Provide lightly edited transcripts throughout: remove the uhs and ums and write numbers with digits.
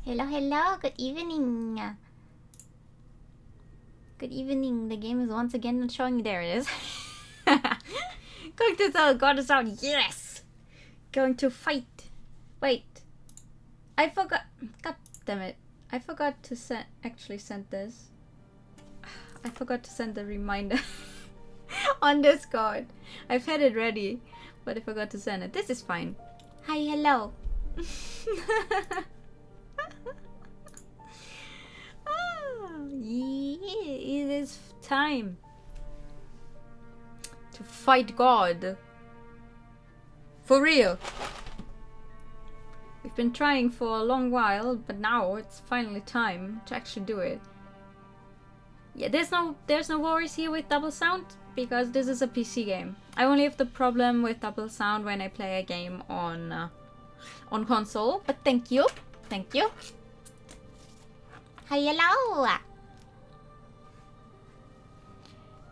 Hello, hello. Good evening. Good evening. The game is once again not showing. There it is. Going to the goddess out. Yes. Going to fight. Wait. I forgot. God damn it. I forgot to actually send this. I forgot to send the reminder on Discord. I've had it ready, but I forgot to send it. This is fine. Hi, hello. Yeah, it is time to fight God. For real. We've been trying for a long while, but now it's finally time to actually do it. Yeah, there's no worries here with double sound because this is a PC game. I only have the problem with double sound when I play a game on console. But thank you. Hi, hello.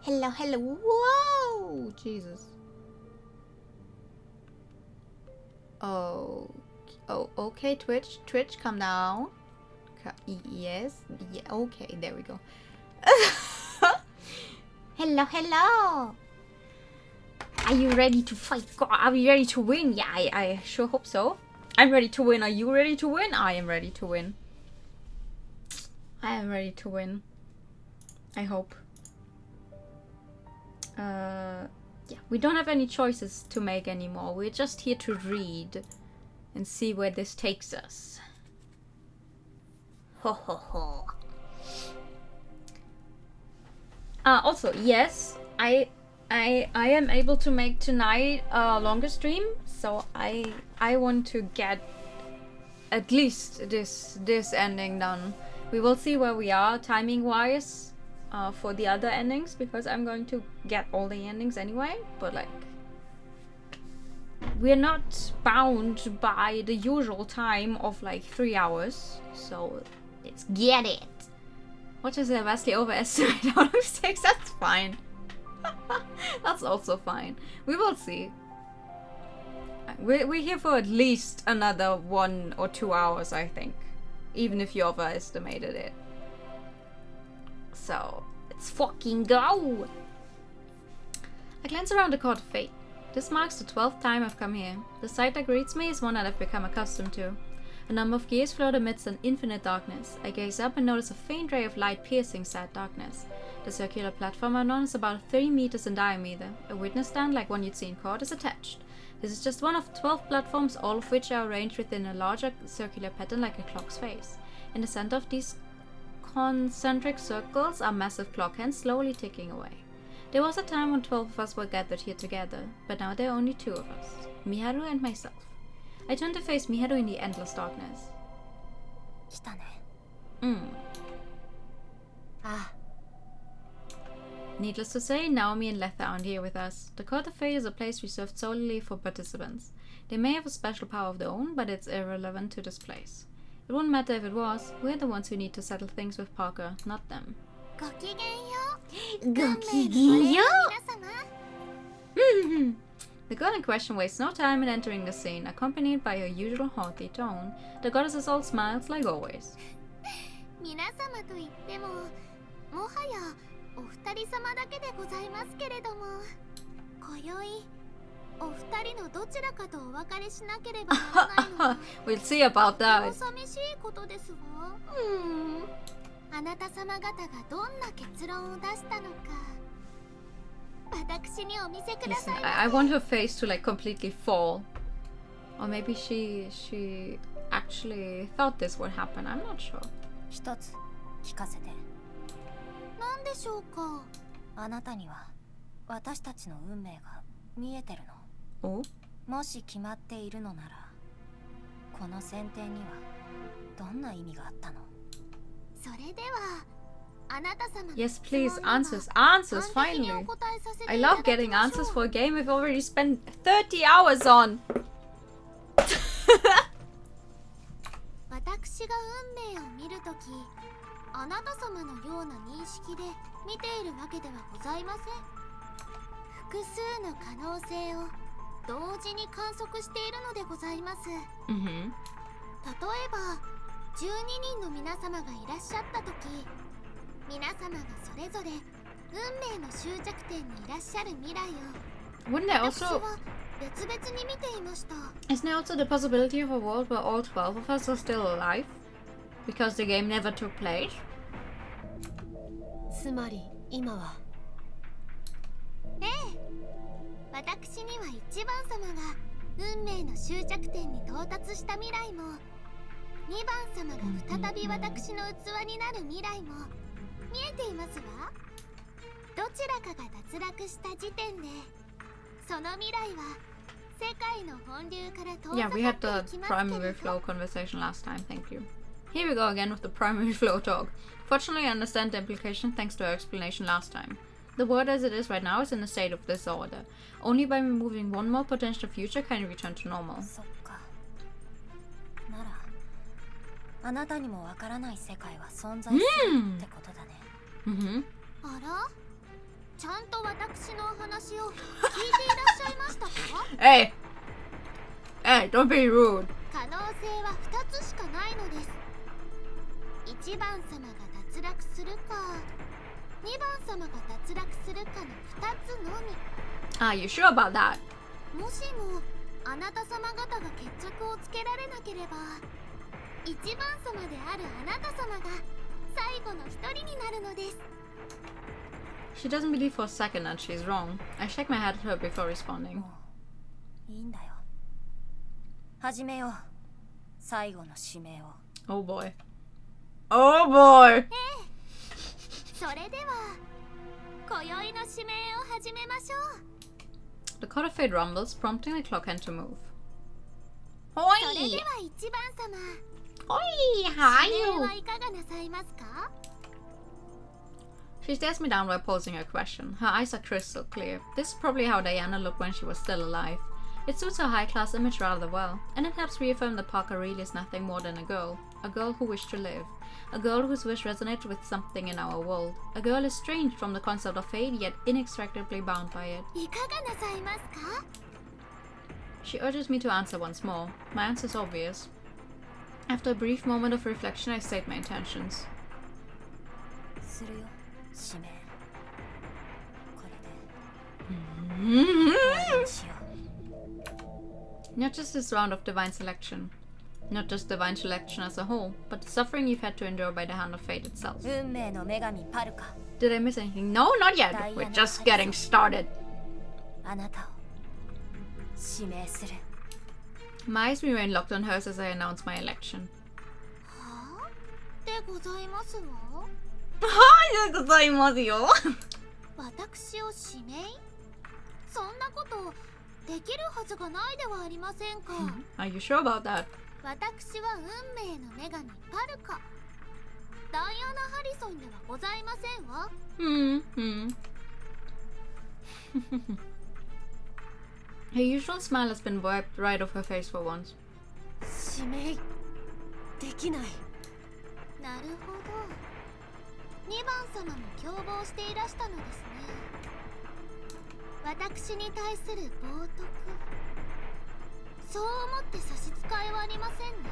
Hello. Whoa, Jesus. Oh, okay, Twitch, calm down. Yes, yeah, okay, there we go. Hello. Are you ready to fight? Are we ready to win? Yeah, I sure hope so. I'm ready to win. Are you ready to win? I am ready to win. I hope. Yeah, we don't have any choices to make anymore. We're just here to read and see where this takes us. Ho ho ho. Also, yes, I am able to make tonight a longer stream, so I want to get at least this ending done. We will see where we are timing wise for the other endings, because I'm going to get all the endings anyway, but like we're not bound by the usual time of like 3 hours, so let's get it. What is it, vastly overestimate out of 6? That's fine. That's also fine. We will see. We're here for at least another 1 or 2 hours, I think. Even if you overestimated it. So, let's fucking go! I glance around the Court of Fate. This marks the 12th time I've come here. The sight that greets me is one that I've become accustomed to. A number of gears float amidst an infinite darkness. I gaze up and notice a faint ray of light piercing sad darkness. The circular platform I'm on is about 3 meters in diameter. A witness stand, like one you'd see in court, is attached. This is just one of 12 platforms, all of which are arranged within a larger circular pattern like a clock's face. In the center of these concentric circles are massive clock hands slowly ticking away. There was a time when 12 of us were gathered here together, but now there are only 2 of us, Miharu and myself. I turn to face Miharu in the endless darkness. Needless to say, Naomi and Letha aren't here with us. The Court of Fate is a place reserved solely for participants. They may have a special power of their own, but it's irrelevant to this place. It wouldn't matter if it was. We're the ones who need to settle things with Parker, not them. The girl in question wastes no time in entering the scene, accompanied by her usual haughty tone. The goddess is all smiles, like always. We'll see about that. Listen, I want her face to like completely fall. Or maybe she actually thought this would happen. I'm not sure. Oh? Yes, please, answers, finally. I love getting answers for a game I've already spent 30 hours on. 例えば12人の皆様がいらっしゃった時、皆様がそれぞれ運命の終着点にいらっしゃる未来を Wouldn't there 私 also... は別々に見ていました。 Isn't there also the possibility of a world where all 12 of us are still alive? Because the game never took place? つまり今は。ええ、私には一番様が運命の終着点に到達した未来も、2番様が再び私の器になる未来も見えていますわ。どちらかが脱落した時点で、その未来は世界の本流から遠 Yeah, ざ we か had ってい the きますけ primary れど。 flow conversation last time, thank you. Here we go again with the primary flow talk. Fortunately, I understand the implication thanks to our explanation last time. The world as it is right now is in a state of disorder. Only by removing one more potential future can it return to normal. そっか。ならあなたにもわからない世界は存在するってことだね。Mm-hmm. あら、ちゃんと私のお話を聞いていらっしゃいましたか？ Hey! Hey, don't be rude. 可能性は2つしかないのです。1番様が脱落するか、2番様が脱落するかの2つのみ。 Are you sure about that? もしもあなた様方が決着をつけられなければ、1番様であるあなた様が最後の1人になるのです。 She doesn't believe for a second that she's wrong. I shake my head at her before responding. もういいんだよ。始めよう。最後の指名を。 Oh boy. Oh boy! それでは今宵の指名を始めましょう。 The cord of fate rumbles, prompting the clock hand to move. それ Oi! では1番様、 Oi! How 指名 are は you? いかがなさいますか？ She stares me down while posing her question. Her eyes are crystal clear. This is probably how Diana looked when she was still alive. It suits her high-class image rather well, and it helps reaffirm that Parker really is nothing more than a girl who wished to live, a girl whose wish resonated with something in our world, a girl estranged from the concept of fate yet inextricably bound by it. いかがなさいますか？ She urges me to answer once more. My answer is obvious. After a brief moment of reflection, I state my intentions. するよ、指名。これで Mm-hmm. 終わりにしよう。 Not just this round of divine selection. Not just divine selection as a whole, but the suffering you've had to endure by the hand of fate itself. 運命の女神パルカ、 Did I miss anything? No, not yet. We're just getting started. あなたを指名する。 My eyes remain locked on hers as I announce my election. はあ？でございますわ。はい、でございますよ。私を指名？そんなことできるはずがないではありませんか。 Are you sure about that? 私は運命の女神パルカ、ダイアナ・ハリソンではございませんわ。Her usual smile has been wiped right off her face for once. 指名できない。なるほど。2番様も共謀していらしたのですね。私に対する冒涜、そう思って差し支えはありませんね。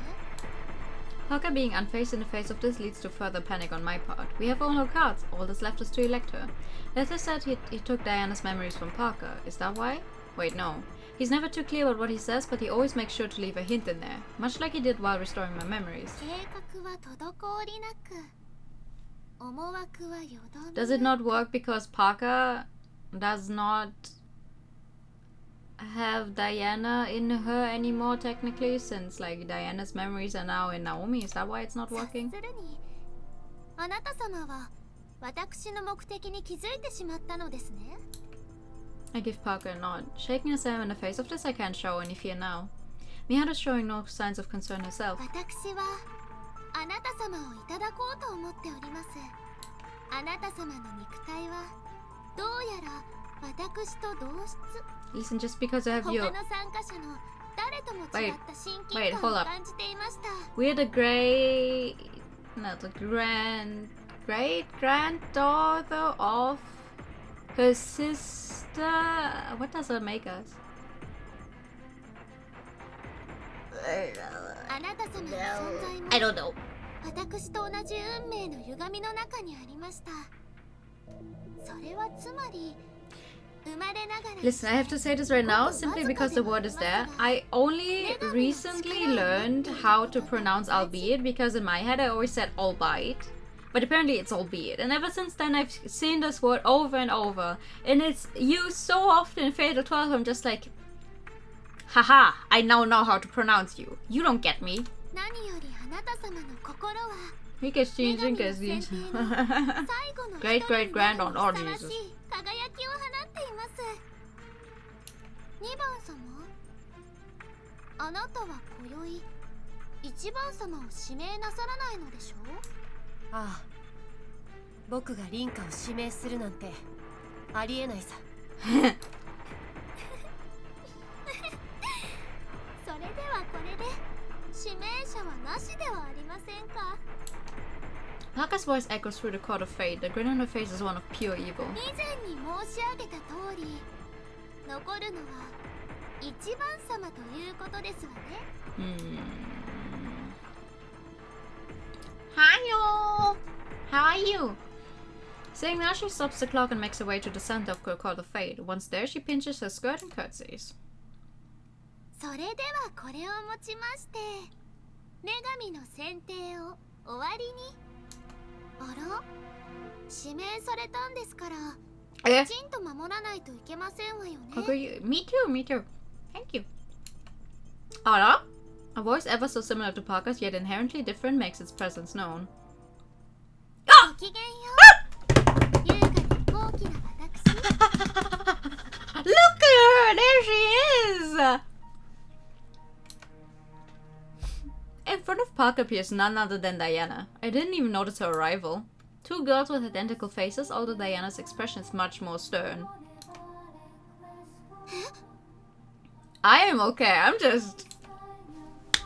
Parker being unfazed in the face of this leads to further panic on my part. We have all her cards. All that's left is to elect her. Lester said he took Diana's memories from Parker. Is that why? Wait, no. He's never too clear about what he says, but he always makes sure to leave a hint in there. Much like he did while restoring my memories. 計画は滞りなく、思惑はよどみ。 Does it not work because Parker does not have Diana in her anymore technically, since like Diana's memories are now in Naomi? Is that why it's not 察 working? するに、あなた様は私の目的に気づいてしまったのですね。 I give Parker a nod. Shaking Sam in the face of this, I can't show any fear now. Mihara is showing no signs of concern herself. 私はあなた様をいただこうと思っております。あなた様の肉体はどうやら私と同質。 Listen, just because I have 他 you, の参加者の誰とも違った親 wait, 近 hold 感を up. 感じていました。 we're the great granddaughter of her sister. What does that make us? あななた様の存在も I don't know. 私と同じ運命の歪みの中にありました。それはつまり生まれながら Listen, I have to say this right now, simply because the word is there. I only recently learned how to pronounce albeit, because in my head I always said albeit. But apparently it's albeit. And ever since then I've seen this word over and over. And it's used so often in Fatal 12, I'm just like, haha, I now know how to pronounce you. You don't get me. 何よりあなた様の心は He gets changing because these great great grand on all Jesus. 輝きを放っています。2番様、あなたは今宵1番様を指名なさらないのでしょう？ああ、僕が凛花を指名するなんてありえないさ。それではこれで指名者はなしではありませんか。 Parker's voice echoes through the court of fate. The grin on her face is one of pure evil. 以前に申し上げた通り、残るのは1番様ということですわね。Hiyo! How are you? Saying that, she stops the clock and makes her way to the center of the court of fate. Once there, she pinches her skirt and curtsies. それではこれをもちまして女神の選定を終わりに。あら、指名されたんですからきちんと守らないといけませんわよね。 Okay, me too, me too. Thank you. Ara? A voice ever so similar to Parker's, yet inherently different, makes its presence known. ごきげんよう。優雅で高貴な私。 Look at her! There she is! In front of Parker appears none other than Diana. I didn't even notice her arrival. Two girls with identical faces, although Diana's expression is much more stern. I am okay, I'm just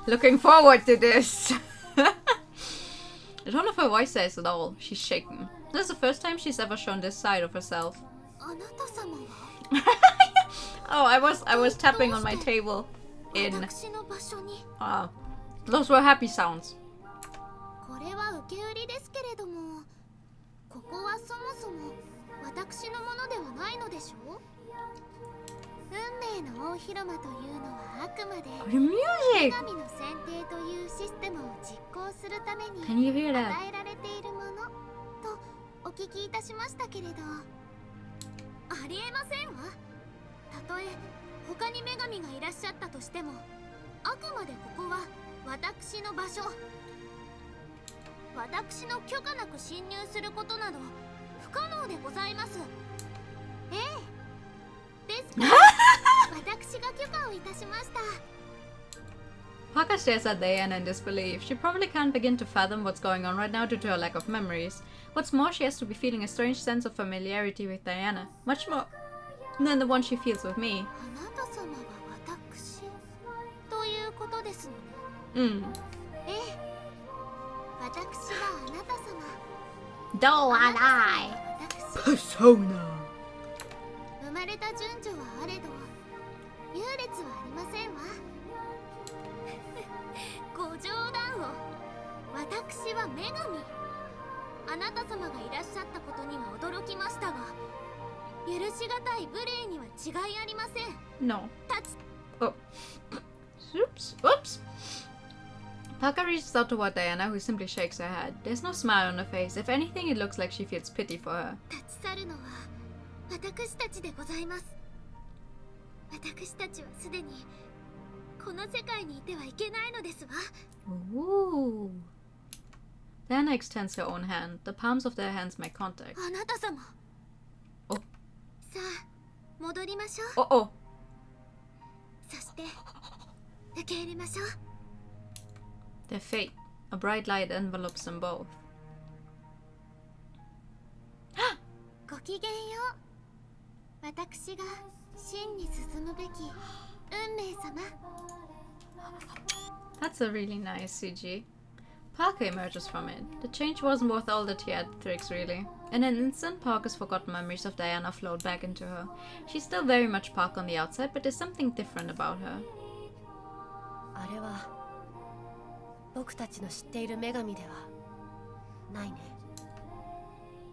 looking forward to this. The tone of her voice says it all. She's shaken. This is the first time she's ever shown this side of herself. あなた様は Oh, I was tapping on my table in 私の場所に。 those were happy sounds. これは受け売りですけれども、ここはそもそも私のものではないのでしょう。運命の大広間というのはあくまで The music! 女神の選定というシステムを実行するために Can you hear 与 that? えられているものとお聞きいたしましたけれど、ありえませんわ。たとえ他に女神がいらっしゃったとしても、あくまでここは私の場所。私の許可なく侵入することなど不可能でございます。ええ。ですから私が許可をいたしました。 Parker stares at Diana in disbelief. She probably can't begin to fathom what's going on right now due to her lack of memories. What's more, she has to be feeling a strange sense of familiarity with Diana, much more than the one she feels with me. あなた様が私ということですのね。ええ。私はあなた様。 Do あ I なた様は私。 Persona. 生まれた順序はあれど優劣はありませんわ。ご冗談を。私は女神。あなた様がいらっしゃったことには驚きましたが、許しがたい無礼には違いありません。 No. 立つ。 Oh. Oops. Oops. Parker reaches out toward Diana, who simply shakes her head. There's no smile on her face. If anything, it looks like she feels pity for her. 立ち去るのは私たちでございます。私たちはすでにこの世界にいてはいけないのですわ。 Ooh. Diana extends her own hand. The palms of their hands make contact. あなた様。お。さあ、戻りましょう。 Oh oh. そして受け入れましょう。 Their fate. A bright light envelopes them both. ごきげんよう。私が真に進むべき運命様。 That's a really nice CG. Parker emerges from it. The change wasn't worth all the theatrics, really. In an instant, Parker's forgotten memories of Diana flowed back into her. She's still very much Parker on the outside, but there's something different about her. あれは僕たちの知っている女神ではないね。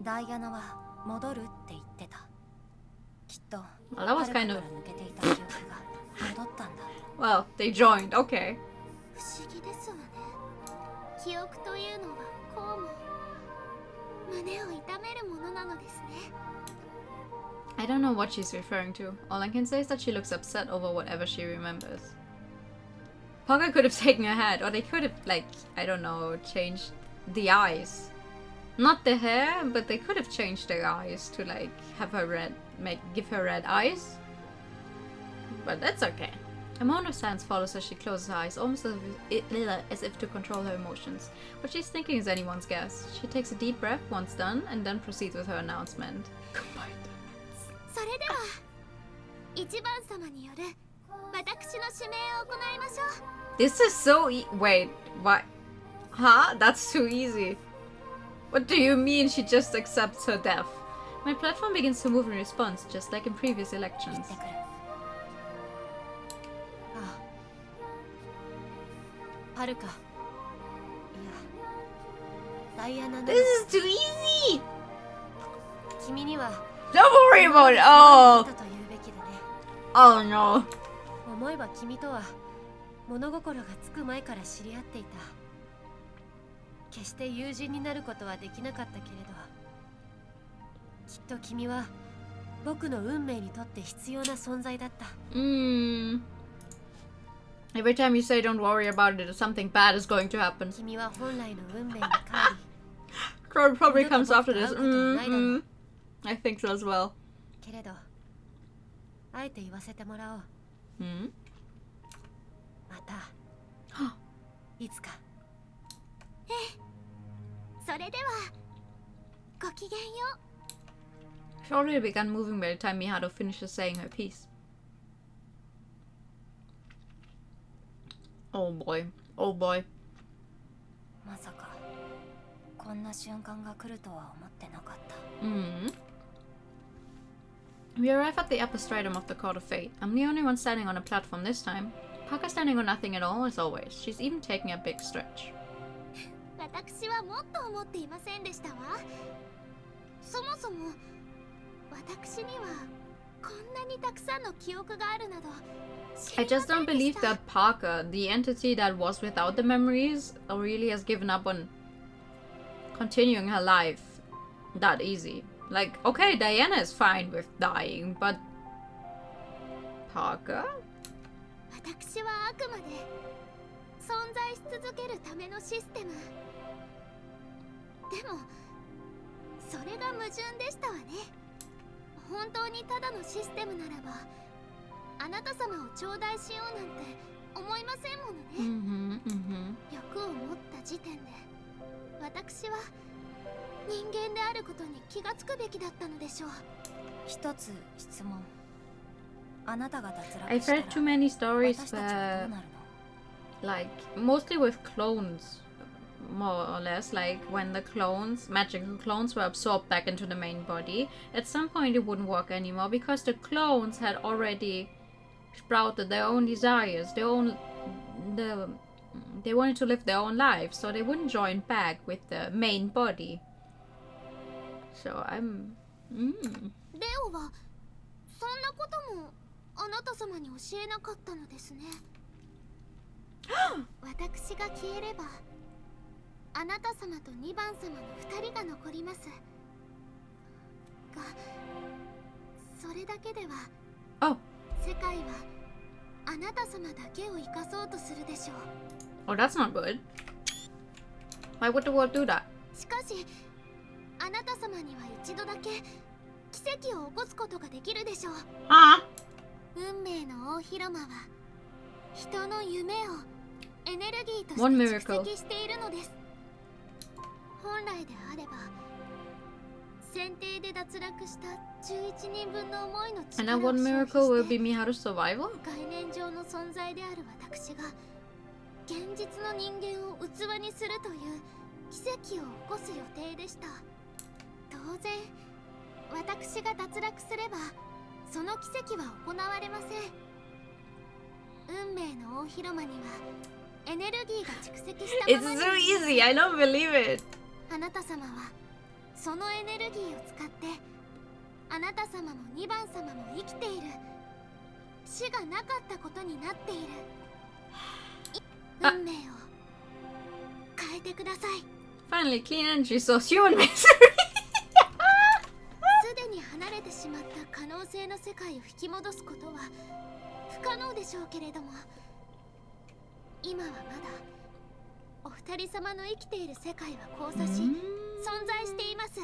ダイアナは戻るって言ってた。きっと Well, that was 彼 kind から of... 抜けていた記憶が戻ったんだ。Well, they joined. Okay. 不思議ですわね。記憶というのはこうも胸を痛めるものなのですね。I don't know what she's referring to. All I can say is that she looks upset over whatever she remembers. Parker could have taken her head, or they could have, like, I don't know, changed the eyes. Not the hair, but they could have changed their eyes to, like, have her red, give her red eyes. But that's okay. A moan of silence follows as she closes her eyes, almost as if to control her emotions. What she's thinking is anyone's guess. She takes a deep breath once done, and then proceeds with her announcement. それでは一番様による私の指名を行いましょう。 This is so wait, what? Huh? That's too easy. What do you mean she just accepts her death? My platform begins to move in response, just like in previous elections. はるか。いや、ダイアナの This is too easy! 君には Don't worry about it! あ Oh! ったと言うべきだね。 Oh no. 思えば君とは物心がつく前から知り合っていた。決して友人になることはできなかったけれど、きっと君は僕の運命にとって必要な存在だった。Every time you say don't worry about it, something bad is going to happen. 君は本来の運命に帰り、 Crowd probably comes after this. I think so as well. けれど、あえて言わせてもらおう。また、いつか。それではごきげんよう。 She already began moving by the time Miharu finishes saying her piece. Oh boy. Oh boy. まさかこんな瞬間が来るとは思ってなかった。We arrive at the upper stratum of the Court of Fate. I'm the only one standing on a platform this time. Parker's standing on nothing at all as always. She's even taking a big stretch. 私はもっと思っていませんでしたわ。そもそも私にはこんなにたくさんの記憶があるなど I just don't believe that Parker, the entity that was without the memories, really has given up on continuing her life that easy. Like, okay, Diana is fine with dying, but Parker? 私はあくまで存在し続けるためのシステム。でもそれが矛盾でしたわね。本当にただのシステムならばあなた様を頂戴しようなんて思いませんものね。欲を持った時点で私は人間であることに気がつくべきだったのでしょう。一つ質問。あなたが脱落 I've したら read too many stories 私たちはどうなるの？ like, mostly with clones, more or less, like when the clones, magical clones, were absorbed back into the main body. At some point it wouldn't work anymore because the clones had already sprouted their own desires, they wanted to live their own lives, so they wouldn't join back with the main body. So I'm... レオはそんなこともあなた様に教えなかったのですね。私が消えればあなた様と2番様の2人が残りますが、それだけでは Oh. 世界はあなた様だけを生かそうとするでしょう。 Oh, that's not good. Why would the world do that? しかしあなた様には一度だけ奇跡を起こすことができるでしょう。運命の大広間は人の夢をエネルギーとして蓄積しているのです。本来であれば選定で脱落した11人分の思いの And now one 力を miracle 消 will 費 be して Miharu's survival? 概念上の存在である私が現実の人間を器にするという奇跡を起こす予定でした。当然私が脱落すればその奇跡は行われません。運命の大広間にはエネルギーが蓄積した It's まま so に easy. I don't believe it. あなた様はそのエネルギーを使ってあなた様も2番様も生きている。死がなかったことになっている。運命を変えてください。 Finally, clean energy source. Human misery. すでに離れてしまった可能性の世界を引き戻すことは不可能でしょうけれども、今はまだお二人様の生きている世界は交差し存在しています。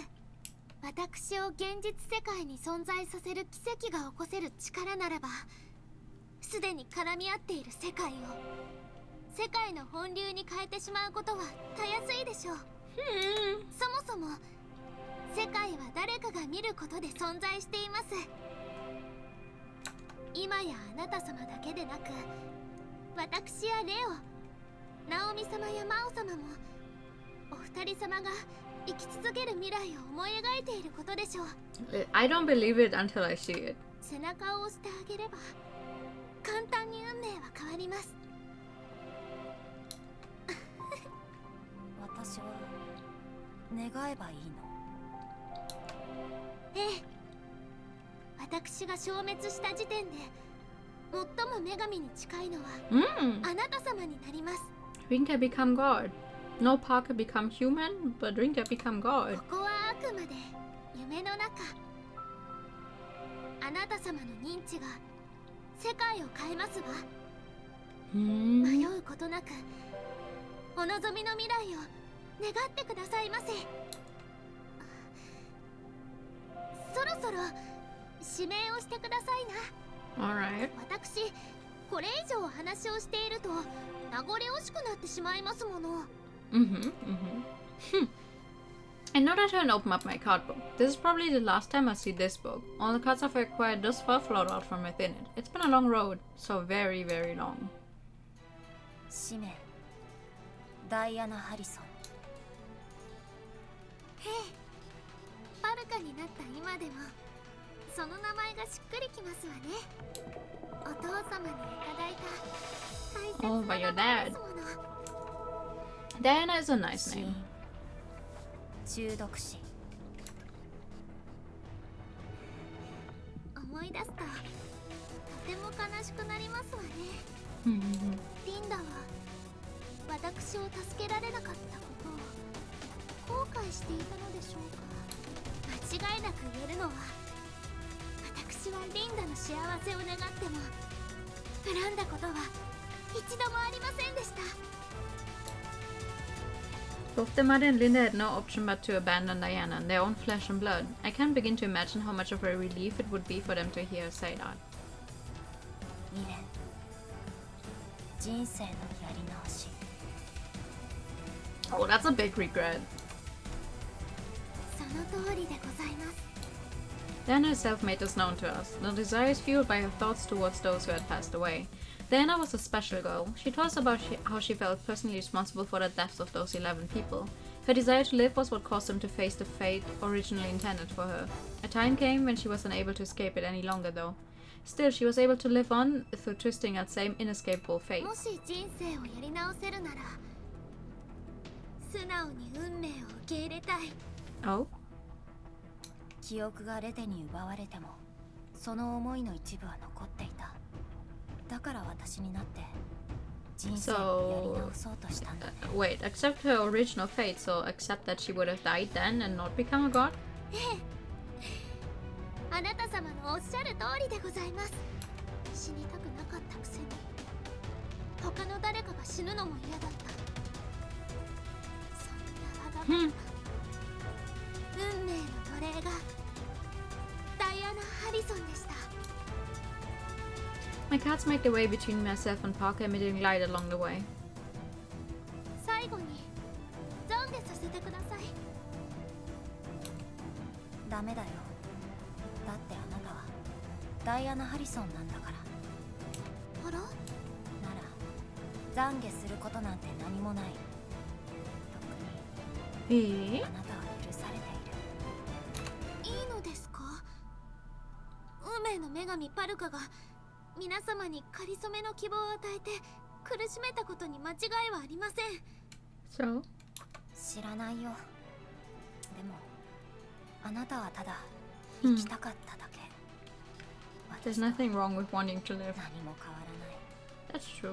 私を現実世界に存在させる奇跡が起こせる力ならば、すでに絡み合っている世界を世界の本流に変えてしまうことはたやすいでしょう。そもそも世界は誰かが見ることで存在しています。今やあなた様だけでなく、私やレオ、ナオミ様やマオ様もお二人様が生き続ける未来を思い描いていることでしょう。 I don't believe it until I see it. 背中を押してあげれば簡単に運命は変わります。私は願えばいいの？ええ、私が消滅した時点で最も女神に近いのはあなた様になります。 Rinka become God. No Parker become human, but Rinka become God. ここはあくまで夢の中。あなた様の認知が世界を変えますわ。迷うことなくお望みの未来を願ってくださいませ。そろそろ指名をしてくださいな。 Alright. 私これ以上話をしていると名残惜しくなってしまいますもの。I know that I can open up my card book. This is probably the last time I see this book. All the cards I've acquired thus far flowed out from within it. It's been a long road, so very, very long. 使命ダイアナ・ハリソン。へえ、バルカになった今でもその名前がしっくりきますわね。お父様にいただいた大切 Oh, な by your 名前で dad. すもの。 Diana is a nice 死 name. 因中毒死。思い出すととても悲しくなりますわね。リンダは私を助けられなかったことを後悔していたのでしょうか。間違いなく言えるのは、私はリンダの幸せを願っても恨んだことは一度もありませんでした。 Both the mother and Linda had no option but to abandon Diana and their own flesh and blood. I can't begin to imagine how much of a relief it would be for them to hear her say that. 未練人生のやり直し。 Oh, that's a big regret. その通りでございます。 Diana herself made this known to us. The desire is fueled by her thoughts towards those who had passed away. Diana was a special girl. She told us about how she felt personally responsible for the deaths of those 11 people. Her desire to live was what caused them to face the fate originally intended for her. A time came when she was unable to escape it any longer, though. Still, she was able to live on through twisting that same inescapable fate. もし人生をやり直せるなら、素直に運命を受け入れたい。 Oh? 記憶がレテに奪われてもその思いの一部は残っていた。だから私になって人生をやり直そうとしたんだね。 Wait, accept her original fate, so accept that she would have died then and not become a god? ええ、あなた様のおっしゃる通りでございます。死にたくなかったくせに他の誰かが死ぬのも嫌だった。そんなわがまま、運命の奴隷がダイアナ・ハリソンでした。 My cards make their way between myself and Parker, emitting light along the way. 最後に懺悔させてください。ダメだよ。だってあなたはダイアナ・ハリソンなんだから。あら、なら懺悔することなんて何もない。特にあなたは許されている。いいのですか？運命の女神パルカが皆様にかりそめの希望を与えて苦しめたことに間違いはありません。 So? 知らないよ。でもあなたはただ生きたかっただけ。 There's nothing wrong with wanting to live. 何も変わらない。 That's true.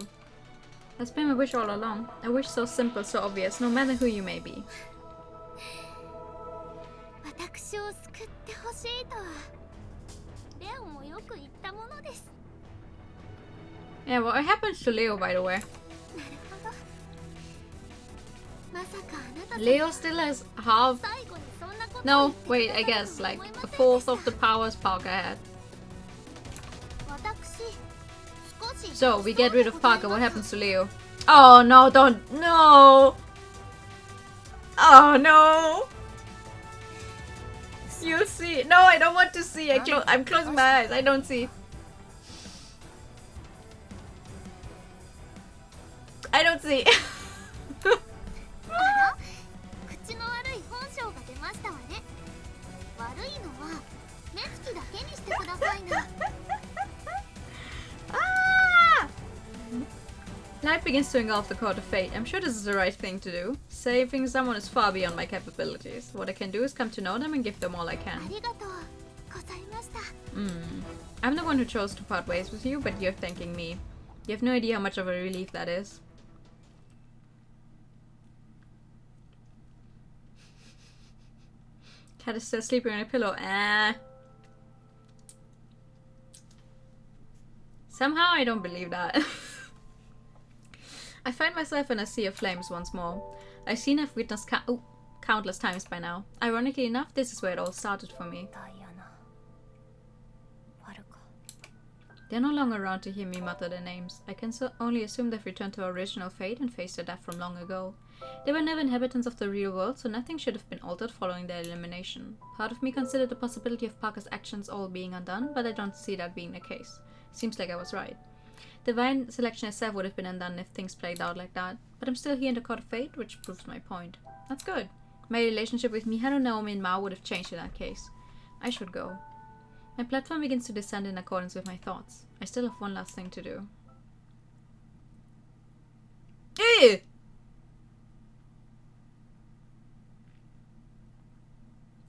That's been my wish all along. A wish so simple, so obvious, no matter who you may be. 私を救ってほしいとはレオもよく言ったものです。 Yeah, what happens to Leo, by the way? なるほど。まさかあなた Leo still has half. 最後にそんなことを No, 言 wait, って I くだ guess さる like と思い a ませんで fourth した of the powers Parker had. 私少し So we get rid of Parker. What happens to Leo? Oh no! Don't no! Oh no! You'll see. No, I don't want to see. I'm closing my eyes. I don't see. I don't see. あら口の悪い本性が出ましたわね。悪いのは目つきだけにしてくださいな。 Ah! Light begins to engulf the court of fate. I'm sure this is the right thing to do. Saving someone is far beyond my capabilities. What I can do is come to know them and give them all I あ can. りがとうございました。 I'm the one who chose to part ways with you, but you're thanking me. You have no idea how much of a relief that is. Cat is still sleeping on a pillow. Somehow I don't believe that. I find myself in a sea of flames once more. I've seen and witnessed countless times by now. Ironically enough, this is where it all started for me. ダイアナ、ファルカ。 They're no longer around to hear me mutter their names. I can only assume they've returned to our original fate and faced their death from long ago. They were never inhabitants of the real world, so nothing should have been altered following their elimination. Part of me considered the possibility of Parker's actions all being undone, but I don't see that being the case. Seems like I was right. Divine selection itself would have been undone if things played out like that, but I'm still here in the court of fate, which proves my point. That's good. My relationship with Miharu, Naomi, and Mao would have changed in that case. I should go. My platform begins to descend in accordance with my thoughts. I still have one last thing to do. Eh!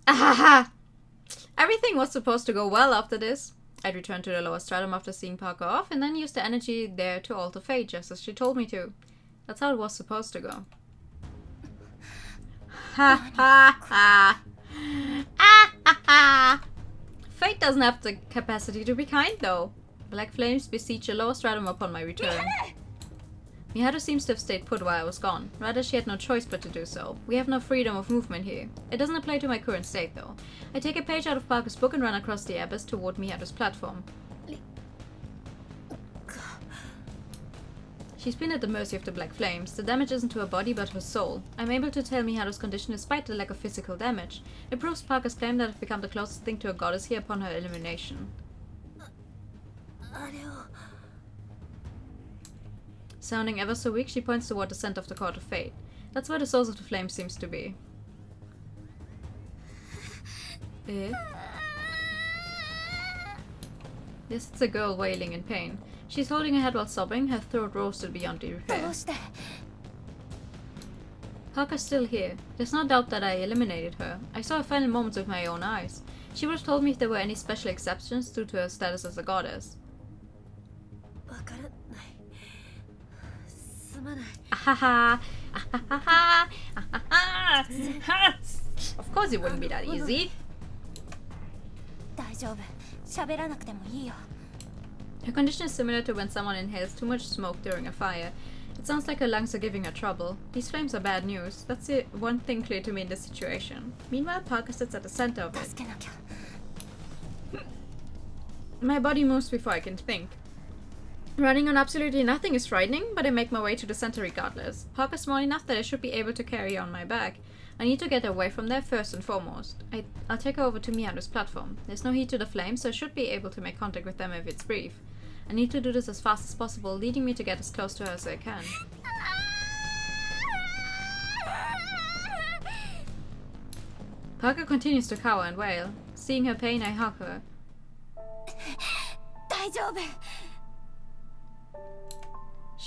Ahaha! Everything was supposed to go well after this. I'd return to the lower stratum after seeing Parker off, and then use the energy there to alter fate, just as she told me to. That's how it was supposed to go. Ha ha ha! Ah ha ha! Fate doesn't have the capacity to be kind, though. Black flames besiege the lower stratum upon my return. Miharu seems to have stayed put while I was gone. Rather, she had no choice but to do so. We have no freedom of movement here. It doesn't apply to my current state, though. I take a page out of Parker's book and run across the abyss toward Miharu's platform. She's been at the mercy of the black flames. The damage isn't to her body, but her soul. I'm able to tell Miharu's condition despite the lack of physical damage. It proves Parker's claim that I've become the closest thing to a goddess here upon her elimination. あれを Sounding ever so weak, she points toward the center of the court of fate. That's where the source of the flame seems to be. Eh? Yes, it's a girl wailing in pain. She's holding her head while sobbing, her throat roasted beyond repair. どうして？ Parker's still here. There's no doubt that I eliminated her. I saw her final moments with my own eyes. She would have told me if there were any special exceptions due to her status as a goddess. わからない。すまない。 Ahaha! Ahaha! Ahaha! Of course it wouldn't be that easy. 大丈夫。喋らなくてもいいよ。 Her condition is similar to when someone inhales too much smoke during a fire. It sounds like her lungs are giving her trouble. These flames are bad news. That's the one thing clear to me in this situation. Meanwhile, Parker sits at the center of it. 助けなきゃ。 My body moves before I can think. Running on absolutely nothing is frightening, but I make my way to the center regardless. Parker's small enough that I should be able to carry her on my back. I need to get her away from there first and foremost. I'll take her over to Miharu's platform. There's no heat to the flames, so I should be able to make contact with them if it's brief. I need to do this as fast as possible, leading me to get as close to her as I can. Parker continues to cower and wail. Seeing her pain, I hug her. 大丈夫。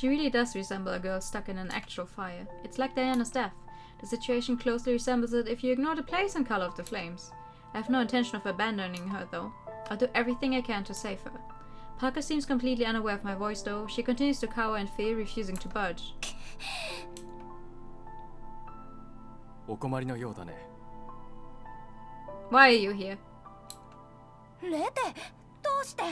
She really does resemble a girl stuck in an actual fire. It's like Diana's death. The situation closely resembles it if you ignore the place and color of the flames. I have no intention of abandoning her, though. I'll do everything I can to save her. Parker seems completely unaware of my voice, though. She continues to cower in fear, refusing to budge. お困りのようだね。 Why are you here? レテ、どうして？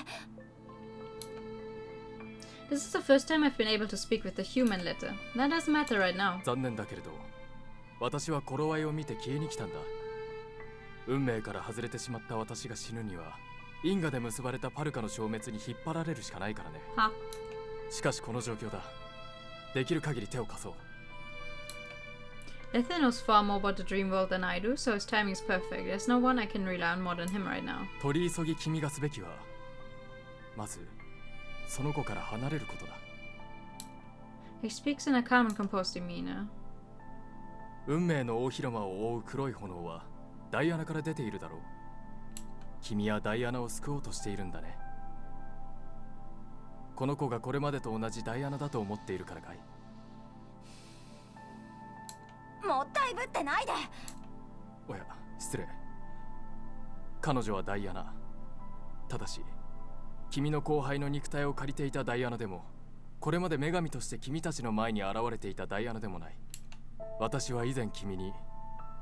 This is the first time I've been able to speak with the human letter. That doesn't matter right now. 残念だけれど、私は頃合いを見て消えに来たんだ。運命から外れてしまった私が死ぬには、因果で結ばれたパルカの消滅に引っ張られるしかないからね。は？しかしこの状況だ。できる限り手を貸そう。 Letha knows far more about the dream world than I do, so his timing is perfect. There's no one I can rely on more than him right now. 取り急ぎ君がすべきは、まずその子から離れることだ。He speaks in a calm and composed demeanor. 運命の大広間を覆う黒い炎はダイアナから出ているだろう。君はダイアナを救おうとしているんだね。この子がこれまでと同じダイアナだと思っているからかい？もったいぶってないで。おや、失礼。彼女はダイアナ。ただし、君の後輩の肉体を借りていたダイアナでも、これまで女神として君たちの前に現れていたダイアナでもない。私は以前君に、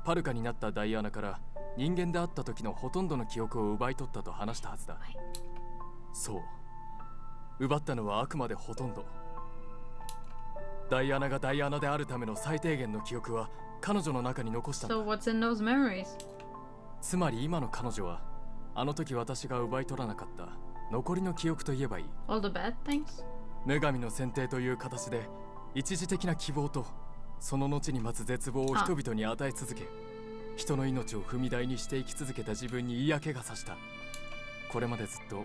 パルカになったダイアナから人間であった時のほとんどの記憶を奪い取ったと話したはずだ。そう。奪ったのはあくまでほとんど。ダイアナがダイアナであるための最低限の記憶は彼女の中に残したんだ。So what's in those memories? つまり今の彼女はあの時私が奪い取らなかった残りの記憶と言えばいい。 All the bad things? 女神の選定という形で一時的な希望とその後に待つ絶望を人々に与え続け、人の命を踏み台にして生き続けた自分に嫌気がさした。これまでずっと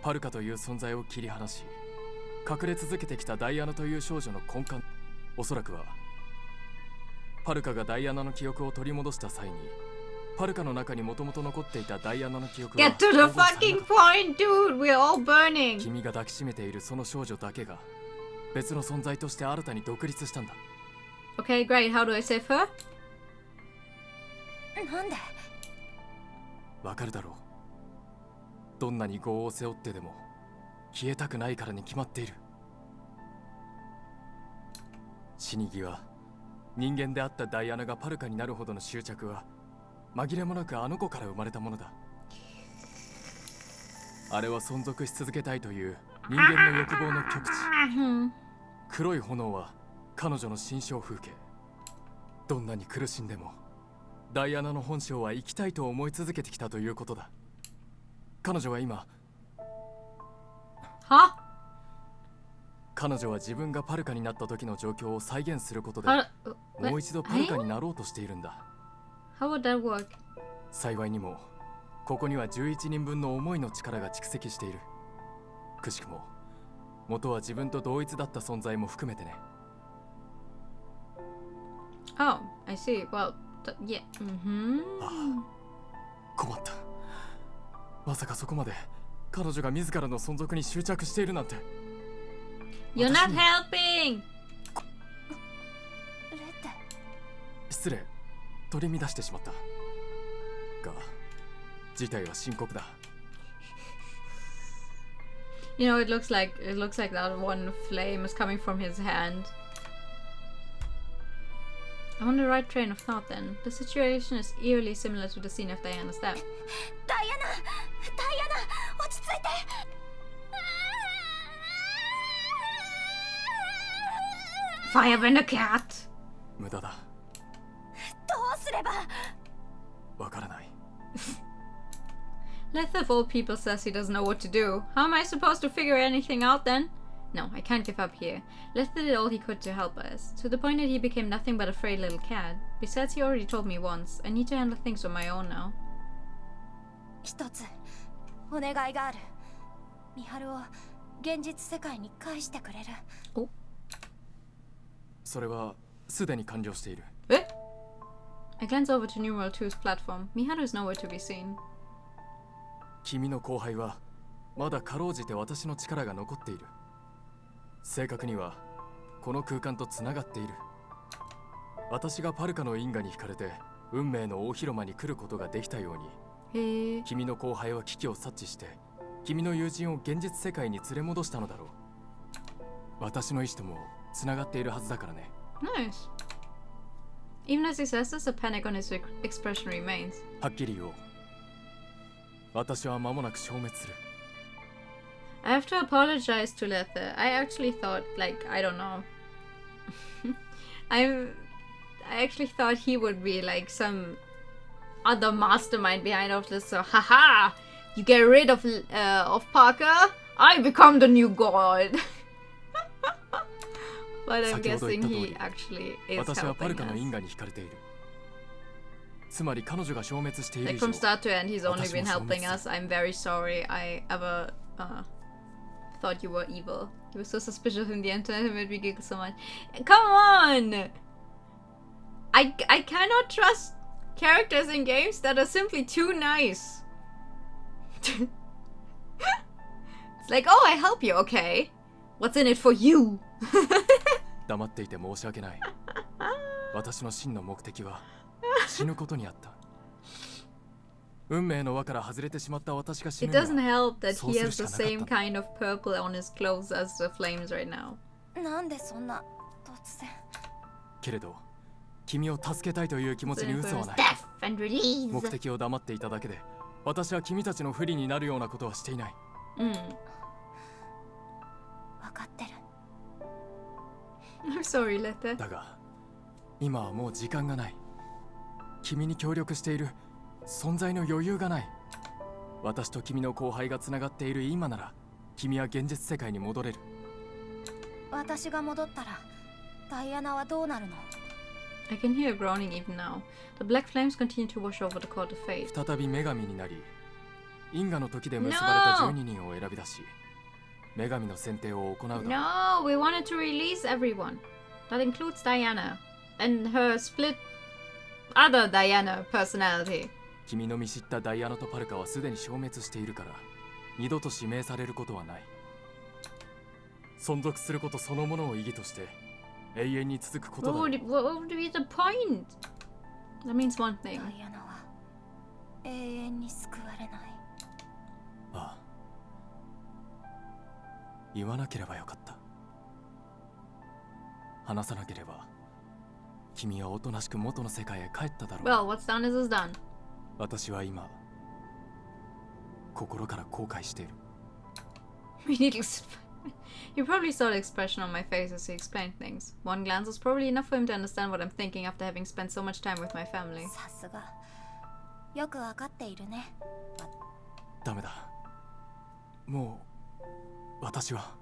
パルカという存在を切り離し、隠れ続けてきたダイアナという少女の根幹、おそらくはパルカがダイアナの記憶を取り戻した際に、パルカの中にもともと残っていたダイアナの記憶は Get to the fucking point, dude! We're all burning! 君が抱きしめているその少女だけが別の存在として新たに独立したんだ。 Okay, great. How do I save her? なんで？わかるだろう。どんなに業を背負ってでも消えたくないからに決まっている。死に際、人間であったダイアナがパルカになるほどの執着は紛れもなくあの子から生まれたものだ。あれは存続し続けたいという人間の欲望の極致。黒い炎は彼女の心象風景。どんなに苦しんでもダイアナの本性は生きたいと思い続けてきたということだ。彼女は今、は？彼女は自分がパルカになった時の状況を再現することでもう一度パルカになろうとしているんだ。 How would that work? 幸いにもここには11人分の思いの力が蓄積している。くしくも元は自分と同一だった存在も含めてね。 Oh, I see. Well, yeah. ああ、困った。まさかそこまで彼女が自らの存続に執着しているなんて。 You're not helping! レテ。失礼、取り乱してしまった。が、事態は深刻だ。 You know, it looks like that one flame is coming from his hand. I'm on the right train of thought then. The situation is eerily similar to the scene of Diana's death. ダイアナ、落ち着いて。Firebender cat! 無駄だ。どうすれば？わからない。Letha of all people says he doesn't know what to do. How am I supposed to figure anything out then? No, I can't give up here. Letha did all he could to help us, to the point that he became nothing but a frail little cat. Besides, he already told me once. I need to handle things on my own now. 一つお願いがある。ミハルを現実世界に返してくれる？お、それはすでに完了している。え？ I glance over to New World 2's platform. Miharu is nowhere to be seen. 君の後輩はまだかろうじて私の力が残っている。正確にはこの空間とつながっている。私がパルカの因果に惹かれて運命の大広間に来ることができたように、君の後輩は危機を察知して君の友人を現実世界に連れ戻したのだろう。私の意志ともつながっているはずだからね。 Nice. Even as he says this, the panic on his expression remains. はっきり言おう。私は間もなく消滅する。I have to apologize to Letha. I actually thought, like, I don't know. I actually thought he would be like some other mastermind behind all this. So, haha! You get rid of Parker, I become the new god. But I'm guessing he actually is 私はパル helping カの因 us. 果に惹かれている。つまり彼女が消滅している Like 以上、 from start to end, he's only 私も been 消滅 helping する。 us. I'm very sorry I ever thought you were evil. You were so suspicious in the internet, it made me giggle so much. Come on! I cannot trust characters in games that are simply too nice. It's like, oh, I help you, okay. What's in it for you? 黙っていて申し訳ない。私の真の目的は死ぬことにあった。運命の輪から外れてしまった私が死ぬ It に doesn't は help that そう he する has し the かなか same った。 kind of purple on his clothes as the flames right now. なんでそんな突然。けれど、君を助けたいという気持ちに嘘はない。 Death and release. 目的を黙っていただけで、私は君たちの不利になるようなことはしていない。分かってる。I'm sorry, Letha. だが、今はもう時間がない。君に協力している存在の余裕がない。私と君の後輩がつながっている今なら、君は現実世界に戻れる。私が戻ったら、ダイアナはどうなるの？ I can hear groaning even now. The black flames continue to wash over the court of fate. 再び女神になり、因果の時で結ばれた12人を選び出し、女神の選定を行うだろう。 No, we wanted to release everyone. That includes Diana and her split other Diana personality. 君の見知ったダイアナとパルカはすでに消滅しているから、二度と指名されることはない。存続することそのものを意義として永遠に続くことだろう。 What would be the point? That means one thing. ダイアナは永遠に救われない。ああ、言わなければよかった。話さなければ君はおとなしく元の世界へ帰っただろう。 Well, what's done is done. 私は今心から後悔している。 Needless. You probably saw the expression on my face as he explained things. One glance was probably enough for him to understand what I'm thinking after having spent so much time with my family. さすが。よくわかっているね。ダメだ。もう私は。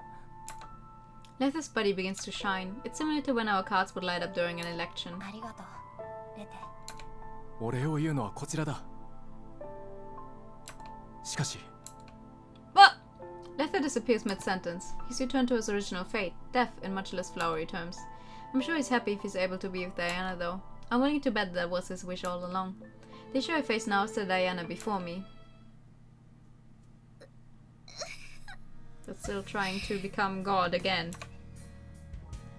Letha's body begins to shine. It's similar to when our cards would light up during an election. ありがとう、レテ。お礼を言うのはこちらだ。しかし。 But Letha disappears mid-sentence. He's returned to his original fate, death in much less flowery terms. I'm sure he's happy if he's able to be with Diana, though. I'm willing to bet that was his wish all along. The issue I face now is the Diana before me. But still trying to become God again.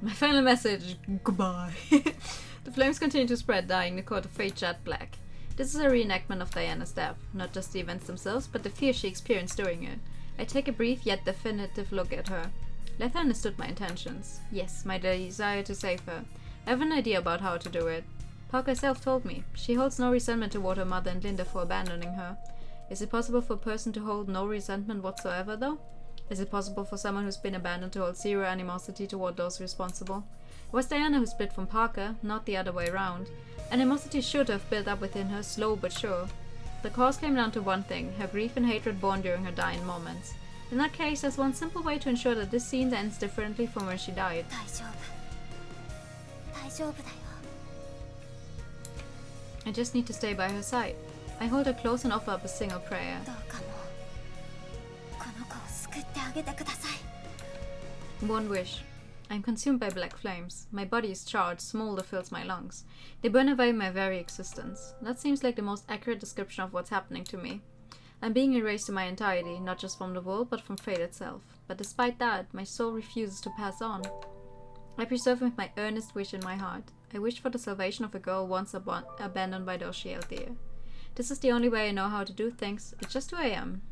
My final message, goodbye. The flames continue to spread, dyeing the court of fate jet black. This is a reenactment of Diana's death, not just the events themselves, but the fear she experienced during it. I take a brief yet definitive look at her. Letha understood my intentions. Yes, my desire to save her. I have an idea about how to do it. Parker herself told me. She holds no resentment toward her mother and Linda for abandoning her. Is it possible for a person to hold no resentment whatsoever, though? Is it possible for someone who's been abandoned to hold zero animosity toward those responsible? It was Diana who split from Parker, not the other way around. Animosity should have built up within her, slow but sure. The cause came down to one thing, her grief and hatred born during her dying moments. In that case, there's one simple way to ensure that this scene ends differently from when she died. 大丈夫。大丈夫だよ。 I just need to stay by her side. I hold her close and offer up a single prayer. どうかもうこの子を救ってあげてください。 One wish. I'm consumed by black flames. My body is charged, smolder fills my lungs. They burn away my very existence. That seems like the most accurate description of what's happening to me. I'm being erased in my entirety, not just from the world, but from fate itself. But despite that, my soul refuses to pass on. I preserve with my earnest wish in my heart. I wish for the salvation of a girl once abandoned by those she held dear. This is the only way I know how to do things. It's just who I am.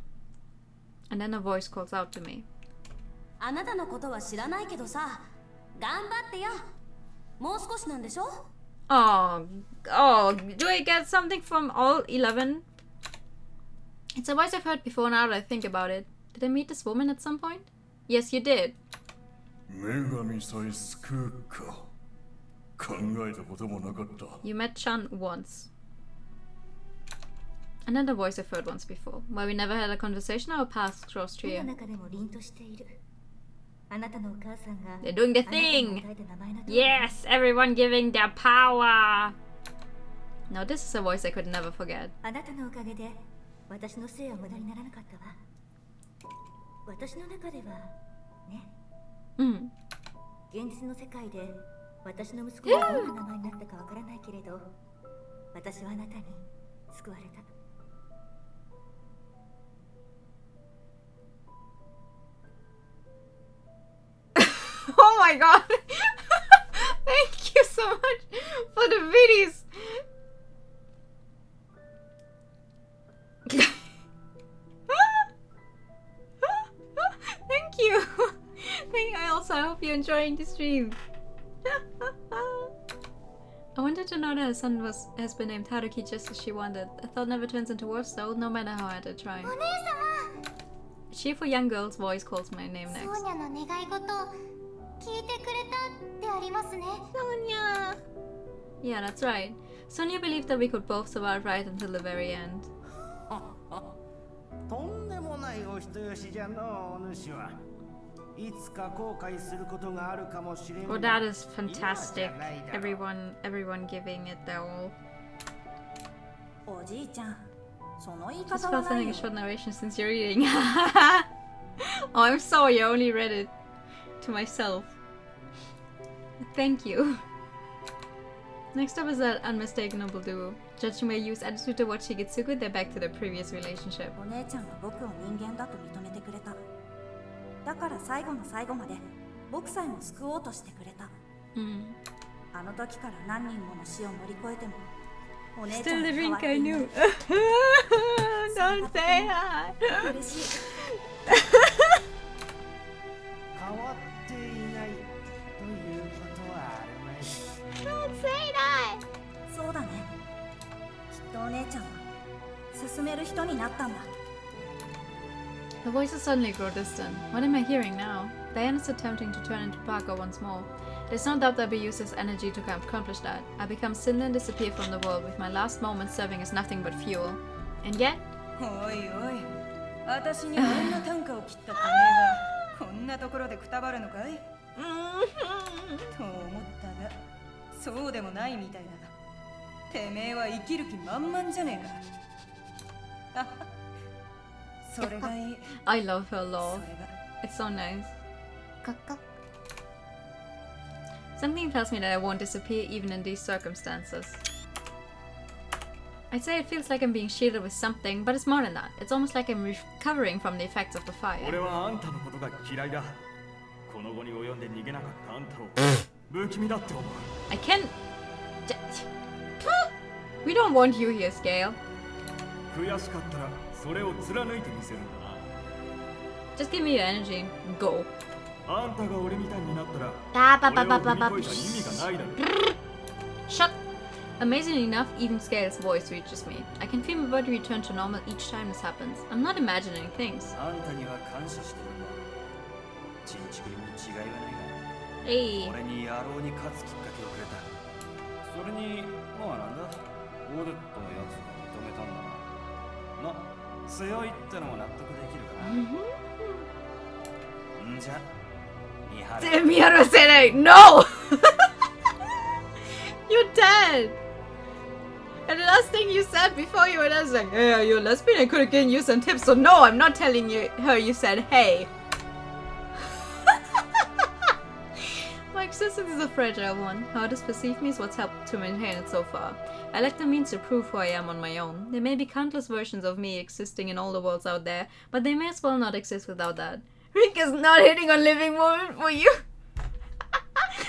And then a voice calls out to me. あなたのことは知らないけどさ、頑張ってよ。もう少しなんでしょ? Oh, do I get something from all 11? It's a voice I've heard before now that I think about it. Did I meet this woman at some point? Yes, you did. 女神さえ救うか。考えたこともなかった。 You met Chan once. Another voice I've heard once before. While we never had a conversation, our paths crossed here. They're doing the thing! Yes! Everyone giving their power! Now this is a voice I could never forget. 私のせいは無駄にならなかったわ。私の中ではね。現実の世界で私の息子がどんな名前になったかわからないけれど、私はあなたに救われた。Oh my god! Thank you so much for the videos! Thank you! I also hope you're enjoying the stream. I wanted to know that her son has been named Haruki just as she wanted. A thought never turns into worse though, no matter how hard I try. A cheerful young girl's voice calls my name next. Sonia! Yeah, that's right. Sonia believed that we could both survive right until the very end. Oh, that is fantastic. Everyone giving it their all. Just felt sending a short narration since you're reading. Oh, I'm sorry, I only read it to myself. Thank you. Next up is that unmistakable duo. Judging by Yu's attitude to watch Shigetsugu, they're back to their previous relationship. だから最後の最後まで僕さえも救おうとしてくれた。あの時から何人もの死を乗り越えてもお姉ちゃん Still the drink I knew. Don't say that. 嬉しい。変わっていないということはあるまい。 Don't say that. そうだね。きっとお姉ちゃんは進める人になったんだ。 The voices suddenly grow distant. What am I hearing now? Diana's attempting to turn into Parker once more. There's no doubt that we use his energy to accomplish that. I become sin and disappear from the world, with my last moments serving as nothing but fuel. And yet... おいおい、私にあんな短歌を切ったてめえがこんなところでくたばるのかいと思ったが、そうでもないみたいだ。てめえは生きる気満々じゃねえか。それがいい。I love her lore. It's so nice. Something tells me that I won't disappear even in these circumstances. I'd say it feels like I'm being shielded with something, but it's more than that. It's almost like I'm recovering from the effects of the fire. I can't... We don't want you here, Scale. Just give me your energy. Go. Shut. Amazingly enough, even Scale's voice reaches me. I can feel my body return to normal each time this happens. I'm not imagining things. Hey. Miharu said no! You're dead! And the last thing you said before you were dead was like, hey, you're a lesbian, I could have given you some tips. So no, I'm not telling her you said hey. My Existence is a fragile one. How others perceive me is what's helped to maintain it so far. I lack the means to prove who I am on my own. There may be countless versions of me existing in all the worlds out there, but they may as well not exist without that. Rick is not hitting on living woman for you.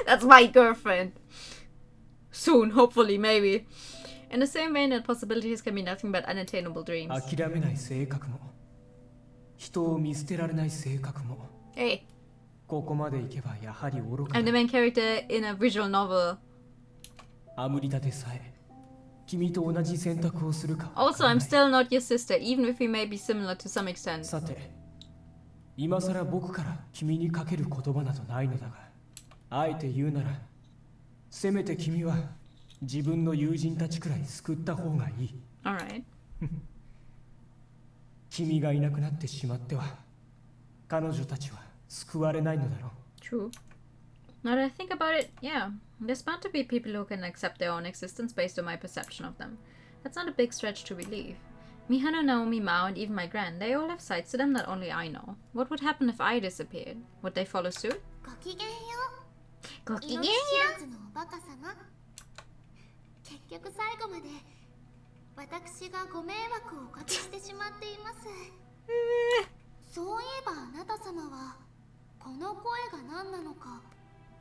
That's my girlfriend. Soon, hopefully, maybe. In the same vein that possibilities can be nothing but unattainable dreams. 諦めない性格も人を見捨てられない性格も Hey, ここまでいけばやはり愚か I'm the だ main character in a visual novel. アムリタでさえ君と同じ選択をするか Also, I'm still not your sister, even if we may be similar to some extent. さて今さら僕から君にかける言葉などないのだがあえて言うならせめて君は自分の友人たちくらい救った方がいい Alright. 君がいなくなってしまっては彼女たちは救われないのだろう True. Now that I think about it, yeah. There's bound to be people who can accept their own existence based on my perception of them. That's not a big stretch to believe. Mihano, Naomi, Mao, and even my gran, they all have sides to them that only I know. What would happen if I disappeared? Would they follow suit? ごきげんよごう。命知らずのおバカ様。結局最後まで私がご迷惑をおかけしてしまっています。そういえばあなた様はこの声が何なのか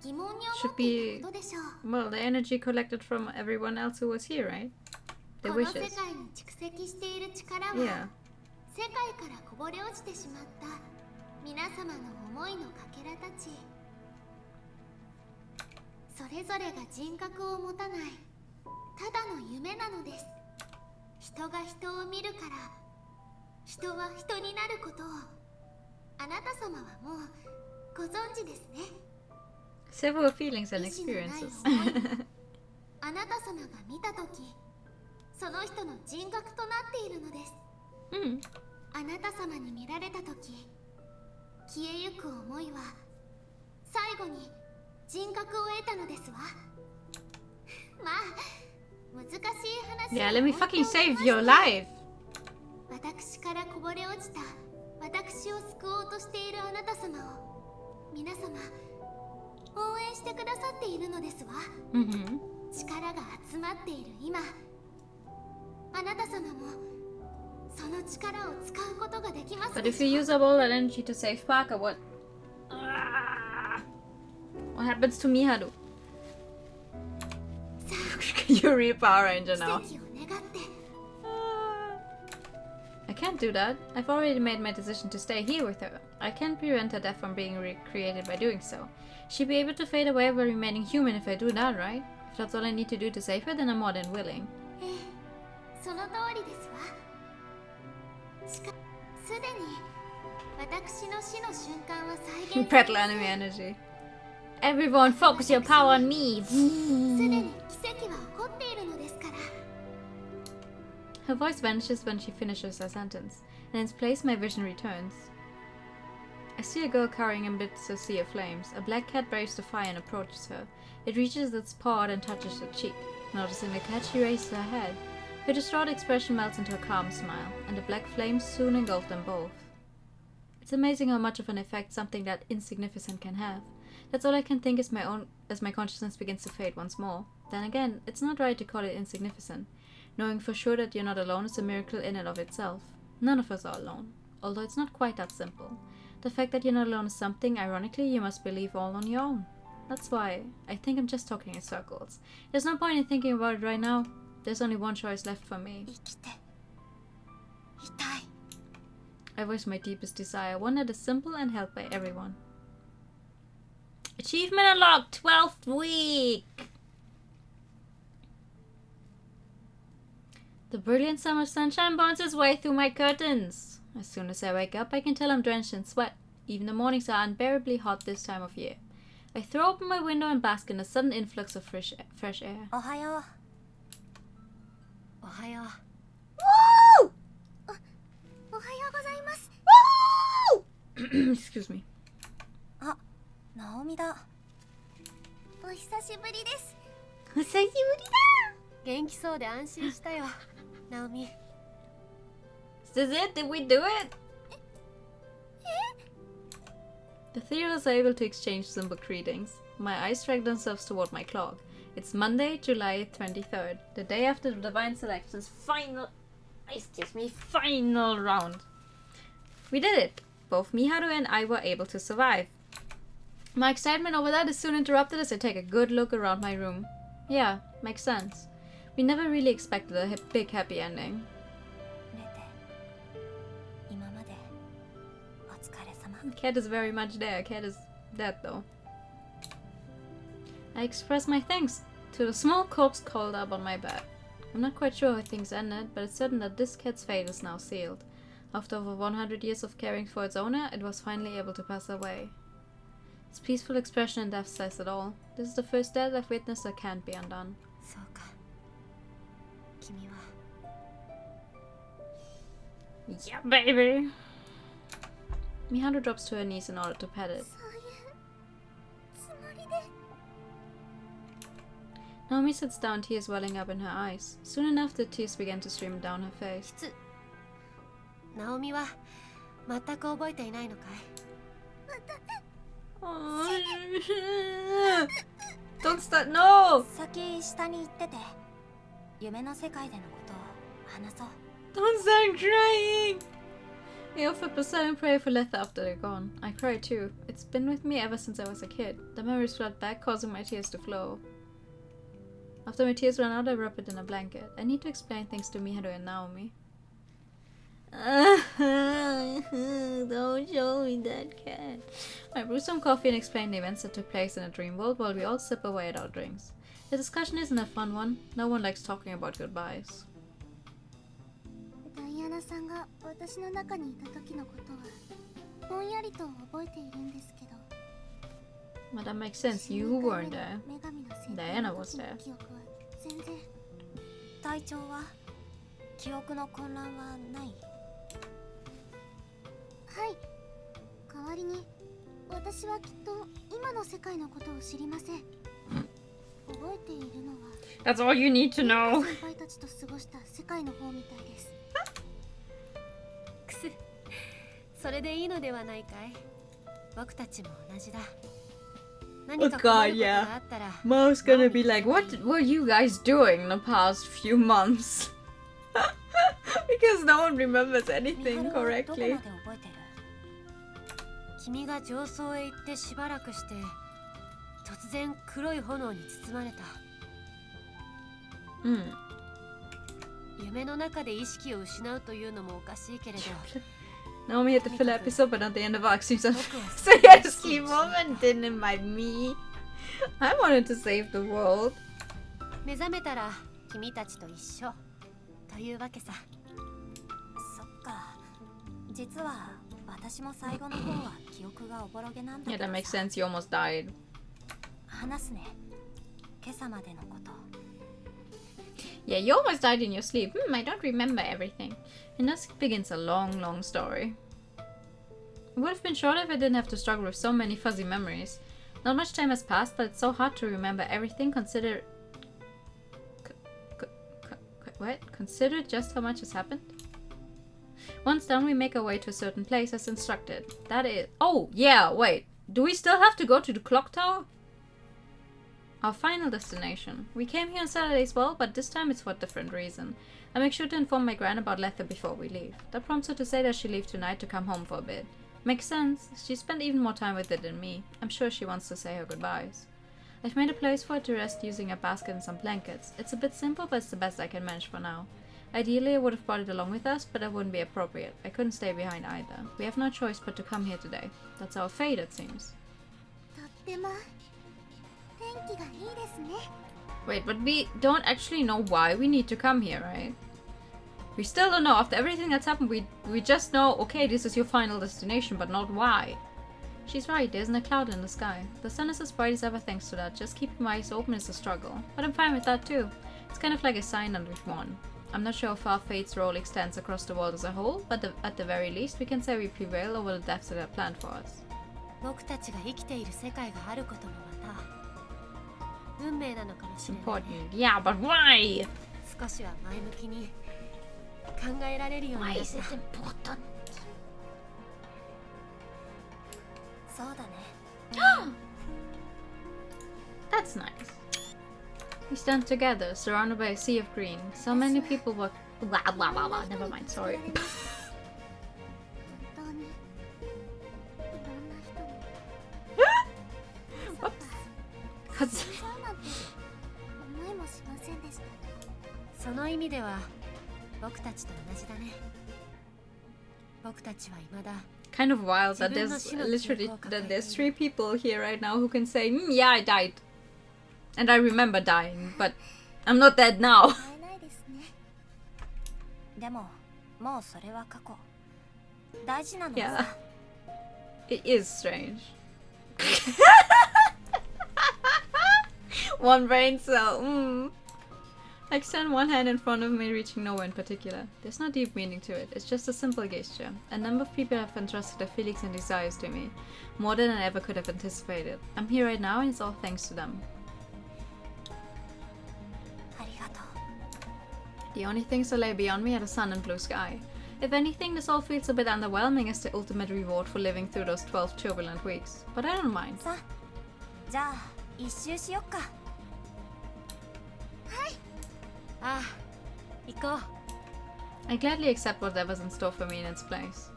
疑問に思っていたことでしょう。 Well, the energy collected from everyone else who was here, right? こ Their の世 wishes. 界に蓄積している力は、 Yeah. 世界からこぼれ落ちてしまった皆様の思いのかけらたち。それぞれが人格を持たないただの夢なのです。人が人を見るから人は人になることをあなた様はもうご存知ですね。 Several feelings and 意志のない experiences. 思いあなた様が見たときその人の人格となっているのです。 Hmm. あなた様に見られたとき消えゆく思いは最後に人格を得たのですわ。まあ難しい話 Yeah, は let me 置いて fucking おき save まして your life. 私からこぼれ落ちた私を救おうとしているあなた様を皆様応援してくださっているのですわ。 Mm-hmm. 力が集まっている今あなた様もその力を使うことができます But で if しょ you う。 use up all that energy to save Parker, what? What happens to Miharu? You're real Power Ranger 奇 now. 跡を願って I can't do that. I've already made my decision to stay here with her. I can't prevent her death from being recreated by doing so. She'll be able to fade away while remaining human if I do that, right? If that's all I need to do to save her, then I'm more than willing. ええ、その通りですわ。しかすでに私の死の瞬間は再現 Prattle enemy energy. Everyone, focus your power on me. すでに奇跡は起こっているのですから。 Her voice vanishes when she finishes her sentence, and in its place my vision returns. I see a girl cowering amidst a sea of flames. A black cat braves the fire and approaches her. It reaches its paw and touches her cheek. Noticing the cat, she raises her head. Her distraught expression melts into a calm smile, and the black flames soon engulf them both. It's amazing how much of an effect something that insignificant can have. That's all I can think as my consciousness begins to fade once more. Then again, it's not right to call it insignificant. Knowing for sure that you're not alone is a miracle in and of itself. None of us are alone, although it's not quite that simple. The fact that you're not alone is something, ironically, you must believe all on your own. That's why I think I'm just talking in circles. There's no point in thinking about it right now. There's only one choice left for me. 生きていたい。 I voice my deepest desire, one that is simple and held by everyone. Achievement unlocked! 12th week! The brilliant summer sunshine burns its way through my curtains. As soon as I wake up, I can tell I'm drenched in sweat. Even the mornings are unbearably hot this time of year. I throw open my window and bask in a sudden influx of fresh air. おはよう。おはよう。おはようございます。 Excuse me. あ、ナオミだ。お久しぶりです。久しぶりだ。元気そうで安心したよ、ナオミ。 Is this it? Did we do it? The three of us are able to exchange simple greetings. My eyes drag themselves toward my clock. It's Monday, July 23rd, the day after the Divine Selection's final round. We did it! Both Miharu and I were able to survive. My excitement over that is soon interrupted as I take a good look around my room. Yeah, makes sense. We never really expected a big happy ending. Cat is very much there. Cat is dead though. I express my thanks to the small corpse coiled up on my bed. I'm not quite sure how things ended, but it's certain that this cat's fate is now sealed. After over 100 years of caring for its owner, it was finally able to pass away. Its peaceful expression in death says it all. This is the first death I've witnessed that can't be undone. Yeah, baby! Miharu drops to her knees in order to pet it. Naomi sits down, tears welling up in her eyes. Soon enough, the tears began to stream down her face. Naomi wa mataku oboete inai no kai? Don't start, no! Don't start crying! I offered a silent prayer for Letha after they're gone. I cried too. It's been with me ever since I was a kid. The memories flood back, causing my tears to flow. After my tears run out, I wrap it in a blanket. I need to explain things to Miharu and Naomi. Don't show me that cat. I brew some coffee and explain the events that took place in a dream world while we all sip away at our drinks. The discussion isn't a fun one. No one likes talking about goodbyes. Well, that makes sense. You weren't there. Diana was there. That's all you need to know. Oh god, yeah. Mo's gonna be like, what were you guys doing in the past few months? Because no one remembers anything correctly. Naomi had the filler episode, but not the end of arc seems a seriously woman didn't invite me. I wanted to save the world. Yeah, that makes sense. You almost died. Yeah, you almost died in your sleep. I don't remember everything. And thus begins a long, long story. It would have been shorter if I didn't have to struggle with so many fuzzy memories. Not much time has passed, but it's so hard to remember everything. Consider just how much has happened. Once done, we make our way to a certain place as instructed. That is... Oh, yeah, wait. Do we still have to go to the clock tower? Our final destination. We came here on Saturday as well, but this time it's for a different reason. I make sure to inform my gran about Letha before we leave. That prompts her to say that she'll leave tonight to come home for a bit. Makes sense. She spent even more time with it than me. I'm sure she wants to say her goodbyes. I've made a place for her to rest using a basket and some blankets. It's a bit simple, but it's the best I can manage for now. Ideally, I would have brought it along with us, but that wouldn't be appropriate. I couldn't stay behind either. We have no choice but to come here today. That's our fate, it seems. Wait, but we don't actually know why we need to come here, right? We still don't know. After everything that's happened, we just know, okay, this is your final destination, but not why. She's right, there isn't a cloud in the sky. The sun is as bright as ever thanks to that. Just keeping my eyes open is a struggle. But I'm fine with that too. It's kind of like a sign that we've won. I'm not sure how far fate's role extends across the world as a whole, but at the very least, we can say we prevail over the depths that are planned for us. It's important. Yeah, but why? Why is it important? That's nice. We stand together, surrounded by a sea of green. So many people walk. Blah, blah, blah, blah. Never mind, sorry. 本当にいろんな人に Whoops. そうなんて思いもしませんでした。その意味では僕たちと同じだね。僕たちは未だ Kind of wild that there's literally that there's 3 people here right now who can say, yeah, I died. And I remember dying, but I'm not dead now. 会えないですね。でももうそれは過去。大事なのは Yeah. It is strange. One brain cell. I extend one hand in front of me, reaching nowhere in particular. There's no deep meaning to it, it's just a simple gesture. A number of people have entrusted their feelings and desires to me, more than I ever could have anticipated. I'm here right now and it's all thanks to them. ありがとう。 The only things that lay beyond me are the sun and blue sky. If anything, this all feels a bit underwhelming as the ultimate reward for living through those 12 turbulent weeks. But I don't mind. さあ、じゃあ一周しよっか。はい。ああ、行こう。 I gladly accept whatever's in store for me in its place.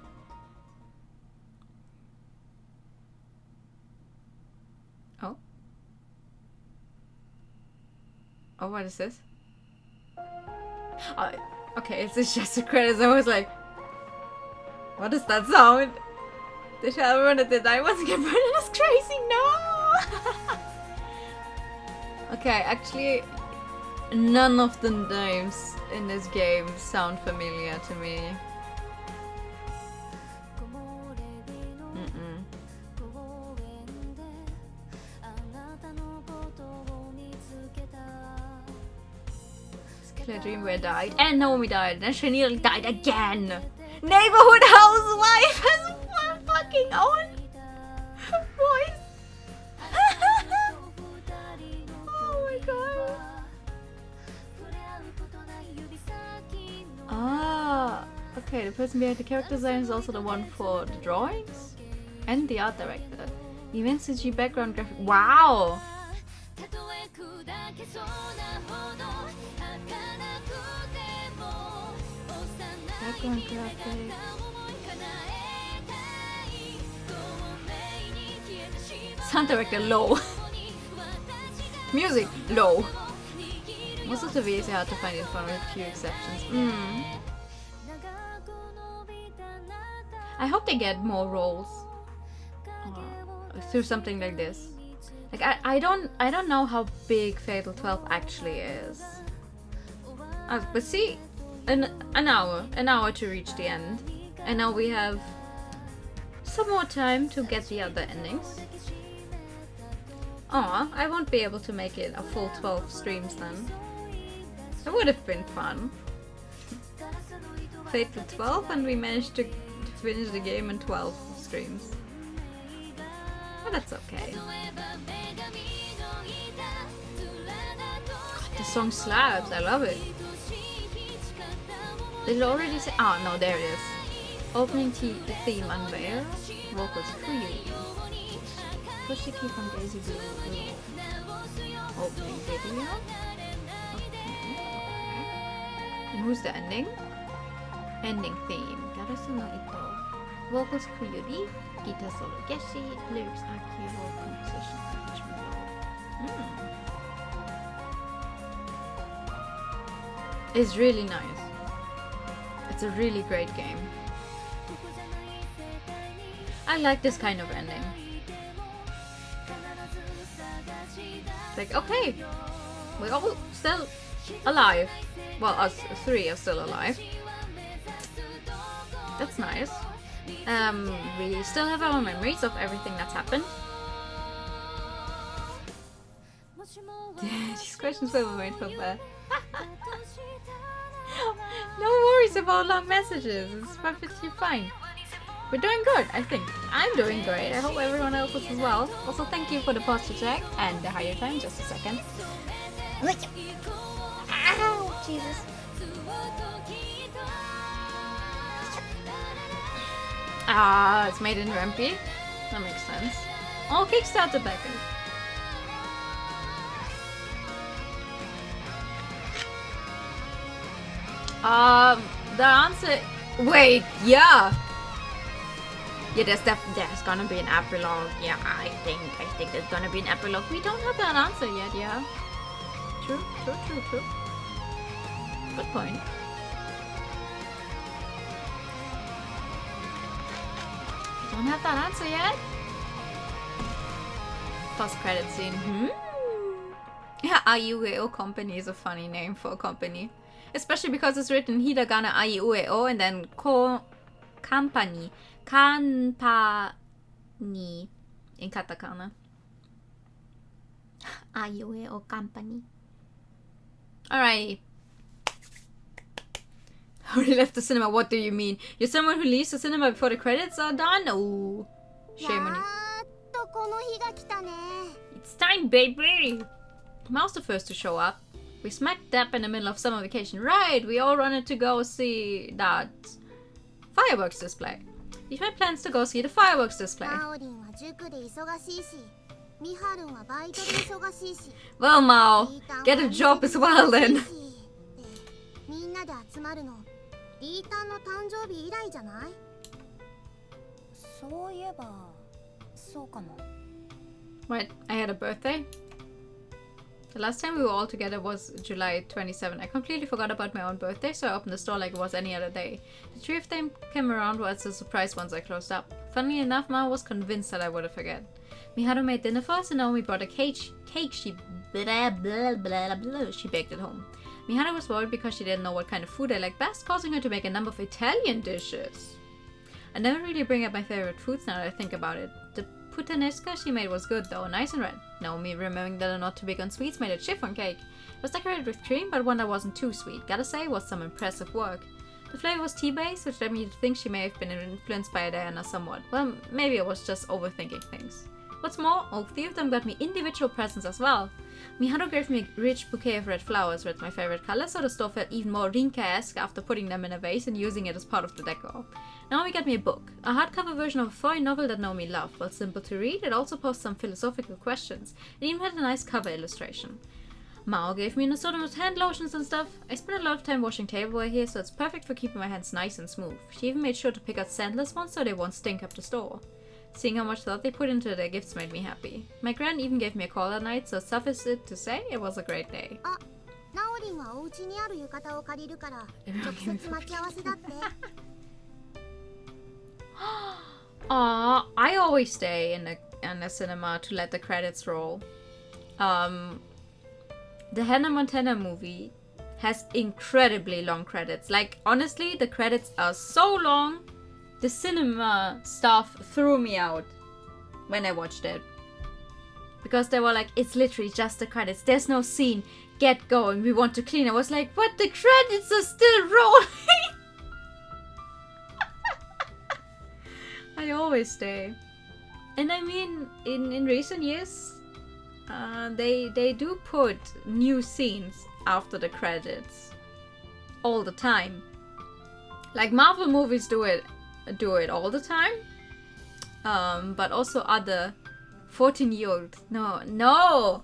Oh? Oh, what is this? Oh, okay, it's just the credits. I was like, what is that sound? They tell everyone that the diamonds get burned. That's crazy. No! Okay, actually, none of the names in this game sound familiar to me. Skilla Dreamwear died, and Naomi died, and Chenille died again! Neighborhood housewife has one fucking own voice! Oh my god! Ah, okay, the person behind the character design is also the one for the drawings and the art director. Even CG background graphic. Wow! Background graphic. Sound director low. Music low. Most of the videos are hard to find info with a few exceptions. I hope they get more roles through something like this. Like I don't know how big Fatal 12 actually is. But see, an hour to reach the end, and now we have some more time to get the other endings. Aw, I won't be able to make it a full 12 streams then. It would have been fun. Fatal 12 and we managed to finish the game in 12 streams. But that's okay. God, the song slaps, I love it. Did it already say? Oh no, there it is. Opening theme unveiled. Vocals for you. Push the key from Daisy Blue. Opening video. And who's the ending? Ending theme. Garasu no Ito. Vocals Kuyuri. Guitar solo Geshi. Lyrics Akio. Composition arrangement role. It's really nice. It's a really great game. I like this kind of ending. Like, okay, we're all still alive. Well, us 3 are still alive. That's nice. We still have our memories of everything that's happened. These questions will wait for that. No worries about long messages. It's perfectly fine. We're doing good, I think. I'm doing great. I hope everyone else is as well. Also, thank you for the posture check and the higher time. Just a second. Ow! Jesus. Ah, it's made in MP. That makes sense. Oh, Kickstarter backers. The answer... Wait, yeah! Yeah, there's gonna be an epilogue. Yeah, I think there's gonna be an epilogue. We don't have that answer yet, yeah. True. Good point. We don't have that answer yet. Post-credit scene. Yeah, Aiueo Company is a funny name for a company. Especially because it's written hiragana Aiueo and then company. Kanpani in katakana. Aiueo Company. Alrighty. Already left the cinema, what do you mean? You're someone who leaves the cinema before the credits are done? Oh, shame on you. It's time, baby! Mao's the first to show up. We smack dab in the middle of summer vacation. Right, we all wanted to go see that fireworks display. We've had plans to go see the fireworks display. Well, Mao, get a job as well then. What? I had a birthday? The last time we were all together was July 27. I completely forgot about my own birthday, so I opened the store like it was any other day. The three of them came around as a surprise once I closed up. Funnily enough, Ma was convinced that I would have forget. Miharu made dinner for us and Naomi brought a cake she baked at home. Miharu was worried because she didn't know what kind of food I liked best, causing her to make a number of Italian dishes. I never really bring up my favorite foods now that I think about it. The puttanesca she made was good though, nice and red. Naomi, remembering that I'm not too big on sweets, made a chiffon cake. It was decorated with cream, but one that wasn't too sweet. Gotta say, it was some impressive work. The flavor was tea-based, which led me to think she may have been influenced by Diana somewhat. Well, maybe I was just overthinking things. What's more, all three of them got me individual presents as well. Miharu gave me a rich bouquet of red flowers, red my favorite color, so the store felt even more Rinka-esque after putting them in a vase and using it as part of the decor. Naomi got me a book, a hardcover version of a foreign novel that Naomi loved. While simple to read, it also posed some philosophical questions. It even had a nice cover illustration. Mao gave me an assortment of hand lotions and stuff. I spent a lot of time washing tableware here, so it's perfect for keeping my hands nice and smooth. She even made sure to pick out scentless ones so they won't stink up the store. Seeing how much thought they put into their gifts made me happy. My gran even gave me a call that night, so suffice it to say, it was a great day. Aw, I always stay in the cinema to let the credits roll. The Hannah Montana movie has incredibly long credits. Like, honestly, the credits are so long. The cinema staff threw me out when I watched it. Because they were like, it's literally just the credits. There's no scene. Get going. We want to clean. I was like, but the credits are still rolling. I always stay. And I mean, in recent years, they do put new scenes after the credits. All the time. Like Marvel movies do it all the time. But also other 14-year-old. No,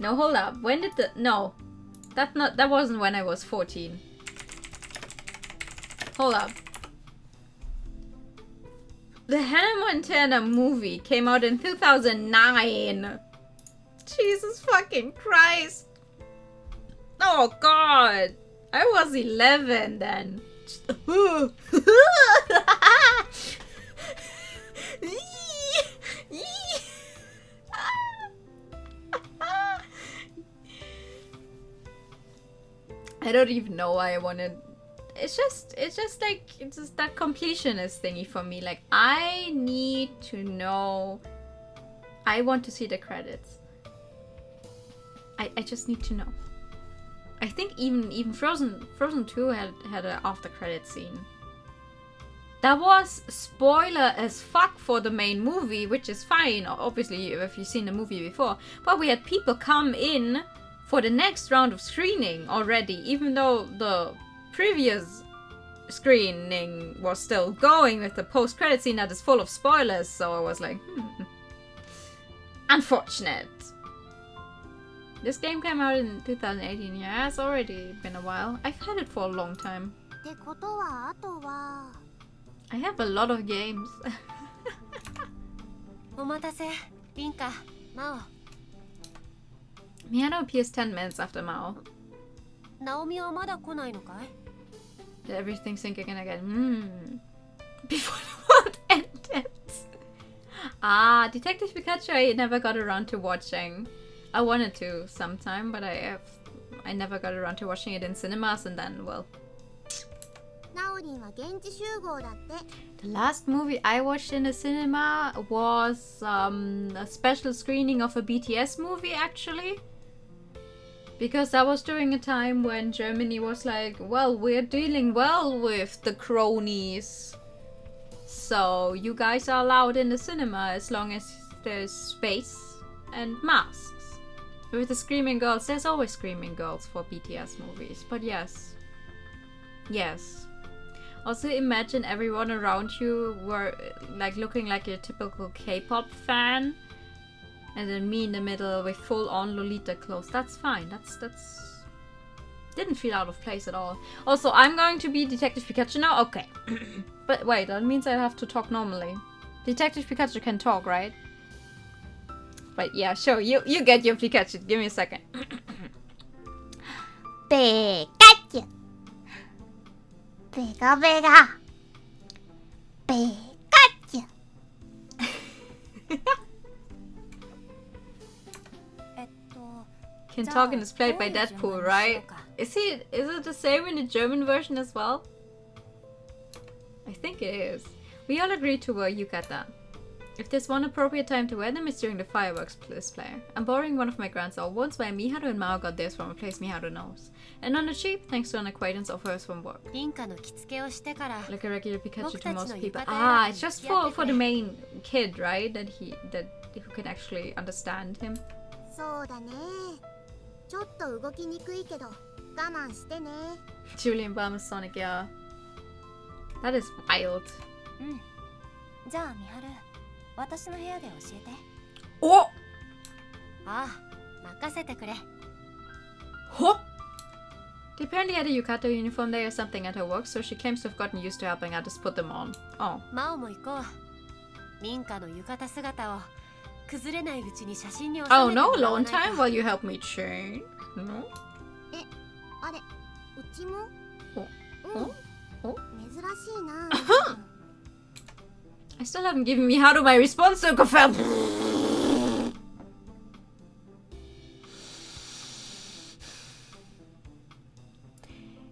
hold up. When did that wasn't when I was 14. Hold up. The Hannah Montana movie came out in 2009. Jesus fucking Christ. Oh god. I was 11 then. I don't even know why I wanted. It's just that completionist thingy for me. Like, I need to know. I want to see the credits. I just need to know. I think even Frozen 2 had an after credit scene. That was spoiler as fuck for the main movie, which is fine, obviously, if you've seen the movie before. But we had people come in for the next round of screening already, even though the previous screening was still going with the post-credit scene that is full of spoilers. So I was like, Unfortunate. This game came out in 2018. Yeah, it's already been a while. I've had it for a long time. ってことはあとは I have a lot of games. お待たせリンカマ Miano appears 10 minutes after Mao. オナオミはまだ来ないのかい Did everything sink again before the world ended. Ah, Detective Pikachu I never got around to watching. I wanted to sometime, but I never got around to watching it in cinemas, and then, well. ナオリンは現地集合だって The last movie I watched in the cinema was a special screening of a BTS movie, actually. Because that was during a time when Germany was like, well, we're dealing well with the cronies. So you guys are allowed in the cinema as long as there's space and masks. With the screaming girls, there's always screaming girls for BTS movies. But yes. Yes. Also imagine everyone around you were like looking like a typical K-pop fan. And then me in the middle with full-on Lolita clothes. That's fine. That's... Didn't feel out of place at all. Also, I'm going to be Detective Pikachu now? Okay. But wait, that means I have to talk normally. Detective Pikachu can talk, right? Wait, yeah, sure. You get your Pikachu. Give me a second. ペカチュペガペガペカチュ Can talk and is played by Deadpool, right? Is it the same in the German version as well? I think it is. We all agreed to wear yukata. If there's one appropriate time to wear them, it's during the fireworks display. I'm borrowing one of my grandson once where Miharu and Mao got theirs from a place Miharu knows. And on the cheap, thanks to an acquaintance of hers from work. リンカの着付けをしてから Like a regular Pikachu to most people. Ah, it's just for the main kid, right? That who can actually understand him. そうだねちょっと動きにくいけど我慢してね Julian Balmer Sonic, yeah. That is wild. じゃあミハル私の部屋で教えて Oh! ああ任せてくれ Huh? They apparently had a yukata uniform day or something at her work, so she claims to have gotten used to helping others put them on. Oh. マオも行こうリンカの浴衣姿を崩れないうちに写真に収めて Oh も no, らわ alone ないと time while you help me chain? No? あれうちもお珍しいな I still haven't given Miharu my response to confirm.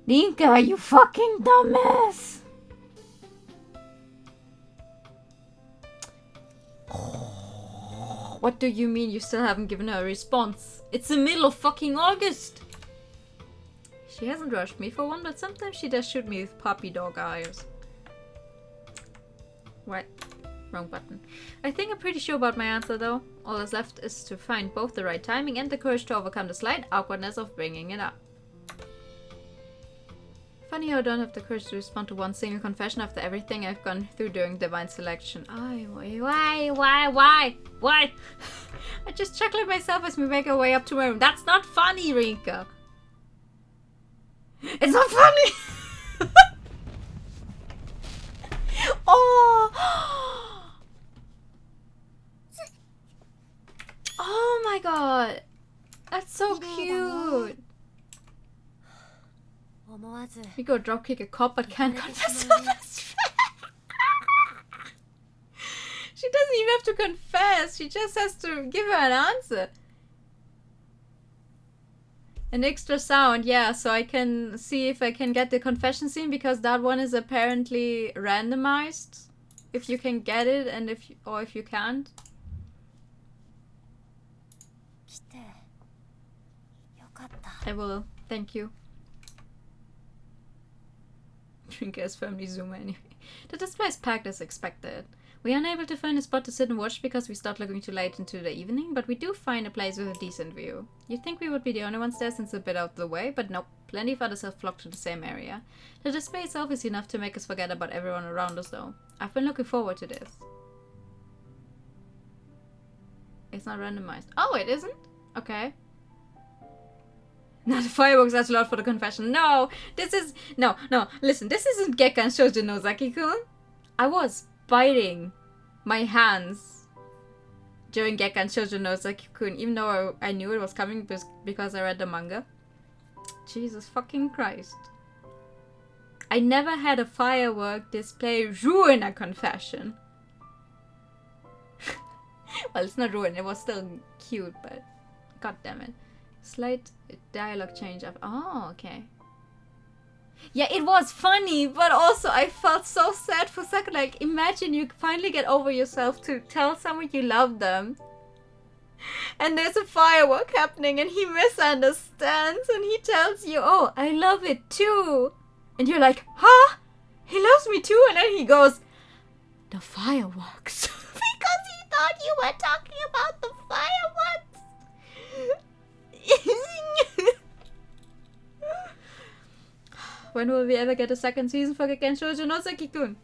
Rinka, you fucking dumbass! What do you mean you still haven't given her a response? It's the middle of fucking August! She hasn't rushed me for one, but sometimes she does shoot me with puppy dog eyes. What? Wrong button. I think I'm pretty sure about my answer though. All that's left is to find both the right timing and the courage to overcome the slight awkwardness of bringing it up. Funny how I don't have the courage to respond to one single confession after everything I've gone through during Divine Selection. Why? I just chuckle at myself as we make our way up to my room. That's not funny, Rinka. It's not funny! Oh! Oh my god! That's so cute! 思わず We go dropkick a cop but can't confess to her best friend. She doesn't even have to confess. She just has to give her an answer. An extra sound, yeah, so I can see if I can get the confession scene because that one is apparently randomized. If you can get it and if you can't. 来てよかった I will. Thank you. Drinker is firmly Zoomer anyway. The display is packed as expected. We are unable to find a spot to sit and watch because we start looking too late into the evening, but we do find a place with a decent view. You'd think we would be the only ones there since it's a bit out of the way, but nope. Plenty of others have flocked to the same area. The display itself is enough to make us forget about everyone around us though. I've been looking forward to this. It's not randomized. Oh, it isn't? Okay. Not fireworks, that's a lot for the confession. No, this is... No, listen, this isn't Gekkan Shoujo Nozaki-kun. I was biting my hands during Gekkan Shoujo Nozaki-kun, even though I knew it was coming because I read the manga. Jesus fucking Christ. I never had a firework display ruin a confession. Well, it's not ruined, it was still cute, but god damn it. Slight dialogue change up. Oh, okay. Yeah, it was funny, but also I felt so sad for a second. Like, imagine you finally get over yourself to tell someone you love them. And there's a firework happening and he misunderstands and he tells you, oh, I love it too. And you're like, huh? He loves me too? And then he goes, the fireworks. Because he thought you were talking about the fireworks. When will we ever get a second season for Gekkan Shoujo Nozaki-kun?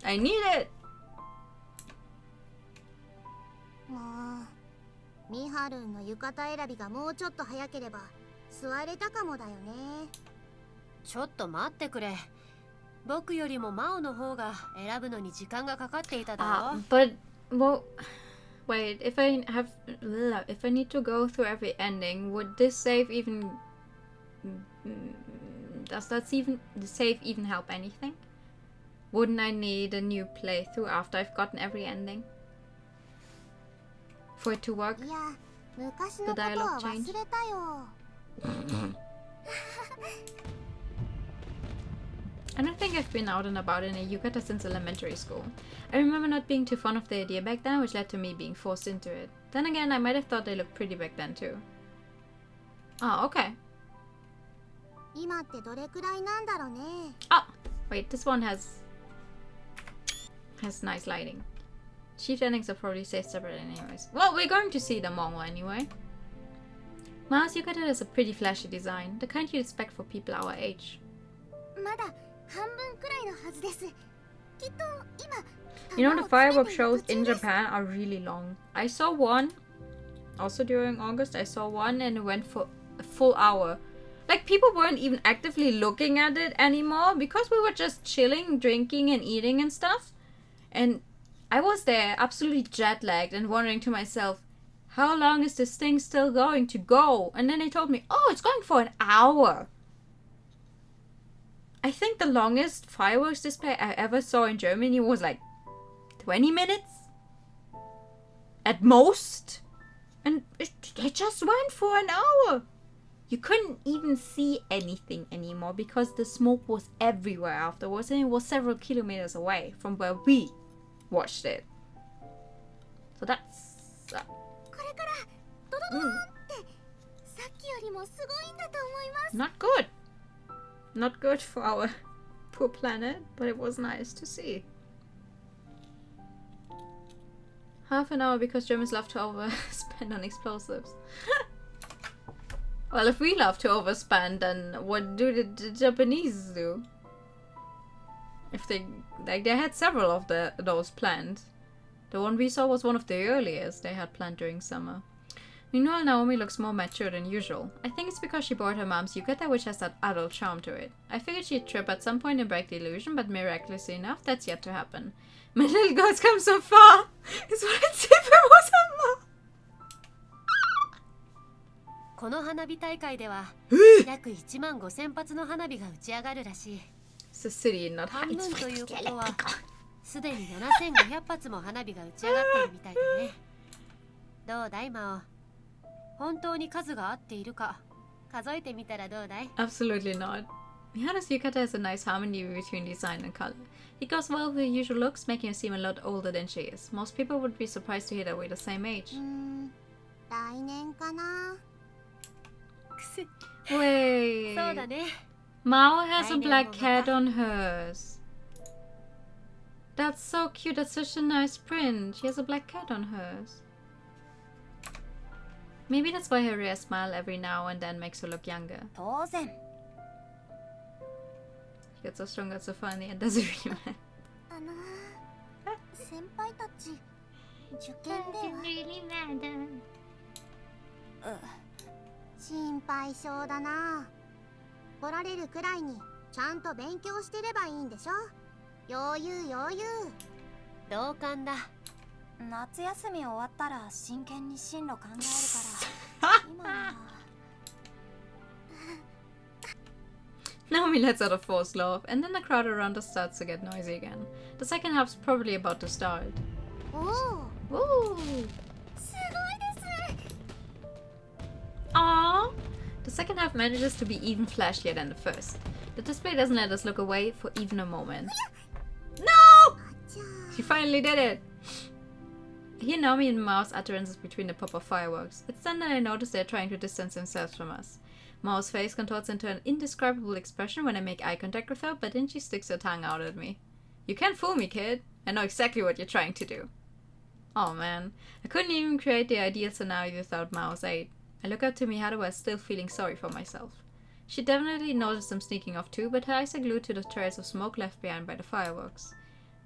I need it! もうミハルンの浴衣選びがもうちょっと早ければ座れたかもだよね。ちょっと待ってくれ。僕よりもマオの方が選ぶのに時間がかかっていただろう。But well, wait. If I need to go through every ending, would this save even? Does that save even help anything? Wouldn't I need a new playthrough after I've gotten every ending for it to work? いや、昔のことは忘れたよ。I don't think I've been out and about in a yukata since elementary school. I remember not being too fond of the idea back then, which led to me being forced into it. Then again, I might have thought they looked pretty back then too. Oh, okay. 今ってどれくらいなんだろうね。Oh, wait, this one has nice lighting. Chief endings are probably saved separate anyways. Well, we're going to see them all anyway. Mao's yukata has a pretty flashy design, the kind you'd expect for people our age. まだ半分くらいのはずです。きっと今 You know, the firework shows in Japan are really long. I saw one, also during August, I saw one and it went for a full hour. Like, people weren't even actively looking at it anymore because we were just chilling, drinking and eating and stuff. And I was there absolutely jet lagged and wondering to myself, how long is this thing still going to go? And then they told me, oh, it's going for an hour. I think the longest fireworks display I ever saw in Germany was like 20 minutes? At most? And it just went for an hour. You couldn't even see anything anymore because the smoke was everywhere afterwards and it was several kilometers away from where we watched it. So that's... これからドドドーンってさっきよりもすごいんだと思います。 Not good. Not good for our poor planet, but it was nice to see. Half an hour because Germans love to overspend on explosives. Well, if we love to overspend, then what do the Japanese do? If they had several of those planned. The one we saw was one of the earliest they had planned during summer. Meanwhile, Naomi looks more mature than usual. I think it's because she bought her mom's yukata, which has that adult charm to it. I figured she'd trip at some point and break the illusion, but miraculously enough, that's yet to happen. My little girl's come so far! It's what I'd say if I was her mom! この花火大会では約1万5000発の花火が打ち上がるらしい。 It's a city, not 半 high. 分ということはすでに7500発も花火が打ち上がっているみたいだね。どうだいマオ？本当に数が合っているか数えてみたらどうだい？ Absolutely not. Miharu's yukata has a nice harmony between design and color. It goes well with her usual looks, making her seem a lot older than she is. Most people would be surprised to hear that we're the same age. 来年かな。 Wait. そうだね。 Mao has a black cat on hers. That's so cute. That's such a nice print. She has a black cat on hers. Maybe that's why her rare smile every now and then makes her look younger. 当然。 She gets so strong, got so far in the end. Does it really matter? 先輩たち受験では。心配性だな。来られるくらいにちゃんと勉強してればいいんでしょ。余裕余裕。同感だ。夏休み終わったら真剣に進路考えるから今は。Naomi lets out a forced laugh, and then the crowd around us starts to get noisy again. The second half's probably about to start. Oh! Woo! すごいです。 Aww! The second half manages to be even flashier than the first. The display doesn't let us look away for even a moment. No! She finally did it! I hear Naomi and Mao's utterances between the pop of fireworks. It's then that I notice they're trying to distance themselves from us. Mao's face contorts into an indescribable expression when I make eye contact with her, but then she sticks her tongue out at me. You can't fool me, kid. I know exactly what you're trying to do. Oh man, I couldn't even create the ideal scenario without Mao's aid. I look up to Miharu as still feeling sorry for myself. She definitely noticed them sneaking off too, but her eyes are glued to the trails of smoke left behind by the fireworks.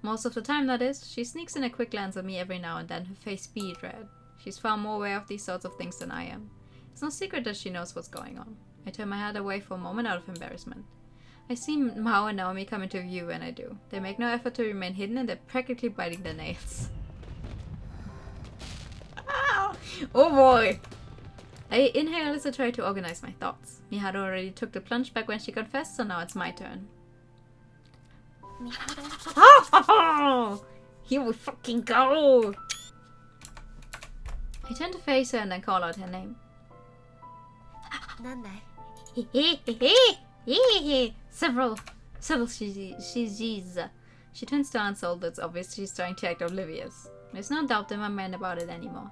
Most of the time, that is. She sneaks in a quick glance at me every now and then, her face bead red. She's far more aware of these sorts of things than I am. It's no secret that she knows what's going on. I turn my head away for a moment out of embarrassment. I see Mao and Naomi come into view when I do. They make no effort to remain hidden and they're practically biting their nails. Oh boy! I inhale as I try to organize my thoughts. Miharu already took the plunge back when she confessed, so now it's my turn. Oh! Here we fucking go! I turn to face her and then call out her name. Several she's. She turns to answer, although it's obvious she's trying to act oblivious. There's no doubt in my mind about it anymore.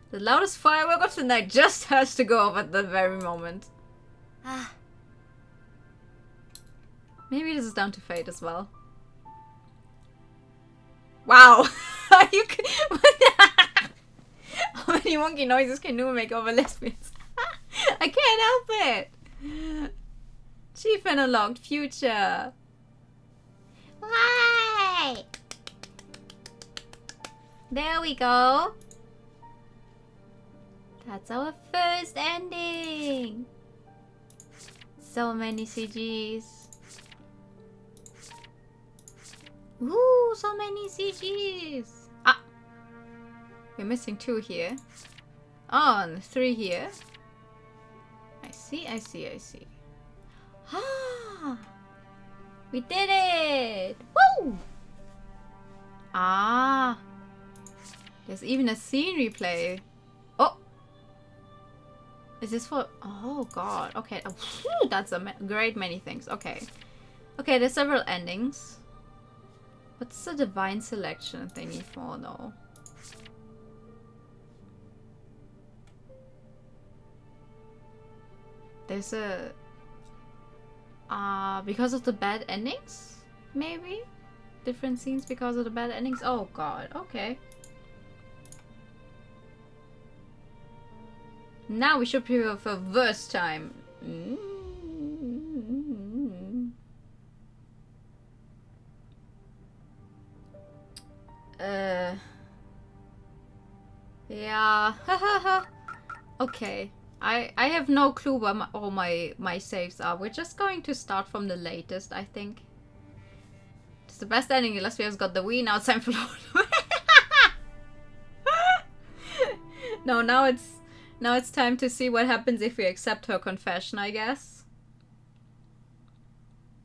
The loudest firework of the night just has to go off at that very moment. Maybe this is down to fate as well. Wow! You can, how many monkey noises can you make over lesbians? I can't help it! Chief and unlocked future. Why? There we go. That's our first ending. So many CGs. Ooh, so many CGs. Ah, we're missing 2 here. Oh, and 3 here. I see. Ah, we did it! Woo! Ah, there's even a scene replay. Oh, is this for? Oh god. Okay. Oh, whew, that's a great many things. Okay. Okay. There's several endings. What's the divine selection they need for though? There's a because of the bad endings? Maybe? Different scenes because of the bad endings? Oh god, okay. Now we should prepare for verse time. Yeah. Okay. I have no clue where all my saves are. We're just going to start from the latest, I think. It's the best ending. Lesbia's got the Wii. Now it's time for No, now it's time to see what happens if we accept her confession, I guess.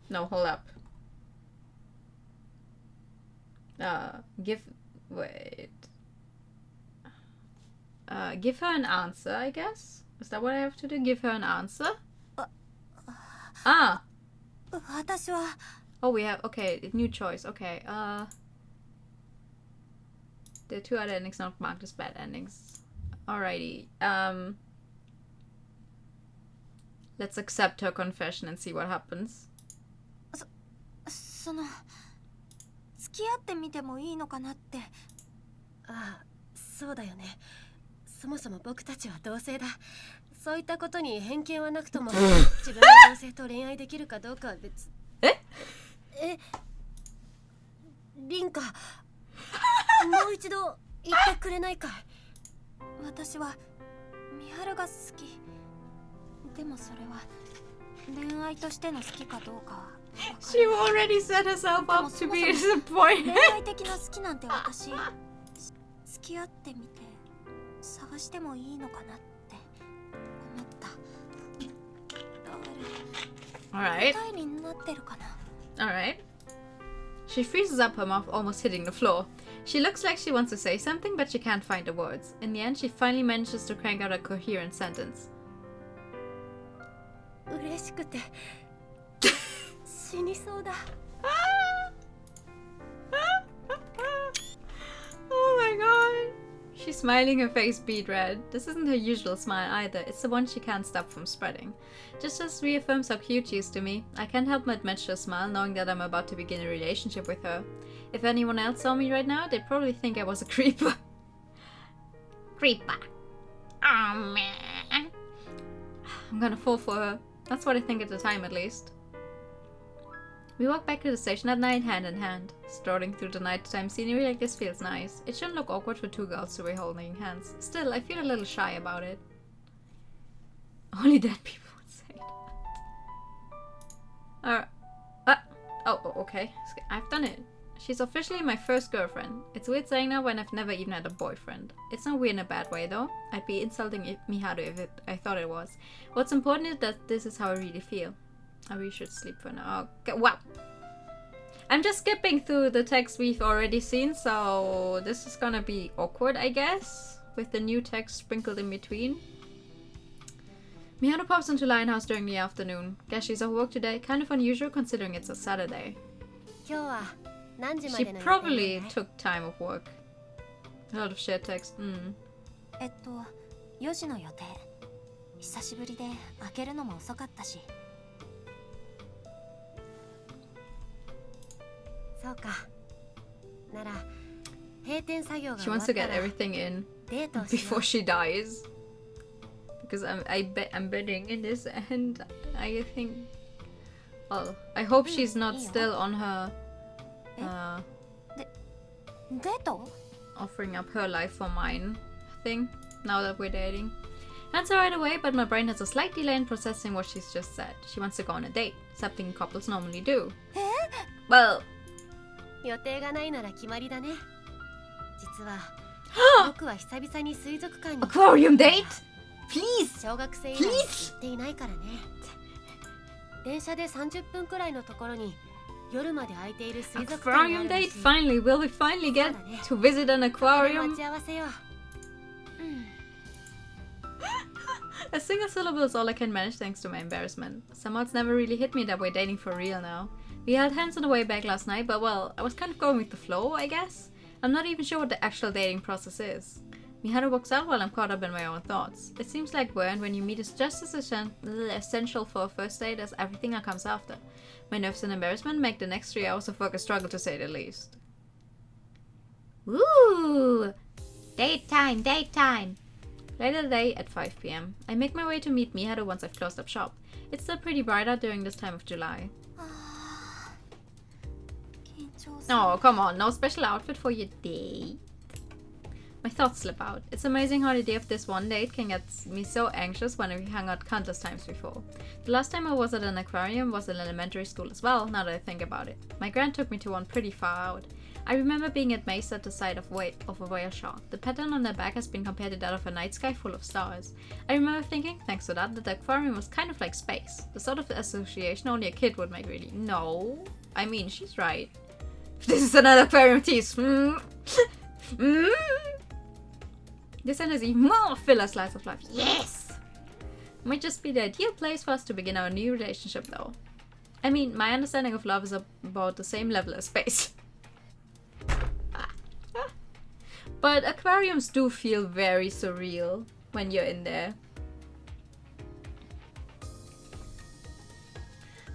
No, hold up. Give her an answer, I guess? Is that what I have to do? Give her an answer? Ah! Oh, we have... Okay, new choice. Okay, the 2 other endings not marked as bad endings. Alrighty. Let's accept her confession and see what happens. 付き合ってみてもいいのかなって。ああ、そうだよね。そもそも僕たちは同性だ。そういったことに偏見はなくとも、自分が同性と恋愛できるかどうかは別。リンカ、もう一度言ってくれないかい？私は美晴が好き。でもそれは恋愛としての好きかどうかは。She already set herself up to be disappointed. 恋愛的な好きなんて私付き合ってみて探してもいいのかなって思った。Alright. 頼りになってるかな。Alright. She freezes up, her mouth almost hitting the floor. She looks like she wants to say something, but she can't find the words. In the end, she finally manages to crank out a coherent sentence. 嬉しくて死にそうだ。Oh my god. She's smiling, her face bead red. This isn't her usual smile either. It's the one she can't stop from spreading. Just reaffirms how cute she is to me. I can't help but match her smile, knowing that I'm about to begin a relationship with her. If anyone else saw me right now, they'd probably think I was a creeper. Creeper. Oh man. I'm gonna fall for her. That's what I think at the time, at least. We walk back to the station at night, hand in hand. Strolling through the nighttime scenery like this feels nice. It shouldn't look awkward for two girls to be holding hands. Still, I feel a little shy about it. Only dead people would say it. Oh, okay. I've done it. She's officially my first girlfriend. It's weird saying that when I've never even had a boyfriend. It's not weird in a bad way though. I'd be insulting Miharu if I thought it was. What's important is that this is how I really feel. I really should sleep for now. Okay, wow. I'm just skipping through the text we've already seen, so this is gonna be awkward, I guess, with the new text sprinkled in between. Miharu pops into Lionhouse during the afternoon. Guess she's off work today, kind of unusual considering it's a Saturday. She probably took time off work. A lot of shared text. 4時の予定。久しぶりで開けるのも遅かったし。そうか。なら閉店作業が She 終わ wants っ to た get ら everything in デートをしよ before う。 she dies. Because I'm betting in this, and I think, well, I hope she's not still on her デート？ offering up her life for mine thing now that we're dating. Answer right away, but my brain has a slight delay in processing what she's just said. She wants to go on a date, something couples normally do. Well, 予定がないなら決まりだね。実は僕は久々に水族館に aquarium date? Please! 小学生以来行っていないからね。電車で30分くらいのところに夜まで空いている水族館があ Aquarium るらしい。 date? Finally, will we finally get to visit an aquarium? 待ち合わせよう。A single syllable is all I can manage thanks to my embarrassment. Somehow it's never really hit me that we're dating for real now. We held hands on the way back last night, but well, I was kind of going with the flow, I guess. I'm not even sure what the actual dating process is. Miharu walks out while I'm caught up in my own thoughts. It seems like when you meet is just as essential for a first date as everything that comes after. My nerves and embarrassment make the next 3 hours of work a struggle to say the least. Ooh! Date time, date time! Later today at 5 p.m. I make my way to meet Miharu once I've closed up shop. It's still pretty bright out during this time of July. Oh, come on, no special outfit for your date. My thoughts slip out. It's amazing how the day of this one date can get me so anxious when we hung out countless times before. The last time I was at an aquarium was in elementary school as well, now that I think about it. My grand took me to one pretty far out. I remember being amazed at the sight of a whale shark. The pattern on their back has been compared to that of a night sky full of stars. I remember thinking, thanks to that the aquarium was kind of like space. The sort of association only a kid would make really. No. I mean, she's right. This is another aquarium tease. This one has even more filler slice of life. Yes! Might just be the ideal place for us to begin our new relationship though. I mean, my understanding of love is about the same level as space. But aquariums do feel very surreal when you're in there.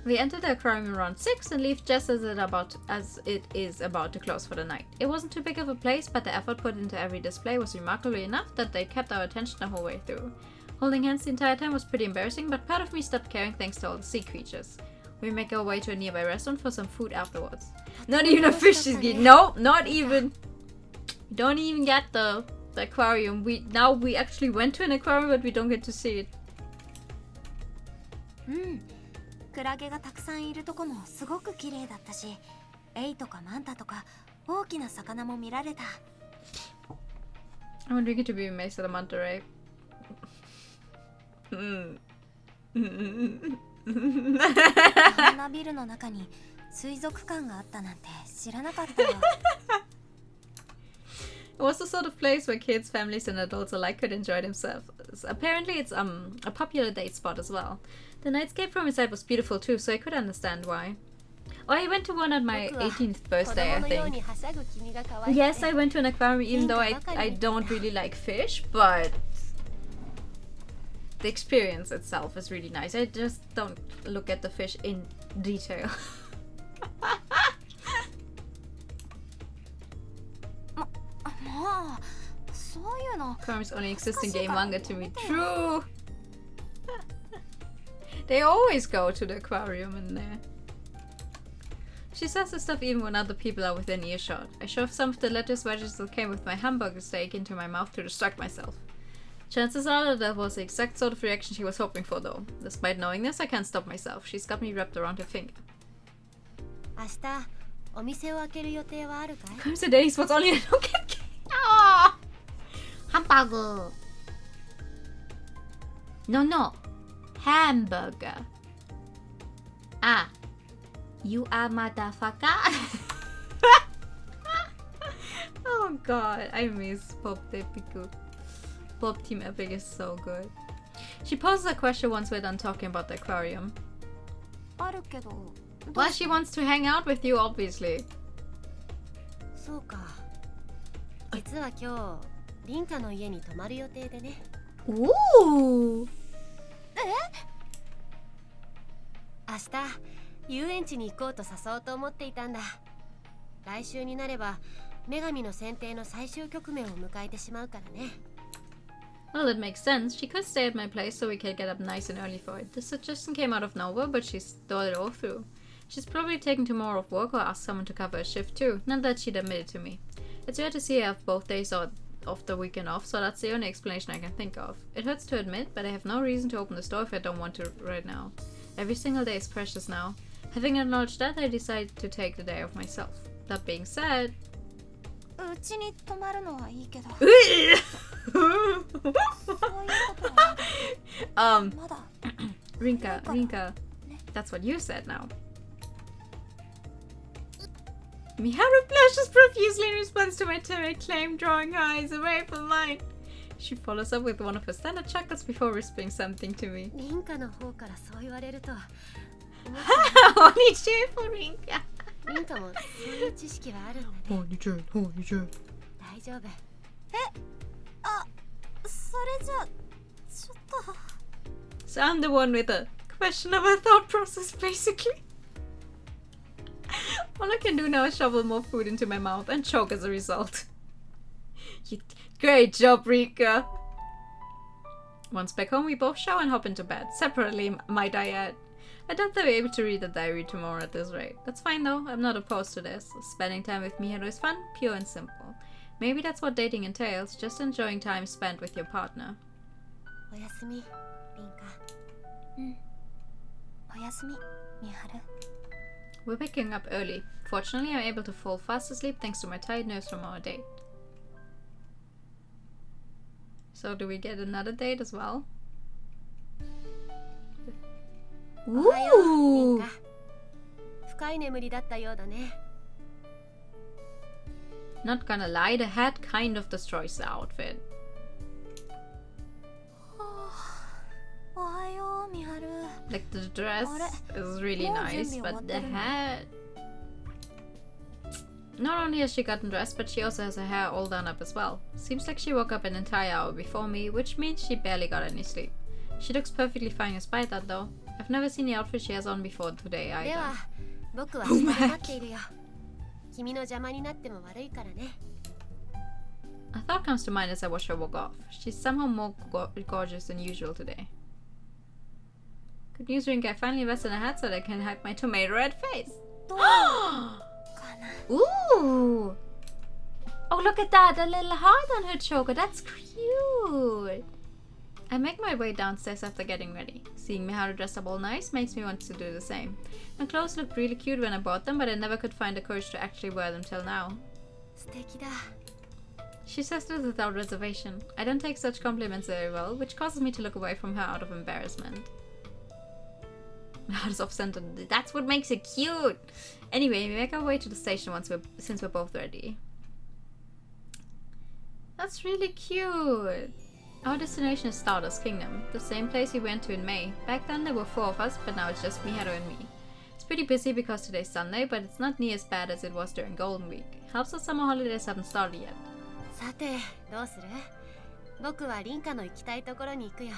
We enter the aquarium around 6 and leave just as it is about to close for the night. It wasn't too big of a place, but the effort put into every display was remarkably enough that they kept our attention the whole way through. Holding hands the entire time was pretty embarrassing, but part of me stopped caring thanks to all the sea creatures. We make our way to a nearby restaurant for some food afterwards. Not even a fish is good. No, not even. Don't even get the The aquarium. We actually went to an aquarium, but we don't get to see it. クラゲがたくさんいるとこもすごく綺麗だったし、エイとかマンタとか大きな魚も見られた。I want Ricky to be amazed at a manta ray. こんなビルの中に水族館があったなんて知らなかったよ。It was the sort of place where kids, families, and adults alike could enjoy themselves. Apparently, it's a popular date spot as well. The nightscape from inside was beautiful too, so I could understand why. Oh, I went to one on my 18th birthday, I think. Yes, I went to an aquarium, even though I don't really like fish, but the experience itself is really nice. I just don't look at the fish in detail. Aquariums only exist in game manga to me. True! They always go to the aquarium in there. She says this stuff even when other people are within earshot. I shoved some of the lettuce wedges that came with my hamburger steak into my mouth to distract myself. Chances are that was the exact sort of reaction she was hoping for though. Despite knowing this, I can't stop myself. She's got me wrapped around her finger. Comes the days, what's only I don't get. Oh! Hamburger. No. Hamburger. Ah. You are motherfucker. Oh god, I miss Pop Epic. Pop Team Epic is so good. She poses a question once we're done talking about the aquarium. Well, she wants to hang out with you, obviously. そうか。実は今日、リンカの家に泊まる予定でね。Ooh! 明日、遊園地に行こうと誘おうと思っていたんだ。来週になれば、女神の選定の最終局面を迎えてしまうからね。Well, it makes sense. She could stay at my place so we could get up nice and early for it. The suggestion came out of nowhere, but she's thought it all through. She's probably taken tomorrow off work or asked someone to cover a shift too, not that she'd admit it to me. It's rare to see her have both days of the weekend off, so that's the only explanation I can think of. It hurts to admit, but I have no reason to open the store if I don't want to right now. Every single day is precious now. Having acknowledged that, I decided to take the day off myself. That being said... うちに泊まるのはいいけど。Rinka, that's what you said now. Miharu blushes profusely in response to my timid claim, drawing her eyes away from mine. She follows up with one of her standard chuckles before whispering something to me. リンカの方からそう言われると。Only cheer for Rinka. リンカもそういう知識はあるんだね。Only cheer. 大丈夫。それじゃちょっと。So I'm the one with a questionable thought process, basically. All I can do now is shovel more food into my mouth and choke as a result. Great job, Rika! Once back home, we both shower and hop into bed. Separately, might I add. I doubt they'll be able to read the diary tomorrow at this rate. That's fine though, I'm not opposed to this. Spending time with Miharu is fun, pure and simple. Maybe that's what dating entails, just enjoying time spent with your partner. おやすみ、リンカ。おやすみ、ミハル。 We're waking up early. Fortunately, I'm able to fall fast asleep thanks to my tired nerves from our date. So do we get another date as well? おはよう、リンカ。深い眠りだったようだね。Not gonna lie, the hat kind of destroys the outfit. おはよう、ミハル。 Like the dress is really nice, but the hat... Not only has she gotten dressed, but she also has her hair all done up as well. Seems like she woke up an entire hour before me, which means she barely got any sleep. She looks perfectly fine despite that though. I've never seen the outfit she has on before today either. では、僕は下で待っているよ。君の邪魔になっても悪いからね。A thought comes to mind as I watch her walk off. She's somehow more gorgeous than usual today. Good news, Rink, I finally invested in a hat so that I can hide my tomato red face. Ooh! Oh, look at that! A little heart on her choker. That's cute. I make my way downstairs after getting ready. Seeing Miharu dressed up all nice makes me want to do the same. My clothes looked really cute when I bought them, but I never could find the courage to actually wear them till now. 素敵だ。 She says this without reservation. I don't take such compliments very well, which causes me to look away from her out of embarrassment. Out of center. That's what makes it cute! Anyway, we make our way to the station since we're both ready. That's really cute! Our destination is Stardust Kingdom, the same place we went to in May. Back then there were 4 of us, but now it's just Miharu and me. It's pretty busy because today's Sunday, but it's not near as bad as it was during Golden Week. Helps that summer holidays haven't started yet. さて、どうする？僕はリンカの行きたいところに行くよ。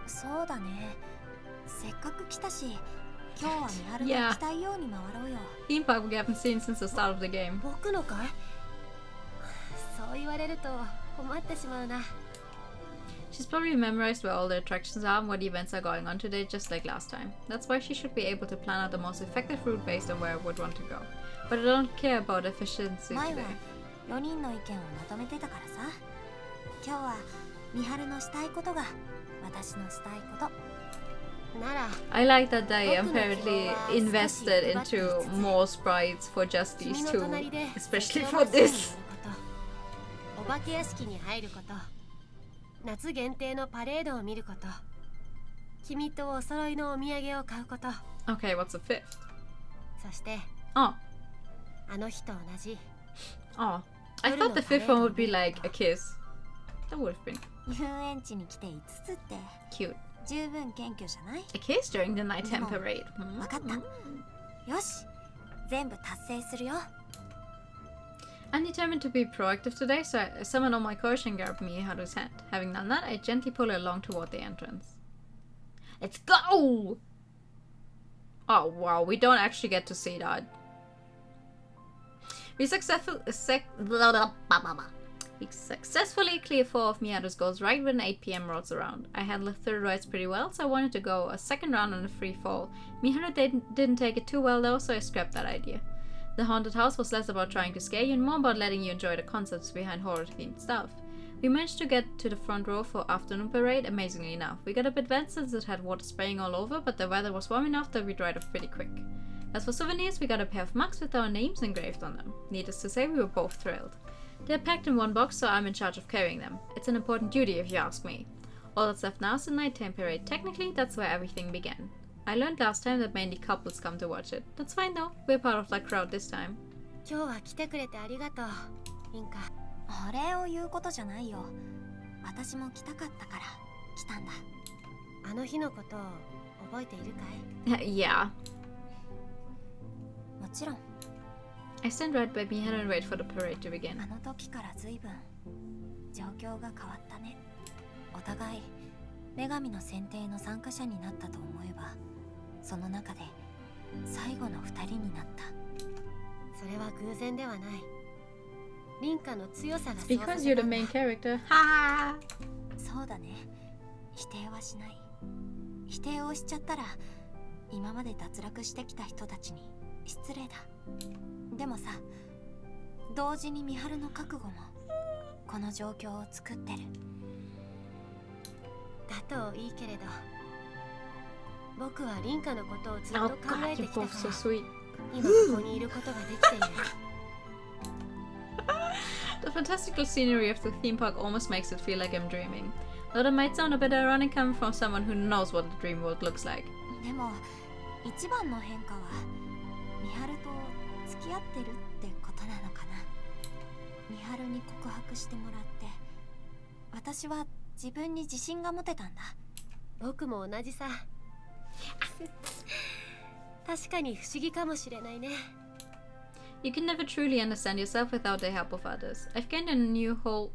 そうだね。せっかく来たし、今日はミハルの行きたいように回ろうよ。Theme park we haven't seen since the start of the game. 僕のかい？そう言われると困ってしまうな。She's probably memorized where all the attractions are and what events are going on today, just like last time. That's why she should be able to plan out the most effective route based on where I would want to go. But I don't care about efficiency today. 4人の意見をまとめてたからさ。今日はミハルのしたいことが私のしたいこと。 I like that they apparently invested into more sprites for just these two, especially for this. お化け屋敷に入ること、夏限定のパレードを見ること、君とお揃いのお土産を買うこと。 Okay, what's the fifth? そして、あの日と同じ。Oh, I thought the fifth one would be like a kiss. That would have been 遊園地に来て5つって cute. 十分謙虚じゃない？ A kiss during the nighttime parade. わかった。よし、全部達成するよ。 I'm determined to be proactive today, so I summon all my courage and grab Miharu's hand. Having done that, I gently pull her along toward the entrance. Let's go! Oh wow, we don't actually get to see that. We successfully clear 4 of Miharu's goals right when 8 PM rolls around. I handled the third rides pretty well, so I wanted to go a second round on a free fall. Miharu didn't take it too well though, so I scrapped that idea. The haunted house was less about trying to scare you and more about letting you enjoy the concepts behind horror-themed stuff. We managed to get to the front row for afternoon parade, amazingly enough. We got a bit wet since it had water spraying all over, but the weather was warm enough that we'd ride off pretty quick. As for souvenirs, we got a pair of mugs with our names engraved on them. Needless to say, we were both thrilled. They're packed in one box, so I'm in charge of carrying them. It's an important duty if you ask me. All that's left now is the nighttime parade. Technically, that's where everything began. I learned last time that mainly couples come to watch it. That's fine though, we're part of that crowd this time. 今日は来てくれてありがとう、リンカ。お礼を言うことじゃないよ。私も来たかったから来たんだ。あの日のことを覚えているかい？ Yeah. もちろん。I stand right by Miharu and wait for the parade to begin. あの時から随分状況が変わったね。お互い女神の選定の参加者になったと思えば、その中で最後の2人になった。それは偶然ではない。リンカの強さがそうさせたんだ。 Because you're the main character. Ha! そうだね。否定はしない。否定をしちゃったら、今まで脱落してきた人たちに失礼だ。でもさ、同時にミハルの覚悟もこの状況を作ってる。だといいけれど、僕はリンカのことをずっと考えてきたから、今ここにいることができている。The fantastical scenery of the theme park almost makes it feel like I'm dreaming. Though that might sound a bit ironic coming from someone who knows what the dream world looks like. でも、一番の変化はミハルと付き合ってるってことなのかな。ミハルに告白してもらって、私は自分に自信が持てたんだ。僕も同じさ。確かに不思議かもしれないね。You can never truly understand yourself without the help of others. I've gained a new whole...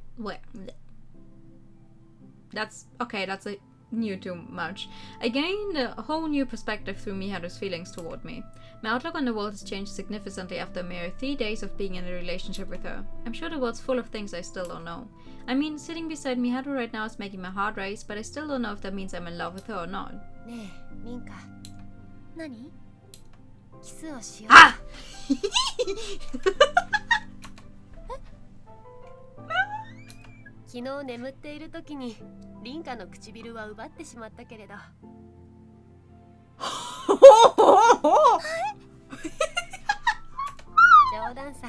That's a new too much. I gained a whole new perspective through Miharu's feelings toward me. My outlook on the world has changed significantly after a mere 3 days of being in a relationship with her. I'm sure the world's full of things I still don't know. I mean, sitting beside Miharu right now is making my heart race, but I still don't know if that means I'm in love with her or not. ねえ、リンカ。何？キスをしよう。Ah! 昨日眠っている時にリンカの唇は奪ってしまったけれど。冗談さ。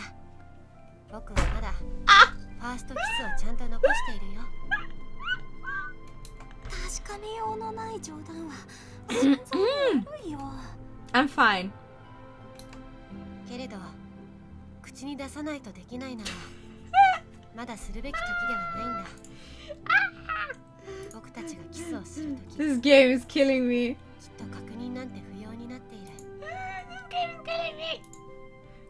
僕はまだファーストキスをちゃんと残しているよ。確かめようのない冗談は心臓が悪いよ。I'm fine. けれど口に出さないとできないならまだするべき時ではないんだ。僕たちがキスをする時、 This game is killing me. きっと確認なんて不要になっている。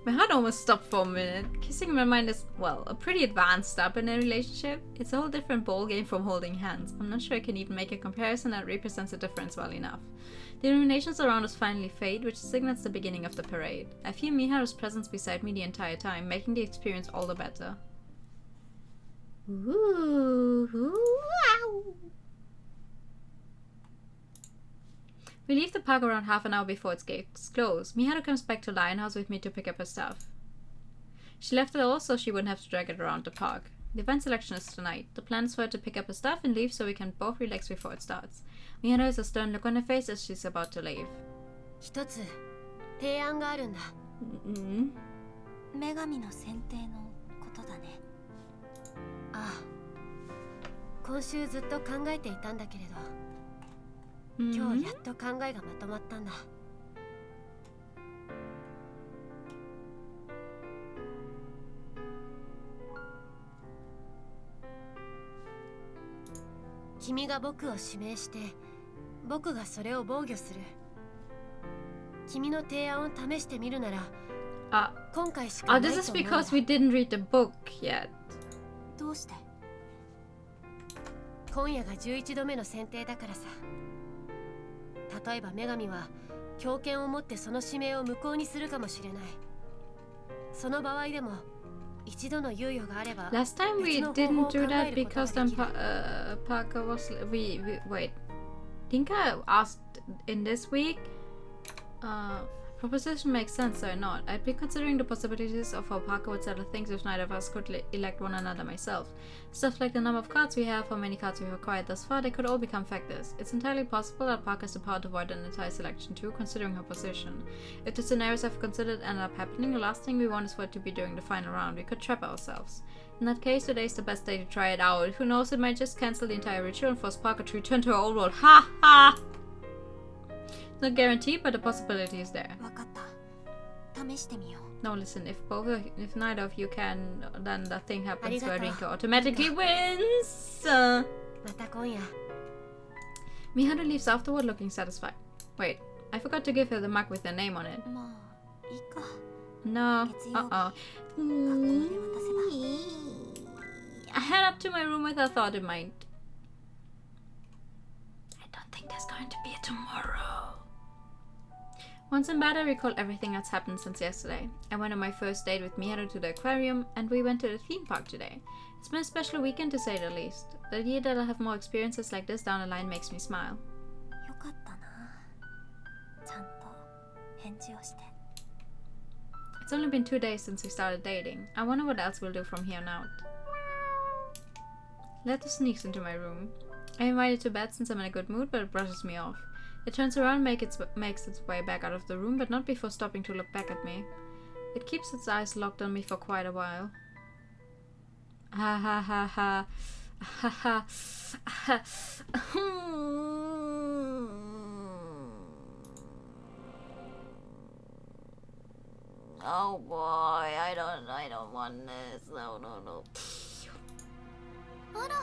My heart almost stopped for a minute. Kissing in my mind is, well, a pretty advanced step in a relationship. It's a whole different ballgame from holding hands. I'm not sure I can even make a comparison that represents the difference well enough. The illuminations around us finally fade, which signals the beginning of the parade. I feel Miharu's presence beside me the entire time, making the experience all the better. Ooh, wow. We leave the park around half an hour before its gates close. Miharu comes back to Lionhouse with me to pick up her stuff. She left it all so she wouldn't have to drag it around the park. The event selection is tonight. The plan is for her to pick up her stuff and leave so we can both relax before it starts. Miharu has a stern look on her face as she's about to leave. 一つ提案があるんだ。女神の選定のことだね。ああ、今週ずっと考えていたんだけれど、今日やっと考えがまとまったんだ。君が僕を指名して僕がそれを防御する。君の提案を試してみるなら今回しかないと思う。 This is because we didn't read the book yet. どうして？今夜が11度目の選定だからさ。例えば女神は強権を持ってその指名を無効にするかもしれない。その場合でも一度の猶予があれば。 Last time we didn't do that because then Parker was wait. Dinka asked in this week. Proposition makes sense or not. I'd been considering the possibilities of how Parker would settle things if neither of us could elect one another myself. Stuff like the number of cards we have, how many cards we've acquired thus far, they could all become factors. It's entirely possible that Parker has the power to avoid an entire selection too, considering her position. If the scenarios I've considered end up happening, the last thing we want is for it to be during the final round. We could trap ourselves. In that case, today's the best day to try it out. Who knows, it might just cancel the entire ritual and force Parker to return to her old world. Ha ha! Not guaranteed, but the possibility is there. わかった。試してみよう。 No, listen. If neither of you can, then the thing happens where Rinka automatically wins. また今夜。 Miharu leaves afterward, looking satisfied. Wait, I forgot to give her the mug with her name on it. まあいいか。 No. 月曜日、 Uh-oh. 学校で渡せば。 I head up to my room with a thought in mind. I don't think there's going to be a tomorrow. Once in bed, I recall everything that's happened since yesterday. I went on my first date with Miharu to the aquarium, and we went to the theme park today. It's been a special weekend to say the least. The idea that I'll have more experiences like this down the line makes me smile. よかったな。ちゃんと返事をして。 It's only been 2 days since we started dating. I wonder what else we'll do from here on out. Letter sneaks into my room. I invite it to bed since I'm in a good mood, but it brushes me off. It turns around, makes its way back out of the room, but not before stopping to look back at me. It keeps its eyes locked on me for quite a while. Ha ha ha ha. Ha ha. Oh boy, I don't want this. No. あら。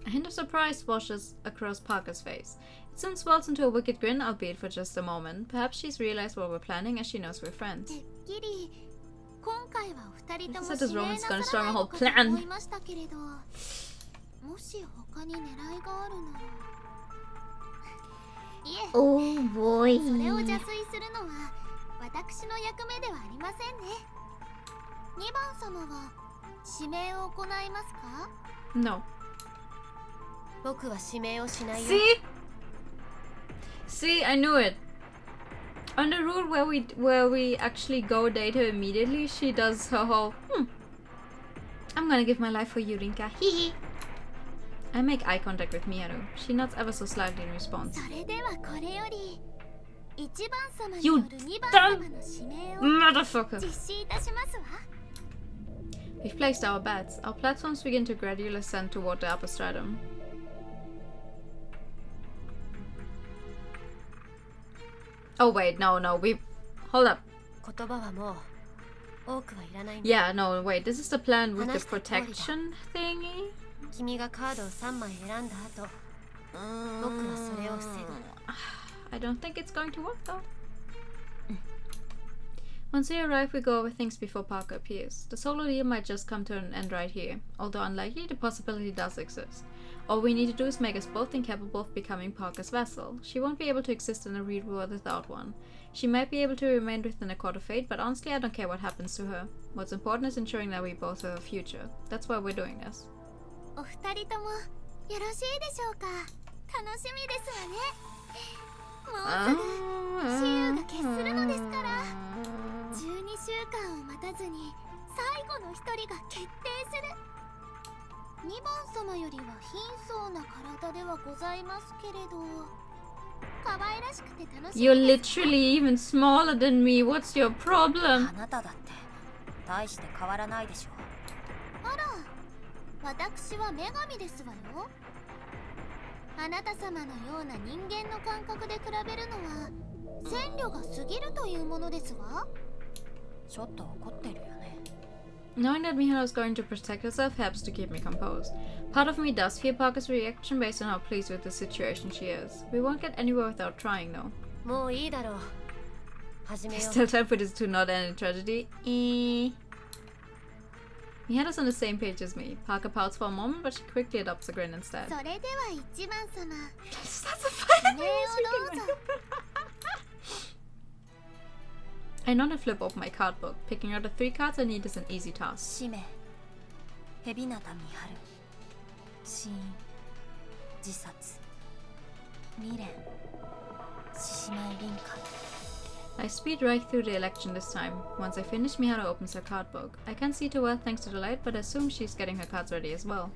A hint of surprise washes across Parker's face. It soon swells into a wicked grin, albeit for just a moment. Perhaps she's realized what we're planning as she knows we're friends. てっきり今回は二人とも This is 指名 Roman's な gonna さら start な a い whole のかと plan. 思いましたけれど、もし他に狙いがあるなら。いえ、 Oh boy. それを邪推するのは私の役目ではありませんね。2番様は指名を行いますか？ No. 僕は指名をしないよ。 See? See, I knew it. On the rule where we actually go date her immediately, she does her whole I'm gonna give my life for you, Rinka. Hee. I make eye contact with Miharu. She nods ever so slightly in response. You dumb motherfucker! We've placed our bets. Our platforms begin to gradually ascend toward the upper stratum. Oh wait, no, we... Hold up. Yeah, no, wait, this is the plan with the protection thingy? I don't think it's going to work though. Once we arrive, we go over things before Parker appears. The solo deal might just come to an end right here. Although unlikely, the possibility does exist. All we need to do is make us both incapable of becoming Parker's vessel. She won't be able to exist in a real world without one. She might be able to remain within a court of fate, but honestly I don't care what happens to her. What's important is ensuring that we both have a future. That's why we're doing this. You're literally even smaller than me. What's your problem? Knowing that Miharu is going to protect herself helps to keep me composed. Part of me does fear Parker's reaction based on how pleased with the situation she is. We won't get anywhere without trying though. Still time for this to not end in tragedy. Miharu's on the same page as me. Parker pouts for a moment, but she quickly adopts a grin instead. That's a fire. I nod and flip open my card book. Picking out the 3 cards I need is an easy task. I speed right through the election this time. Once I finish, Miharu opens her card book. I can't see too well thanks to the light, but I assume she's getting her cards ready as well.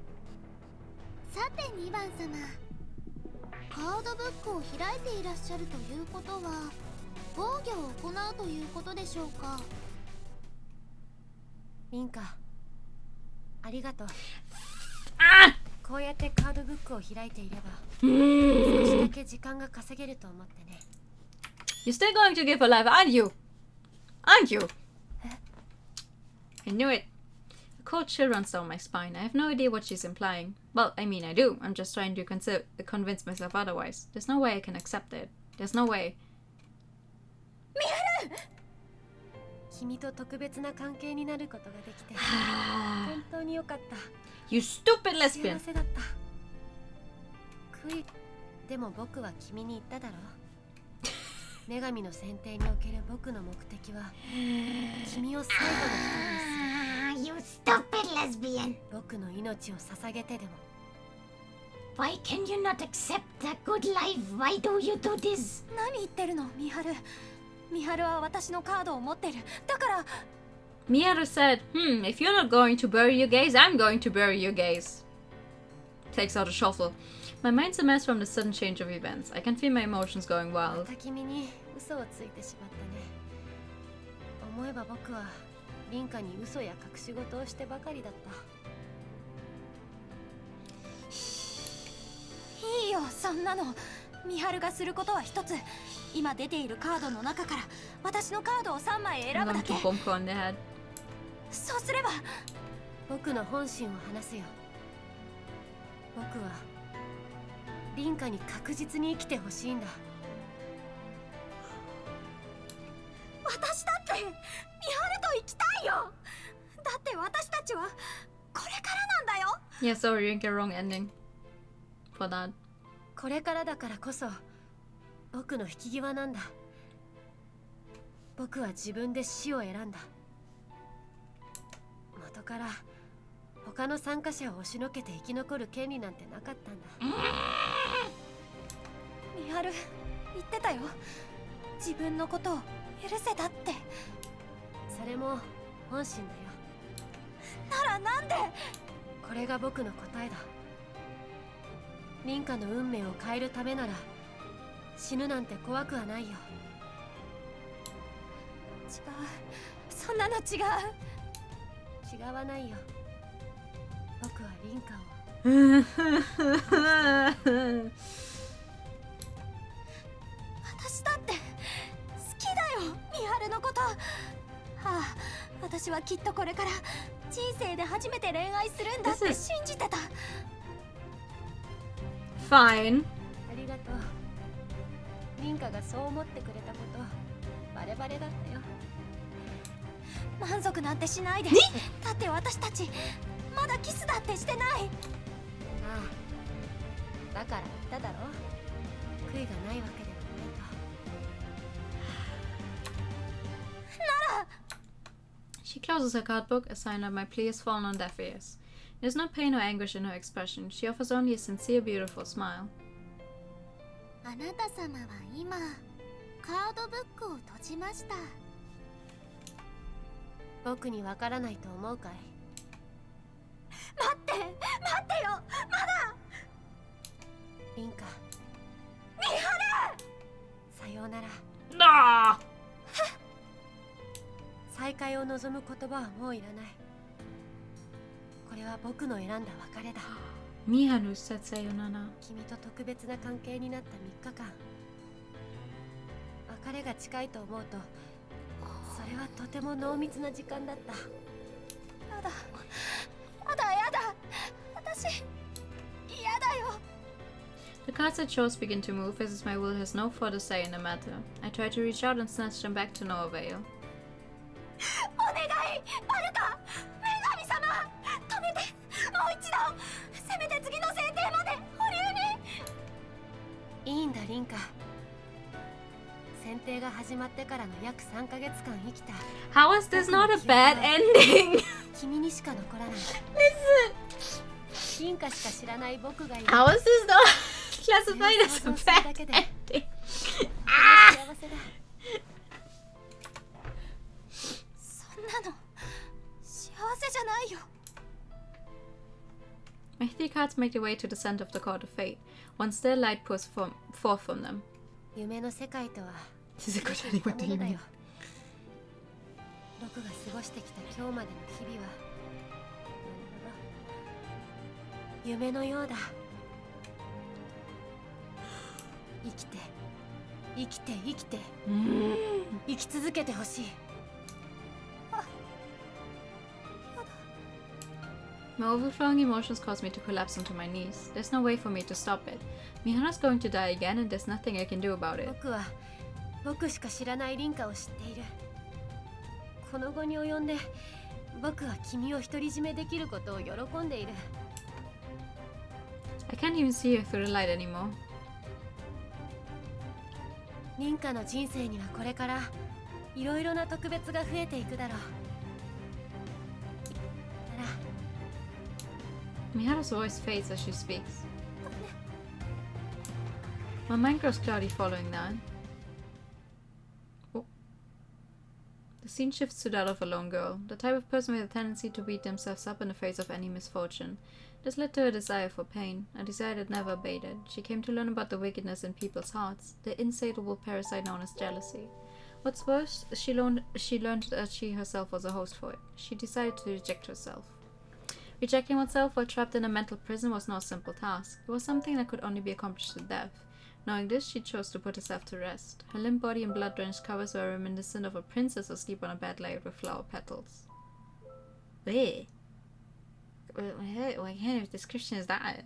You're still going to give her life, aren't you? Aren't you? I knew it. A cold chill runs down my spine. I have no idea what she's implying. Well, I mean I do. I'm just trying to convince myself otherwise. There's no way I can accept it. There's no way. Miharu! You stupid lesbian! You stupid lesbian! Why can you not accept a good life? Why do you do this? Miharu said, if you're not going to bury your gays, I'm going to bury your gays. Takes out a shovel. My mind's a mess from the sudden change of events. I can feel my emotions going wild. I'm going to bump her on the head. Yeah, sorry, you didn't get a wrong ending for that. これからだからこそ僕の引き際なんだ。僕は自分で死を選んだ。元から他の参加者を押しのけて生き残る権利なんてなかったんだ。ミハル言ってたよ。自分のことを許せたって。それも本心だよ。ならなんで。これが僕の答えだ。凛花の運命を変えるためなら死ぬなんて怖くはないよ。違う、そんなの違う。違わないよ。僕は凛花を私だって好きだよ、美晴のこと。はあ、私はきっとこれから人生で初めて恋愛するんだって信じてた。Fine. ありがとう。凛花がそう思ってくれたことバレバレだったよ。満足なんてしないで。だって私たちまだキスだってしてない。ああ、だから言っただろ。悔いがないわけではないと。なら She closes her card book, a sign that my plea has fallen on deaf ears. There's no pain or anguish in her expression. She offers only a sincere, beautiful smile. あなた様は今カードブックを閉じました。僕にわからないと思うかい。待ってよ、まだ。凛花、美晴。さようなら。Ah! 再会を望む言葉はもういらない。これは僕の選んだ別れだ。 Miharu said sayonara. 君と特別な関係になった3日間、別れが近いと思うとそれはとても濃密な時間だった。やだ、私嫌だよ。 The cards I chose begin to move as my will has no further say in the matter. I try to reach out and snatch them back to no avail. お願い、バルカ、女神様、止めて、もう一度、せめて次の制定まで保留に。いいんだ凛花。選定が始まってからの約3ヶ月間生きた。 How is this not a bad ending? 君にしか残らない。 Listen. 凛花しか知らない僕がいる。 How is this not classified as a bad ending? 幸せだ。そんなの幸せじゃないよ。 My 3 cards make their way to the center of the court of fate. One still light pours forth from them. 夢の世界とは This is a good ending. What do you mean? 僕が過ごしてきた今日までの日々は夢のようだ。生きて生きて生きて生き続けてほしい。 My overflowing emotions cause me to collapse onto my knees. There's no way for me to stop it. Mihana's going to die again and there's nothing I can do about it. 僕は僕しか知らない凛花を知っている。この後に及んで僕は君を独り占めできることを喜んでいる。 I can't even see her through the light anymore. 凛花の人生にはこれからいろいろな特別が増えていくだろう。なら Miharu's voice fades as she speaks. My mind grows cloudy following that. Oh. The scene shifts to that of a lone girl, the type of person with a tendency to beat themselves up in the face of any misfortune. This led to a desire for pain, a desire that never abated. She came to learn about the wickedness in people's hearts, the insatiable parasite known as jealousy. What's worse, she learned that she herself was a host for it. She decided to reject herself. Rejecting oneself while trapped in a mental prison was no simple task. It was something that could only be accomplished with death. Knowing this, she chose to put herself to rest. Her limp body and blood-drenched covers were reminiscent of a princess asleep on a bed layered with flower petals. Bleh. What kind of description is that?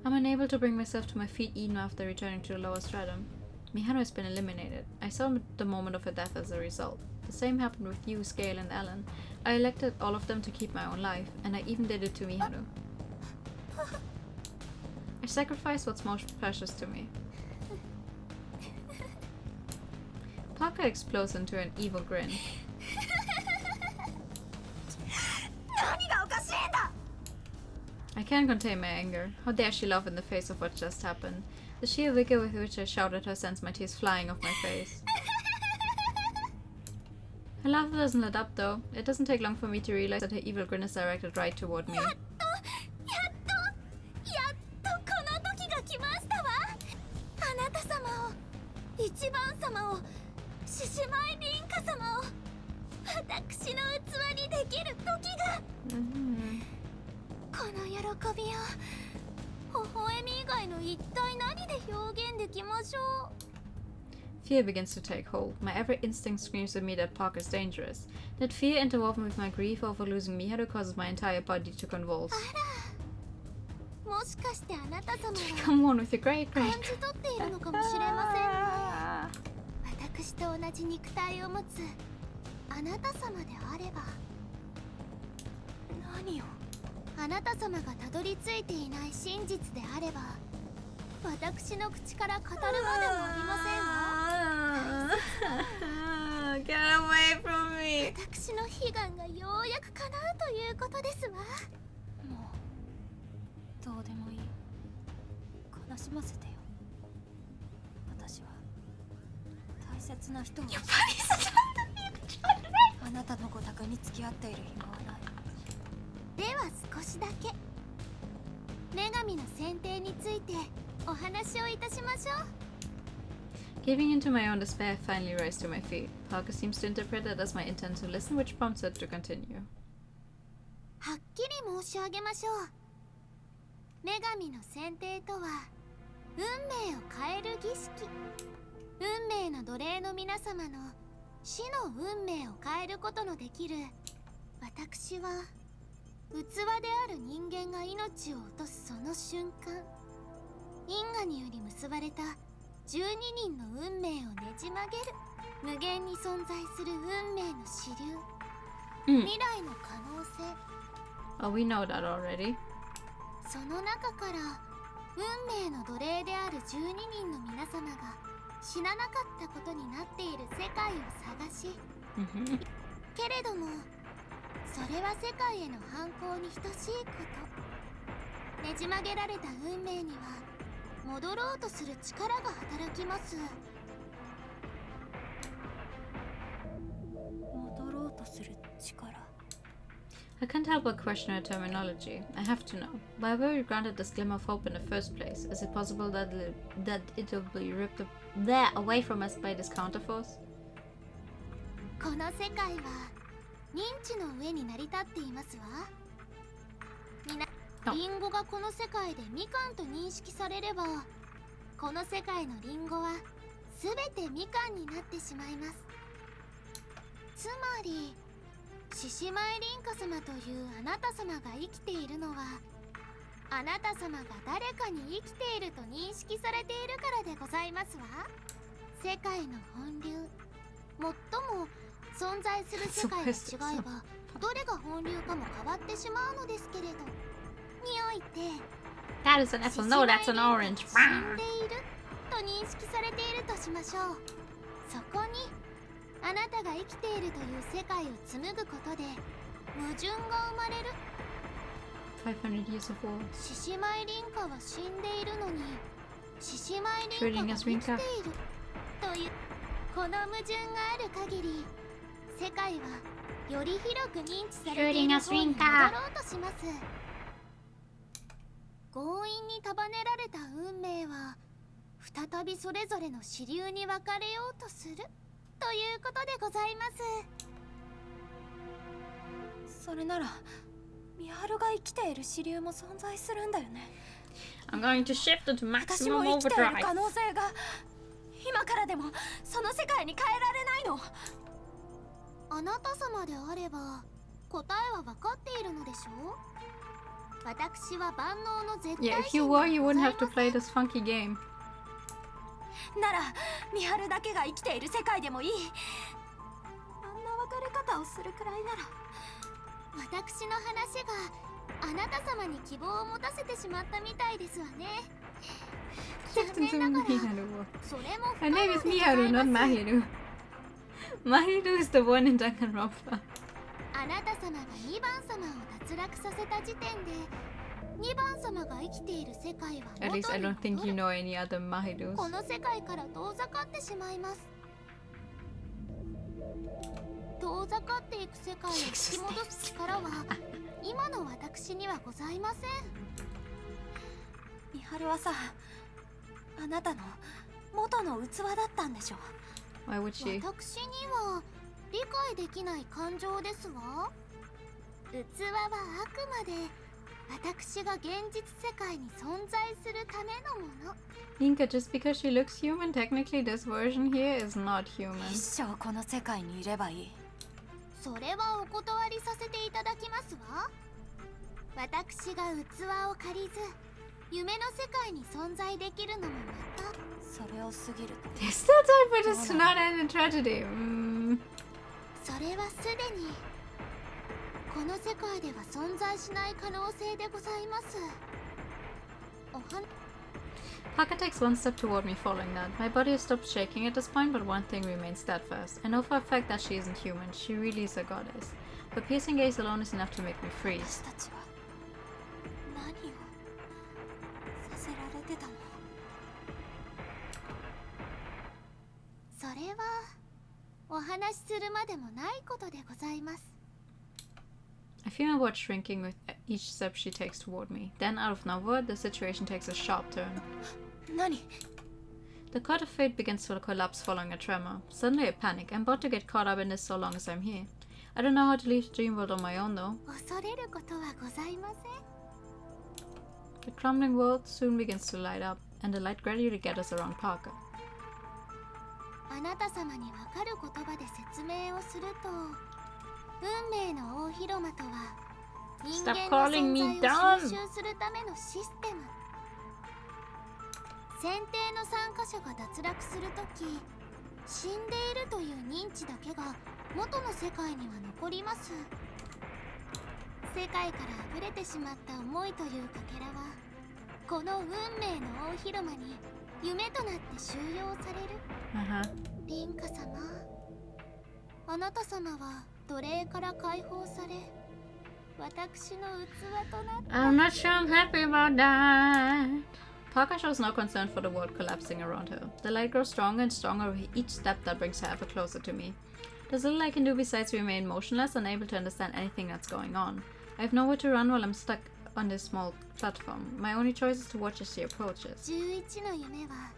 I'm unable to bring myself to my feet even after returning to the lower stratum. Miharu has been eliminated. I saw the moment of her death as a result. The same happened with you, Scale, and Ellen. I elected all of them to keep my own life, and I even did it to Miharu. I sacrificed what's most precious to me. Parker explodes into an evil grin. 何がおかしいんだ。I can't contain my anger. How dare she laugh in the face of what just happened? The sheer vigor with which I shouted at her sends my tears flying off my face. Her laughter doesn't let up though. It doesn't take long for me to realize that her evil grin is directed right toward me. 一番様を獅子舞凛花様を私の器にできる時が、この喜びを微笑み以外の一体何で表現できましょう。 Fear begins to take hold. My every instinct screams at me that Park is dangerous. That fear interwoven with my grief over losing Miharu causes my entire body to convulse. もしかしてあなた様は Come on with your great 感じ取っているのかもしれませんね。私と同じ肉体を持つあなた様であれば。何を？あなた様がたどり着いていない真実であれば、私の口から語るまでもありませんわ。Get away from me! 私の悲願がようやく叶うということですわ。もうどうでもいい。悲しませてよ。私は大切な人をあなたのご託に付き合っている暇はない。では少しだけ女神の選定についてお話をいたしましょう。 Giving into my own despair, I finally rise to my feet. Parker seems to interpret it as my intent to listen, which prompts it to continue. はっきり申し上げましょう。女神の選定とは運命を変える儀式。運命の奴隷の皆様の死の運命を変えることのできる。私は器である人間が命を落とすその瞬間、因果により結ばれた12人の運命をねじ曲げる。無限に存在する運命の支流、未来の可能性。 Oh, we know that already. その中から運命の奴隷である12人の皆様が死ななかったことになっている世界を探し、けれどもそれは世界への反抗に等しいこと。ねじ曲げられた運命には戻ろうとする力が働きます。戻ろうとする力。 I can't help but question her terminology. I have to know. Why were we granted this glimmer of hope in the first place? Is it possible that it will be ripped away from us by this counterforce? この世界は認知の上に成り立っていますわ。リンゴがこの世界でみかんと認識されれば、この世界のリンゴは全てみかんになってしまいます。つまり獅子舞凛花様というあなた様が生きているのは、あなた様が誰かに生きていると認識されているからでございますわ。世界の本流、最も存在する世界が違えばどれが本流かも変わってしまうのですけれど、において That is an apple. No, that's an orange. 死んでいると認識されているとしましょう。そこにあなたが生きているという世界を紡ぐことで矛盾が生まれる。500 years of war. 獅子舞凛花は死んでいるのに獅子舞凛花が生きているというこの矛盾がある限り、世界はより広く認知されている方に戻ろうとします。強引に束ねられた運命は再びそれぞれの支流に分かれようとするということでございます。それならミハルが生きている支流も存在するんだよね。 I'm going to shift it to 私も maximum 生きている overdrive. 可能性が今からでもその世界に変えられないの。あなた様であれば答えは分かっているのでしょう。私は万能の絶対 Yeah, if you were, you wouldn't have to play this funky game. ならミハルだけが生きている世界でもいい。あんな別れ方をするくらいなら、私の話があなた様に希望を持たせてしまったみたいですわね。残念ながらそれも Her name is Miharu, not Mahiru. Mahiru is the one in Danganronpa. あなた様が2番様を脱落させた時点で2番様が生きている世界は At least I 元に don't think 戻 you る know any other Mahidus. この世界から遠ざかってしまいます。遠ざかっていく世界を引き戻す力は今の私にはございません。美晴はさ、あなたの元の器だったんでしょ。 Why would she? 私には理解できない感情ですわ。器はあくまで私が現実世界に存在するためのもの。 Inka, just because she looks human, technically this version here is not human. 一生この世界にいればいい。それはお断りさせていただきますわ。私が器を借りず夢の世界に存在できるのもまたそれを過ぎると There's still time for this to not end in tragedy. それはすでにこの世界では存在しない可能性でございます。おは Parker takes one step toward me following that. My body has stopped shaking at this point, but one thing remains steadfast. I know for a fact that she isn't human. She really is a goddess. Her piercing gaze alone is enough to make me 私 freeze. たちは何をさせられてたの。それはお話しするまでもないことでございます。 I feel my world shrinking with each step she takes toward me. Then, out of nowhere, the situation takes a sharp turn. 何？ The cord of fate begins to collapse following a tremor. Suddenly I panic. I'm about to get caught up in this so long as I'm here. I don't know how to leave the dream world on my own though. 恐れることはございません。 The crumbling world soon begins to light up, and the light gradually gathers around Parker. あなた様にわかる言葉で説明をすると、運命の大広間とは人間 Stop の calling 存 me 在を dumb. 収集するためのシステム。選定の参加者が脱落するとき、死んでいるという認知だけが元の世界には残ります。世界から溢れてしまった思いというかけらは、この運命の大広間に夢となって収容される。リンカ様、あなた様は奴隷から解放され、私の器となった。 I'm not sure I'm happy about that. Parker shows no concern for the world collapsing around her. The light grows stronger and stronger with each step that brings her ever closer to me. There's little I can do besides remain motionless, unable to understand anything that's going on. I have nowhere to run while I'm stuck on this small platform. My only choice is to watch as she approaches. 11の夢は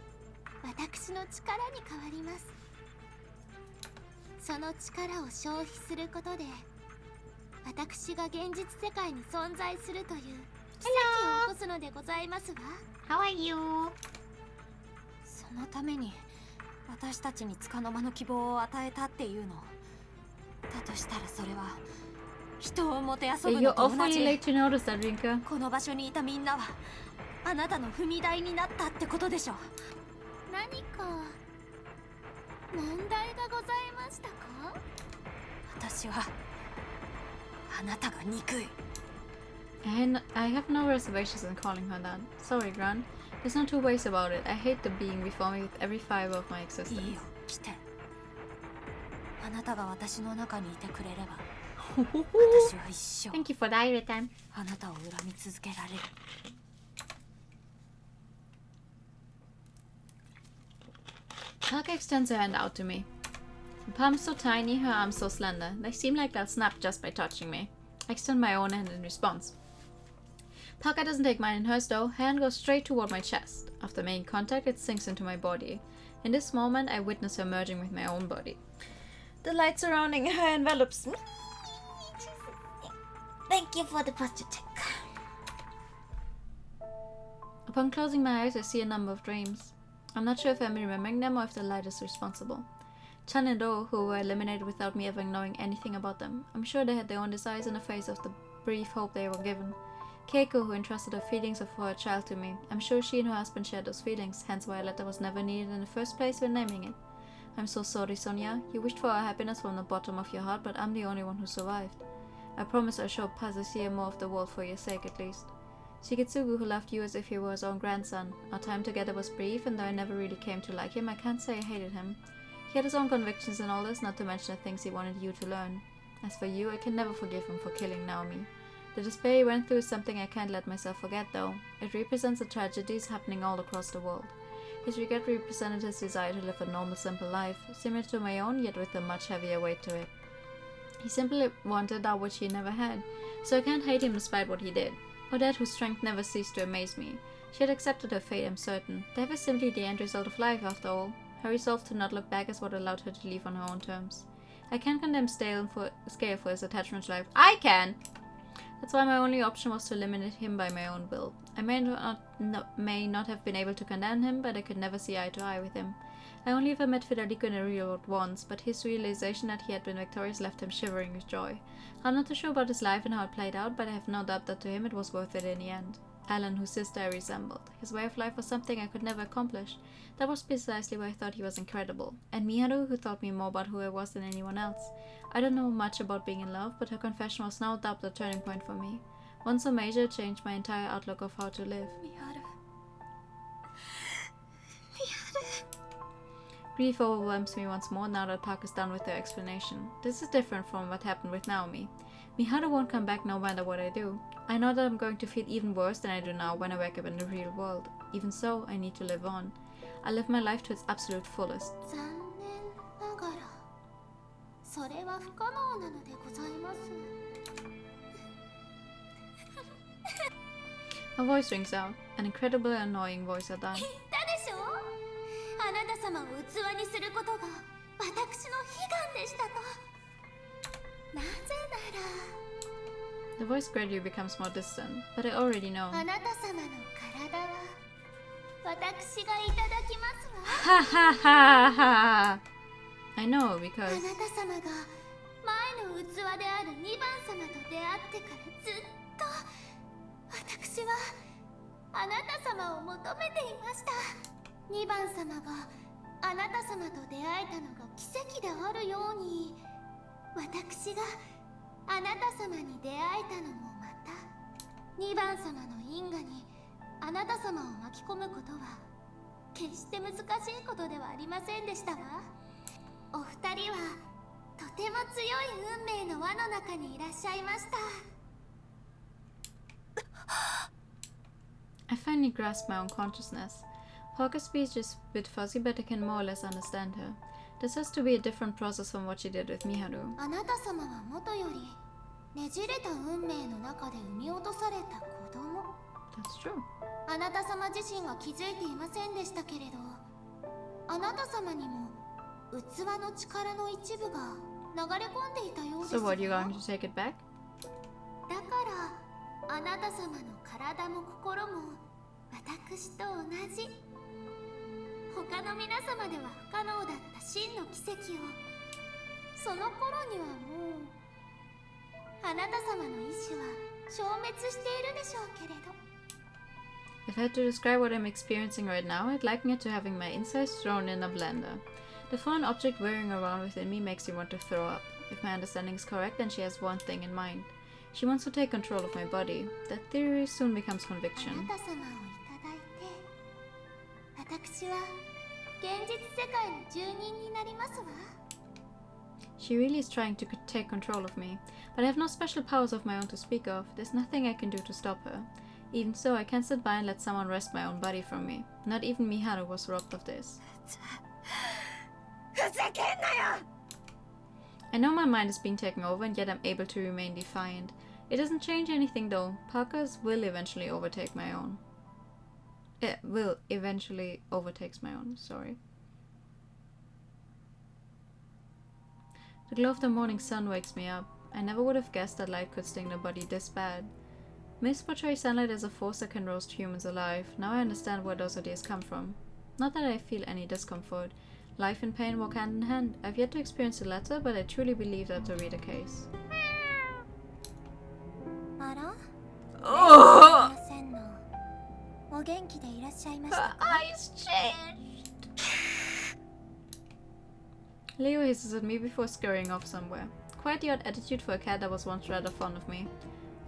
私の力に変わります。その力を消費することで、私が現実世界に存在するという奇跡を起こすのでございますわ。How are you? そのために私たちに束の間の希望を与えたっていうの。だとしたらそれは人をもてあそぶ You're のと同 awfully じ。 late to notice that, Rinka. この場所にいたみんなはあなたの踏み台になったってことでしょ。何か問題がございましたか？私はあなたが憎い。I have no reservations in calling her that. Sorry, Gran. There's no two ways about it. I hate the being before me with every fiber of my い existence. いよ、来て。あなたが私の中にいてくれれば私は一生 Thank you for that every time. あなたを恨み続けられる。Parker extends her hand out to me. Her palms so tiny, her arms so slender. They seem like they'll snap just by touching me. I extend my own hand in response. Parker doesn't take mine in hers though. Her hand goes straight toward my chest. After making contact, it sinks into my body. In this moment, I witness her merging with my own body. The light surrounding her envelops me. Thank you for the posture check. Upon closing my eyes, I see a number of dreams. I'm not sure if I'm remembering them or if the light is responsible. Chan and Do, who were eliminated without me ever knowing anything about them. I'm sure they had their own desires in the face of the brief hope they were given. Keiko, who entrusted her feelings for her child to me. I'm sure she and her husband shared those feelings, hence why a letter was never needed in the first place when naming it. I'm so sorry, Sonia. You wished for our happiness from the bottom of your heart, but I'm the only one who survived. I promise I'll show Pazasier more of the world for your sake at least. Shiketsugu, who loved you as if he were his own grandson. Our time together was brief, and though I never really came to like him, I can't say I hated him. He had his own convictions and all this, not to mention the things he wanted you to learn. As for you, I can never forgive him for killing Naomi. The despair he went through is something I can't let myself forget, though. It represents the tragedies happening all across the world. His regret represented his desire to live a normal, simple life, similar to my own, yet with a much heavier weight to it. He simply wanted that which he never had, so I can't hate him despite what he did. Odette, whose strength never ceased to amaze me. She had accepted her fate, I'm certain. Death is simply the end result of life, after all. Her resolve to not look back is what allowed her to leave on her own terms. I can't condemn Scale for his attachment to life. I can! That's why my only option was to eliminate him by my own will. I may not have been able to condemn him, but I could never see eye to eye with him. I only ever met Federico in the real world once, but his realization that he had been victorious left him shivering with joy. I'm not too sure about his life and how it played out, but I have no doubt that to him it was worth it in the end. Alan, whose sister I resembled. His way of life was something I could never accomplish. That was precisely why I thought he was incredible. And Miharu, who taught me more about who I was than anyone else. I don't know much about being in love, but her confession was no doubt the turning point for me. One so major changed my entire outlook of how to live. Miharu. Grief overwhelms me once more now that Park is done with her explanation. This is different from what happened with Naomi. Miharu won't come back no matter what I do. I know that I'm going to feel even worse than I do now when I wake up in the real world. Even so, I need to live on. I live my life to its absolute fullest. Her voice rings out. An incredibly annoying voice at that. The voice gradually becomes more distant, but I already know. Ha ha ha ha! I know because... I finally grasp my own consciousness. Parker's speech is a bit fuzzy, but I can more or less understand her. This has to be a different process from what she did with Miharu. That's true. So what, you're going to take it back? If I had to describe what I'm experiencing right now, I'd liken it to having my insides thrown in a blender. The foreign object whirring around within me makes me want to throw up. If my understanding is correct, then she has one thing in mind. She wants to take control of my body. That theory soon becomes conviction. She really is trying to take control of me, but I have no special powers of my own to speak of. There's nothing I can do to stop her. Even so, I can't sit by and let someone wrest my own body from me. Not even Miharu was robbed of this. I know my mind is being taken over, and yet I'm able to remain defiant. It doesn't change anything though. Parker's will eventually overtake my own. It will eventually overtakes my own, sorry. The glow of the morning sun wakes me up. I never would have guessed that light could sting the body this bad. Myths portray sunlight as a force that can roast humans alive. Now I understand where those ideas come from. Not that I feel any discomfort. Life and pain walk hand in hand. I've yet to experience the latter, but I truly believe that to be the case. Oh! Her eyes changed. Leo hisses at me before scurrying off somewhere. Quite the odd attitude for a cat that was once rather fond of me.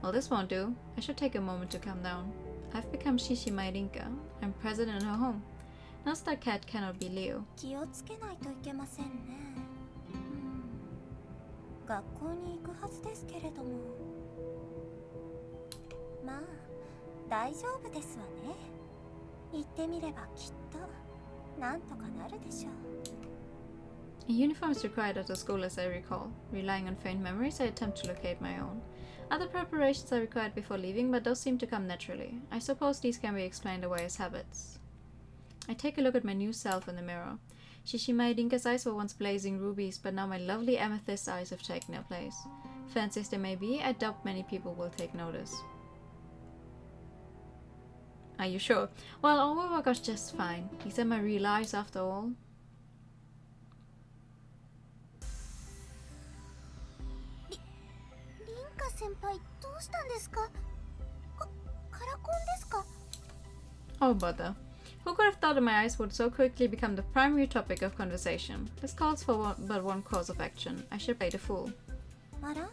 Well, this won't do. I should take a moment to calm down. I've become Shishi Mairinka. I'm present in her home. Now that cat cannot be Leo. あ、大丈夫ですわね。言ってみればきっとなんとかなるでしょう。 A uniform is required at the school as I recall. Relying on faint memories, I attempt to locate my own. Other preparations are required before leaving, but those seem to come naturally. I suppose these can be explained away as habits. I take a look at my new self in the mirror. Shishima Idinka's eyes were once blazing rubies, but now my lovely amethyst eyes have taken their place. Fancy as they may be, I doubt many people will take notice. Are you sure? Well, all will work out just fine. These are my real eyes after all. 先輩どうしたんですか？カラコンですか？ Oh bother. Who could have thought that my eyes would so quickly become the primary topic of conversation? This calls for but one course of action. I should play the fool. あら、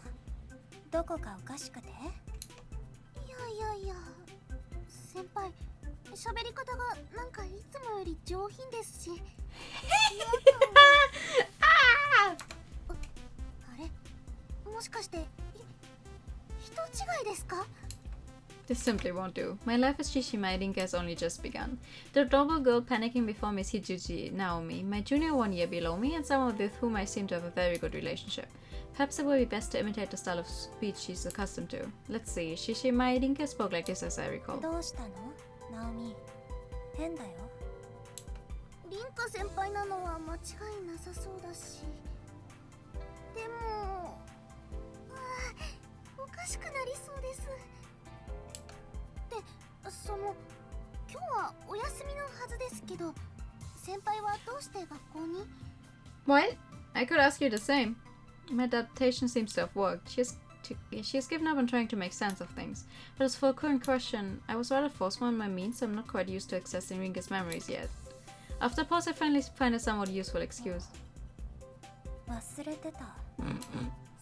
どこかおかしくて？いや先輩、喋り方がなんかいつもより上品ですしあれ、もしかして人違いですか？ This simply won't do. My life as Shishima Idinka has only just begun. The adorable girl panicking before me is Hijuji Naomi, my junior 1 year below me, and someone with whom I seem to have a very good relationship. Perhaps it would be best to imitate the style of speech she's accustomed to. Let's see, Shishima Idinka spoke like this as I recall. どうしたの？ナオミ、変だよ。凛花先輩なのは間違いなさそうだし、でもおかしくなりそうです。で、今日はお休みのはずですけど、先輩はどうして学校に？ What? I could ask you the same. My adaptation seems to have worked. She has given up on trying to make sense of things. But as for a current question, I was rather forceful in my means, so I'm not quite used to accessing Rinka's memories yet. After a pause, I finally find a somewhat useful excuse. 忘れてた。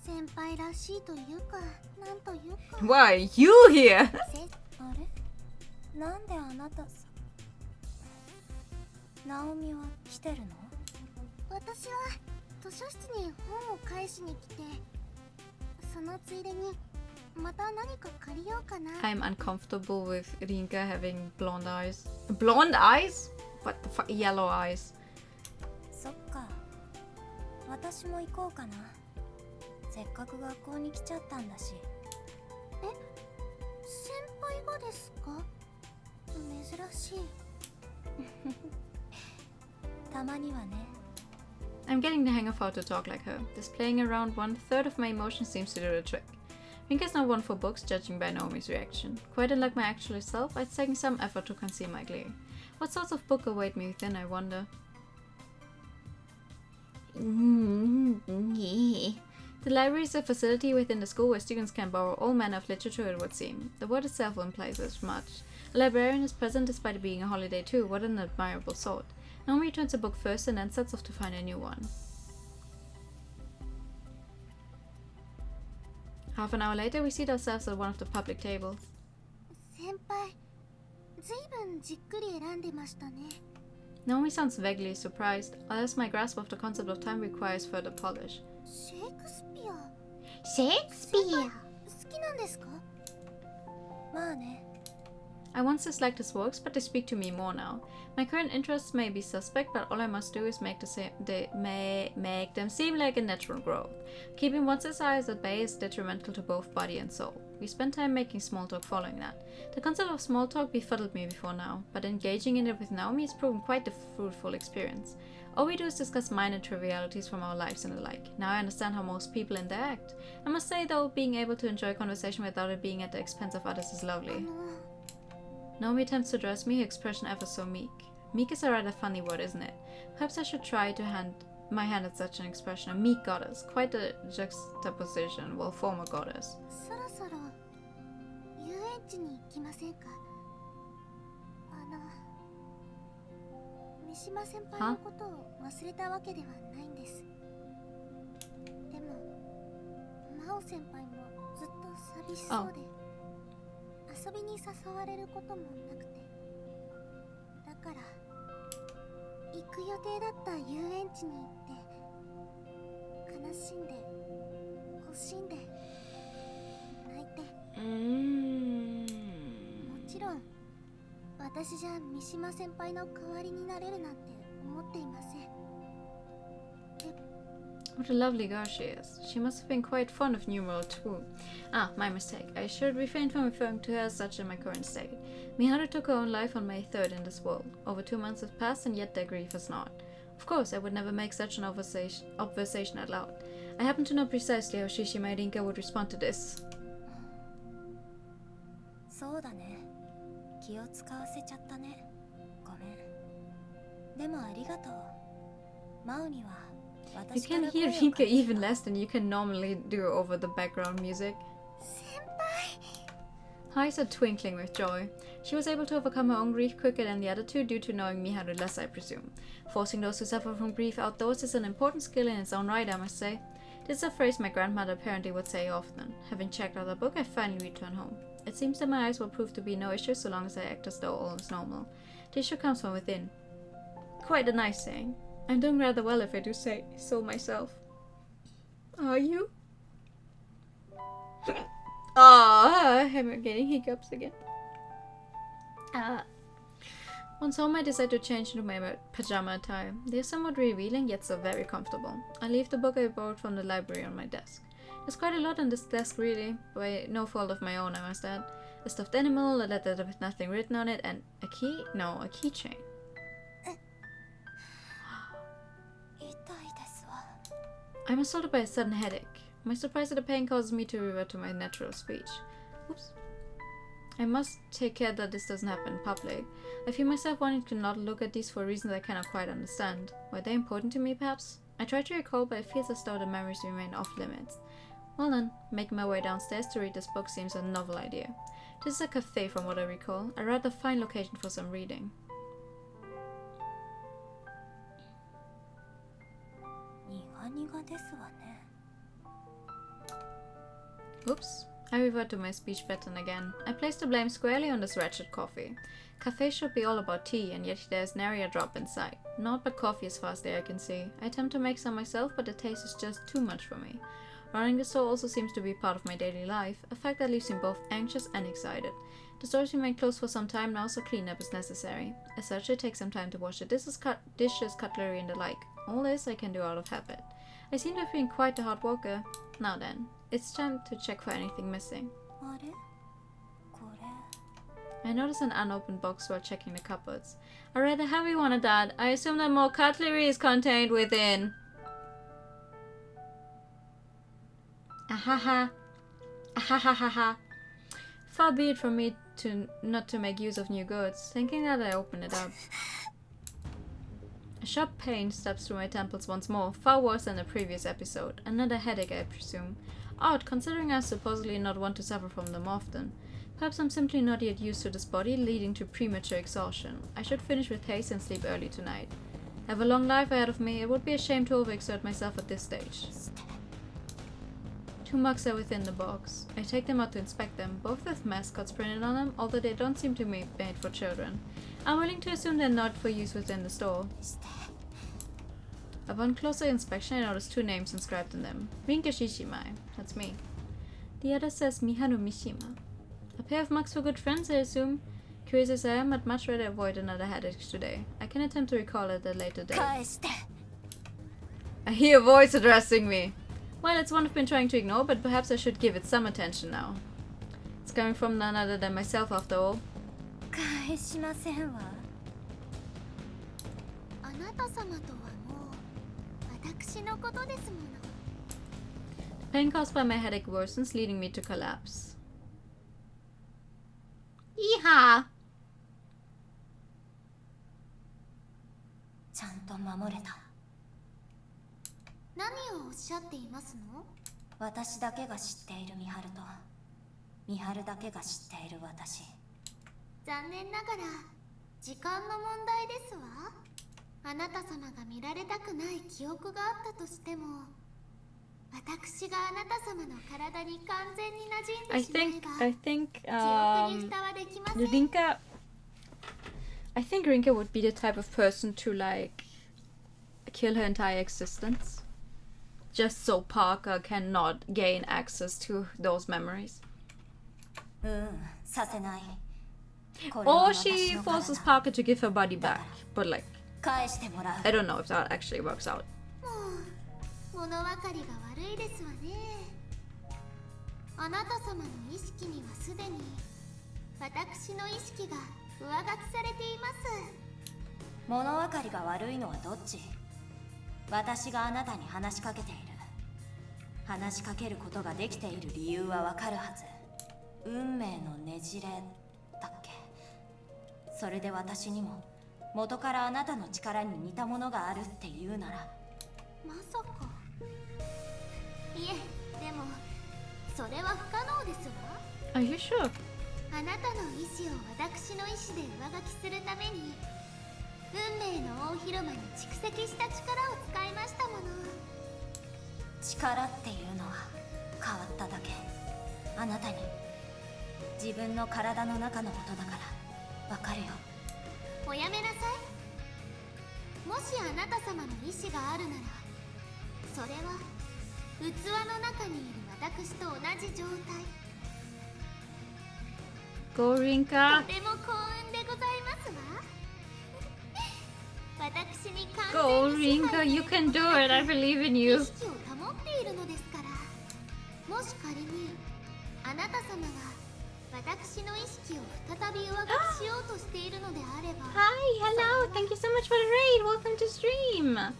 先輩らしいというか、なんというか。Why are you here? あれ？なんであなたさ。ナオミは来てるの？私は図書室に本を返しに来て、そのついでにまた何か借りようかな。I'm uncomfortable with Rinka having blonde eyes. Blonde eyes? What the fuck? Yellow eyes. そっか。私も行こうかな。せっかく学校に来ちゃったんだし。え？先輩がですか？珍しい。たまにはね。I'm getting the hang of how to talk like her. Displaying around 1/3 of my emotion seems to do the trick. Rinka's not one for books, judging by Naomi's reaction. Quite unlike my actual self, it's taking some effort to conceal my glee. What sorts of book await me within, I wonder? The library is a facility within the school where students can borrow all manner of literature, it would seem. The word itself implies as much. A librarian is present despite it being a holiday too. What an admirable sort. Naomi returns a book first and then sets off to find a new one. Half an hour later, we seat ourselves at one of the public tables. 先輩、ずいぶんじっくり選んでましたね。 Naomi sounds vaguely surprised, unless my grasp of the concept of time requires further polish. シェイクスピア。シェイクスピア。好きなんですか？まあね。I once disliked his works, but they speak to me more now. My current interests may be suspect, but all I must do is make them seem like a natural growth. Keeping one's desires at bay is detrimental to both body and soul. We spend time making small talk following that. The concept of small talk befuddled me before now, but engaging in it with Naomi has proven quite a fruitful experience. All we do is discuss minor trivialities from our lives and the like. Now I understand how most people interact. I must say though, being able to enjoy conversation without it being at the expense of others is lovely. Naomi attempts to address me, her expression ever so meek. Meek is a rather funny word, isn't it? Perhaps I should try to my hand at such an expression. A meek goddess. Quite a juxtaposition, well, former goddess. そろそろ遊園地に行きませんか？三島先輩のことを忘れたわけではないんです。でも、真央先輩もずっと寂しそうで。遊びに誘われることもなくて、だから行く予定だった遊園地に行って悲しんで惜しんで泣いて。私じゃ三島先輩の代わりになれるなんて思っていません。 What a lovely girl she is. She must have been quite fond of numeral too. Ah, my mistake. I should refrain from referring to her as such in my current state. Miharu took her own life on May 3rd in this world. Over 2 months have passed and yet their grief has not. Of course, I would never make such an observation out loud. I happen to know precisely how Shishima and Rinka would respond to this. そうだね。気を使わせちゃったね。ごめん。でもありがとう。マオには You can hear Rinka even less than you can normally do over the background music. Her eyes are twinkling with joy. She was able to overcome her own grief quicker than the other two due to knowing Miharu less, I presume. Forcing those who suffer from grief outdoors is an important skill in its own right, I must say. This is a phrase my grandmother apparently would say often. Having checked out the book, I finally returned home. It seems that my eyes will prove to be no issue so long as I act as though all is normal. The issue comes from within. Quite a nice saying. I'm doing rather well if I do say so myself. Are you? I'm getting hiccups again. Once home, I decide to change into my pajama attire. They are somewhat revealing, yet so very comfortable. I leave the book I borrowed from the library on my desk. There's quite a lot on this desk, really, by no fault of my own, I must add. A stuffed animal, a letter with nothing written on it, and a key? No, a keychain. I'm assaulted by a sudden headache. My surprise at the pain causes me to revert to my natural speech. Oops. I must take care that this doesn't happen in public. I feel myself wanting to not look at these for reasons I cannot quite understand. Were they important to me, perhaps? I try to recall, but it feels as though the memories remain off limits. Well then, making my way downstairs to read this book seems a novel idea. This is a cafe from what I recall, a rather fine location for some reading. Oops. I revert to my speech pattern again. I place the blame squarely on this wretched coffee. Cafes should be all about tea, and yet there's nary a drop in sight. Not but coffee as far as there I can see. I attempt to make some myself, but the taste is just too much for me. Running the store also seems to be part of my daily life, a fact that leaves me both anxious and excited. The stores remain closed for some time now, so cleanup is necessary. As such, it takes some time to wash the dishes, cutlery, and the like. All this I can do out of habit. I seem to have been quite a hard worker. Now then, it's time to check for anything missing. I notice an unopened box while checking the cupboards. A rather heavy one at that. I assume that more cutlery is contained within. Ahaha. Ahahaha. Far be it from me not to make use of new goods. Thinking that, I open it up. A sharp pain stabs through my temples once more, far worse than the previous episode. Another headache, I presume. Odd, considering I supposedly not want to suffer from them often. Perhaps I'm simply not yet used to this body, leading to premature exhaustion. I should finish with haste and sleep early tonight. I have a long life ahead of me. It would be a shame to overexert myself at this stage. 2 mugs are within the box. I take them out to inspect them, both with mascots printed on them, although they don't seem to be made for children. I'm willing to assume they're not for use within the store. Upon closer inspection, I notice 2 names inscribed in them. Rinka Shishima, that's me. The other says Miharu Mishima. A pair of mugs for good friends, I assume. Curious as I am, I'd much rather avoid another headache today. I can attempt to recall it at a later date. I hear a voice addressing me. Well, it's one I've been trying to ignore, but perhaps I should give it some attention now. It's coming from none other than myself, after all. The pain caused by my headache worsens, leading me to collapse. Yeehaw! ちゃんと守れた。何をおっしゃっていますの？私だけが知っているミハルと、ミハルだけが知っている私。残念ながら時間の問題ですわ。あなた様が見られたくない記憶があったとしても、私があなた様の体に完全に馴染んでしまえば、記憶に蓋はできません。I think Rinka would be the type of person to like kill her entire existence, just so Parker cannot gain access to those memories. させない。Or she forces Parker to give her body back. But like, I don't know if that actually works out. 物分かりが悪いですわね。あなた様の意識にはすでに私の意識が上書きされています。物分かりが悪いのはどっち？私があなたに話しかけている。話しかけることができている理由はわかるはず。運命のねじれだっけ。それで私にも元からあなたの力に似たものがあるっていうなら。まさか。いえ、でもそれは不可能ですわ。Are you sure? あなたの意志を私の意志で上書きするために運命の大広間に蓄積した力を使いましたもの。力っていうのは変わっただけ。あなたに自分の体の中のことだからわかるよ。おやめなさい。もしあなた様の意志があるならそれは器の中にいる私と同じ状態。Go Rinka. とても幸運でございますわ。私に完 Go 全に支 Rinka, 配 you can do it. I believe in you. 意識を保っているのですから。もし仮にあなた様が私の意識を再び上書きしようとしているのであれば。 Hi, hello. Thank you so much for the raid. Welcome to stream.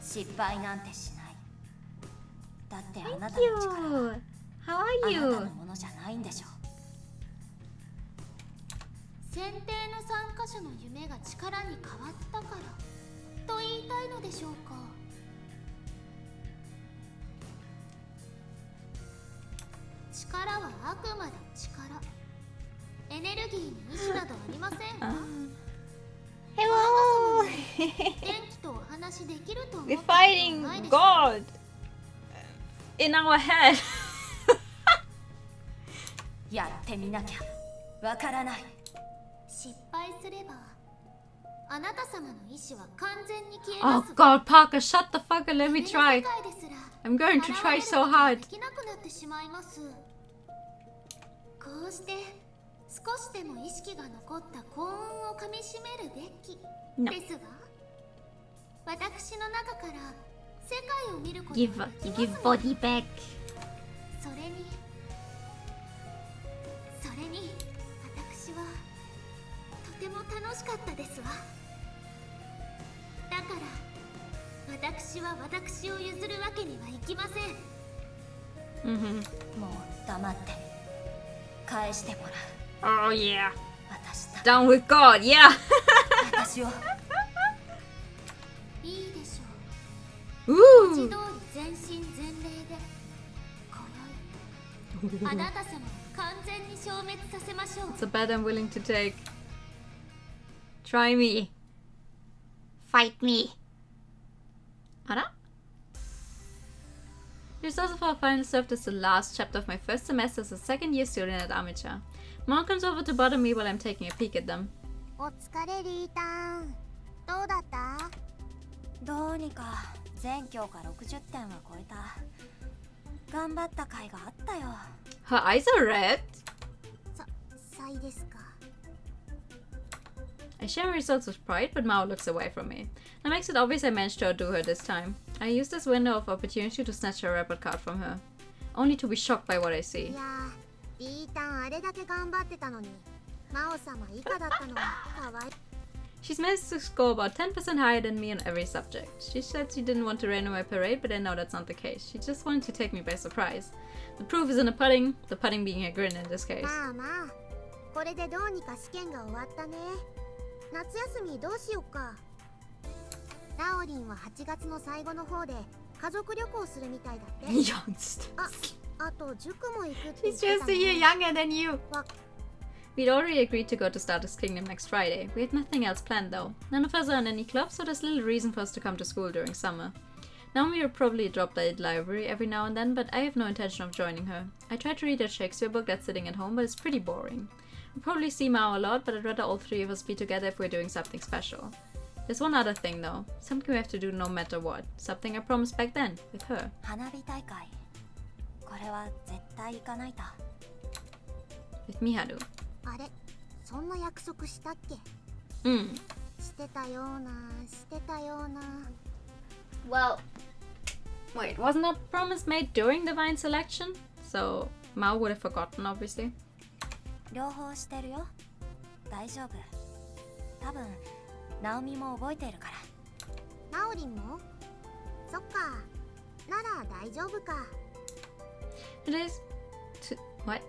失敗なんてしない。だってあなた Thank の力 you. How あ are なた you? のものじゃないんでしょ。選定の参加者の夢が力に変わったからと言いたいのでしょうか。力はあくまで力。エネルギーに意志などありませんわ。Hello. 電気とお話できると思ってい We're たの fighting ないでしょうか。 God in our head. やってみなきゃわからない。失敗すればあなた様の意志は完全に消え Oh ますわ。 God, Parker, shut the fuck up. Let me 夢の try. 世界ですら I'm going to try so 現れ hard. ることができなくなってしまいます。こうして少しでも意識が残った幸運をかみしめるべき No. ですが、私の中から世界を見ることが Give でき give ますので body back. それに私はとても楽しかったですわ。だから私は私を譲るわけにはいきません。 Mm-hmm. もう黙って返してもらう。 Oh yeah. 私だ。 Down with God. Yeah. 私を。いいでしょう。文字 Ooh. 通り全身全霊で今宵あなた様を完全に消滅させましょう。 It's a bet I'm willing to take. Try me. Fight me. Ara? The results of our final served as the last chapter of my first semester as a second-year student at Amateur. Mom comes over to bother me while I'm taking a peek at them. お疲れリータン。どうだった？どうにか全教科60点は超えた。頑張った甲斐があったよ。 Her eyes are red. さいですか。 I share my results with pride, but Mao looks away from me. That makes it obvious I managed to outdo her this time. I used this window of opportunity to snatch her report card from her, only to be shocked by what I see. いやー、リータンあれだけ頑張ってたのに、マオ様以下だったのはかわい。 She's managed to score about 10% higher than me on every subject. She said she didn't want to rain on my parade, but I know that's not the case. She just wanted to take me by surprise. The proof is in the pudding being a grin in this case. まあまあ、これでどうにか試験が終わったね。夏休みどうしよっか。ラオリンは8月の最後の方で家族旅行するみたいだって。Youngsters. あと塾も行くって言っ She's てた just a year ね。 younger than you. We'd already agreed to go to Stardust Kingdom next Friday. We had nothing else planned though. None of us are in any club, so there's little reason for us to come to school during summer. Naomi will probably drop by the library every now and then, but I have no intention of joining her. I tried to read a Shakespeare book that's sitting at home, but it's pretty boring. We'll probably see Mao a lot, but I'd rather all three of us be together if we're doing something special. There's one other thing though. Something we have to do no matter what. Something I promised back then, with her. 花火大会。これは絶対行かないと。with Miharu. あれ、そんな約束したっけ？してたような、してたような。Well, wait, wasn't that promise made during divine selection? So Mao would have forgotten, obviously. 両方してるよ。大丈夫。多分、ナオミも覚えてるから。ナオリンも？そっか。なら大丈夫か。What?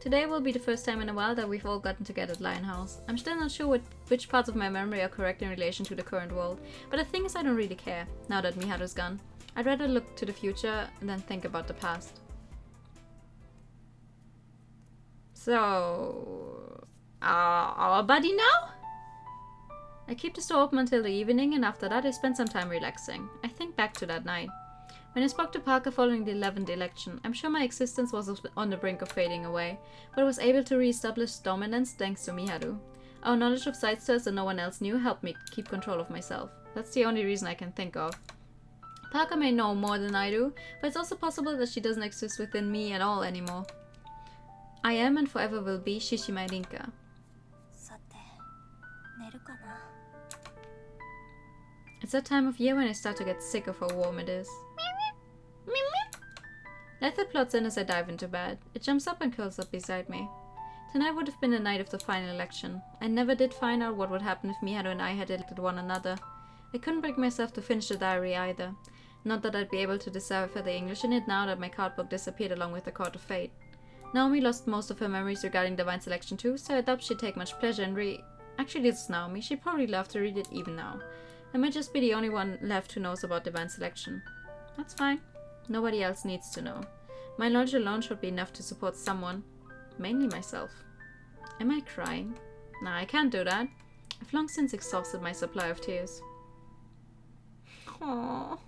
Today will be the first time in a while that we've all gotten together at Lionhouse. I'm still not sure which parts of my memory are correct in relation to the current world, but the thing is I don't really care, now that Miharu's gone. I'd rather look to the future than think about the past. So... our buddy now? I keep the store open until the evening, and after that I spend some time relaxing. I think back to that night. When I spoke to Parker following the 11th election, I'm sure my existence was on the brink of fading away, but I was able to re-establish dominance thanks to Miharu. Our knowledge of side stores that no one else knew helped me keep control of myself. That's the only reason I can think of. Parker may know more than I do, but it's also possible that she doesn't exist within me at all anymore. I am and forever will be Shishimai Rinka. さて、寝るかな。It's that time of year when I start to get sick of how warm it is. Letha plots in as I dive into bed. It jumps up and curls up beside me. Tonight would have been the night of the final election. I never did find out what would happen if Miharu and I had elected one another. I couldn't bring myself to finish the diary either. Not that I'd be able to decipher the English in it now that my card book disappeared along with the Court of Fate. Naomi lost most of her memories regarding Divine Selection too, so I doubt she'd take much pleasure in Actually, this is Naomi. She'd probably love to read it even now. I might just be the only one left who knows about Divine Selection. That's fine. Nobody else needs to know. My knowledge alone should be enough to support someone. Mainly myself. Am I crying? Nah, I can't do that. I've long since exhausted my supply of tears. Aww.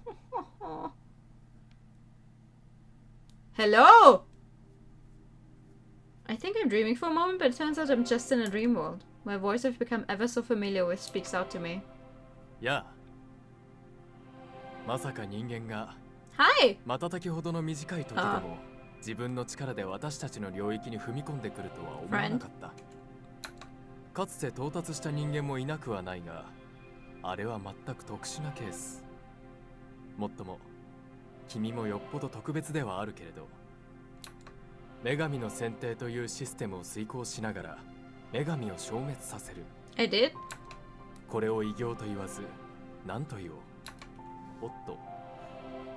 Hello! I think I'm dreaming for a moment, but it turns out I'm just in a dream world. My voice I've become ever so familiar with speaks out to me. Yeah. まさか人間が Hi! 瞬きほどの短い時でも自分の力で私たちの領域に踏み込んでくるとは思わなかった。かつて到達した人間もいなくはないが、あれは全く特殊なケース。もっとも、君もよっぽど特別ではあるけれど、女神の選定というシステムを遂行しながら女神を消滅させる。I did? これを異形と言わず、何と言おう。おっと。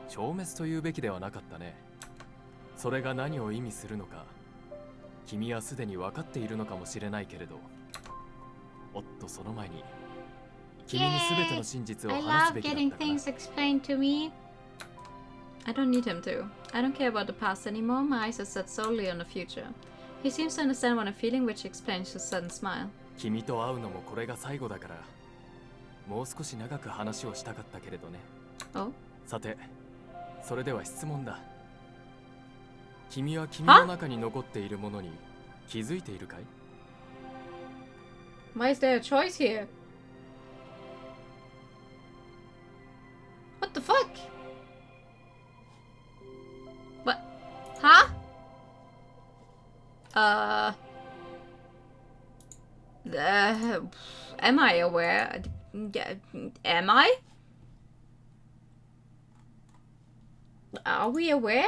消滅というべきではなかったね。それが何を意味するのか、君はすでに分かっているのかもしれないけれど、おっとその前に、君にすべての真実を話すべきだったから。I love getting things explained to me. I don't need him to. I don't care about the past anymore. My eyes are set solely on the future. He seems to understand what I'm feeling, which explains his sudden smile. 君と会うのもこれが最後だから、もう少し長く話をしたかったけれどね。Oh? さて。それでは質問だ。君は君の中に残っているものに気づいているかい？ Why is there a choice here? What the fuck? What? Huh? Am I aware? Am I? Are we aware?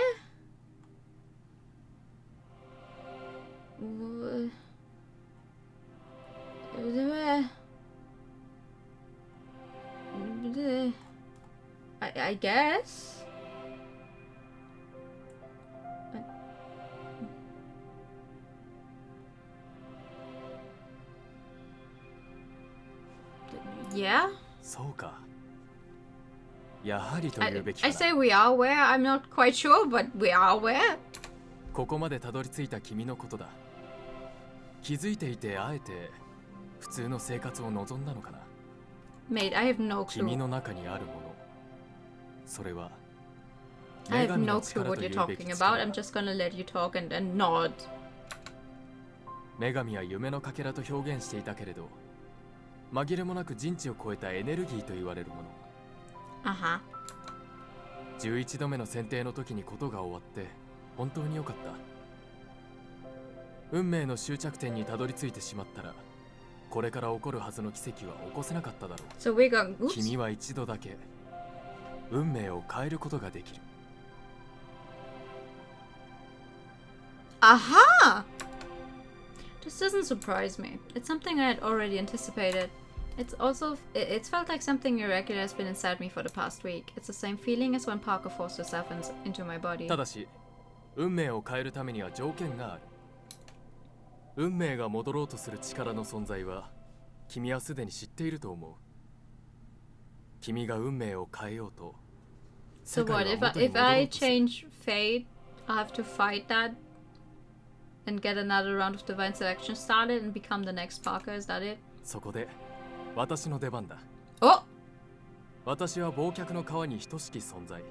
I guess. Yeah? そうか。やはりというべきか I な。 say we are aware. I'm not quite sure, but we are aware. ここまでたどり着いた君のことだ。気づいていてあえて普通の生活を望んだのかな。Mate, I have no clue. 君の中にあるもの。それは I have no clue what you're talking about. I'm just gonna let you talk and nod. 女神は夢のかけらと表現していたけれど、紛れもなく人知を超えたエネルギーと言われるもの。Uh-huh. 11度目の選定の時にことが終わって本当に良かった。運命の終着点にたどり着いてしまったら、これから起こるはずの奇跡は起こせなかっただろう。 So we got... Oops. 君は一度だけ運命を変えることができる。 Aha! This doesn't surprise me. It's something I had already anticipated. It's felt like something irregular has been inside me for the past week. It's the same feeling as when Parker forced herself into my body. ただし、運命を変えるためには条件がある。運命が戻ろうとする力の存在は、君はすでに知っていると思う。君が運命を変えようと。 So what if I change fate? I have to fight that and get another round of divine selection started and become the next Parker. Is that it? そこで私の出番だ。お！私は忘却の川に等しき存在。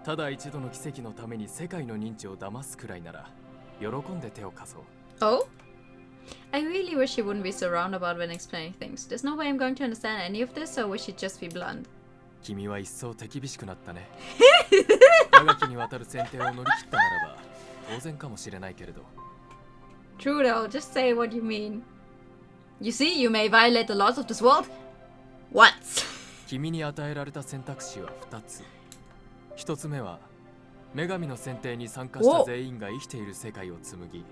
ただ一度の奇跡のために世界の認知を騙すくらいなら、喜んで手を貸そう。Oh? I really wish he wouldn't be so roundabout when explaining things. There's no way I'm going to understand any of this, so I wish he'd just be blunt. 君は一層手厳しくなったね。長きにわたる選定を乗り切ったならば、当然かもしれないけれど。True though, just say what you mean. You see, you may violate the laws of this world once. 君に与えられた選択肢は2つ。1つ目は、女神の選定に参加した全員が生きている世界を紡ぎ、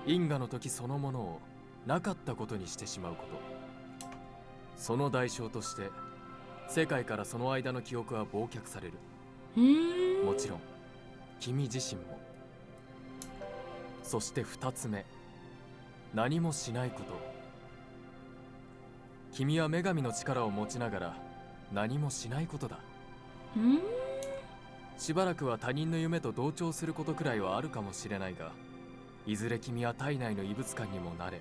因果の時そのものをなかったことにしてしまうこと。その代償として、世界からその間の記憶は忘却される。もちろん、君自身も。そして2つ目、何もしないこと。君は女神の力を持ちながら何もしないことだ。しばらくは他人の夢と同調することくらいはあるかもしれないが、いずれ君は体内の異物感にもなれ、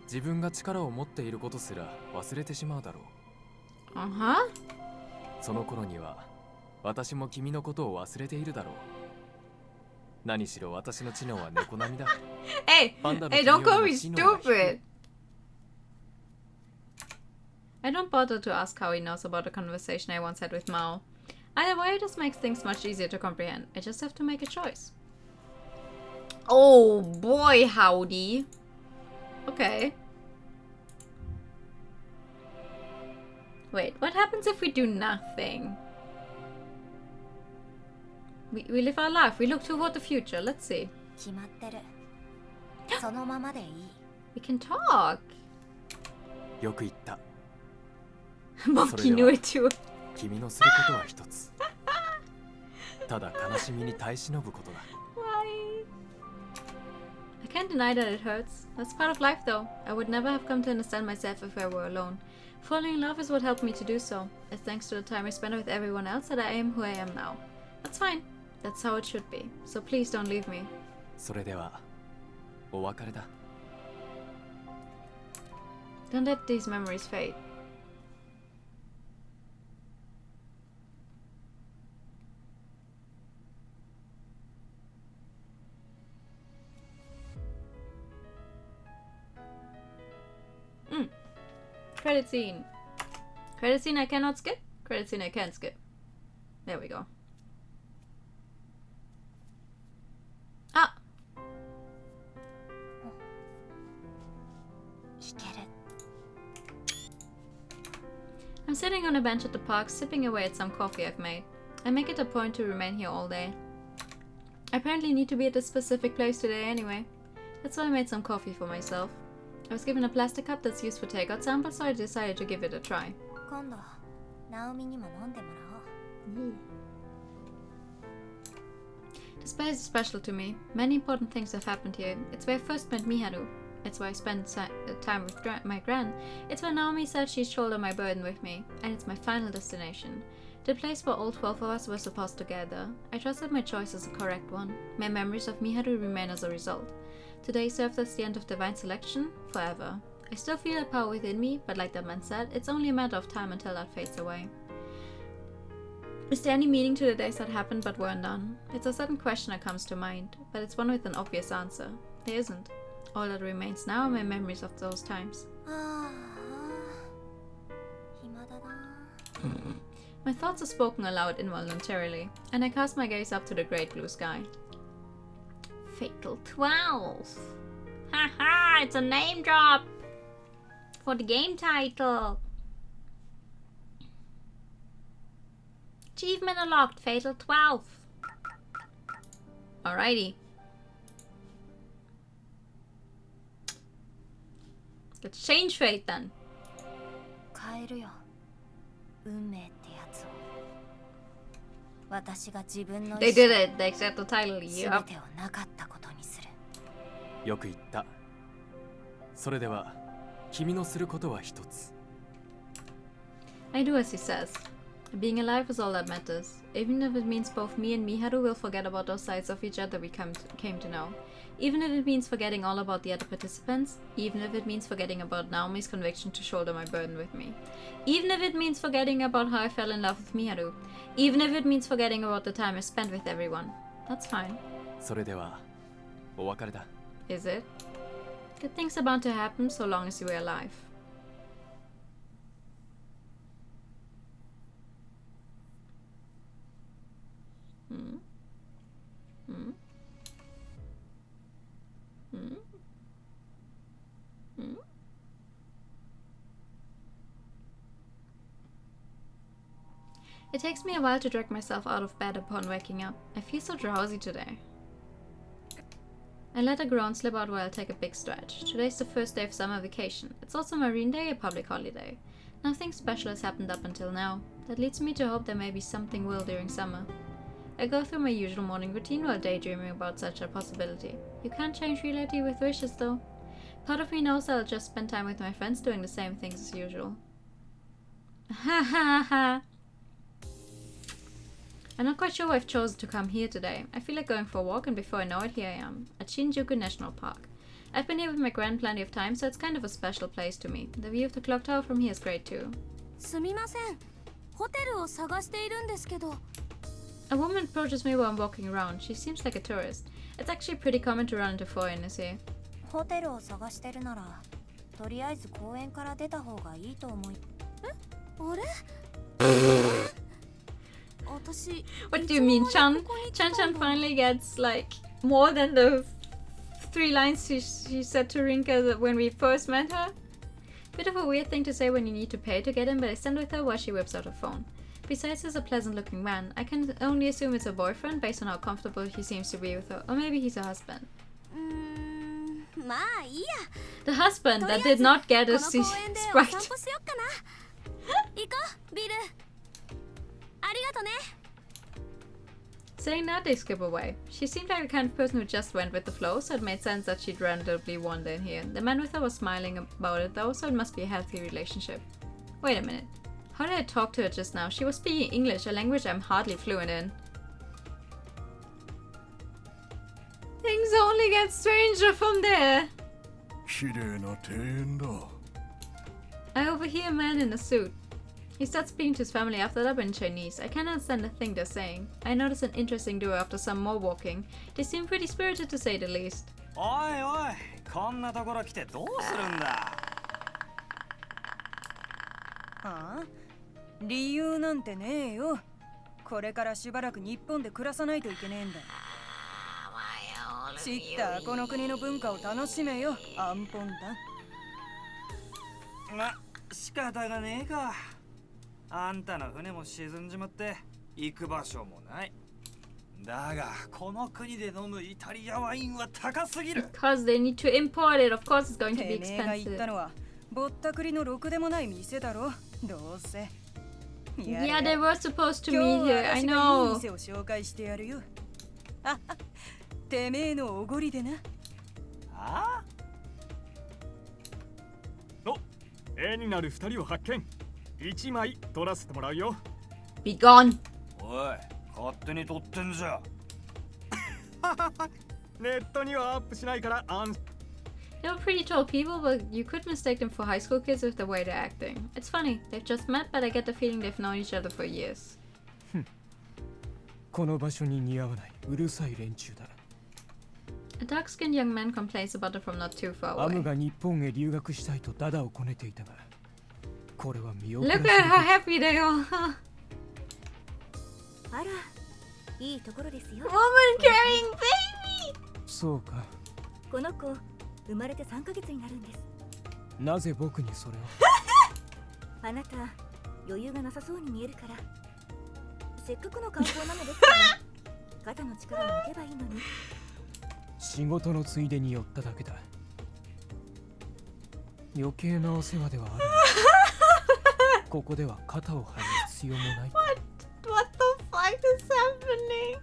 自分が力を持っていることすら忘れてしまうだろう。その頃には私も君のことを忘れているだろう。何しろ私の知能は猫並みだ。Hey, don't call me stupid. I don't bother to ask how he knows about a conversation I once had with Mao. Either way, this makes things much easier to comprehend. I just have to make a choice. Oh boy, howdy. Okay. Wait, what happens if we do nothing? We live our life. We look toward the future. Let's see. 決まってる。そのままでいい。We can talk. よく言った。 Monkey knew it too. 君のすることは一つ。ただ悲しみに耐え忍ぶことだ。Why? I can't deny that it hurts. That's part of life though. I would never have come to understand myself if I were alone. Falling in love is what helped me to do so. It's thanks to the time I spent with everyone else that I am who I am now. That's fine. That's how it should be. So please don't leave me. それではお別れだ。 Don't let these memories fade. Credit scene. Credit scene I cannot skip. Credit scene I can skip. There we go. Ah! I'm sitting on a bench at the park, sipping away at some coffee I've made. I make it a point to remain here all day. I apparently need to be at a specific place today anyway. That's why I made some coffee for myself. I was given a plastic cup that's used for takeout samples, so I decided to give it a try. 今度、ナオミにも飲んでもらおう。This place is special to me. Many important things have happened here. It's where I first met Miharu. It's where I spent time with my gran. It's where Naomi said she'd shoulder my burden with me. And it's my final destination. The place where all 12 of us were supposed to gather. I trust that my choice is the correct one. My memories of Miharu remain as a result. Today served as the end of divine selection, forever. I still feel that power within me, but like that man said, it's only a matter of time until that fades away. Is there any meaning to the days that happened but weren't done? It's a sudden question that comes to mind, but it's one with an obvious answer. There isn't. All that remains now are my memories of those times. My thoughts are spoken aloud involuntarily, and I cast my gaze up to the great blue sky. Fatal 12. Haha, it's a name drop for the game title. Achievement unlocked, Fatal 12. Alrighty. Let's change fate then. 変えるよ運命ってやつを私が自分の They did it. They accept the title. 全 Yup. てをなかったことにするよく言った。それでは君のすることは一つ。 I do as he says. Being alive is all that matters. Even if it means both me and Miharu will forget about those sides of each other we came to know. Even if it means forgetting all about the other participants. Even if it means forgetting about Naomi's conviction to shoulder my burden with me. Even if it means forgetting about how I fell in love with Miharu. Even if it means forgetting about the time I spent with everyone. That's fine. それではお別れだ。 Is it? Good things are bound to happen so long as you are alive. It takes me a while to drag myself out of bed upon waking up. I feel so drowsy today. I let a groan slip out while I take a big stretch. Today's the first day of summer vacation. It's also Marine Day, a public holiday. Nothing special has happened up until now. That leads me to hope there may be something will during summer. I go through my usual morning routine while daydreaming about such a possibility. You can't change reality with wishes though. Part of me knows I'll just spend time with my friends doing the same things as usual. Ha ha ha! I'm not quite sure why I've chosen to come here today. I feel like going for a walk and before I know it, here I am, at Shinjuku National Park. I've been here with my grand plenty of times, so it's kind of a special place to me. The view of the clock tower from here is great too. すみませんホテルを探しているんですけど A woman approaches me while I'm walking around. She seems like a tourist. It's actually pretty common to run into foreigners here. ホテルを探してるならとりあえず公園から出た方がいいと思いあれ What do you mean, Chan? Chan finally gets like more than the 3 lines she said to Rinka when we first met her. Bit of a weird thing to say when you need to pay to get in, but I stand with her while she whips out her phone. Besides, he's a pleasant-looking man. I can only assume it's a boyfriend based on how comfortable he seems to be with her, or maybe he's a husband. まあいいや The husband that did not get a Sprite. 行こうビルありがとね Saying that, they skip away. She seemed like the kind of person who just went with the flow, so it made sense that she'd randomly wander in here. The man with her was smiling about it though, so it must be a healthy relationship. Wait a minute. How did I talk to her just now? She was speaking English, a language I'm hardly fluent in. Things only get stranger from there. 綺麗な庭園だ。 I overhear a man in a suit. He starts speaking to his family after that in Chinese. I can't understand a thing they're saying. I notice an interesting duo after some more walking. They seem pretty spirited to say the least. おいおい、こんなところ来てどうするんだ。はあ？理由なんてねえよ。これからしばらく日本で暮らさないといけねえんだ。知ったこの国の文化を楽しめよ、アンポンだ。ま、仕方がねえか。あんたの船も沈んじまって行く場所もない。だがこの国で飲むイタリアワインは高すぎる。Because they need to import it. Of course, it's going to be てめえが言ったの expensive. はぼったくりのろくでもない店だろ。どうせ。Yeah, they were supposed to 今 meet 日は here. I 私がいい know. 店を紹介してやるよ。あはてめえのおごりでな。あお、絵になる2人を発見。1枚撮らせてもらうよ。Be gone. おい、勝手に撮ってんじゃ。ネットにはアップしないから安心。 They were pretty tall people, but you could mistake them for high school kids with the way they're acting. It's funny, they've just met, but I get the feeling they've known each other for years. この場所に似合わないうるさい連中だ。 A dark-skinned young man complains about it from not too far ア away. ムが日本へ留学したいとダダをこねていたが、これは見送ら Look せ at る how happy they are. あらいいところですよ Woman carrying baby! そうか。この子生まれて3ヶ月になるんです。なぜ僕にそれを？あなた余裕がなさそうに見えるから、せっかくの観光なのですから肩の力を抜けばいいのに。仕事のついでに寄っただけだ。余計なお世話ではあるがここでは肩を張る必要もない。 What the fuck is happening?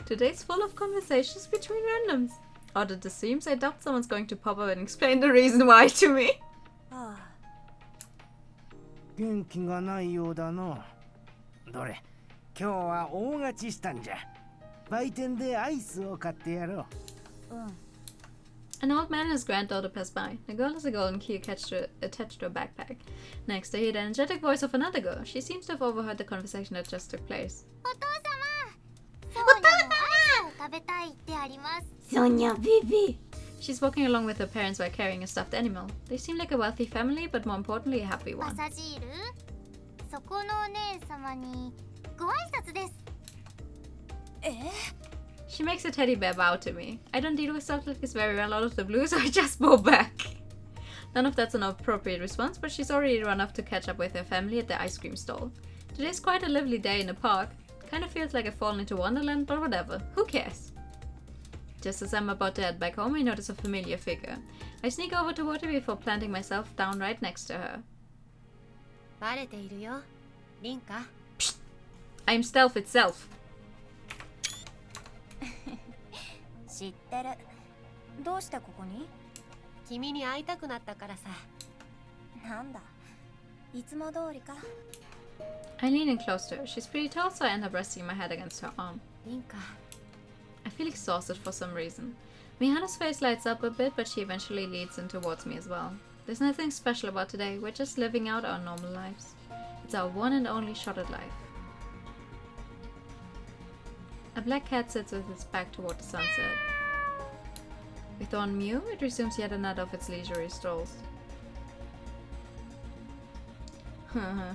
Today's full of conversations between randoms. Odd it seems, I doubt someone's going to pop up and explain the reason why to me. ああ、元気がないようだの。どれ、今日は大勝ちしたんじゃ。売店でアイスを買ってやろう。An old man and his granddaughter pass by. The girl has a golden key attached to her backpack. Next, I hear the energetic voice of another girl. She seems to have overheard the conversation that just took place. お父様、ソーニャのアイスを食べたいってあります。Sonia, baby! She's walking along with her parents while carrying a stuffed animal. They seem like a wealthy family, but more importantly, a happy パ one. サジール、そこのお姉様にご挨拶です。She makes a teddy bear bow to me. I don't deal with stuff like this very well out of the blue, so I just bow back. None of that's an appropriate response, but she's already run off to catch up with her family at the ice cream stall. Today's quite a lively day in the park. Kinda feels like I've fallen into Wonderland, but whatever. Who cares? Just as I'm about to head back home, I notice a familiar figure. I sneak over toward her before planting myself down right next to her. バレているよ、リンカ。 I'm stealth itself. 知ってる。どうしてここに？君に会いたくなったからさ。なんだ、いつも通りか。I lean in close to her. She's pretty tall, so I end up resting my head against her arm. リンカ。 I feel exhausted for some reason. Mihana's face lights up a bit, but she eventually leads in towards me as well. There's nothing special about today. We're just living out our normal lives. It's our one and only shot at life. A black cat sits with its back toward the sunset. With on Mew, it resumes yet another of its leisurely strolls.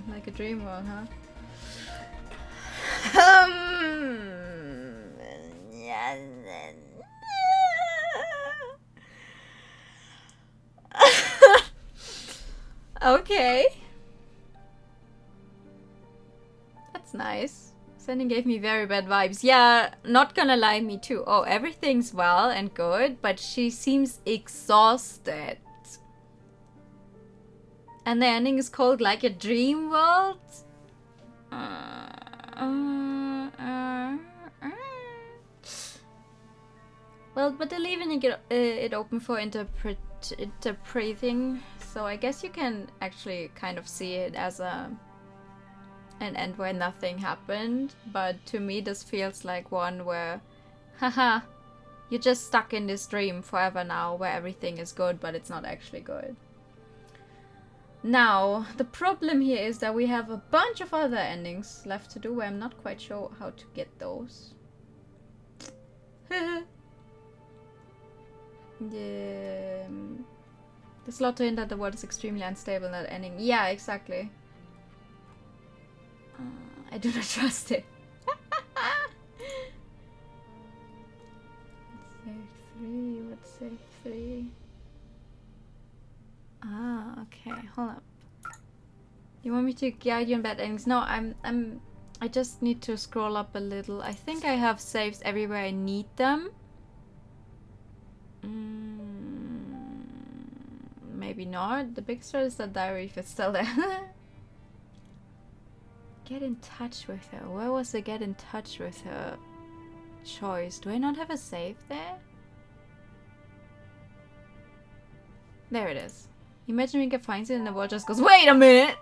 Like a dream world, huh? Okay. That's nice. Sending gave me very bad vibes. Yeah, not gonna lie, me too. Oh, everything's well and good, but she seems exhausted. And the ending is called Like a Dream World? Well, but they're leaving it open for interpreting, so I guess you can actually kind of see it as an end where nothing happened, but to me this feels like one where, haha, you're just stuck in this dream forever now where everything is good, but it's not actually good. Now, the problem here is that we have a bunch of other endings left to do where I'm not quite sure how to get those. There's a lot to hint that the world is extremely unstable in that ending. Yeah, exactly. I do not trust it. Let's save 3. Ah, okay. Hold up. You want me to guide you in bad endings? No, I just need to scroll up a little. I think I have saves everywhere I need them. Maybe not. The big story is the diary if it's still there. Get in touch with her. Where was the get in touch with her choice? Do I not have a save there? There it is. Imagine Rika finds it and the world just goes, wait a minute!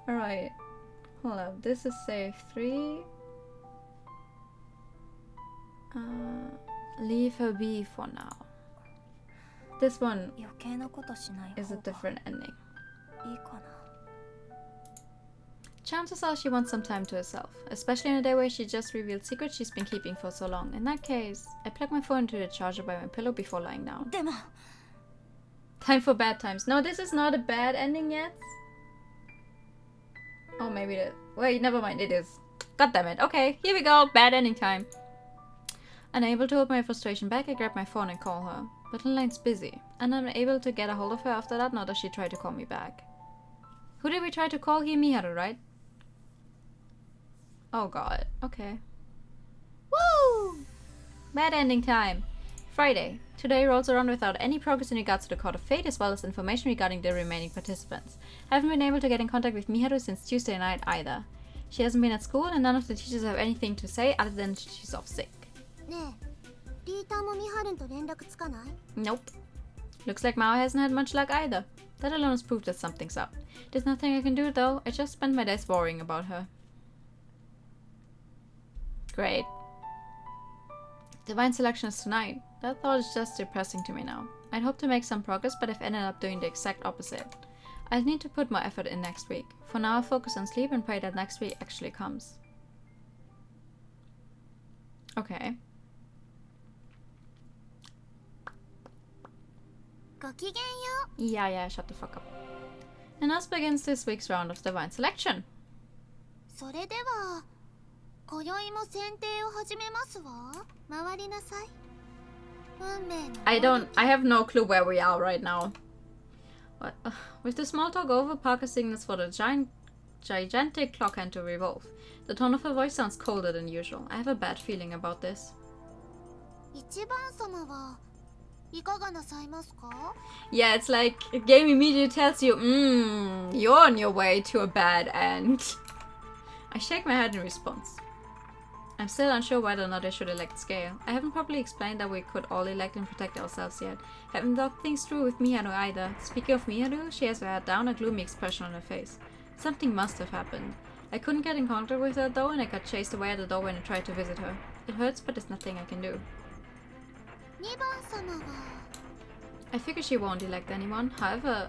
Alright. Hold up. This is save 3. Leave her be for now. This one is a different ending. Chances are she wants some time to herself, especially in a day where she just revealed secrets she's been keeping for so long. In that case, I plug my phone into the charger by my pillow before lying down. Time for bad times. No, this is not a bad ending yet. Oh, maybe it... Wait, never mind, it is. God damn it. Okay, here we go. Bad ending time. Unable to hold my frustration back, I grab my phone and call her. But her line's busy, and I'm unable to get a hold of her after that, nor does she try to call me back. Who did we try to call here? Miharu, right? Oh god, okay. Woo! Bad ending time. Friday. Today rolls around without any progress in regards to the Court of Fate, as well as information regarding the remaining participants. I haven't been able to get in contact with Miharu since Tuesday night either. She hasn't been at school, and none of the teachers have anything to say other than she's off sick. Nope. Looks like Mao hasn't had much luck either. That alone is proof that something's up. There's nothing I can do though. I just spent my days worrying about her. Great. Divine selection is tonight. That thought is just depressing to me now. I'd hoped to make some progress, but I've ended up doing the exact opposite. I'll need to put more effort in next week. For now, I'll focus on sleep and pray that next week actually comes. Okay. Yeah, shut the fuck up. And thus begins this week's round of Divine Selection. I have no clue where we are right now. What? With the small talk over, Parker signals for the gigantic clock hand to revolve. The tone of her voice sounds colder than usual. I have a bad feeling about this. Yeah, it's like a game immediately tells you, you're on your way to a bad end. I shake my head in response. I'm still unsure whether or not I should elect Scale. I haven't properly explained that we could all elect and protect ourselves yet. Haven't thought things through with Miharu either. Speaking of Miharu, she has her head down, a gloomy expression on her face. Something must have happened. I couldn't get in contact with her though, and I got chased away at the door when I tried to visit her. It hurts, but there's nothing I can do. I figure she won't elect anyone. However...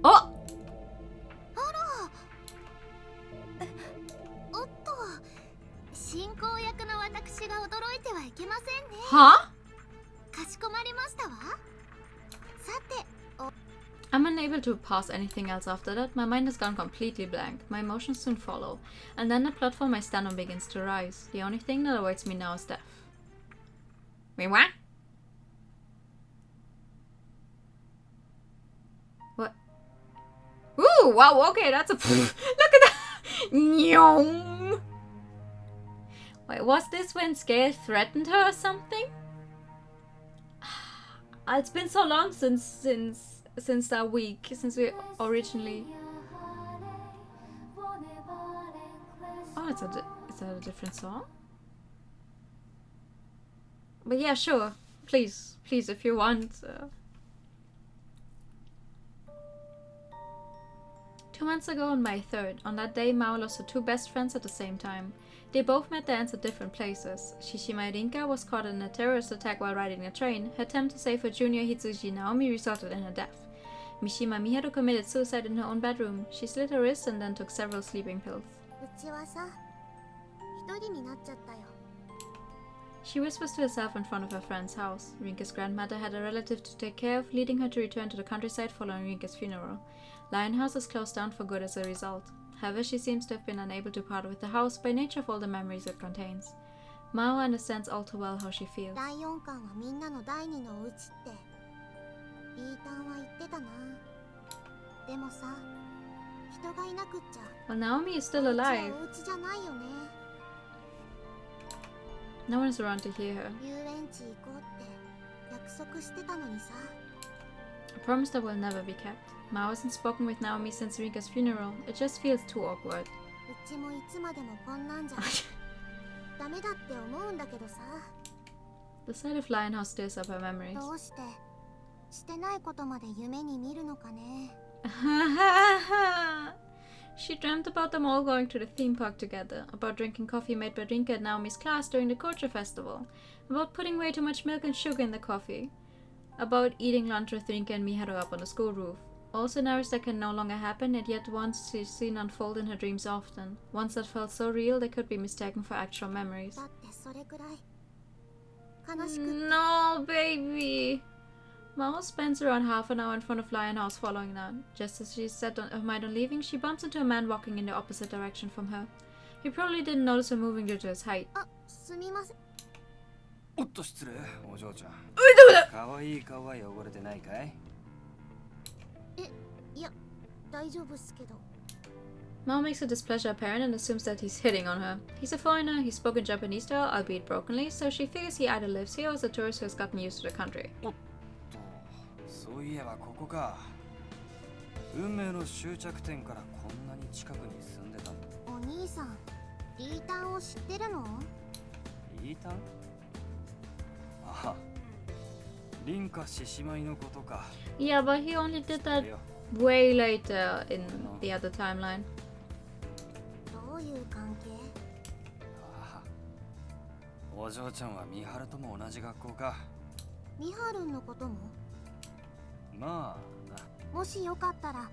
Oh! Huh? I'm unable to pass anything else after that. My mind has gone completely blank. My emotions soon follow. And then the platform I stand on begins to rise. The only thing that awaits me now is death. Wait, what? What? Ooh, wow, okay, that's a... Look at that! Nyong! Wait, was this when Scale threatened her or something? It's been so long since that week, since we originally... Oh, is that a different song? But yeah, sure. Please, if you want. 2 months ago on May 3rd, on that day Mao lost her two best friends at the same time. They both met their ends at different places. Shishima Rinka was caught in a terrorist attack while riding a train. Her attempt to save her junior Hitsuji Naomi resulted in her death. Mishima Miharu committed suicide in her own bedroom. She slit her wrist and then took several sleeping pills. She whispers to herself in front of her friend's house. Rinka's grandmother had a relative to take care of, leading her to return to the countryside following Rinka's funeral. Lionhouse is closed down for good as a result. However, she seems to have been unable to part with the house by nature of all the memories it contains. Mao understands all too well how she feels. Well, Naomi is still alive. No one is around to hear her. A promise that will never be kept. Mao hasn't spoken with Naomi since Rinka's funeral. It just feels too awkward. The sight of Lionhouse stirs up her memories. She dreamt about them all going to the theme park together, about drinking coffee made by Rinka at Naomi's class during the culture festival, about putting way too much milk and sugar in the coffee, about eating lunch with Rinka and Miharu up on the school roof. All scenarios that can no longer happen, and yet ones she's seen unfold in her dreams often. Ones that felt so real they could be mistaken for actual memories. No, baby. Mao spends around half an hour in front of Lion House following that. Just as she's set her mind on leaving, she bumps into a man walking in the opposite direction from her. He probably didn't notice her moving due to his height. すみません。おっと失礼、お嬢ちゃん。かわいい顔は汚れてないかい？いや、大丈夫っすけど。Mao makes her displeasure apparent and assumes that he's hitting on her. He's a foreigner, he's spoken Japanese to her, albeit brokenly, so she figures he either lives here or is a tourist who has gotten used to the country. そういえばここか。運命の終着点からこんなに近くに住んでたんだ。お兄さん、リータンを知ってるの？リータン？ああ、リンカ獅子舞のことか。Yeah, but he only did that way later in the other timeline. どういう関係？ああ、お嬢ちゃんはミハルとも同じ学校か。ミハルンのことも？まあな。もしよかったら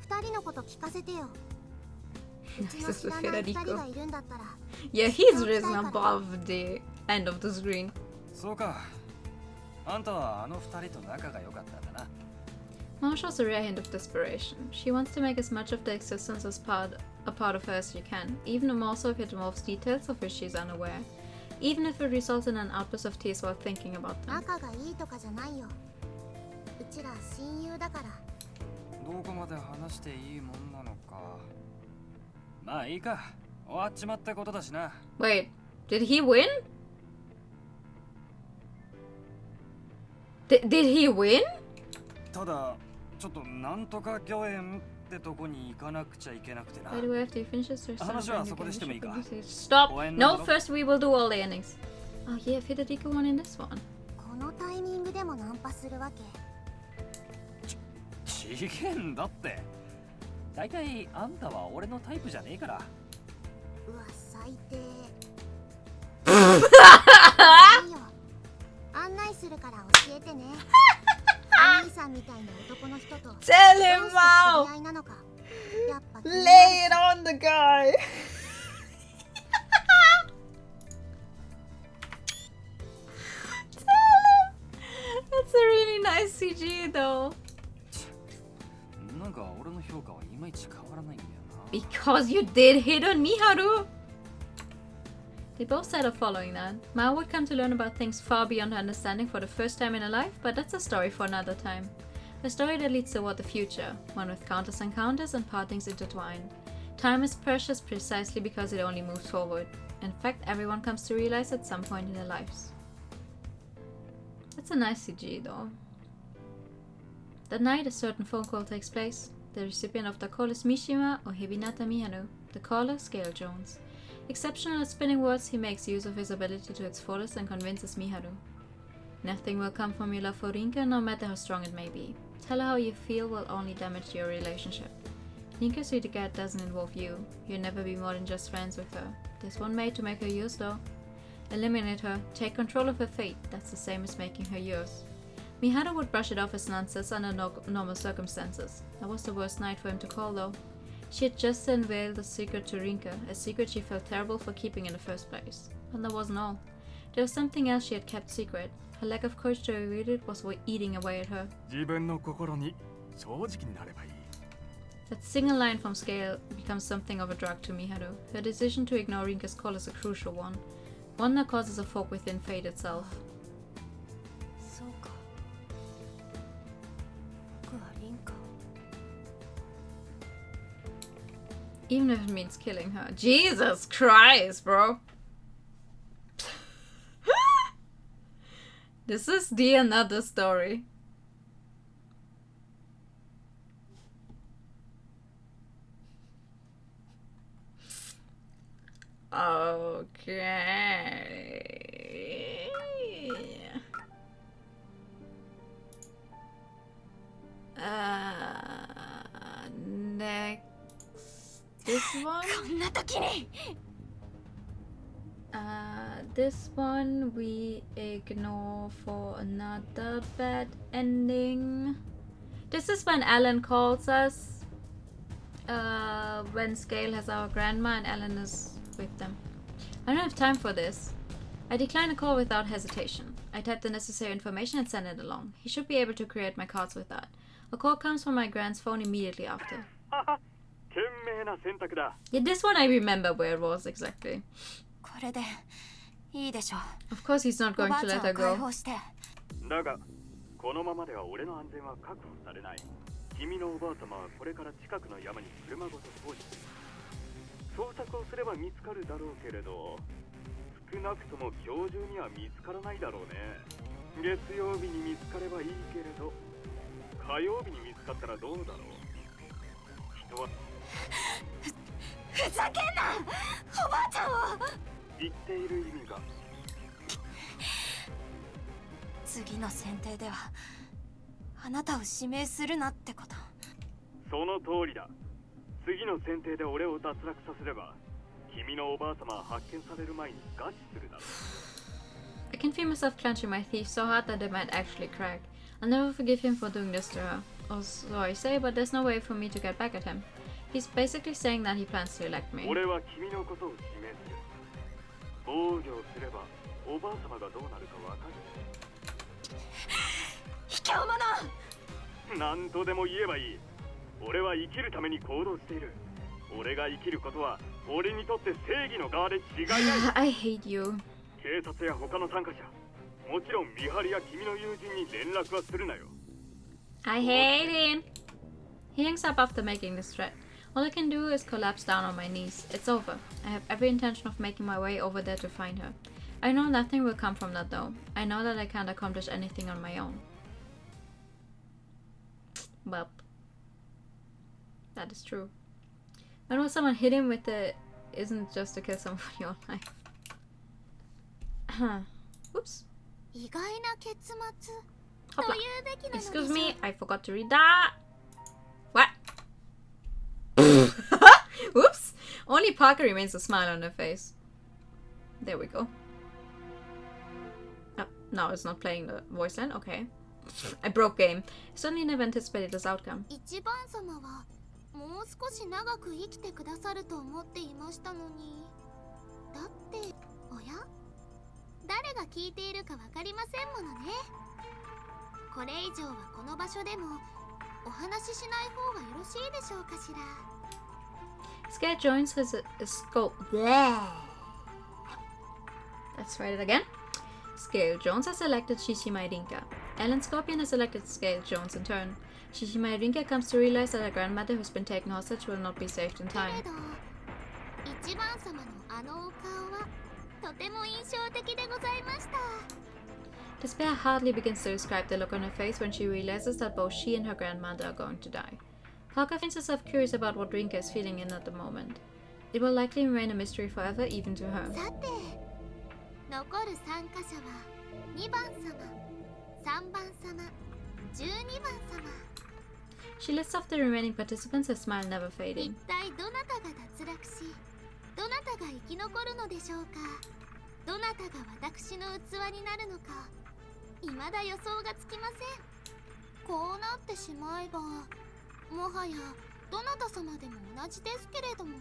二人のこと聞かせてよ。うちの知らない二人がいるんだったら。Yeah, he's risen above the end of the screen. そうか。あんたはあの二人と仲が良かったんだな。Mao shows a rare hint of desperation. She wants to make as much of the existence as a part of her as she can, even more so if it involves details of which she's unaware. Even if it results in an outburst of tears while thinking about them. 仲がいいとかじゃないよ。うちら親友だから。どこまで話していいもんなのか。まあいいか。終わっちまったことだしな。Wait, did he win? Did he win? ただちょっとなんとか御苑ってとこに行かなくちゃいけなくてな。 By the way, after you finish this, there's話はそこでしてもいいか。 Stop! No, first we will do all the endings. Oh yeah, Federico won in this one. このタイミングでもナンパするわけ。ちげんだって。大体あんたは俺のタイプじゃねえから。うわ、最低。いいよ。案内するから教えてね。お兄さんみたいな男の人と Tell him, Mao! 知り合いなのか。やっぱ Lay it on the guy! Tell him! That's a really nice CG though. なんか俺の評価はいまいち変わらないんだよな。 Because you did hit on Miharu! They both said of following that. Mao would come to learn about things far beyond her understanding for the first time in her life, but that's a story for another time. A story that leads toward the future, one with countless encounters and partings intertwined. Time is precious precisely because it only moves forward. In fact, everyone comes to realize at some point in their lives. That's a nice CG though. That night, a certain phone call takes place. The recipient of the call is Mishima or Hibinata Mihanu, the caller, Scale Jones. Exceptional at spinning words, he makes use of his ability to its fullest and convinces Miharu. Nothing will come from your love for Rinka, no matter how strong it may be. Tell her how you feel will only damage your relationship. Rinka's regard doesn't involve you. You'll never be more than just friends with her. There's one way to make her yours though. Eliminate her, take control of her fate. That's the same as making her yours. Miharu would brush it off as nonsense under normal circumstances. That was the worst night for him to call though. She had just unveiled a secret to Rinka, a secret she felt terrible for keeping in the first place. And that wasn't all. There was something else she had kept secret. Her lack of courage to reveal it was eating away at her. That single line from Scale becomes something of a drug to Miharu. Her decision to ignore Rinka's call is a crucial one. One that causes a fork within fate itself. Even if it means killing her. Jesus Christ, bro! This is the another story. Okay. Next. This one? This one we ignore for another bad ending. This is when Alan calls us. When Scale has our grandma and Alan is with them. I don't have time for this. I decline a call without hesitation. I type the necessary information and send it along. He should be able to create my cards with that. A call comes from my grand's phone immediately after. Yeah, this one I remember where it was exactly. Of course he's not going to let her go. だがこのままでは俺の安全は確保されない。君のおばあ様はこれから近くの山に車ごと通り捜索をすれば見つかるだろうけれど、少なくとも今日中には見つからないだろうね。月曜日に見つかればいいけれど、火曜日に見つかったらどうだろう。人はふざけんな、おばあちゃんを。言っている意味が。次の選定ではあなたを指名するなってこと。その通りだ。次の選定で俺を脱落させれば、君のおばあ様は発見される前に餓死するだろう。I can feel myself clenching my teeth so hard that they might actually crack. I'll never forgive him for doing this to her. Or so I say, but there's no way for me to get back at him. He's basically saying that he plans to elect me. 俺は君のことを指名する。防御すればおばあ様がどうなるかわかる。卑怯者！何とでも言えばいい。俺は生きるために行動している。俺が生きることは俺にとって正義の側で違いない。I hate you. 警察や他の参加者、もちろん見張りや君の友人に連絡はするなよ。I hate him. He hangs up after making this threat. All I can do is collapse down on my knees. It's over. I have every intention of making my way over there to find her. I know nothing will come from that though. I know that I can't accomplish anything on my own. Well, that is true. I know someone hit him with the isn't just to kill someone for your life. Oops. Hopla. Excuse me, I forgot to read that. What? Whoops. Only Parker remains a smile on her face. There we go. Oh, now it's not playing the voice line. Okay. I broke game. I certainly never anticipated this outcome. もう少し長く生きてくださると思っていましたのに。だって、おや？誰が聞いているかわかりませんものね。これ以上はこの場所でもお話ししない方がよろしいでしょうかしら。Scale joins his scope. Let's try it again. Scale Jones has selected Shishima Rinka. Alan Scorpion has selected Scale Jones in turn. Shishima Rinka comes to realize that her grandmother who's been taken hostage will not be saved in time. Despair hardly begins to describe the look on her face when she realizes that both she and her grandmother are going to die. Parker finds herself curious about what Rinka is feeling in at the moment. It will likely remain a mystery forever, even to her. 残る参加者は2番様、3番様、12番様。 She lists off the remaining participants, her smile never fading. 一体どなたが脱落し、どなたが生き残るのでしょうか。どなたが私の器になるのか、未だ予想がつきません。こうなってしまえば、もはやどなた様でも同じですけれども。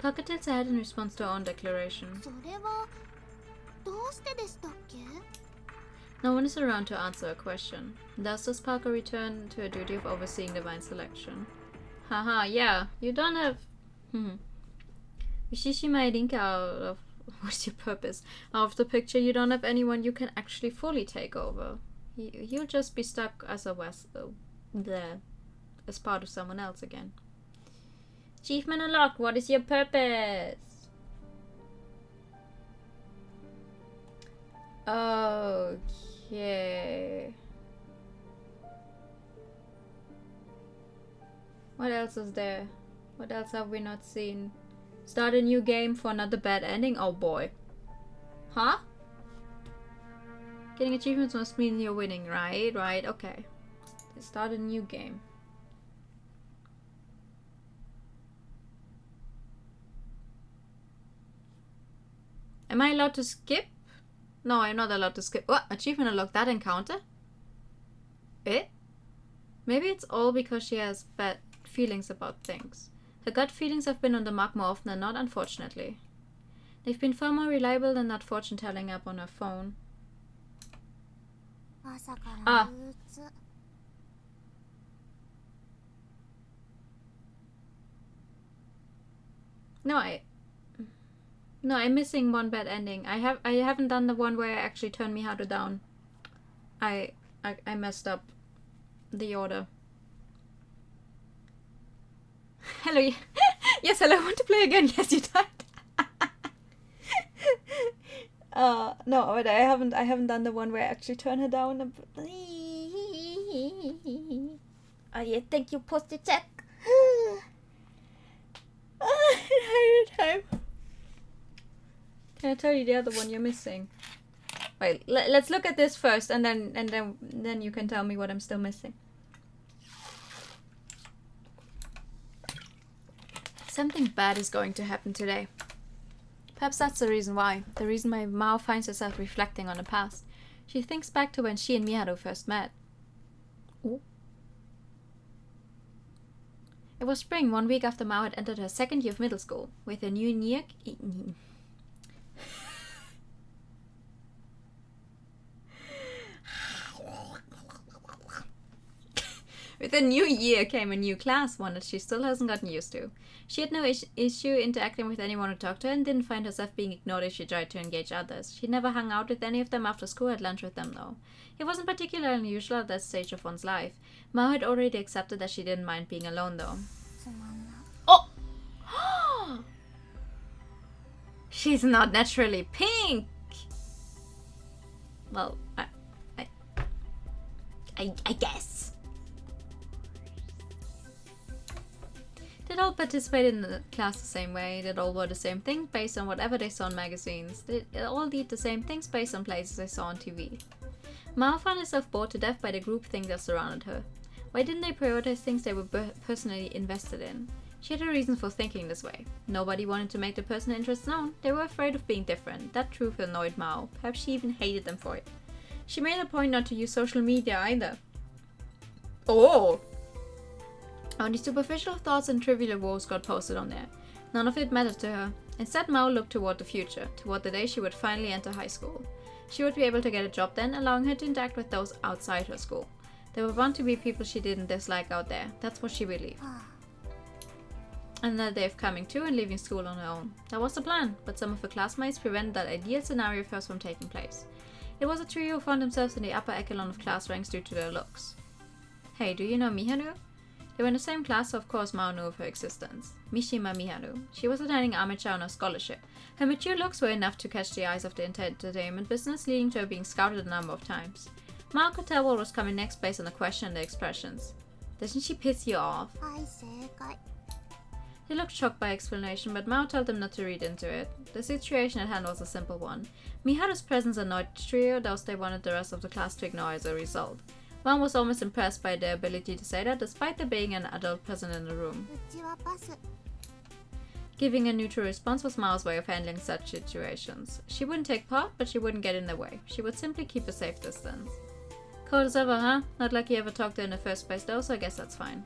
Parker tilts her head in response to her own declaration. それはどうしてでしたっけ? No one is around to answer her question. Thus does Parker return to her duty of overseeing divine selection. Haha, yeah, you don't have... Shishima Rinka out of... What's your purpose? Out of the picture, you don't have anyone you can actually fully take over. You'll just be stuck as a as part of someone else again. Achievement unlocked. What is your purpose? Okay. What else is there? What else have we not seen? Start a new game for another bad ending? Oh boy. Huh? Getting achievements must mean you're winning, right? Right, okay. Start a new game. Am I allowed to skip? No, I'm not allowed to skip. What? Achievement unlocked. That encounter? Eh? Maybe it's all because she has bad feelings about things. Her gut feelings have been on the mark more often than not, unfortunately. They've been far more reliable than that fortune-telling app on her phone. Ah. No, I'm missing one bad ending. I haven't done the one where I actually turned Miharu down. I messed up the order. Hello. Yes, hello. Want to play again? Yes, you died. No, but I haven't done the one where I actually turn her down. Oh yeah, thank you. Post the check. Time. Can I tell you the other one you're missing? Wait, let's look at this first, and then you can tell me what I'm still missing. Something bad is going to happen today. Perhaps that's the reason why. The reason why Mao finds herself reflecting on the past. She thinks back to when she and Miharu first met. Ooh. It was spring, 1 week after Mao had entered her second year of middle school, with a new year. With a new year came a new class, one that she still hasn't gotten used to. She had no issue interacting with anyone who talked to her and didn't find herself being ignored if she tried to engage others. She never hung out with any of them after school, had lunch with them though. It wasn't particularly unusual at that stage of one's life. Mao had already accepted that she didn't mind being alone though. Oh! She's not naturally pink! Well, I guess. They'd all participated in the class the same way, they'd all wore the same thing based on whatever they saw in magazines, they'd all did the same things based on places they saw on TV. Mao found herself bored to death by the groupthink that surrounded her. Why didn't they prioritize things they were personally invested in? She had a reason for thinking this way. Nobody wanted to make their personal interests known, they were afraid of being different. That truth annoyed Mao, perhaps she even hated them for it. She made a point not to use social media either. Oh! Only superficial thoughts and trivial woes got posted on there. None of it mattered to her. Instead, Mao looked toward the future, toward the day she would finally enter high school. She would be able to get a job then, allowing her to interact with those outside her school. There were bound to be people she didn't dislike out there. That's what she believed. Another day of coming to and leaving school on her own. That was the plan, but some of her classmates prevented that ideal scenario of hers from taking place. It was a trio who found themselves in the upper echelon of class ranks due to their looks. Hey, do you know Miharu? They were in the same class, so of course Mao knew of her existence. Mishima Miharu. She was attending amateur on a scholarship. Her mature looks were enough to catch the eyes of the entertainment business, leading to her being scouted a number of times. Mao could tell what was coming next based on the question and the expressions. Doesn't she piss you off? They looked shocked by explanation, but Mao told them not to read into it. The situation at hand was a simple one. Miharu's presence annoyed the trio, thus they wanted the rest of the class to ignore as a result. One was almost impressed by their ability to say that, despite there being an adult present in the room. Giving a neutral response was Mao's way of handling such situations. She wouldn't take part, but she wouldn't get in their way. She would simply keep a safe distance. Cold as ever, huh? Not like you ever talked to her in the first place though, so I guess that's fine.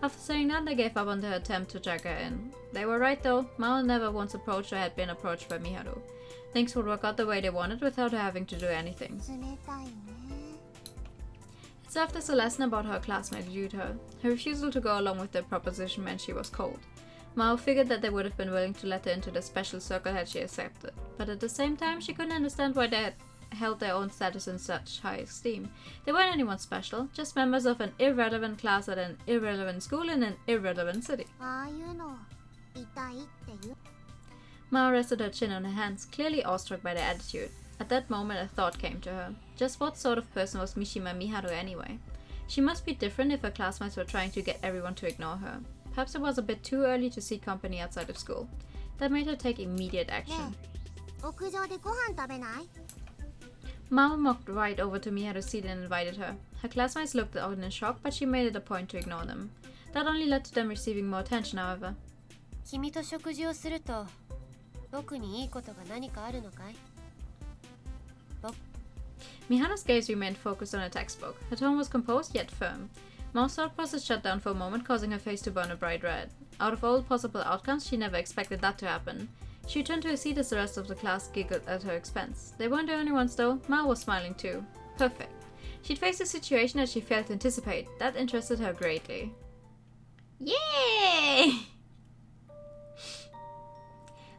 After saying that, they gave up on their attempt to drag her in. They were right though, Mao never once approached or had been approached by Miharu. Things would work out the way they wanted without her having to do anything. It served as a lesson about how her classmates viewed her. Her refusal to go along with their proposition meant she was cold. Mao figured that they would have been willing to let her into the special circle had she accepted, but at the same time she couldn't understand why they had held their own status in such high esteem. They weren't anyone special, just members of an irrelevant class at an irrelevant school in an irrelevant city. Mao rested her chin on her hands, clearly awestruck by their attitude. At that moment a thought came to her. Just what sort of person was Mishima Miharu anyway? She must be different if her classmates were trying to get everyone to ignore her. Perhaps it was a bit too early to seek company outside of school. That made her take immediate action. Mao walked right over to Miharu's seat and invited her. Her classmates looked out in shock, but she made it a point to ignore them. That only led to them receiving more attention, however. Miharu's gaze remained focused on her textbook. Her tone was composed yet firm. Mao's thought process shut down for a moment, causing her face to burn a bright red. Out of all possible outcomes, she never expected that to happen. She returned to her seat as the rest of the class giggled at her expense. They weren't the only ones though. Mao was smiling too. Perfect. She'd faced a situation that she failed to anticipate. That interested her greatly. Yay!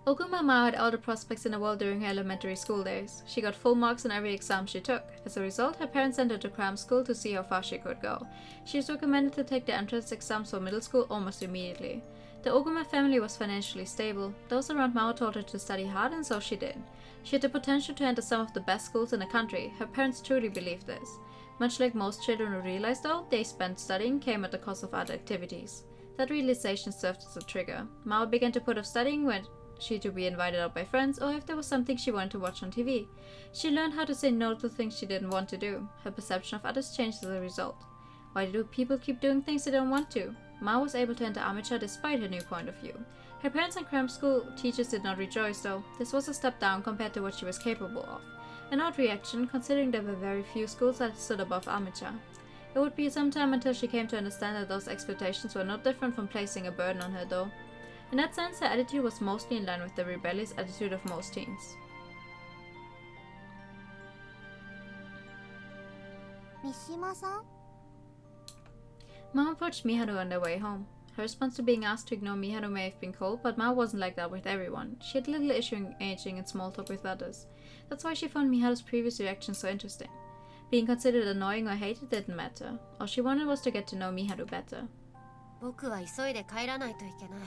Oguma Mao had all the prospects in the world during her elementary school days. She got full marks on every exam she took. As a result, her parents sent her to cram school to see how far she could go. She was recommended to take the entrance exams for middle school almost immediately. The Oguma family was financially stable. Those around Mao told her to study hard, and so she did. She had the potential to enter some of the best schools in the country. Her parents truly believed this. Much like most children who realized though, they spent studying came at the cost of other activities. That realization served as a trigger. Mao began to put off studying when she to be invited out by friends, or if there was something she wanted to watch on TV. She learned how to say no to things she didn't want to do. Her perception of others changed as a result. Why do people keep doing things they don't want to? Mao was able to enter amateur despite her new point of view. Her parents and cram school teachers did not rejoice though. This was a step down compared to what she was capable of. An odd reaction, considering there were very few schools that stood above amateur. It would be some time until she came to understand that those expectations were not different from placing a burden on her though. In that sense, her attitude was mostly in line with the rebellious attitude of most teens. Mishima-san? Mao approached Miharu on their way home. Her response to being asked to ignore Miharu may have been cold, but Mao wasn't like that with everyone. She had little issue engaging in small talk with others. That's why she found Miharu's previous reaction so interesting. Being considered annoying or hated didn't matter. All she wanted was to get to know Miharu better. 僕は急いで帰らないといけない。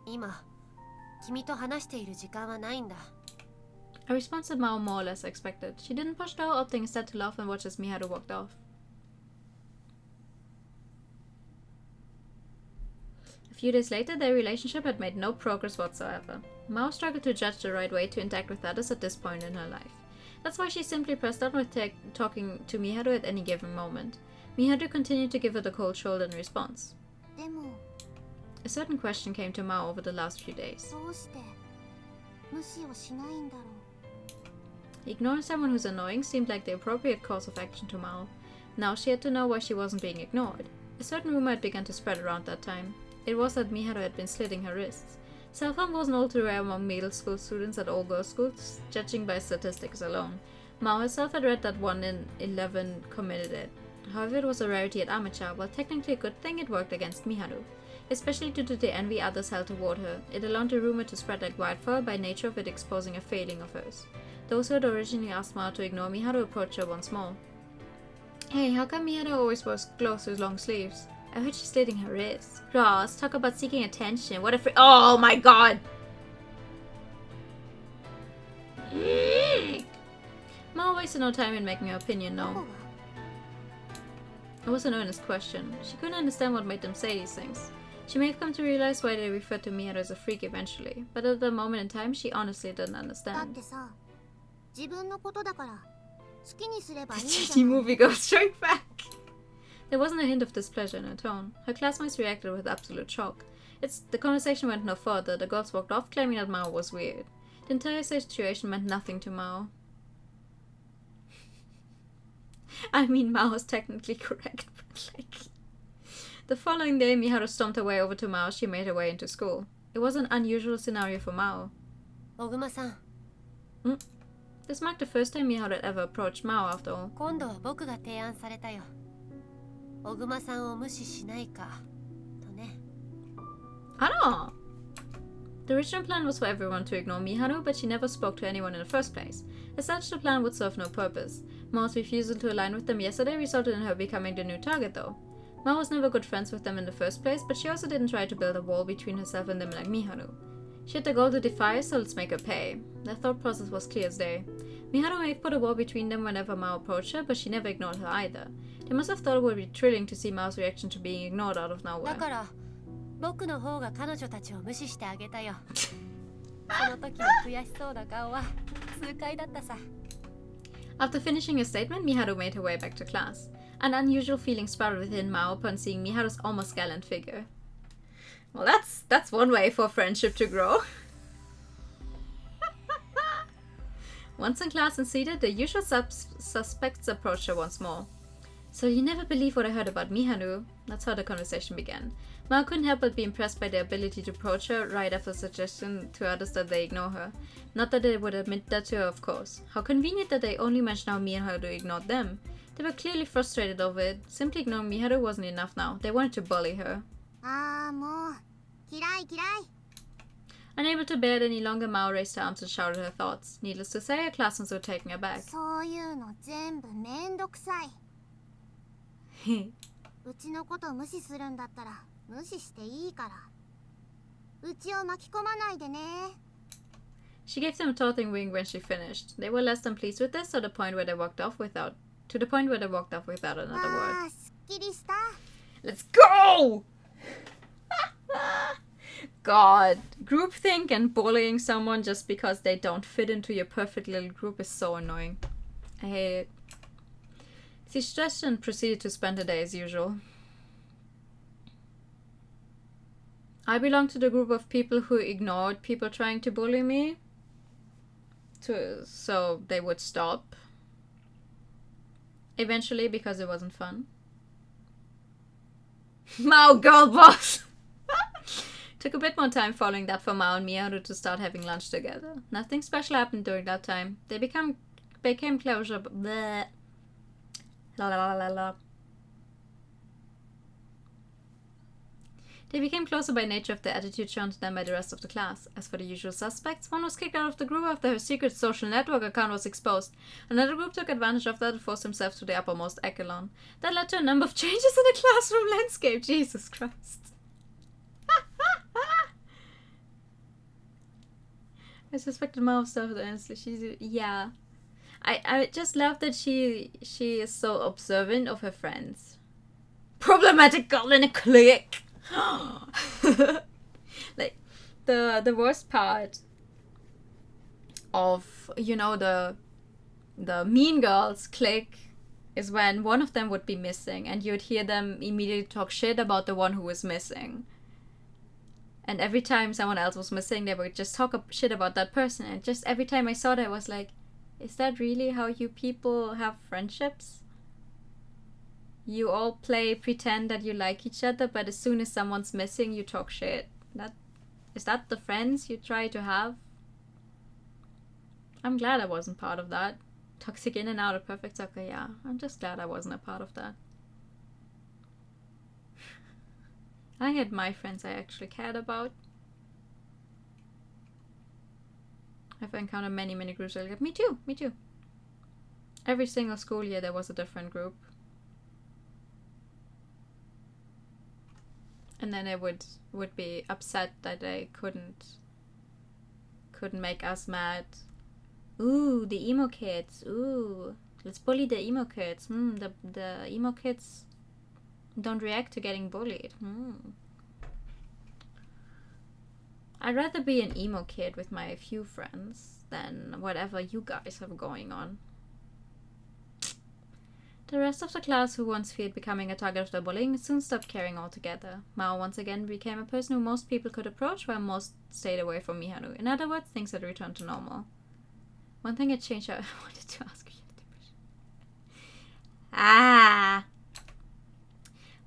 今、君と話している時間はないんだ。A response that Mao more or less expected. She didn't push though, opting instead to laugh and watch as Miharu walked off. A few days later, their relationship had made no progress whatsoever. Mao struggled to judge the right way to interact with others at this point in her life. That's why she simply pressed on with talking to Miharu at any given moment. Miharu continued to give her the cold shoulder in response. A certain question came to Mao over the last few days. Ignoring someone who's annoying seemed like the appropriate course of action to Mao. Now she had to know why she wasn't being ignored. A certain rumor had begun to spread around that time. It was that Miharu had been slitting her wrists. Self-harm wasn't all too rare among middle school students at all girls' schools, judging by statistics alone. Mao herself had read that 1 in 11 committed it. However, it was a rarity at amateur. While technically a good thing, it worked against Miharu. Especially due to the envy others held toward her, it allowed the rumor to spread like wildfire by nature of it exposing a failing of hers. Those who had originally asked Mao to ignore Miharu approached her once more. Hey, how come Miharu always wears clothes with long sleeves? I heard she's slitting her wrists. Gross, talk about seeking attention. What a oh my god! Mao wasted no time in making her opinion known. It was an earnest question. She couldn't understand what made them say these things. She may have come to realize why they referred to Miharu as a freak eventually, but at the moment in time, she honestly didn't understand. The Disney movie goes straight back! There wasn't a hint of displeasure in her tone. Her classmates reacted with absolute shock. The conversation went no further. The girls walked off, claiming that Mao was weird. The entire situation meant nothing to Mao. I mean, Mao was technically correct, but like... The following day, Miharu stomped her way over to Mao. She made her way into school. It was an unusual scenario for Mao. Oguma-san. This marked the first time Miharu had ever approached Mao after all. 今度は僕が提案されたよ。Oguma-sanを無視しないかとね。Ah! The original plan was for everyone to ignore Miharu, but she never spoke to anyone in the first place. As such, the plan would serve no purpose. Mao's refusal to align with them yesterday resulted in her becoming the new target, though. Mao was never good friends with them in the first place, but she also didn't try to build a wall between herself and them like Miharu. She had the goal to defy us, so let's make her pay. Their thought process was clear as day. Miharu may have put a wall between them whenever Mao approached her, but she never ignored her either. They must have thought it would be thrilling to see Mao's reaction to being ignored out of nowhere. だから、僕の方が彼女たちを無視してあげたよ。その時の悔しそうな顔は痛快だったさ。After finishing her statement, Miharu made her way back to class. An unusual feeling sprouted within Mao upon seeing Miharu's almost gallant figure. Well, that's one way for friendship to grow. Once in class and seated, the usual suspects approached her once more. So you never believe what I heard about Miharu? That's how the conversation began. Mao couldn't help but be impressed by their ability to approach her right after suggestion to others that they ignore her. Not that they would admit that to her, of course. How convenient that they only mentioned how Miharu ignored them. They were clearly frustrated over it. Simply ignoring Miharu wasn't enough now. They wanted to bully her. Unable to bear it any longer, Mao raised her arms and shouted her thoughts. Needless to say, her classmates were taken aback. うちのこと無視するんだったら無視していいからうちを巻き込まないでね She gave them a taunting wink when she finished. They were less than pleased with this, to the point where they walked off without another word. すっきりした Let's go! God, groupthink and bullying someone just because they don't fit into your perfect little group is so annoying. I hate it. She stretched and proceeded to spend the day as usual. I belong to the group of people who ignored people trying to bully me, so they would stop. Eventually, because it wasn't fun. Mao, girl boss! Took a bit more time following that for Mao and Miharu to start having lunch together. Nothing special happened during that time. They became closer. Bleh. La la la la. They became closer by nature of the attitude shown to them by the rest of the class. As for the usual suspects, one was kicked out of the group after her secret social network account was exposed. Another group took advantage of that and forced themselves to the uppermost echelon. That led to a number of changes in the classroom landscape. Jesus Christ. I suspected Mao of stuff, honestly. Yeah. I just love that she is so observant of her friends. Problematic girl in a clique. Like the worst part of, you know, the Mean Girls clique is when one of them would be missing and you'd hear them immediately talk shit about the one who was missing. And every time someone else was missing, they would just talk shit about that person. And just every time I saw that, I was like, is that really how you people have friendships? You all pretend that you like each other, but as soon as someone's missing, you talk shit. Is that the friends you try to have? I'm glad I wasn't part of that. Toxic in and out of perfect soccer, yeah. I'm just glad I wasn't a part of that. I had my friends I actually cared about. I've encountered many groups like, me too. Every single school year there was a different group. And then they would be upset that they couldn't make us mad. Ooh, the emo kids. Ooh, let's bully the emo kids. The emo kids don't react to getting bullied. I'd rather be an emo kid with my few friends than whatever you guys have going on. The rest of the class, who once feared becoming a target of the bullying, soon stopped caring altogether. Mao once again became a person who most people could approach, while most stayed away from Miharu. In other words, things had returned to normal. One thing had changed. I wanted to ask you.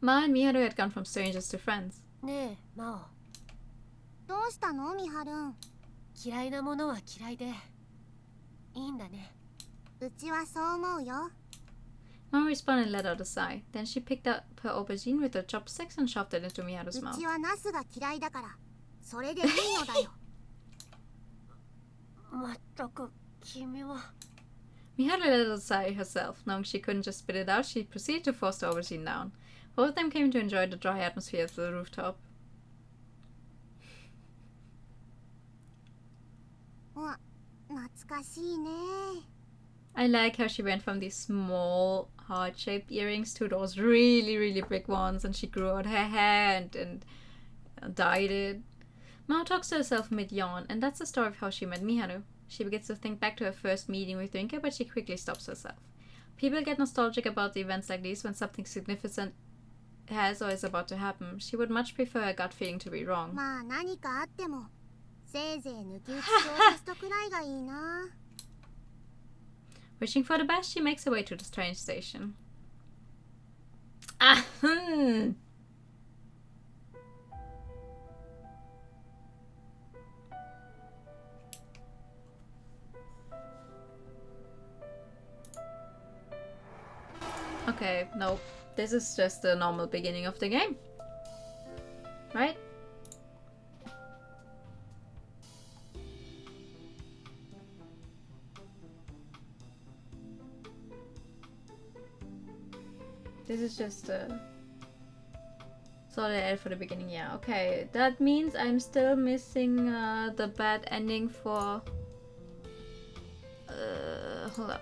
Mao and Miharu had gone from strangers to friends. ねえ、マオ。どうしたのミハルン嫌いなものは嫌いでいいんだね。うちはそう思うよ。Mao responded and let out a sigh. Then she picked up her aubergine with her chopsticks and shoved it into Miharu's mouth. うちはナスが嫌いだからそれでいいのだよ。まったく君は。Miharu let out a sigh herself. Knowing she couldn't just spit it out, she proceeded to force the aubergine down. Both of them came to enjoy the dry atmosphere of the rooftop. わ、懐かしいね。I like how she went from these small, heart-shaped earrings to those really big ones, and she grew out her hair and dyed it. Mao talks to herself mid-yawn, and that's the story of how she met Miharu. She begins to think back to her first meeting with Rinka, but she quickly stops herself. People get nostalgic about the events like these when something significant has or is about to happen. She would much prefer her gut feeling to be wrong. まあ何かあってもせいぜい抜き打ち小テストくらいがいいな。Wishing for the best, she makes her way to the train station. Okay, nope. This is just the normal beginning of the game. Right? This is just a solid edit for the beginning, yeah. Okay, that means I'm still missing the bad ending for... hold up.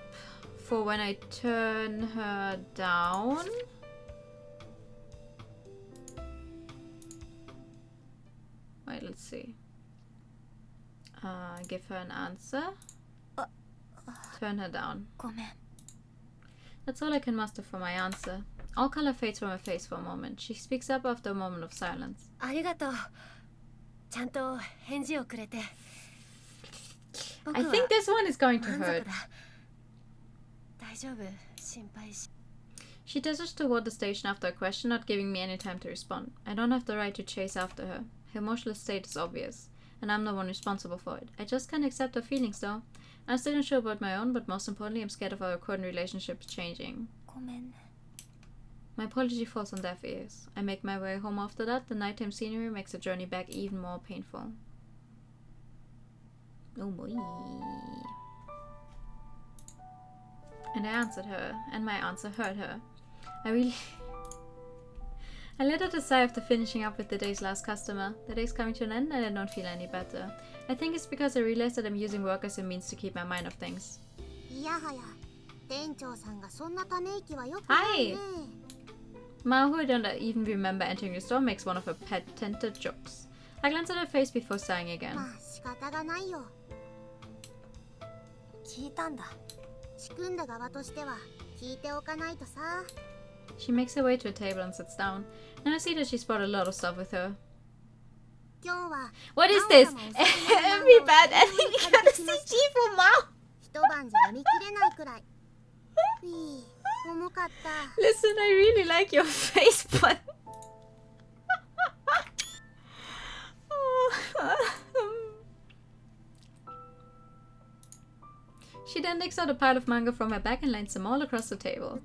For when I turn her down. Wait, let's see. Give her an answer. Turn her down. That's all I can muster for my answer. All color fades from her face for a moment. She speaks up after a moment of silence. ありがとう。ちゃんと返事をくれて。 I think this one is going to hurt. 大丈夫、心配し。 She dashes toward the station after a question, not giving me any time to respond. I don't have the right to chase after her. Her emotional state is obvious, and I'm the one responsible for it. I just can't accept her feelings, though. I'm still unsure about my own, but most importantly, I'm scared of our current relationship changing. My apology falls on deaf ears. I make my way home after that. The nighttime scenery makes the journey back even more painful. Oh boy. And I answered her, and my answer hurt her. I let out a sigh after finishing up with the day's last customer. The day's coming to an end and I don't feel any better. I think it's because I realized that I'm using work as a means to keep my mind off things. Hi! Ma, who I don't even remember entering the store, makes one of her patented jokes. I glance at her face before sighing again. She makes her way to a table and sits down. Now I see that she's brought a lot of stuff with her. What is this? Every bad ending got a CG for Mao! Listen, I really like your face, but... She then takes out a pile of manga from her bag and lines them all across the table.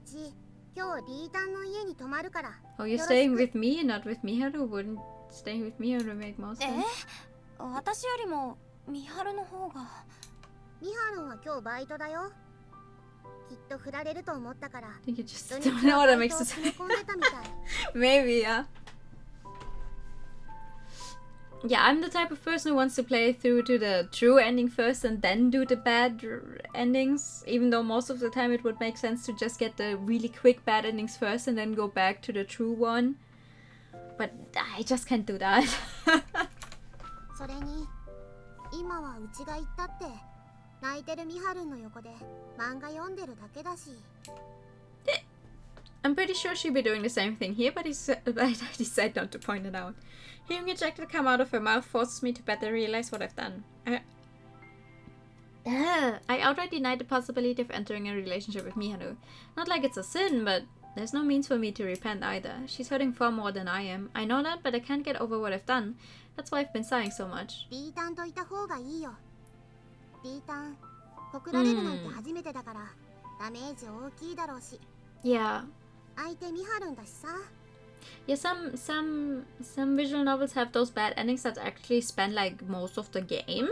Oh, you're staying with me and not with Miharu? Wouldn't staying with Miharu make more sense? I think you just don't know what that makes sense. Maybe, yeah. Yeah, I'm the type of person who wants to play through to the true ending first and then do the bad endings. Even though most of the time it would make sense to just get the really quick bad endings first and then go back to the true one. But I just can't do that. I'm pretty sure she'd be doing the same thing here, but I decide not to point it out. Hearing a jacket come out of her mouth forces me to better realize what I've done. I outright denied the possibility of entering a relationship with Miharu. Not like it's a sin, but there's no means for me to repent either. She's hurting far more than I am. I know that, but I can't get over what I've done. That's why I've been sighing so much. Yeah. Yeah, some visual novels have those bad endings that actually span like most of the game.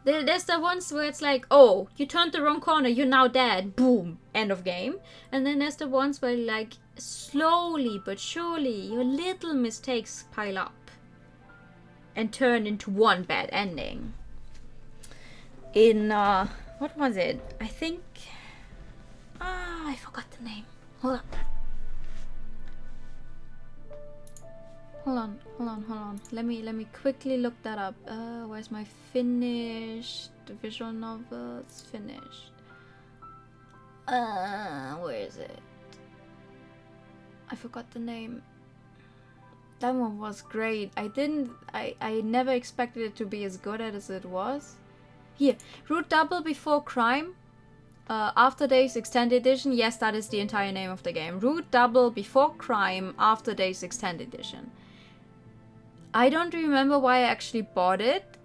There's the ones where it's like, oh, you turned the wrong corner, you're now dead, boom, end of game. And then there's the ones where like slowly but surely your little mistakes pile up and turn into one bad ending. In what was it? I think I forgot the name. Hold on. Let me quickly look that up. Where's my finished visual novels? Finished. Where is it? I forgot the name. That one was great. I never expected it to be as good as it was. Here, Root Double Before Crime. After Days Extended Edition. Yes, that is the entire name of the game. Root Double Before Crime After Days Extended Edition. I don't remember why I actually bought it.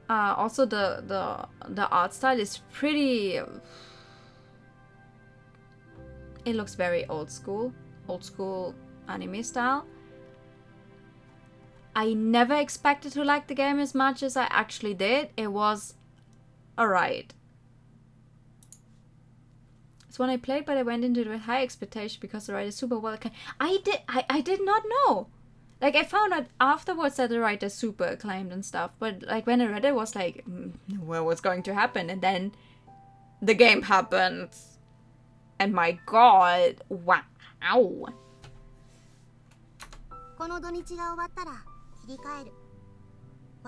Also, the art style is pretty... It looks very old school anime style. I never expected to like the game as much as I actually did. It was alright. It's one I played, but I went into it with high expectation because the writer is super well acclaimed. I did not know. Like, I found out afterwards that the writer is super acclaimed and stuff, but like when I read it, I was like, well, what's going to happen? And then the game happened. And my god, wow. But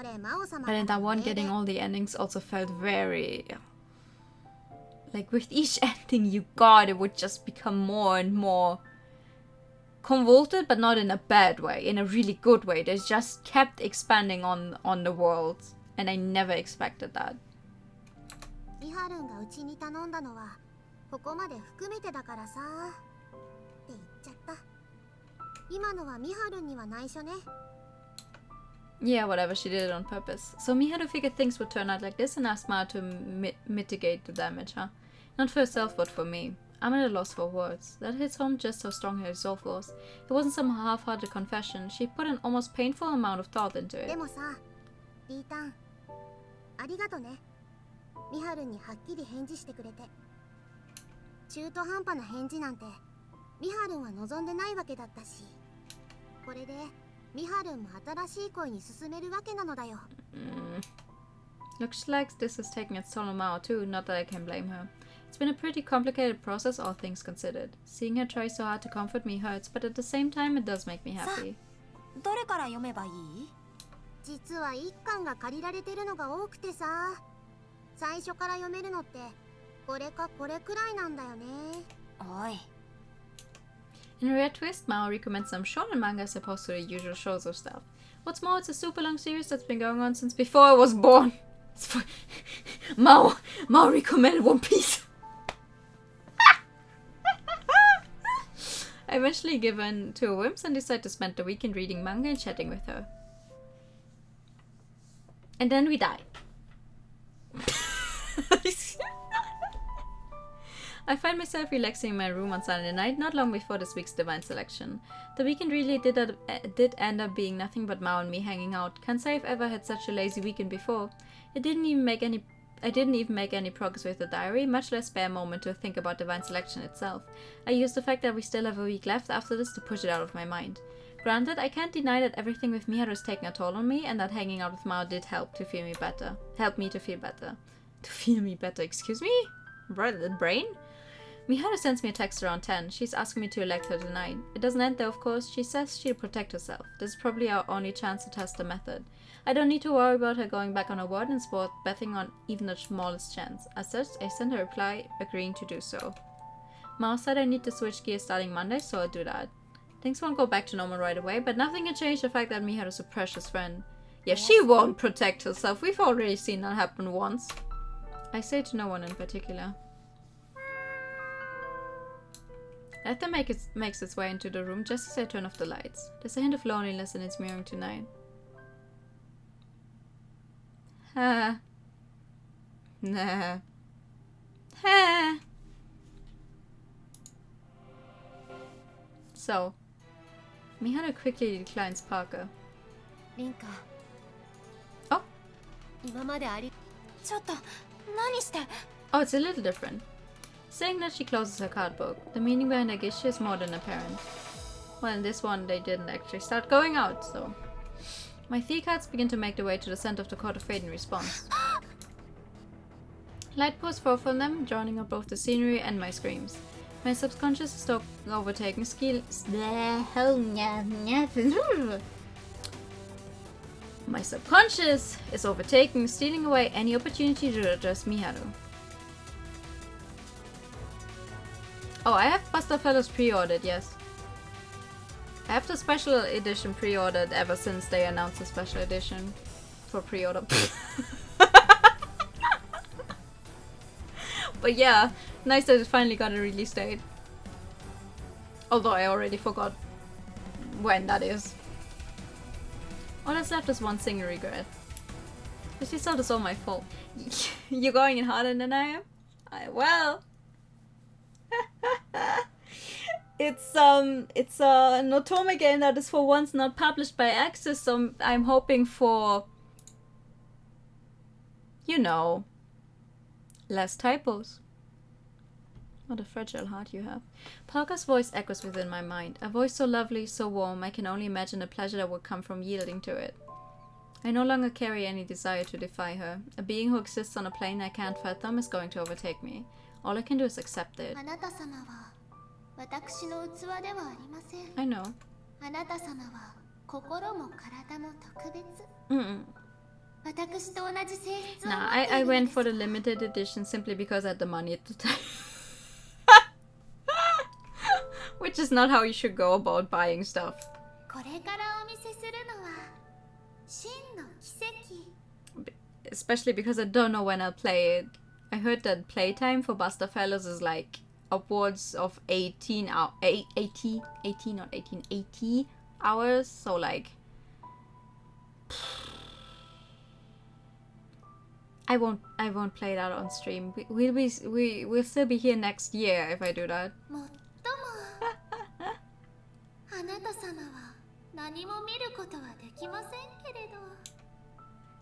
in that one, getting all the endings also felt very... Like, with each ending you got, it would just become more and more convoluted, but not in a bad way, in a really good way. They just kept expanding on the world, and I never expected that. ここまで含めてだからさって言っちゃった。今のはミハルには内緒ね。Yeah, whatever, she did it on purpose. So Miharu figured things would turn out like this and asked Ma to mitigate the damage, huh? Not for herself, but for me. I'm at a loss for words. That hits home just how strong her resolve was. It wasn't some half-hearted confession. She put an almost painful amount of thought into it. でもさ、リータン、ありがとね。ミハルにはっきり返事してくれて。中途半端な返事なんてミハルンは望んでないわけだったし、これでミハルンも新しい恋に進めるわけなのだよ。Looks like this is taking its toll on Mao too, not that I can blame her. It's been a pretty complicated process, all things considered. Seeing her try so hard to comfort me hurts, but at the same time it does make me happy. どれから読めばいい？実は一巻が借りられてるのが多くてさ、最初から読めるのってこれかこれくらいなんだよね。おい。In a rare twist, Mao recommends some shonen manga as opposed to the usual shoujo stuff. What's more, it's a super long series that's been going on since before I was born. Mao recommended One Piece. I eventually give in to her whims and decide to spend the weekend reading manga and chatting with her. And then we die. I find myself relaxing in my room on Sunday night, not long before this week's Divine Selection. The weekend really did end up being nothing but Mao and me hanging out. Can't say I've ever had such a lazy weekend before. I didn't even make any progress with the diary, much less spare a moment to think about Divine Selection itself. I used the fact that we still have a week left after this to push it out of my mind. Granted, I can't deny that everything with Miharu is taking a toll on me, and that hanging out with Mao did help to feel me better. Help me to feel better. To feel me better, excuse me? Brain? Miharu sends me a text around 10. She's asking me to elect her tonight. It doesn't end there, of course. She says she'll protect herself. This is probably our only chance to test the method. I don't need to worry about her going back on her word and sport betting on even the smallest chance. As such, I sent her a reply agreeing to do so. Mao said I need to switch gears starting Monday, so I'll do that. Things won't go back to normal right away, but nothing can change the fact that Miharu's a precious friend. Yeah, she won't protect herself. We've already seen that happen once. I say to no one in particular. Letter makes its way into the room just as I turn off the lights. There's a hint of loneliness in its mirroring tonight. Ha. Nah. Ha. So, Miharu quickly declines Parker. Rinka. Oh. 今まであり。ちょっと何して？ Oh, it's a little different. Saying that she closes her card book. The meaning behind her gesture is more than apparent. Well, in this one, they didn't actually start going out, so... My 3 cards begin to make their way to the center of the Court of Fate in response. Light pours forth from them, drowning out both the scenery and my screams. My subconscious is overtaking My subconscious is overtaking, stealing away any opportunity to address Miharu. Oh, I have Buster Fellows pre-ordered, yes. I have the special edition pre-ordered ever since they announced the special edition for pre-order. But yeah, nice that it finally got a release date. Although I already forgot when that is. All that's left is one single regret. This result is all my fault. You're going in harder than I am? Well... It's an Otome game that is for once not published by Axis, so I'm hoping for, you know, less typos. What a fragile heart you have. Parker's voice echoes within my mind. A voice so lovely, so warm, I can only imagine the pleasure that would come from yielding to it. I no longer carry any desire to defy her. A being who exists on a plane I can't fathom is going to overtake me. All I can do is accept it. I know. Nah, I went for the limited edition simply because I had the money at the time. Which is not how you should go about buying stuff. Especially because I don't know when I'll play it. I heard that playtime for Buster Fellows is like upwards of 80 hours, so like I won't play that on stream. We'll still be here next year if I do that.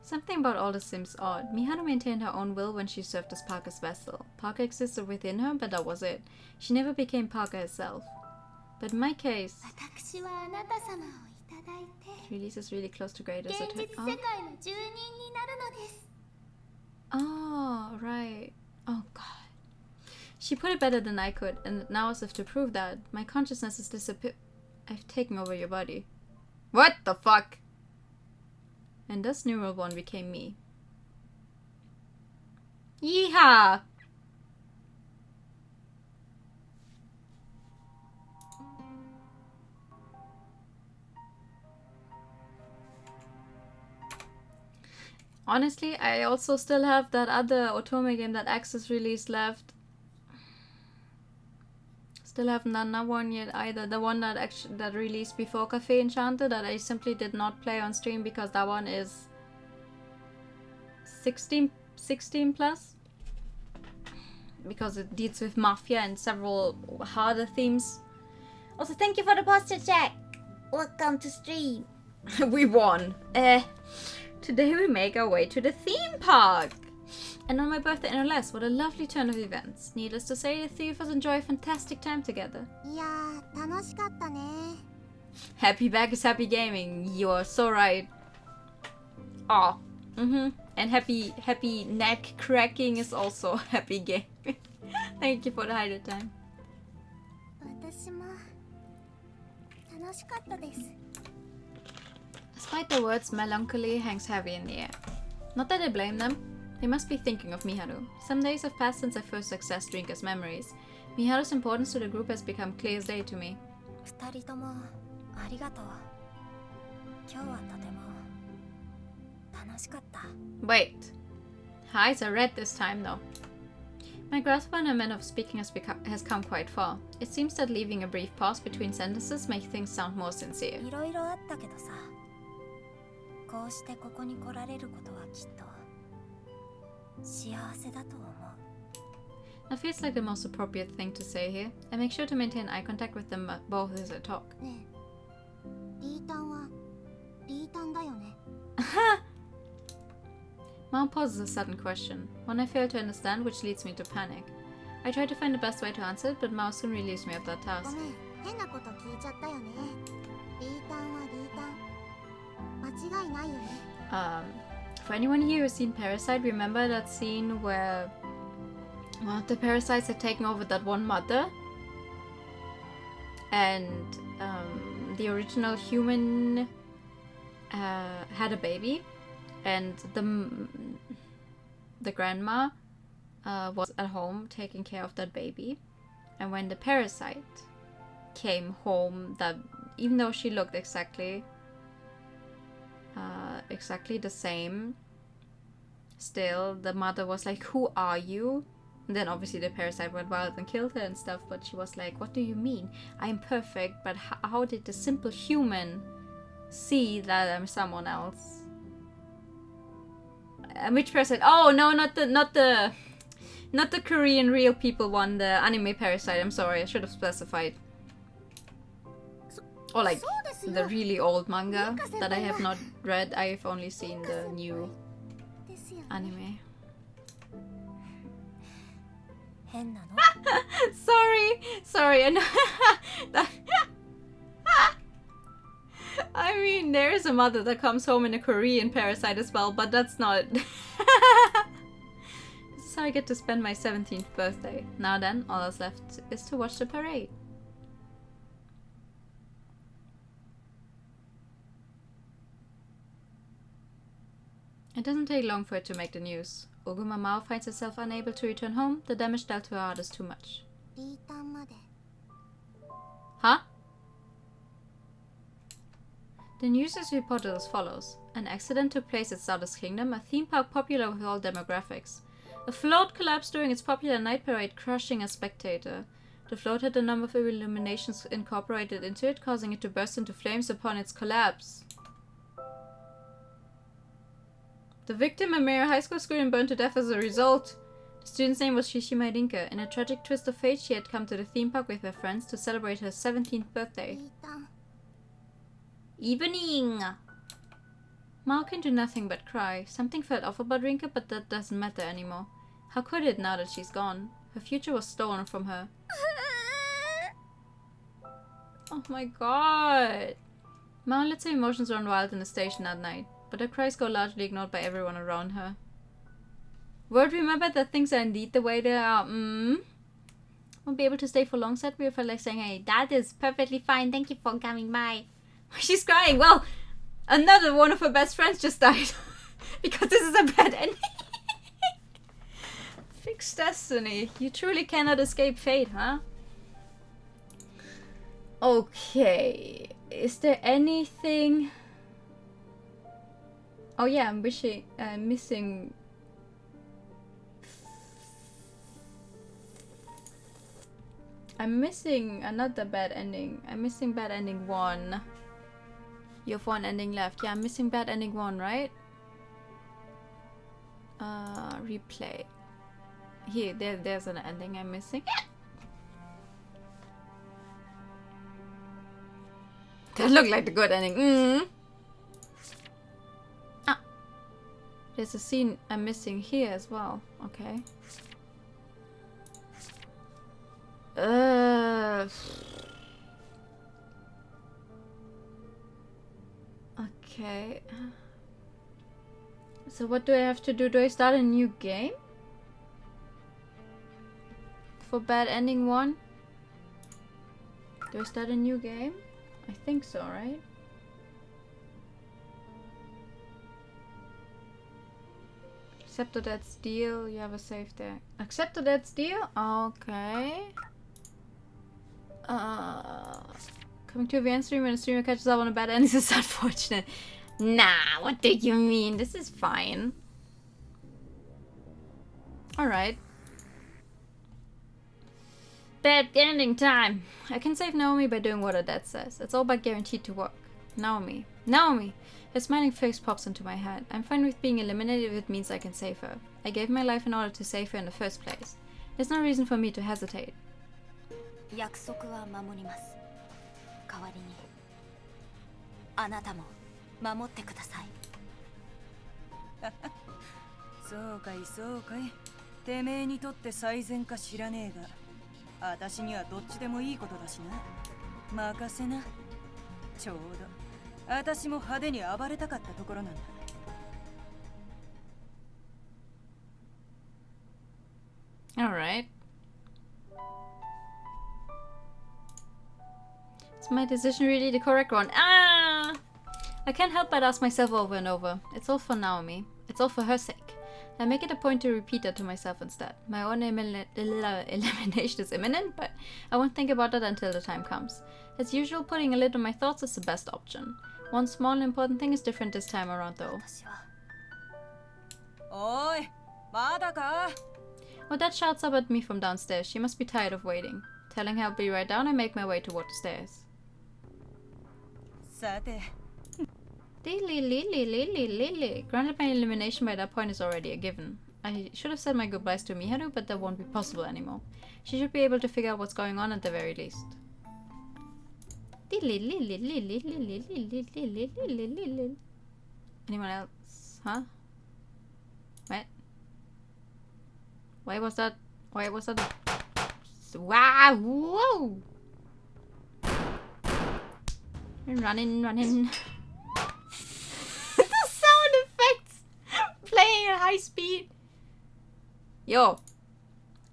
Something about all this seems odd. Miharu maintained her own will when she served as Parker's vessel. Parker existed within her, but that was it. She never became Parker herself. But in my case, release is really close to great as a Oh, right. Oh, God. She put it better than I could, and now as if to prove that, my consciousness is disappeared. I've taken over your body. What the fuck? And thus Neural One became me. Yeehaw! Honestly, I also still have that other Otome game that Axis released left. Still haven't done that one yet either. The one that released before Cafe Enchanted that I simply did not play on stream because that one is 16 plus. Because it deals with mafia and several harder themes. Also, thank you for the posture check. Welcome to stream. We won. Today we make our way to the theme park. And on my birthday no less, what a lovely turn of events. Needless to say, the three of us enjoy a fantastic time together. Happy back is happy gaming. You are so right. Oh, and happy neck cracking is also happy gaming. Thank you for the highlight time. Despite the words, melancholy hangs heavy in the air. Not that I blame them. They must be thinking of Miharu. Some days have passed since I first accessed Drinker's memories. Miharu's importance to the group has become clear as day to me. Wait. Her eyes are red this time though. My grasp on her manner of speaking has come quite far. It seems that leaving a brief pause between sentences makes things sound more sincere. That feels like the most appropriate thing to say here. I make sure to maintain eye contact with them both as I talk. Mom poses a sudden question, one I fail to understand, which leads me to panic. I try to find the best way to answer it, but Mao soon relieves me of that task. For anyone here who's seen Parasite, remember that scene where one of the parasites had taken over that one mother? And the original human had a baby, and the grandma was at home taking care of that baby. And when the parasite came home, that even though she looked exactly the same, still the mother was like, "Who are you? And then obviously the parasite went wild and killed her and stuff, but she was like, what do you mean? I'm perfect, but how did the simple human see that I'm someone else? Which parasite? Oh no, not the Korean real people one, the anime parasite. I'm sorry, I should have specified. Or like the really old manga that I have not read. I've only seen the new anime. Sorry, I know. I mean, there is a mother that comes home in a Korean parasite as well, but that's not. This is how I get to spend my 17th birthday. Now then, all that's left is to watch the parade. It doesn't take long for it to make the news. Oguma Mao finds herself unable to return home. The damage dealt to her heart is too much. Huh? The news is reported as follows. An accident took place at Stardust Kingdom, a theme park popular with all demographics. A float collapsed during its popular night parade, crushing a spectator. The float had a number of illuminations incorporated into it, causing it to burst into flames upon its collapse. The victim, a mere high school student, burned to death as a result. The student's name was Shishima Rinka. In a tragic twist of fate, she had come to the theme park with her friends to celebrate her 17th birthday. Evening! Mao can do nothing but cry. Something felt off about Rinka, but that doesn't matter anymore. How could it now that she's gone? Her future was stolen from her. Oh my god! Mao lets her emotions run wild in the station that night, but her cries go largely ignored by everyone around her. Word remembered that things are indeed the way they are. Won't be able to stay for long, said we felt like saying, hey, that is perfectly fine, thank you for coming by. She's crying. Well, another one of her best friends just died. Because this is a bad ending. Fixed destiny. You truly cannot escape fate, huh? Okay. Is there anything... Oh yeah, I'm missing... I'm missing another bad ending. I'm missing bad ending 1. You have 1 ending left. Yeah, I'm missing bad ending 1, right? Replay. Here, there's an ending I'm missing. That looked like the good ending. Ah. There's a scene I'm missing here as well. Okay. Okay. So what do I have to do? Do I start a new game? For bad ending 1? Do I start a new game? I think so, right? Accept the dead deal. You have a save there. Accept the dead deal? Okay. Coming to a VN stream when a streamer catches up on a bad end is unfortunate. Nah, what do you mean? This is fine. Alright. Bad ending time. I can save Naomi by doing what her dad says. It's all but guaranteed to work. Naomi. Naomi! Her smiling face pops into my head. I'm fine with being eliminated if it means I can save her. I gave my life in order to save her in the first place. There's no reason for me to hesitate. 約束は守ります。代わりにあなたも守ってください。そうかいそうかい。てめえにとって最善か知らねえが、私にはどっちでもいいことだしな。任せな。ちょうど私も派手に暴れたかったところなんだ。Alright. Is my decision really the correct one? Ah! I can't help but ask myself over and over. It's all for Naomi. It's all for her sake. I make it a point to repeat that to myself instead. My own elimination is imminent, but I won't think about that until the time comes. As usual, putting a lid on my thoughts is the best option. One small and important thing is different this time around though. Oi, まだか? Odette shouts up at me from downstairs. She must be tired of waiting. Telling her I'll be right down, I make my way toward the stairs. Granted, my elimination by that point is already a given. I should have said my goodbyes to Miharu, but that won't be possible anymore. She should be able to figure out what's going on at the very least. Anyone else? Huh? What? Why was that? Why was that? Wow! Whoa! Running. The sound effects playing at high speed. Yo!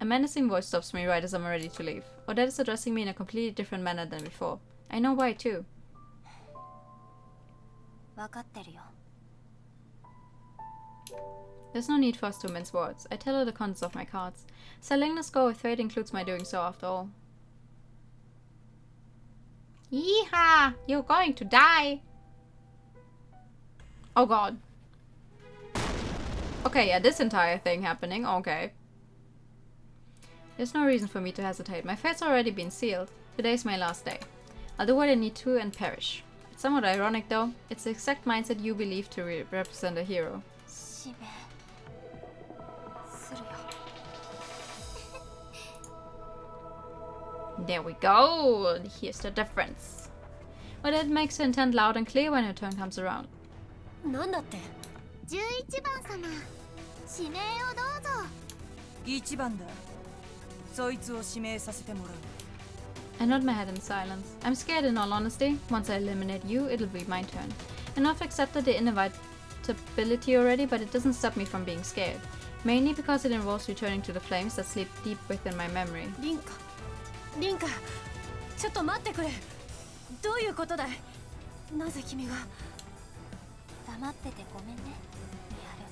A menacing voice stops me right as I'm ready to leave. Odette is addressing me in a completely different manner than before. I know why too. There's no need for us to mince words. I tell her the contents of my cards. Selling the score with fate includes my doing so after all. Yeehaw! You're going to die! Oh god. Okay, yeah, this entire thing happening, okay. There's no reason for me to hesitate. My fate's already been sealed. Today's my last day. I'll do what I need to and perish. It's somewhat ironic though. It's the exact mindset you believe to represent a hero. There we go. Here's the difference. But it makes her intent loud and clear when her turn comes around. 11番様、指名をどうぞ。1番だ。そいつを指名させてもらう。I nod my head in silence. I'm scared in all honesty. Once I eliminate you, it'll be my turn. I know I've accepted the inevitability already, but it doesn't stop me from being scared. Mainly because it involves returning to the flames that sleep deep within my memory. リンカ、ちょっと待ってくれ。どういうことだい？なぜ君が？黙っててごめんね、ミハル。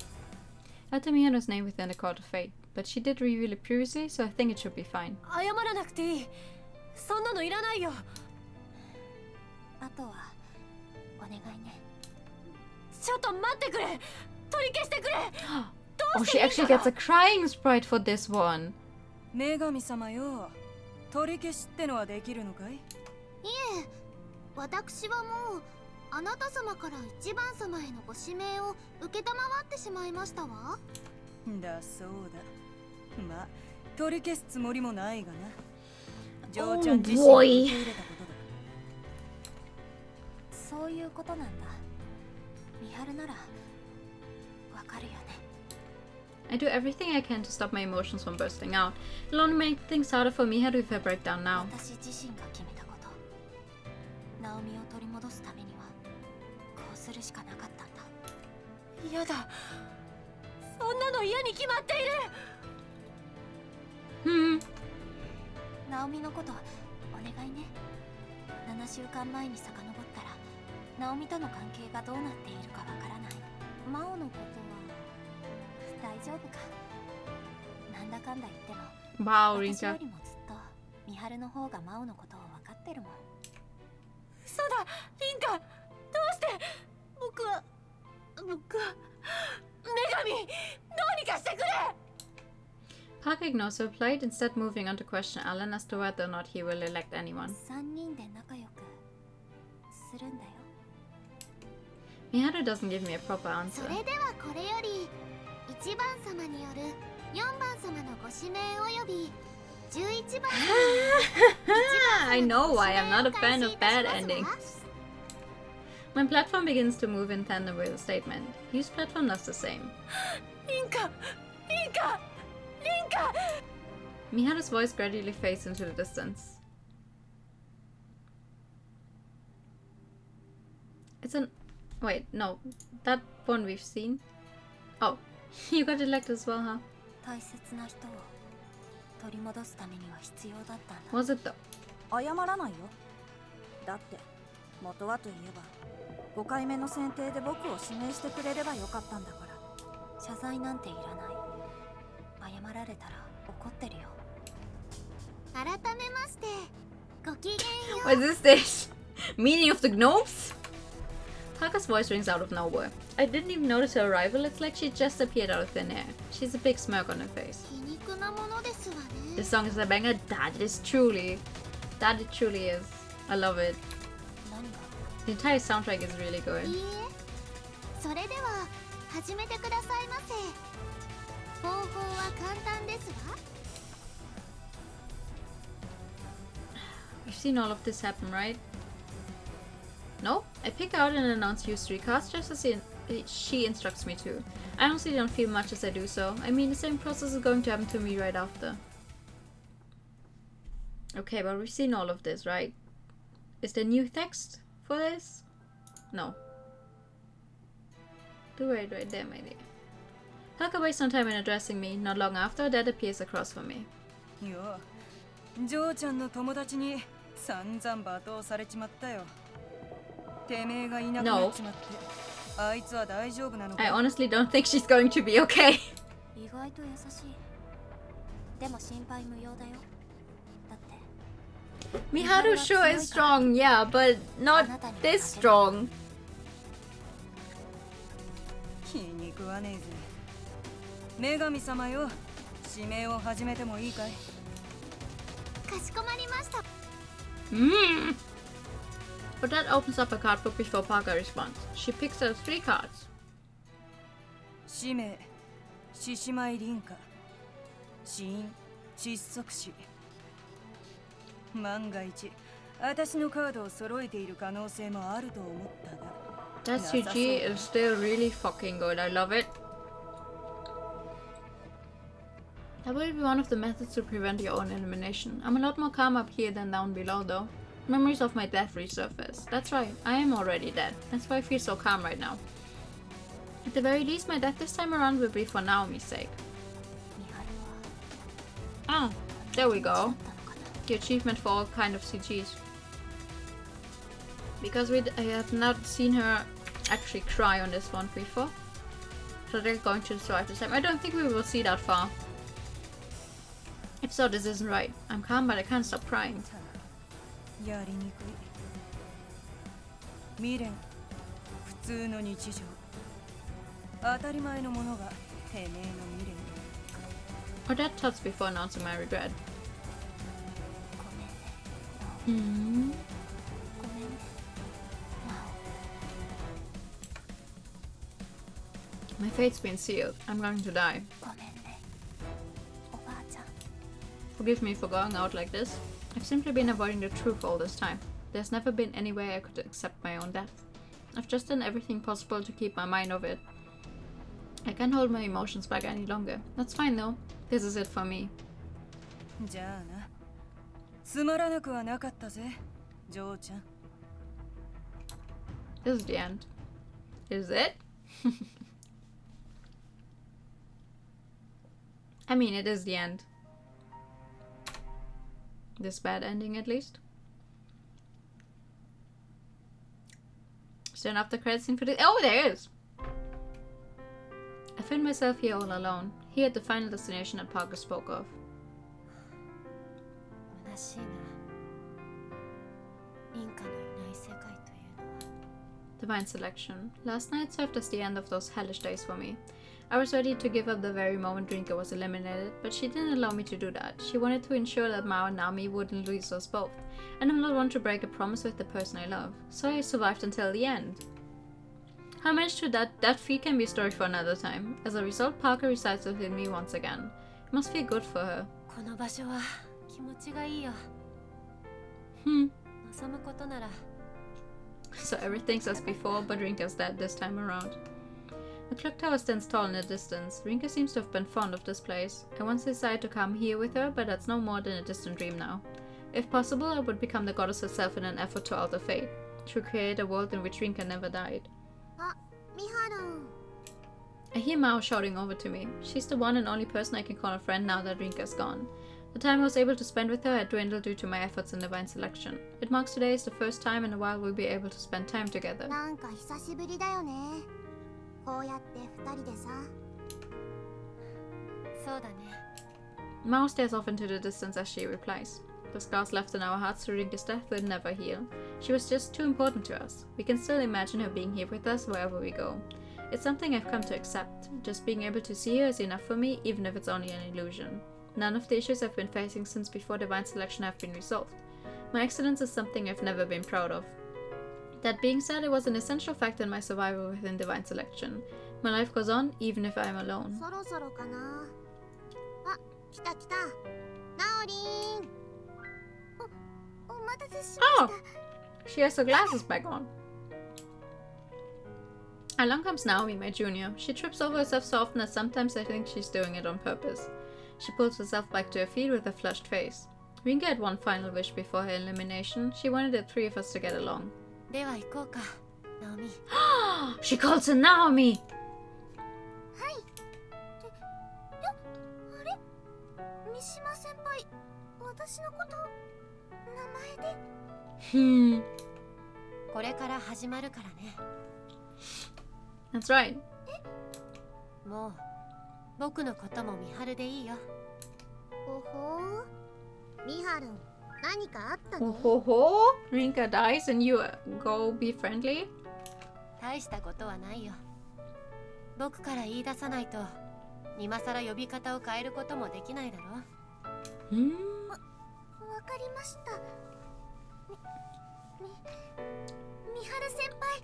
I utter Miharu's name within the court of fate, but she did reveal it previously, so I think it should be fine. 謝らなくていい。そんなのいらないよ。あとはお願いね。ちょっと待ってくれ。取り消してくれ。Oh, she actually gets a crying sprite for this one. 女神様よ。取り消しってのはできるのかい？いえ、私はもうあなた様から1番様へのご指名を承ってしまいましたわ。だそうだ。まあ、取り消すつもりもないがな。ジョーちゃん自身が受け入れたことだ。そういうことなんだ。ミハルならわかるよね。I do everything I can to stop my emotions from bursting out. It'll only make things harder for Miharu if I break down now. 私自身が決めたこと。ナオミを取り戻すためにはこうするしかなかったんだ。嫌だ。そんなの嫌に決まっている。ナオミのことお願いね。7週間前に遡ったらナオミとの関係がどうなっているかわからない。マオのことは大丈夫か。なんだかんだ言っても私よりもずっとミハルの方がマオのことを分かってるもん。嘘だ、リンカ。どうして僕は女神、どうにかしてくれ。Park ignores her plight, instead moving on to question Alan as to whether or not he will elect anyone. 3人で仲良くするんだよ。Miharu doesn't give me a proper answer. それではこれより1番様による4番様のご指名および11番様に I know why I'm not a fan of bad endings. My platform begins to move in tandem with the statement. Hughes' platform does the same. リンカ、リンカ、リンカ。Miharu's voice gradually fades into the distance. It's an... Wait, no. That one we've seen? Oh, you got elected as well, huh? 大切な人を取り戻すためには必要だったんだ。Was it though? 謝らないよ。だって元はといえば5回目の選定で僕を指名してくれればよかったんだから。謝罪なんていらない。謝られたら怒ってるよ。改めましてごきげんよう。 What is this? Meaning of the gnomes? Haka's voice rings out of nowhere. I didn't even notice her arrival. It's like she just appeared out of thin air. She's a big smirk on her face. 皮肉なものですわね。 This song is a banger. That it truly is. I love it. The entire soundtrack is really good. いいえ、それでは始めてくださいませ。方法は簡単ですわ。You've seen all of this happen, right? No? I pick out and announce use 3 cards just as she instructs me to. I honestly don't feel much as I do so. I mean, the same process is going to happen to me right after. Okay, but we've seen all of this, right? Is there new text for this? No. Right there, my dear. Haka wastes some time in addressing me. Not long after, Dad appears across from me. よ、ジョーちゃんの友達に散々罵倒されちまったよ。てめえがいなくなっちまって、あいつは大丈夫なのか? I honestly don't think she's going to be okay. 意外と優しい。でも心配無用だよ。だって Miharu sure is strong, yeah, but not this strong. 気に食わねえぜ。女神様よ、指名を始めてもいいかい? かしこまりました。But that opens up a card book before Parker responds. She picks out 3 cards. 使命、獅子舞凛花、死因、窒息死。万が一、私のカードを揃えている可能性もあると思ったが。That CG is still really fucking good. I love it. That will be one of the methods to prevent your own elimination. I'm a lot more calm up here than down below, though. Memories of my death resurface. That's right, I am already dead. That's why I feel so calm right now. At the very least, my death this time around will be for Naomi's sake. Ah, there we go. The achievement for all kind of CGs. Because I have not seen her actually cry on this one before. So they're going to survive this time. I don't think we will see that far. If so, this isn't right. I'm calm, but I can't stop crying. やりにくい。未練、普通の日常。当たり前のものがてめえの未練。Or that thoughts before announcing my regret. ごめんね。My fate's been sealed. I'm going to die. ごめんね。おばあちゃん。 Forgive me for going out like this. I've simply been avoiding the truth all this time. There's never been any way I could accept my own death. I've just done everything possible to keep my mind off it. I can't hold my emotions back any longer. That's fine though. This is it for me. じゃあな。つまらなくはなかったぜ、ジョーちゃん。This is the end. Is it? I mean, it is the end. This bad ending, at least. Is there an after credit scene for this? Oh, there is! I find myself here all alone, here at the final destination that Parker spoke of. 虚しいな。インカのいない世界というのは。 Divine selection. Last night served as the end of those hellish days for me. I was ready to give up the very moment Rinka was eliminated, but she didn't allow me to do that. She wanted to ensure that Mao and Naomi wouldn't lose us both, and I'm not one to break a promise with the person I love, so I survived until the end. How I managed to that feat can be a story for another time. As a result, Parker resides within me once again. It must feel good for her. この場所は気持ちがいいよ。望むことなら。 So everything's as before, but Rinka's dead this time around. The clock tower stands tall in the distance. Rinka seems to have been fond of this place. I once decided to come here with her, but that's no more than a distant dream now. If possible, I would become the goddess herself in an effort to alter fate, to create a world in which Rinka never died. あ、ミハル。 I hear Mao shouting over to me. She's the one and only person I can call a friend now that Rinka's gone. The time I was able to spend with her had dwindled due to my efforts in divine selection. It marks today as the first time in a while we'll be able to spend time together. なんか久しぶりだよね。こうやって二人でさ。そうだね。 Mao stares off into the distance as she replies. The scars left in our hearts through Rinka's death will never heal. She was just too important to us. We can still imagine her being here with us wherever we go. It's something I've come to accept. Just being able to see her is enough for me, even if it's only an illusion. None of the issues I've been facing since before Divine Selection have been resolved. My accidents is something I've never been proud of. That being said, it was an essential factor in my survival within Divine Selection. My life goes on, even if I'm alone. そろそろかな。あ、来た来た。ナオリン。お待たせしました。 Oh! She has her glasses back on. Along comes Naomi, my junior. She trips over herself so often that sometimes I think she's doing it on purpose. She pulls herself back to her feet with a flushed face. Rinka had one final wish before her elimination. She wanted the three of us to get along. では行こうか、ナオミ。She calls her Naomi! はい。あれ三島先輩、私のこと名前で。これから始まるからね。That's right. もう僕のことも見張るでいいよ。ほほー。ミハルン、何かあったの？ Ho ho ho! Rinka dies and you go be friendly? 大したことはないよ。僕から言い出さないと今さら呼び方を変えることもできないだろ。わかりました。ミハル先輩。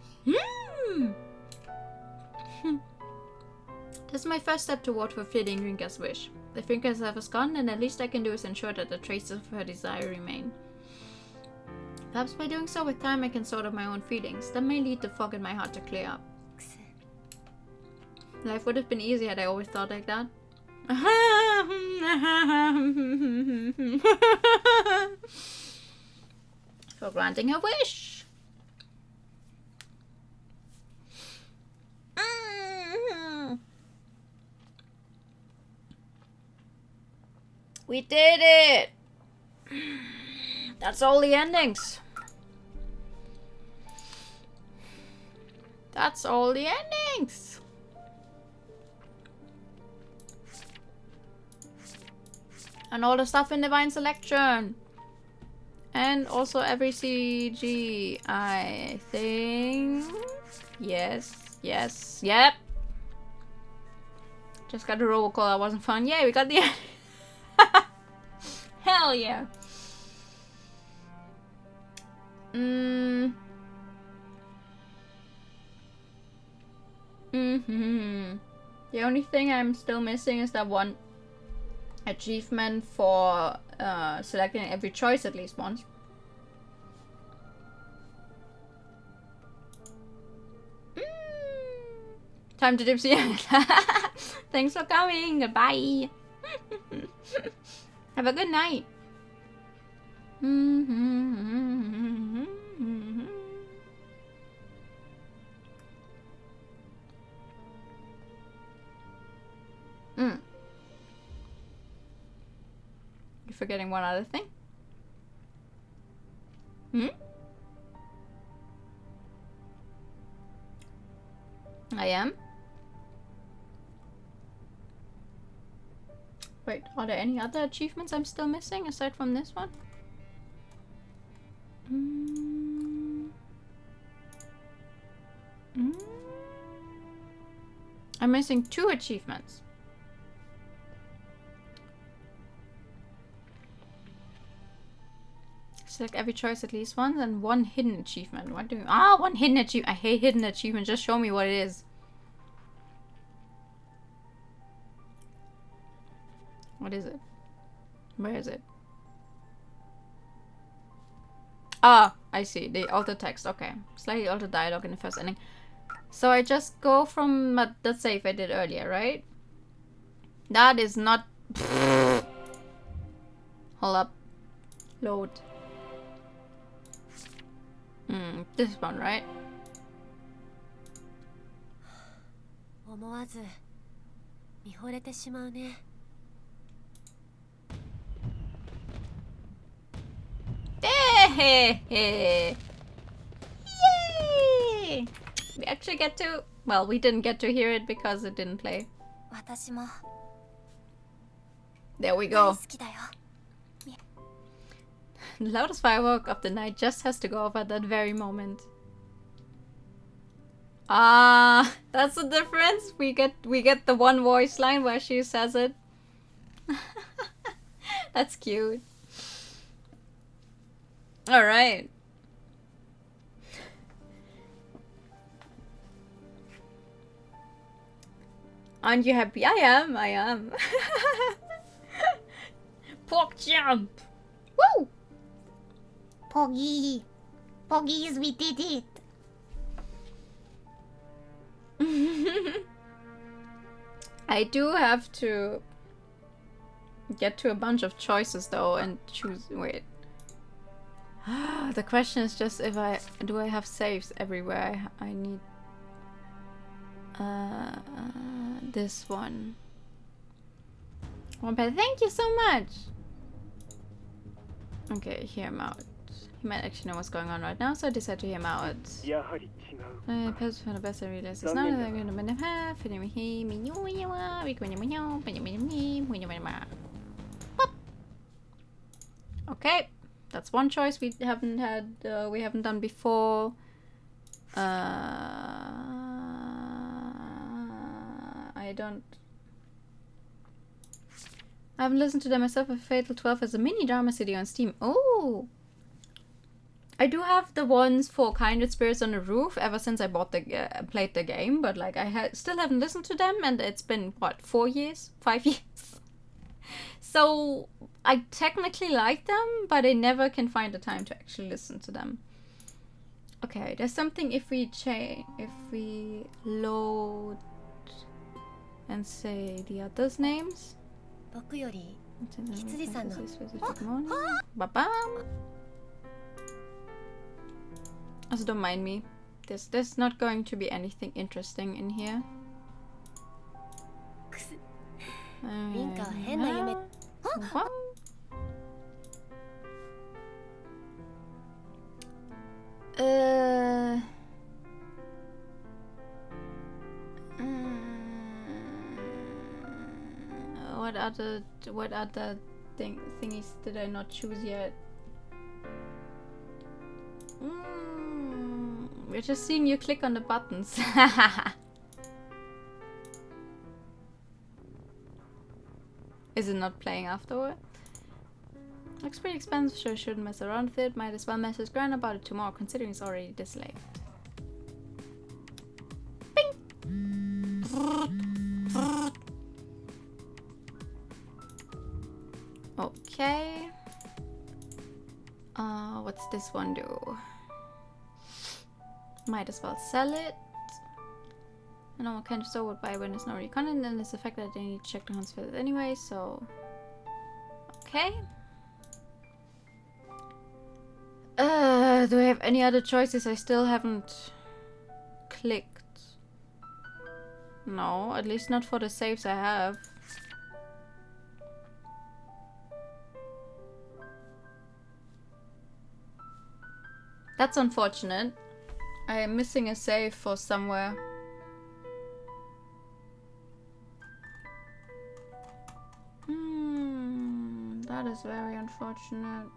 This is my first step toward fulfilling Rinka's wish. If Rinka's life is gone, then at least I can do is ensure that the traces of her desire remain. Perhaps by doing so with time I can sort out my own feelings. That may lead the fog in my heart to clear up. Life would have been easy had I always thought like that. For granting her wish. We did it! That's all the endings. That's all the endings. And all the stuff in Divine Selection. And also every CG, I think. Yes, yes, yep. Just got a robocall, that wasn't fun. Yay, we got the end. Hell yeah. The only thing I'm still missing is that one achievement for selecting every choice at least once. Time to dipsy. Thanks for coming. Goodbye. Have a good night. You're forgetting one other thing? I am? Wait, are there any other achievements I'm still missing aside from this one? I'm missing 2 achievements. Select every choice at least once and 1 hidden achievement. What do you... Ah, 1 hidden achievement. I hate hidden achievement. Just show me what it is. What is it? Where is it? Ah, I see. The alter text. Okay. Slightly altered dialogue in the first ending. So I just go from that save I did earlier, right? That is not... Hold up. Load. This one, right? 思わず見惚れてしまうね。Yay! We actually get to... Well, we didn't get to hear it because it didn't play. 私も There we go. 好きだよ。The loudest firework of the night just has to go off at that very moment. Ah, that's the difference. We get the one voice line where she says it. That's cute. All right. Aren't you happy? I am. Pork jump. Woo! Poggies, we did it. I do have to get to a bunch of choices though and choose. Wait. The question is just if I have saves everywhere. I need this one. But thank you so much. Okay, hear him out. He might actually know what's going on right now, so I decided to hear him out. Pass for the best I realized it's not that I'm gonna be half. Okay, that's one choice we haven't had. We haven't done before. I haven't listened to them myself. A Fatal 12 as a mini drama CD on Steam. Oh, I do have the ones for Kindred Spirits on the Roof ever since I bought played the game, but like I still haven't listened to them, and it's been what, 4 years, 5 years. So I technically like them, but I never can find the time to actually listen to them. Okay, there's something if we load and say the others' names. Also, don't mind me. There's not going to be anything interesting in here. What other thingies did I not choose yet? We're just seeing you click on the buttons. Is it not playing afterward? Looks pretty expensive, sure shouldn't mess around with it. Might as well message Gran about it tomorrow, considering it's already this late. Bing! Okay. What's this one do? Might as well sell it. I know what kind of store would buy when there's no content, and it's the fact that they need to check the hunts for it anyway, so... Okay. Do I have any other choices I still haven't clicked? No, at least not for the saves I have. That's unfortunate. I am missing a save for somewhere. That is very unfortunate.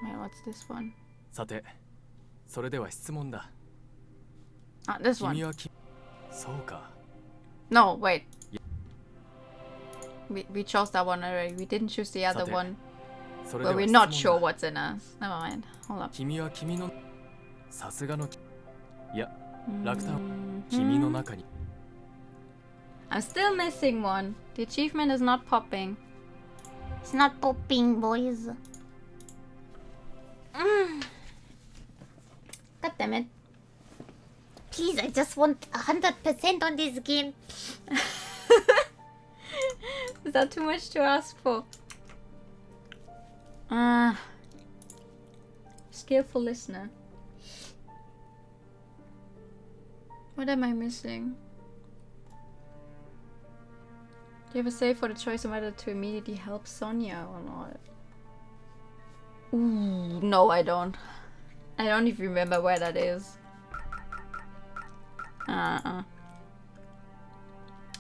Wait, what's this one? さて、それでは質問だ。This one. 君はそうか。No, wait. We chose that one already. We didn't choose the other one. But we're not sure what's in us. Never mind. Hold up. 君は君のさすがのいや、ラクター君の中に。I'm still missing one. The achievement is not popping. It's not popping, boys. God damn it. Please, I just want 100% on this game. Is that too much to ask for? skillful listener. What am I missing? Do you have a say for the choice of whether to immediately help Sonia or not? Ooh, no, I don't. I don't even remember where that is.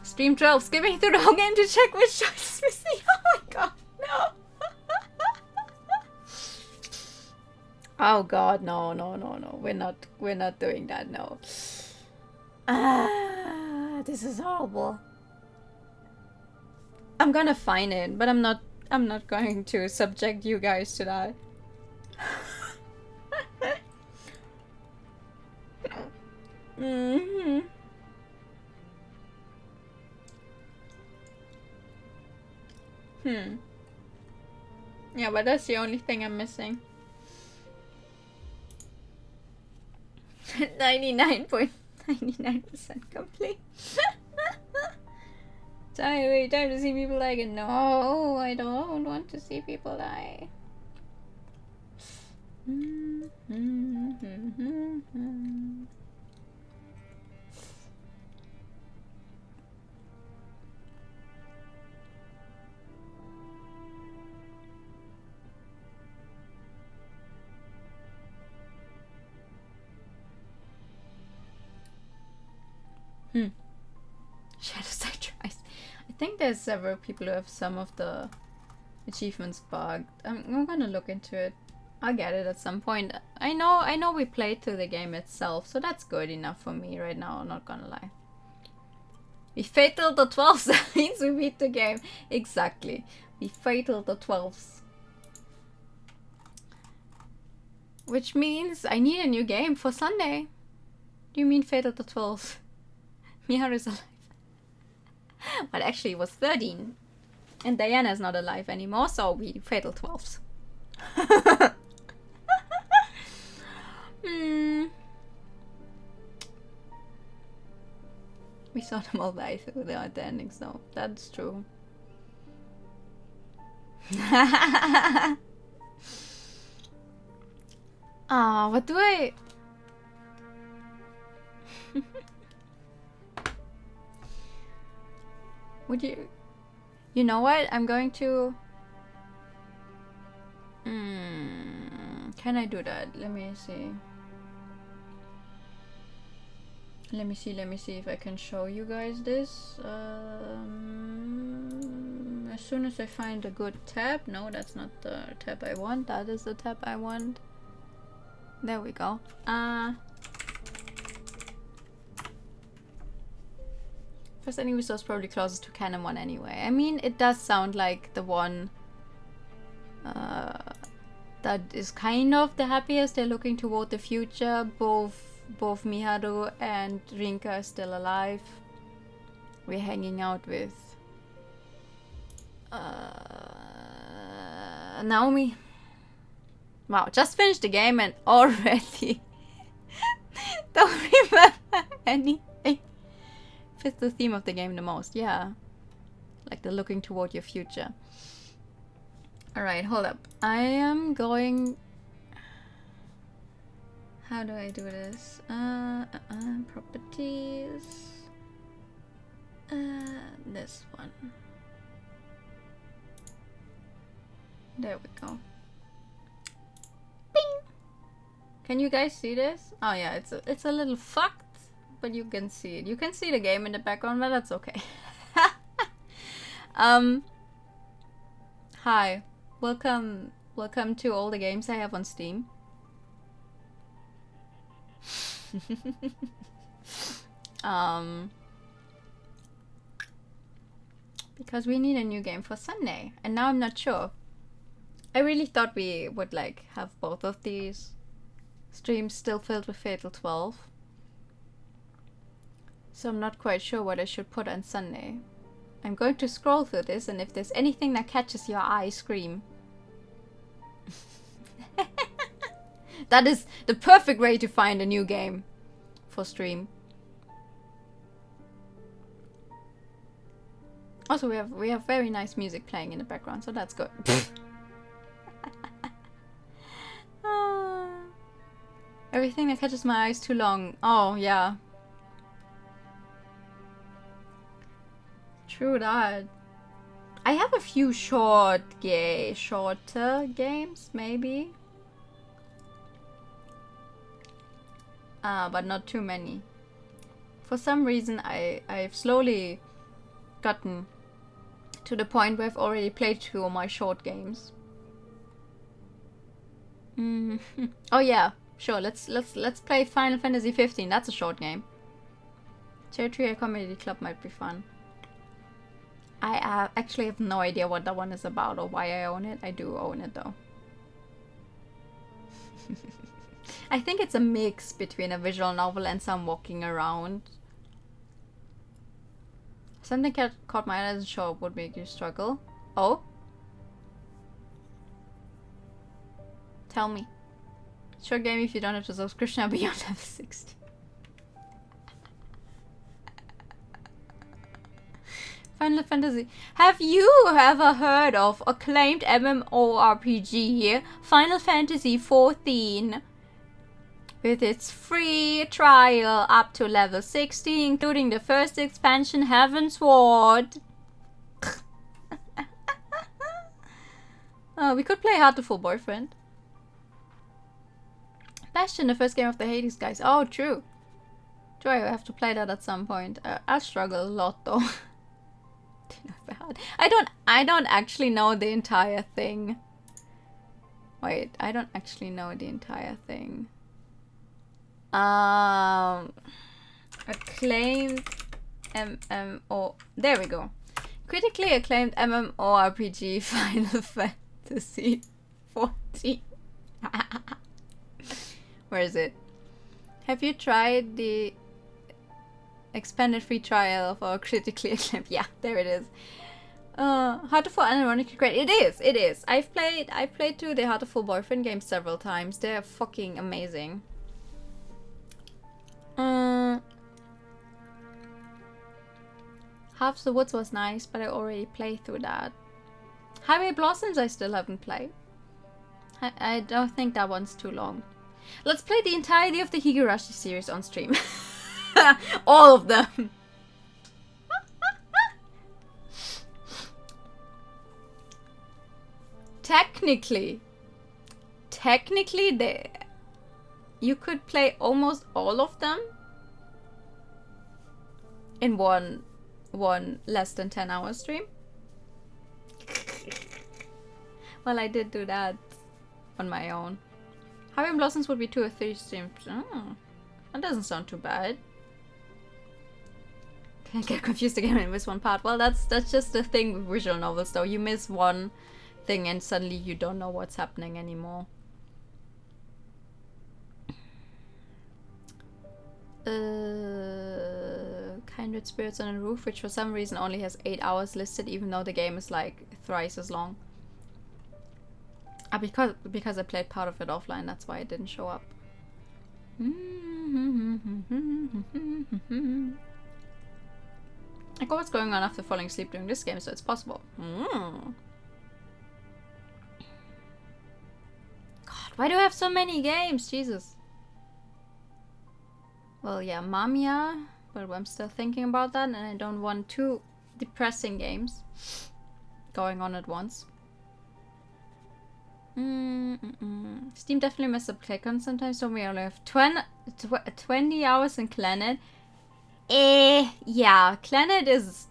Stream 12, skipping through the whole game to check which choice is missing. Oh my god, no. Oh god, no. We're not doing that, no. This is horrible. I'm gonna find it, but I'm not going to subject you guys to that. Yeah, but that's the only thing I'm missing. 99.99% complete. Time to see people die. No, I don't want to see people die. Shadow Side tries. I think there's several people who have some of the achievements bugged. I'm gonna look into it. I'll get it at some point. I know we played through the game itself, so that's good enough for me right now, I'm not gonna lie. We fatal the 12th, that means we beat the game. Exactly. We fatal the 12th. Which means I need a new game for Sunday. Do you mean fatal the 12th? Miharu's alive. But actually it was 13. And Diana is not alive anymore, so we fatal 12th. We saw them all die through the endings, though. That's true. What do I... Would you... You know what? I'm going to... Can I do that? Let me see. Let me see if I can show you guys this. As soon as I find a good tab. No, that's not the tab I want. That is the tab I want. There we go. First ending we saw is probably closest to canon one anyway. I mean, it does sound like the one that is kind of the happiest. They're looking toward the future. Both Miharu and Rinka are still alive. We're hanging out with Naomi. Wow, just finished the game and already don't remember anything. Fits the theme of the game the most, yeah. Like the looking toward your future. Alright, hold up. I am going... How do I do this? Properties. This one. There we go. Bing! Can you guys see this? Oh yeah, it's a little fucked, but you can see it. You can see the game in the background, but that's okay. Hi. Welcome to all the games I have on Steam. Because we need a new game for Sunday, and now I'm not sure. I really thought we would like have both of these streams still filled with Fatal 12. So I'm not quite sure what I should put on Sunday. I'm going to scroll through this, and if there's anything that catches your eye, scream. That is the perfect way to find a new game for stream. Also, we have very nice music playing in the background, so that's good. Everything that catches my eye is too long. Oh, yeah. True that. I have a few shorter games, maybe. But not too many. For some reason, I've slowly gotten to the point where I've already played 2 of my short games. Oh yeah, sure. Let's play Final Fantasy 15. That's a short game. Territory Comedy Club might be fun. I actually have no idea what that one is about or why I own it. I do own it though. I think it's a mix between a visual novel and some walking around. Something caught my eye as a show would make you struggle. Oh? Tell me. Short game if you don't have a subscription beyond level 60. Final Fantasy. Have you ever heard of acclaimed MMORPG Final Fantasy 14? With its free trial up to level 60, including the first expansion, Heavensward. Oh, we could play Heartful Boyfriend. Bastion, the first game of the Hades guys. Oh, true. True, I have to play that at some point. I struggle a lot though. I don't actually know the entire thing. Wait, I don't actually know the entire thing. Acclaimed MMO. There we go. Critically acclaimed MMORPG Final Fantasy 14. Where is it? Have you tried the expanded free trial of our critically acclaimed? Yeah, there it is. Heartful and ironically great. It is. I've played 2 of the Heartful Boyfriend games several times. They're fucking amazing. Half the Woods was nice, but I already played through that. Highway Blossoms I still haven't played. I don't think that one's too long. Let's play the entirety of the Higurashi series on stream. All of them. Technically, you could play almost all of them in one less than 10-hour stream. Well, I did do that on my own. Highway Blossoms would be 2 or 3 streams. Oh, that doesn't sound too bad. Can't get confused again and miss one part. Well, that's just the thing with visual novels, though. You miss one thing and suddenly you don't know what's happening anymore. Kindred Spirits on a Roof, which for some reason only has 8 hours listed, even though the game is like thrice as long. Because I played part of it offline, that's why it didn't show up. I got what's going on after falling asleep during this game, so it's possible. God, why do I have so many games? Jesus. Well, yeah, Mamiya, but I'm still thinking about that, and I don't want 2 depressing games going on at once. Steam definitely messed up ClickOn sometimes, so we only have 20 hours in Clannad. Yeah, Clannad is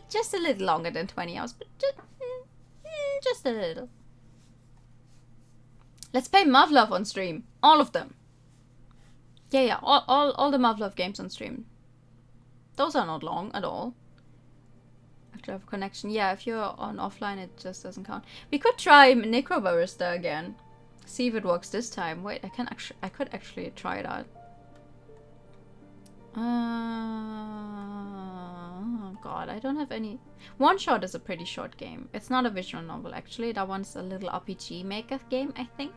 just a little longer than 20 hours, but just a little. Let's play Muv-Luv on stream. All of them. Yeah, all the Muv-Luv games on stream. Those are not long at all. Actually have a connection. Yeah, if you're on offline, it just doesn't count. We could try Necrobarista again. See if it works this time. Wait, I could actually try that. Oh god, I don't have any. One Shot is a pretty short game. It's not a visual novel actually. That one's a little RPG maker game, I think.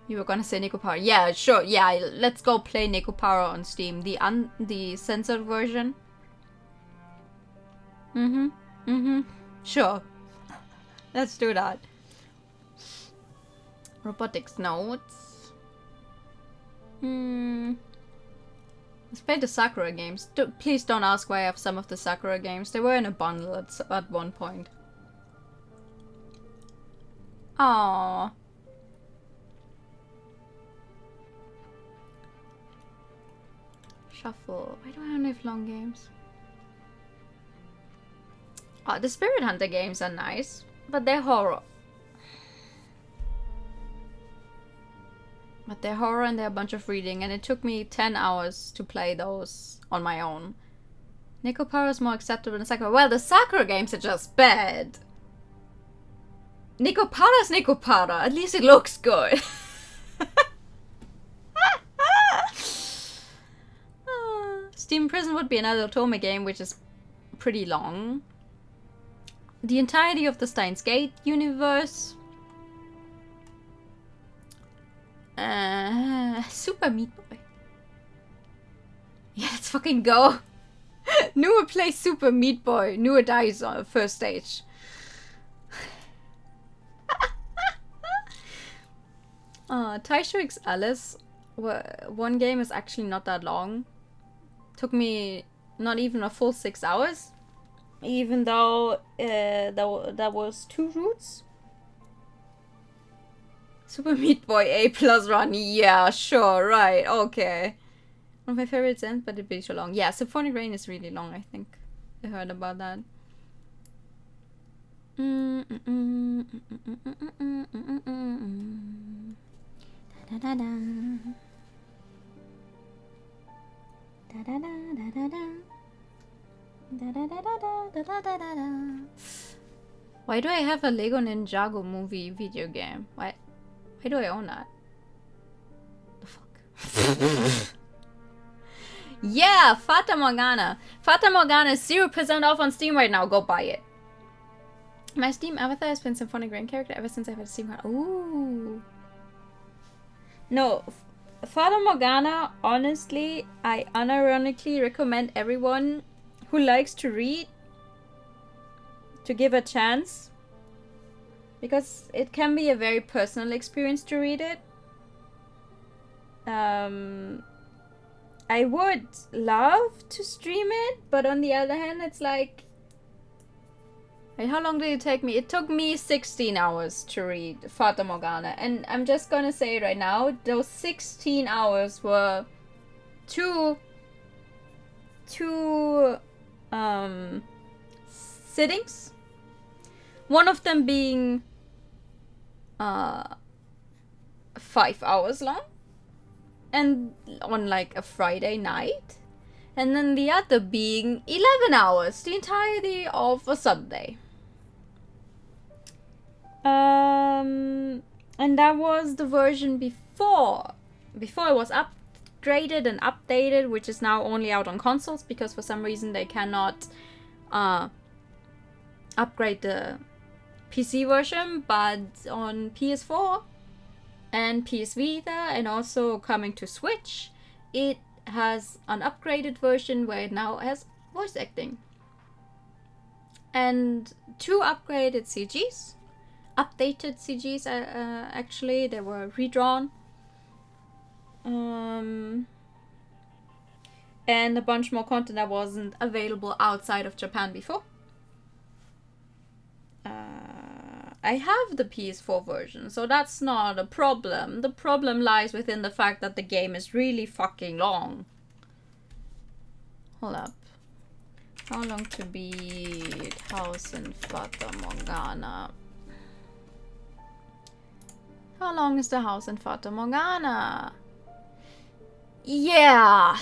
You were gonna say Neko Power. Yeah, sure. Yeah, let's go play Neko Power on Steam. The censored version. Sure. Let's do that. Robotics notes. Let's play the Sakura games. Please don't ask why I have some of the Sakura games. They were in a bundle at one point. Aww. Shuffle. Why do I only have long games? Oh, the Spirit Hunter games are nice, but they're horror. But they're horror and they're a bunch of reading, and it took me 10 hours to play those on my own. Nikopara is more acceptable than Sakura. Well, the Sakura games are just bad. Nikopara's Nikopara. At least it looks good. Steam Prison would be another Otome game, which is pretty long. The entirety of the Steins Gate universe. Super Meat Boy. Yeah, let's fucking go. Nua plays Super Meat Boy. Nua dies on the first stage. Taisho X Alice. One game is actually not that long. Took me not even a full 6 hours. Even though that was 2 routes. Super Meat Boy A+ run. Yeah, sure, right, okay. One of my favorites ends, but it'd be so long. Yeah, Symphonic Rain is really long, I think. I heard about that. Why do I have a Lego Ninjago movie video game? Why do I own that? The fuck? Yeah, Fata Morgana. Fata Morgana is 0% off on Steam right now. Go buy it. My Steam avatar has been Symphonic Rain character ever since I've had a Steam card. Ooh. No, Fata Morgana, honestly, I unironically recommend everyone who likes to read to give a chance. Because it can be a very personal experience to read it. I would love to stream it, but on the other hand, it's like... Wait, how long did it take me? It took me 16 hours to read Fata Morgana. And I'm just gonna say right now, those 16 hours were two sittings. One of them being 5 hours long. And on like a Friday night. And then the other being 11 hours, the entirety of a Sunday. And that was the version before it was upgraded and updated, which is now only out on consoles because for some reason they cannot upgrade the PC version, but on PS4 and PS Vita and also coming to Switch, it has an upgraded version where it now has voice acting. And 2 upgraded CGs. Updated CGs, actually, they were redrawn. And a bunch more content that wasn't available outside of Japan before. I have the PS4 version, so that's not a problem. The problem lies within the fact that the game is really fucking long. Hold up. How long to beat House in Fata Morgana? How long is the house in Fata Morgana? Yeah.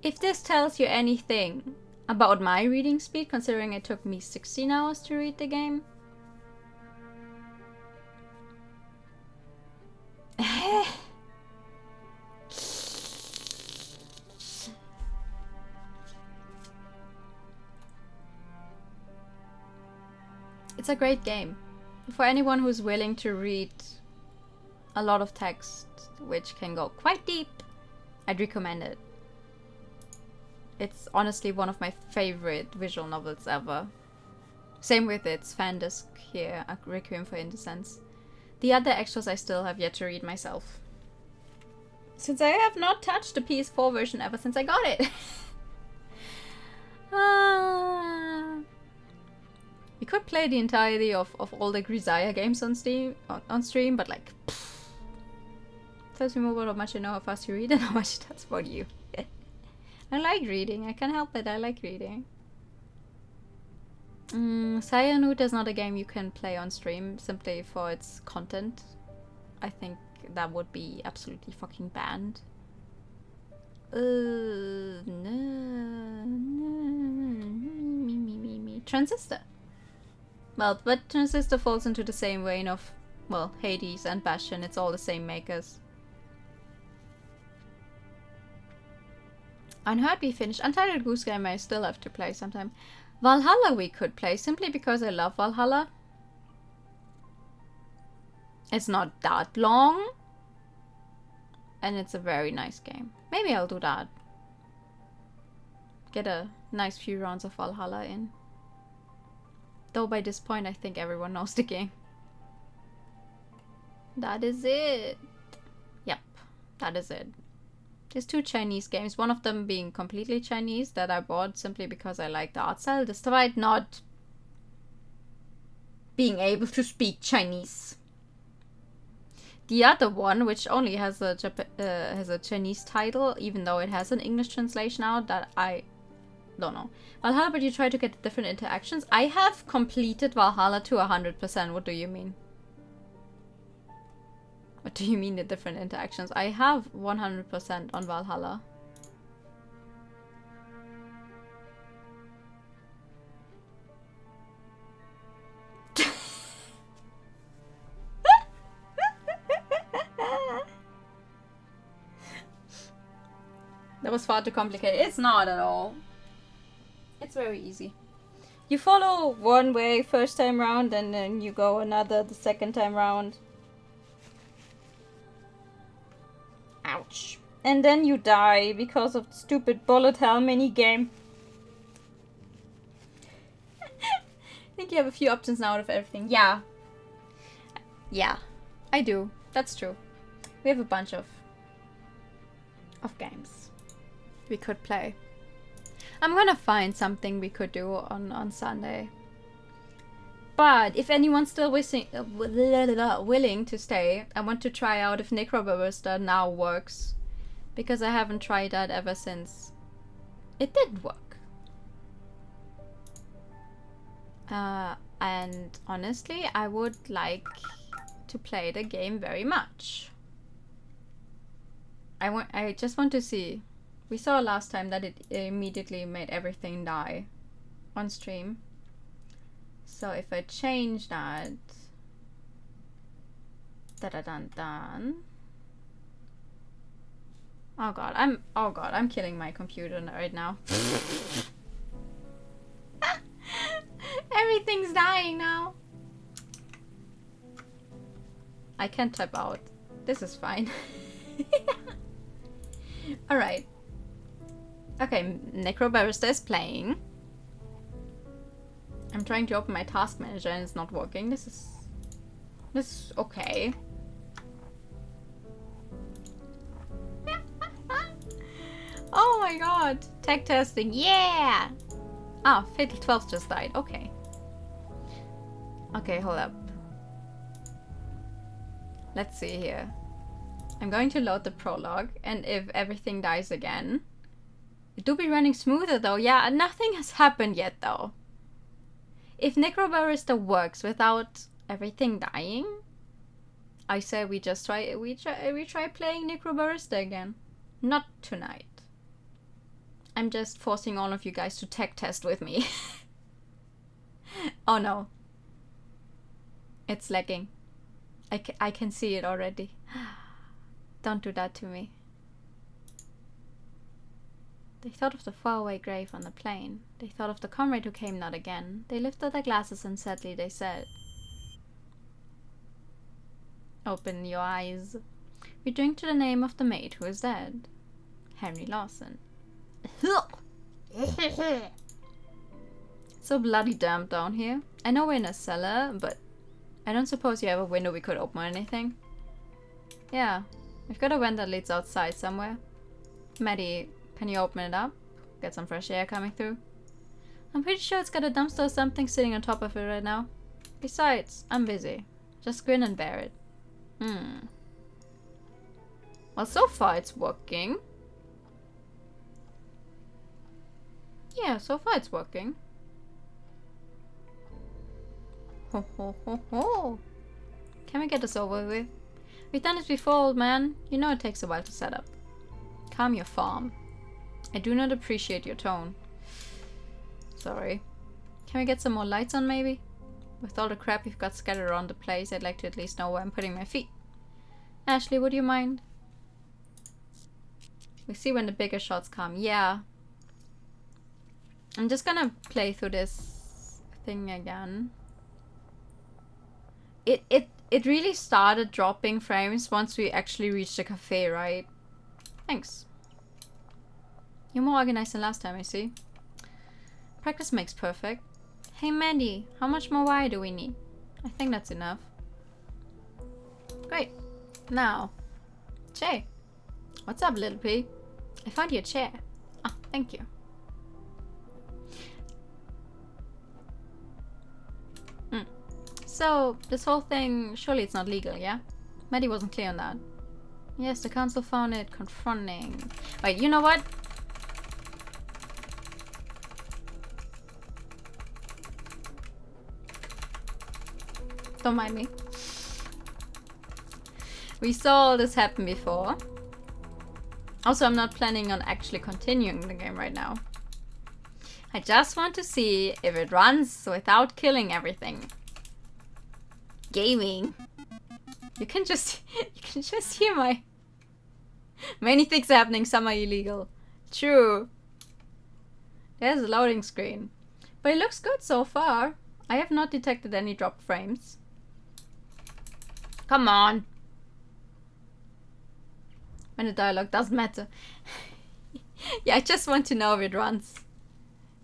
If this tells you anything about my reading speed, considering it took me 16 hours to read the game. It's a great game. For anyone who's willing to read a lot of text, which can go quite deep, I'd recommend it. It's honestly one of my favorite visual novels ever. Same with its fan disc here, A Requiem for Innocence. The other extras I still have yet to read myself. Since I have not touched the PS4 version ever since I got it. We could play the entirety of all the Grisaya games on stream, but like, tells me more about how much I know, how fast you read, and how much it does about you. I like reading. I can't help it. I like reading. Cyanide is not a game you can play on stream simply for its content. I think that would be absolutely fucking banned. Transistor. Well, but Transistor falls into the same vein of, well, Hades and Bastion. It's all the same makers. Unheard we finished. Untitled Goose Game I still have to play sometime. Valhalla we could play simply because I love Valhalla. It's not that long. And it's a very nice game. Maybe I'll do that. Get a nice few rounds of Valhalla in. Though by this point I think everyone knows the game. That is it. Yep, that is it. There's 2 Chinese games, one of them being completely Chinese that I bought simply because I like the art style, despite not being able to speak Chinese. The other one, which only has a Chinese title, even though it has an English translation out, that I don't know. Valhalla, but you try to get different interactions. I have completed Valhalla to 100%. What do you mean? What do you mean the different interactions? I have 100% on Valhalla. That was far too complicated. It's not at all. It's very easy. You follow one way first time round and then you go another the second time round. Ouch. And then you die because of the stupid bullet hell minigame. I think you have a few options now out of everything. Yeah. Yeah, I do. That's true. We have a bunch of games we could play. I'm gonna find something we could do on Sunday. But if anyone's still willing to stay, I want to try out if Necrobarista now works. Because I haven't tried that ever since it did work. And honestly, I would like to play the game very much. I just want to see. We saw last time that it immediately made everything die on stream. So if I change that, da-da-dun-dun. Oh god, I'm killing my computer right now. Everything's dying now. I can't type out. This is fine. Alright. Okay, Necrobarista is playing. I'm trying to open my task manager and it's not working. This is okay. Oh my god. Tech testing. Yeah! Ah, Fatal 12 just died. Okay. Okay, hold up. Let's see here. I'm going to load the prologue, and if everything dies again... It do be running smoother though. Yeah, nothing has happened yet though. If Necrobarista works without everything dying, I say we try playing Necrobarista again. Not tonight. I'm just forcing all of you guys to tech test with me. Oh no. It's lagging. I can see it already. Don't do that to me. They thought of the faraway grave on the plain. They thought of the comrade who came not again. They lifted their glasses and sadly they said, "Open your eyes. We drink to the name of the maid who is dead. Henry Lawson." So bloody damp down here. I know we're in a cellar, but I don't suppose you have a window we could open or anything. Yeah, we've got a vent that leads outside somewhere. Maddie, can you open it up? Get some fresh air coming through. I'm pretty sure it's got a dumpster or something sitting on top of it right now. Besides, I'm busy. Just grin and bear it. Well, so far it's working. Yeah, so far it's working. Ho ho ho ho. Can we get this over with? We've done this before, old man. You know it takes a while to set up. Calm your farm. I do not appreciate your tone. Sorry. Can we get some more lights on, maybe? With all the crap you've got scattered around the place, I'd like to at least know where I'm putting my feet. Ashley, would you mind? We see when the bigger shots come. Yeah. I'm just gonna play through this thing again. It really started dropping frames once we actually reached the cafe, right? Thanks. You're more organized than last time, I see. Practice makes perfect. Hey Mandy, how much more wire do we need? I think that's enough. Great. Now, Jay. What's up, little P? I found you a chair. Ah, thank you. So, this whole thing, surely it's not legal, yeah? Maddie wasn't clear on that. Yes, the council found it confronting. Wait, you know what? Don't mind me. We saw all this happen before. Also, I'm not planning on actually continuing the game right now. I just want to see if it runs without killing everything. Gaming. You can just hear my many things happening, some are illegal. True. There's a loading screen. But it looks good so far. I have not detected any dropped frames. Come on. When the dialogue doesn't matter. Yeah, I just want to know if it runs.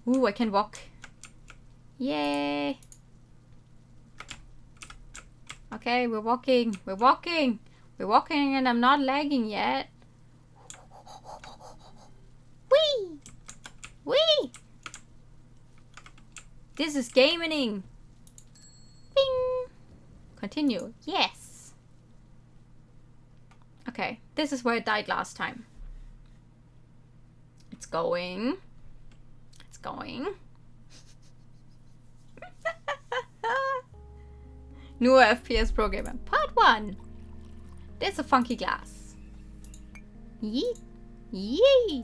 Ooh, I can walk. Yay. Okay, we're walking. We're walking. We're walking and I'm not lagging yet. Whee! Whee! This is gaming. Bing! Continue. Yes. Okay, this is where it died last time. It's going. It's going. Newer FPS programmer. Part 1. There's a funky glass. Yee. Yee.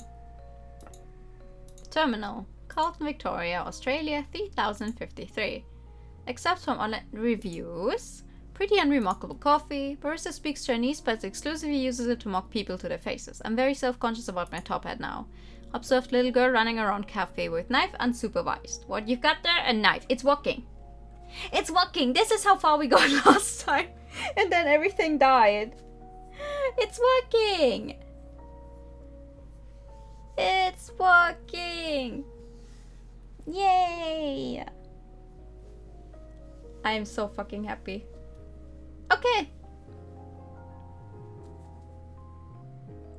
Terminal. Carlton, Victoria, Australia, 3053. Except from online reviews. Pretty unremarkable coffee. Barista speaks Chinese but exclusively uses it to mock people to their faces. I'm very self-conscious about my top hat now. Observed little girl running around cafe with knife unsupervised. What you've got there? A knife. It's working. It's working! This is how far we got last time. And then everything died. It's working! It's working! Yay! I am so fucking happy. Okay.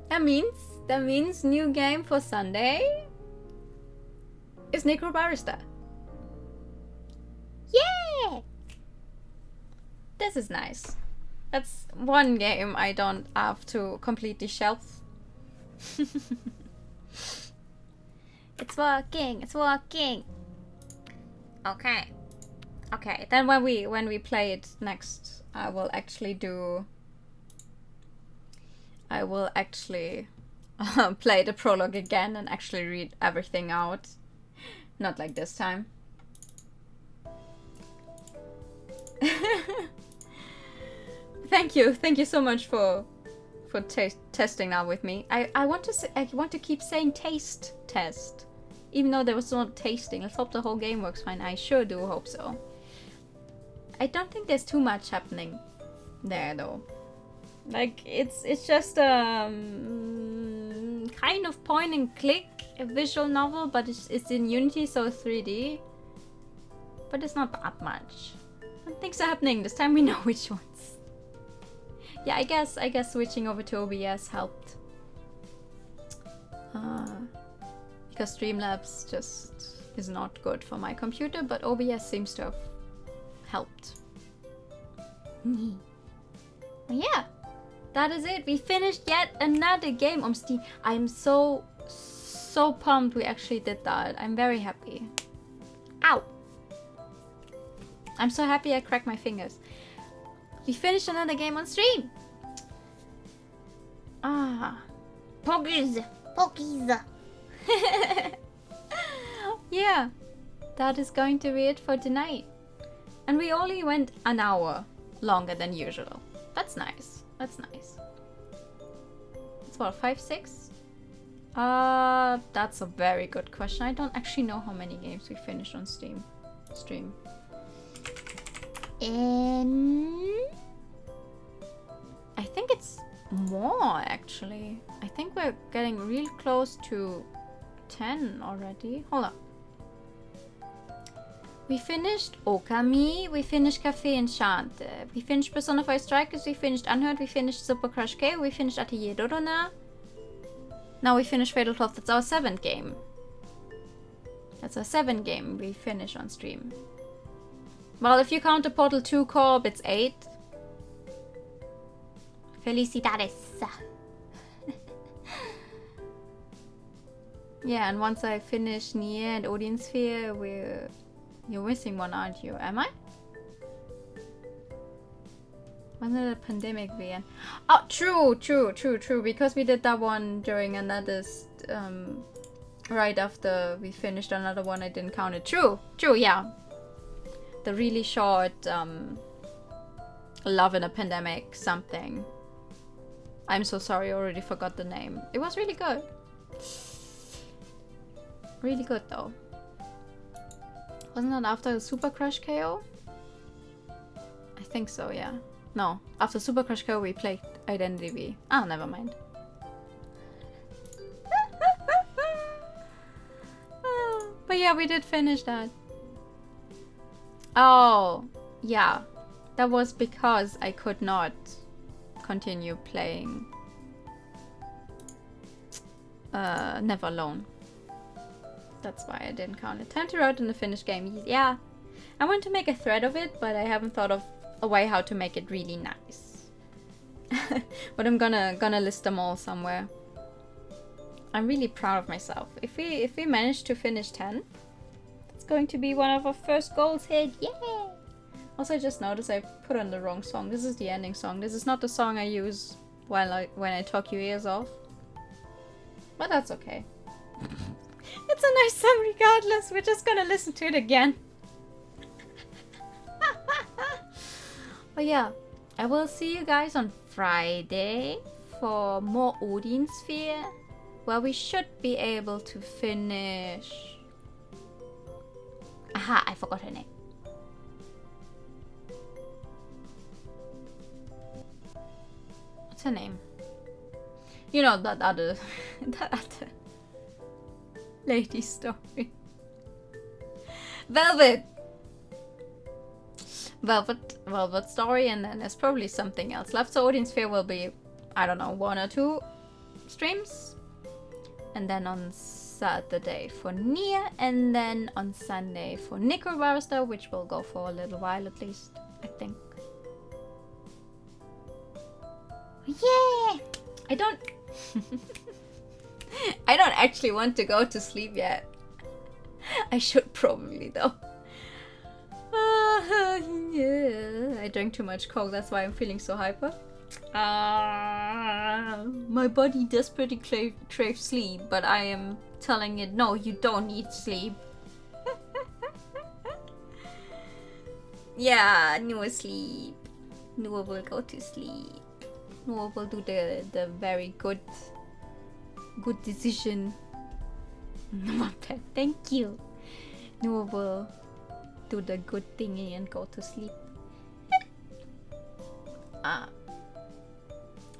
That means new game for Sunday is Necro Barista. Yeah! This is nice. That's one game I don't have to completely shelf. It's working, it's working. Okay. Okay, then when we play it next, I will actually play the prologue again and actually read everything out. Not like this time. Thank you so much for testing that with me. I want to keep saying taste test, even though there was no tasting. Let's hope the whole game works fine. I sure do hope so. I don't think there's too much happening there though. Like it's just kind of point and click a visual novel, but it's in Unity, so 3D. but it's not that much. And things are happening. This time we know which ones. Yeah, I guess switching over to OBS helped. Because Streamlabs just is not good for my computer, but OBS seems to have helped. But yeah, that is it. We finished yet another game on Steam. I'm so pumped we actually did that. I'm very happy. Ow! I'm so happy I cracked my fingers. We finished another game on stream. Pokies. Yeah, that is going to be it for tonight. And we only went an hour longer than usual. That's nice. That's nice. It's what, 5, 6? That's a very good question. I don't actually know how many games we finished on stream. I think it's more actually. I think we're getting real close to 10 already. Hold up. We finished Okami, we finished Café Enchante, we finished Persona 5 Strikers, we finished Unheard, we finished Super Crush K, we finished Atelier Dorona. Now we finished Fatal 12, that's our 7th game. That's our 7th game we finish on stream. Well, if you count the Portal 2 co-op, it's 8. Felicidades. Yeah, and once I finish Nier and Odin Sphere, you're missing one, aren't you? Am I? Wasn't it a pandemic VN? Oh, true. Because we did that one during another, right after we finished another one, I didn't count it. True, yeah. The really short, Love in a Pandemic something. I'm so sorry, I already forgot the name. It was really good. Really good though. Wasn't that after Super Crush KO? I think so, yeah. No, after Super Crush KO we played Identity V. Oh, never mind. But yeah, we did finish that. Oh, yeah. That was because I could not continue playing Never Alone. That's why I didn't count it. Time to write in the finished game. Yeah, I want to make a thread of it, but I haven't thought of a way how to make it really nice. But I'm gonna list them all somewhere. I'm really proud of myself. If we manage to finish 10, it's going to be one of our first goals hit. Yay! Also, I just noticed I put on the wrong song. This is the ending song. This is not the song I use when I talk your ears off. But that's okay. It's a nice song regardless. We're just gonna listen to it again. But yeah, I will see you guys on Friday for more Odin Sphere, where we should be able to finish... Aha, I forgot her name. What's her name? You know, that other lady story. Velvet story, and then there's probably something else left. So Odin Sphere will be, I don't know, 1 or 2 streams. And then on Saturday for Nier, and then on Sunday for Necrobarrister, which will go for a little while at least, I think. Yeah! I don't actually want to go to sleep yet. I should probably though. Yeah. I drank too much coke, that's why I'm feeling so hyper. My body desperately craves sleep, but I am telling it, no, you don't need sleep. Yeah, no sleep. Noah will go to sleep. Noah will do the very good decision. Thank you. Noah will do the good thingy and go to sleep.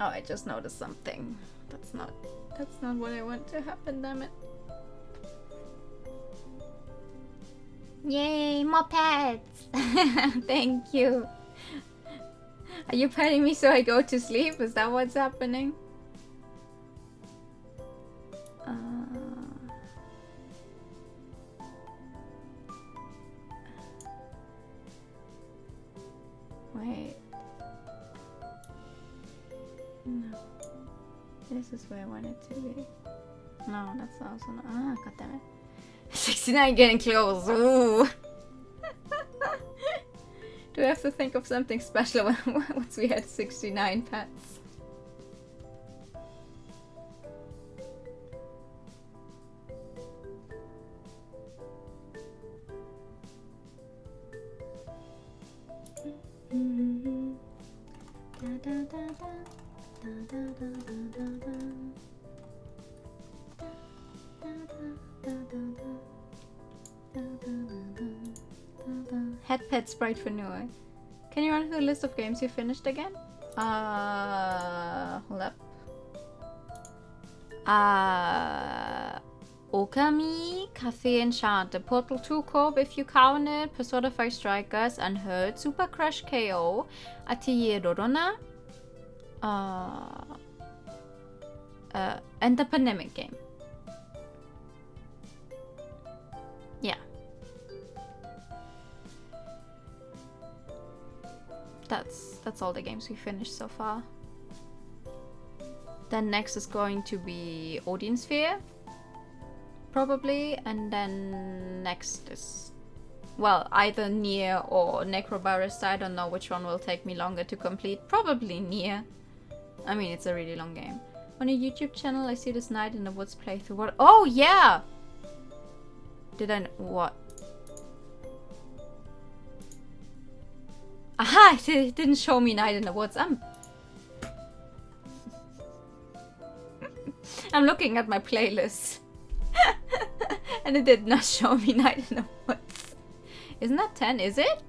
Oh, I just noticed something. That's not what I want to happen, damn it. Yay, more pets! Thank you. Are you petting me so I go to sleep? Is that what's happening? Wait. No. This is where I want it to be. No, that's also not. Ah, goddammit. 69 getting close. Ooh. Do I have to think of something special once we had 69 pets? Head pet sprite for Noah. Can you run through the list of games you finished again? Hold up. Okami, Cafe Enchanted, Portal 2 Corp if you count it, Persona 5 Strikers, Unheard, Super Crush KO, Atelier Rorona, and the Pandemic game. Yeah. That's all the games we finished so far. Then next is going to be Odin Sphere, probably, and then next is, well, either Nier or Necrobarist. I don't know which one will take me longer to complete. Probably Nier. I mean, it's a really long game. On your YouTube channel, I see this Night in the Woods playthrough. What? Oh yeah! Did I? What? Aha! It didn't show me Night in the Woods. I'm looking at my playlist. And it did not show me Night in the Woods. Isn't that 10? Is it?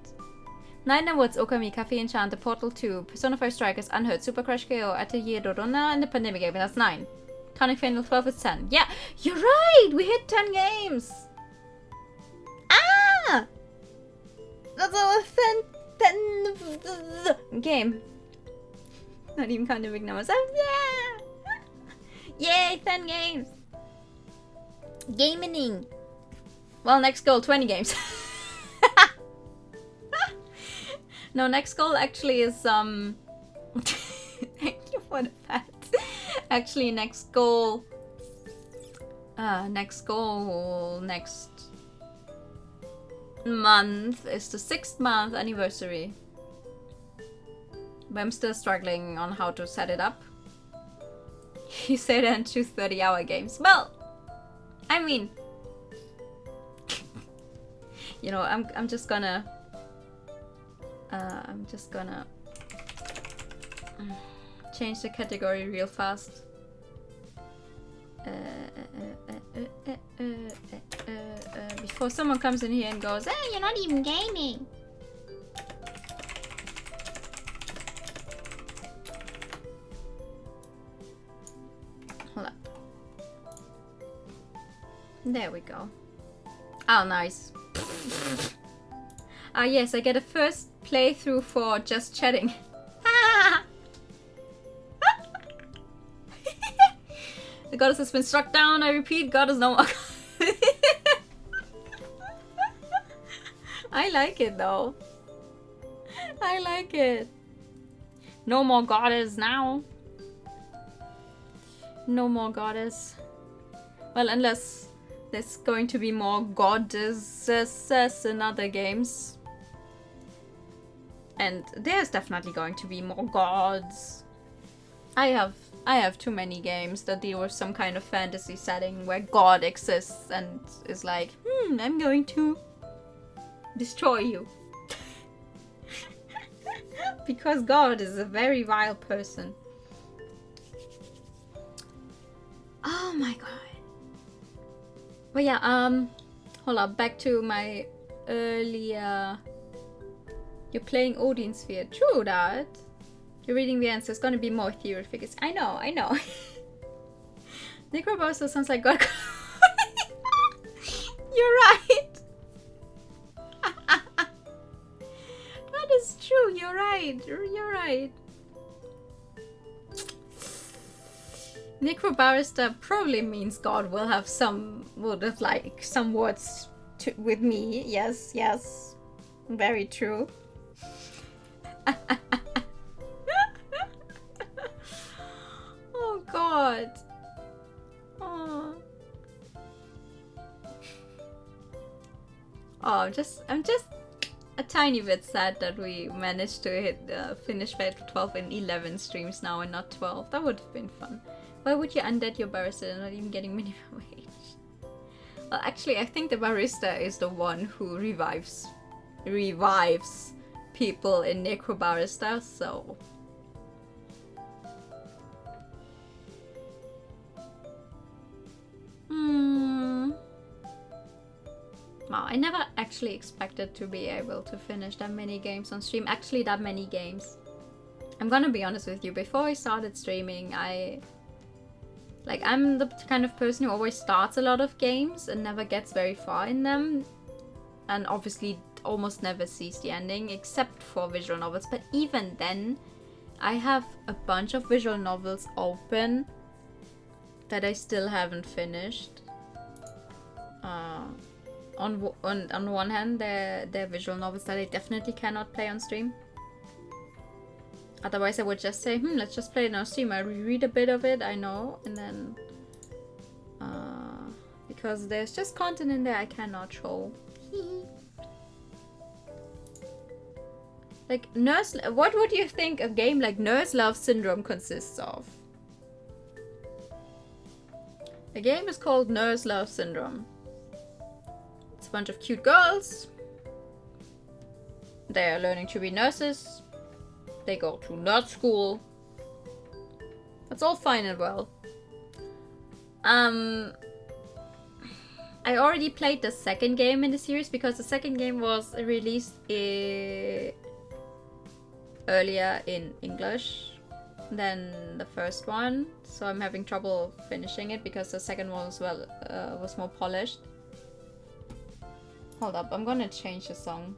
Night in the Woods, Okami, Cafe Enchanted, Portal 2, Persona 5 Strikers, Unheard, Super Crush KO, Atelier Rorona, and the Pandemic game. That's 9. Counting Final 12 is 10. Yeah, you're right! We hit 10 games! Ah! That's our 10 game. Not even counting big numbers. Yeah! Yay, 10 games! Gaming! Well, next goal, 20 games. No, next goal actually is, thank you for the fact. Actually, next goal, next month is the 6th month anniversary. But I'm still struggling on how to set it up. You say that and choose 30-hour games. Well, I mean, you know, I'm just gonna change the category real fast. Before someone comes in here and goes, "Hey, you're not even gaming." Hold up. There we go. Oh, nice. Ah, yes, I get a first playthrough for just chatting. The goddess has been struck down. I repeat, goddess no more. I like it though. I like it. No more goddess now. No more goddess. Well, unless there's going to be more goddesses in other games. And there's definitely going to be more gods. I have too many games that deal with some kind of fantasy setting where God exists and is like, I'm going to destroy you. Because God is a very vile person. Oh my god. But yeah, hold up, back to my earlier... You're playing Odin Sphere. True that. You're reading the answer. There's gonna be more theory figures. I know. Necroboster sounds like God. You're right. you're right. You're right. Necrobarrister probably means God would have some words with me. Yes, yes. Very true. Oh God. Oh. Oh, I'm just a tiny bit sad that we managed to finish Fatal 12 in 11 streams now and not 12. That would have been fun. Why would you undead your barrister and not even getting minimum wage? Well, actually, I think the barista is the one who revives people in Necrobarista, so... Wow, I never actually expected to be able to finish that many games on stream. Actually, that many games. I'm gonna be honest with you, before I started streaming, I'm the kind of person who always starts a lot of games and never gets very far in them. And obviously almost never sees the ending, except for visual novels. But even then, I have a bunch of visual novels open that I still haven't finished. On one hand, they're visual novels that I definitely cannot play on stream. Otherwise, I would just say, let's just play it on stream. I reread a bit of it, I know, and then... because there's just content in there I cannot show. Like, what would you think a game like Nurse Love Syndrome consists of? The game is called Nurse Love Syndrome. It's a bunch of cute girls. They are learning to be nurses. They go to nurse school. That's all fine and well. I already played the second game in the series because the second game was released earlier in English than the first one. So I'm having trouble finishing it because the second one was more polished. Hold up, I'm gonna change the song.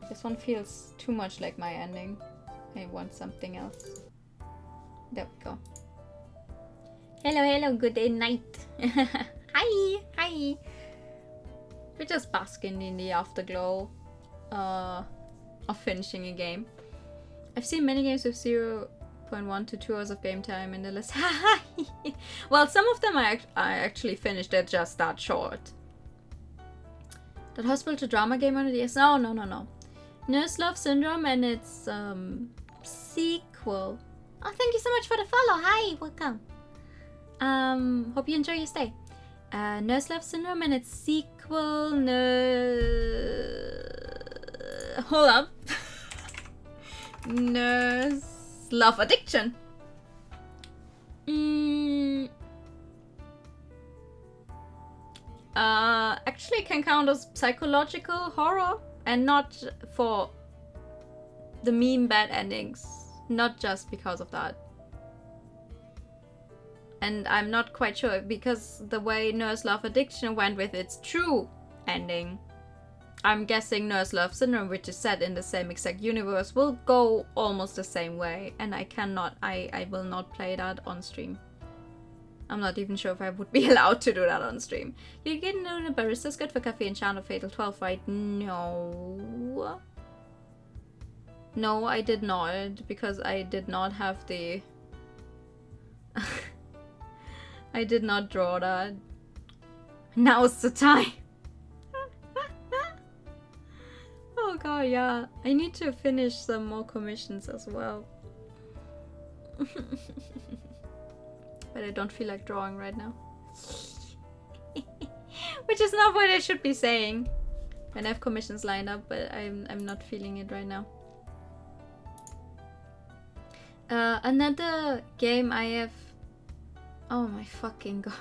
This one feels too much like my ending. I want something else. There we go. Hello, hello, good day, night. Hi, hi. We're just basking in the afterglow of finishing a game. I've seen many games with 0.1 to 2 hours of game time in the list. Well, some of them I actually finished. They're just that short. That hospital to drama game on the DS? No. Nurse Love Syndrome and its sequel. Oh, thank you so much for the follow. Hi, welcome. Hope you enjoy your stay. Nurse Love Syndrome and its sequel, hold up. Nurse Love Addiction. Actually can count as psychological horror and not for the meme bad endings. Not just because of that. And I'm not quite sure because the way Nurse Love Addiction went with its true ending. I'm guessing Nurse Love Syndrome, which is set in the same exact universe, will go almost the same way. And I will not play that on stream. I'm not even sure if I would be allowed to do that on stream. You didn't know the barista's good for Cafe Enchant of Fatal 12, right? No. No, I did not, because I did not have the... I did not draw that. Now's the time! Oh god, yeah. I need to finish some more commissions as well. But I don't feel like drawing right now. Which is not what I should be saying when I have commissions lined up, but I'm not feeling it right now. Another game I have... Oh my fucking god.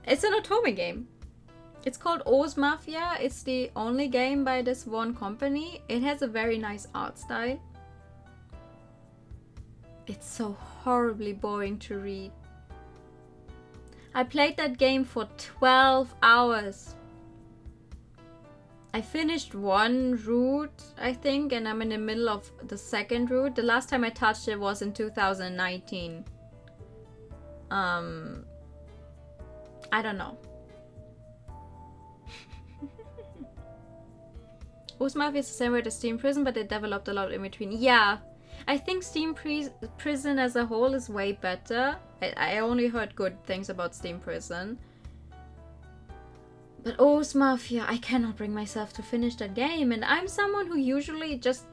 It's an Otome game. It's called Oz Mafia. It's the only game by this one company. It has a very nice art style. It's so horribly boring to read. I played that game for 12 hours. I finished one route, I think, and I'm in the middle of the second route. The last time I touched it was in 2019. I don't know. Oz Mafia is the same way as Steam Prison, but they developed a lot in between. Yeah, I think Steam Prison as a whole is way better. I only heard good things about Steam Prison. But Oz Mafia, I cannot bring myself to finish that game. And I'm someone who usually just...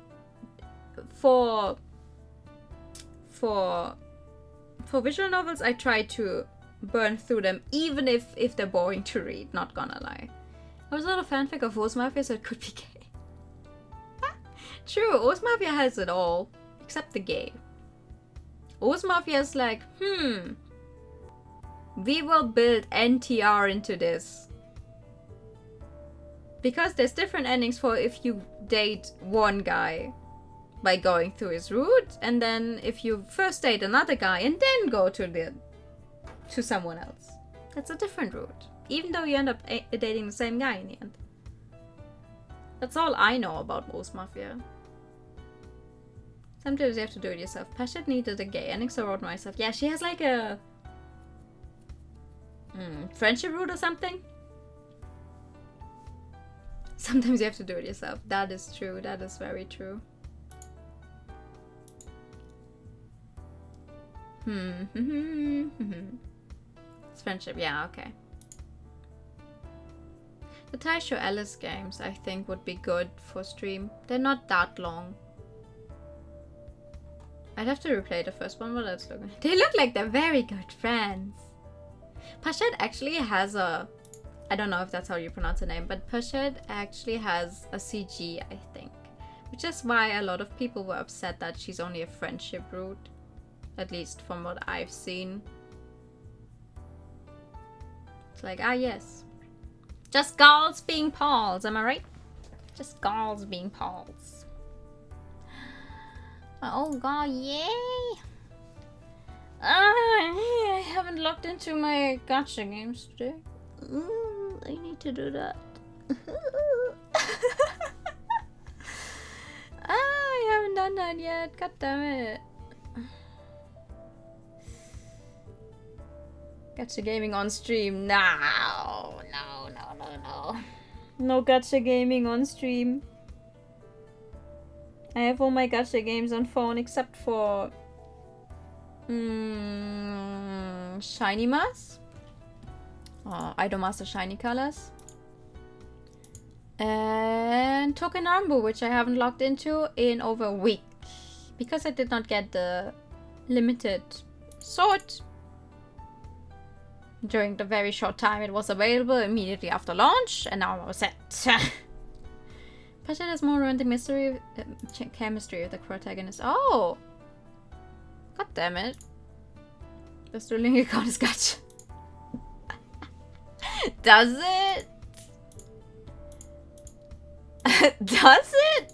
For visual novels, I try to burn through them, even if they're boring to read, not gonna lie. I was not a fanfic of Oz Mafia, so it could be gay. True, Oz Mafia has it all, except the gay. Oz Mafia is like, we will build NTR into this. Because there's different endings for if you date one guy by going through his route, and then if you first date another guy and then go to someone else. That's a different route. Even though you end up dating the same guy in the end. That's all I know about Oz Mafia. Sometimes you have to do it yourself. Pashat needed a gay ending, so I wrote myself. Yeah, she has like a... friendship route or something? Sometimes you have to do it yourself. That is true. That is very true. It's friendship. Yeah, okay. The Taisho Alice games, I think, would be good for stream. They're not that long. I'd have to replay the first one, but let's look. They look like they're very good friends. Pashat actually has a... I don't know if that's how you pronounce the name, but Pashat actually has a CG, I think. Which is why a lot of people were upset that she's only a friendship route. At least from what I've seen. It's like, ah yes. Just girls being Pauls, am I right? Just girls being Pauls. Oh god, yay! I haven't looked into my gacha games today. I need to do that. I haven't done that yet. God damn it. Gacha gaming on stream. No. No gacha gaming on stream. I have all my gacha games on phone except for Shiny Mass. Idolmaster Shiny Colors. And Tokenambu, which I haven't logged into in over a week. Because I did not get the limited sort during the very short time it was available immediately after launch, and now I'm all set. Pasha has more romantic chemistry with the protagonist. Oh! God damn it. The Sterling account is gacha. Does it? Does it?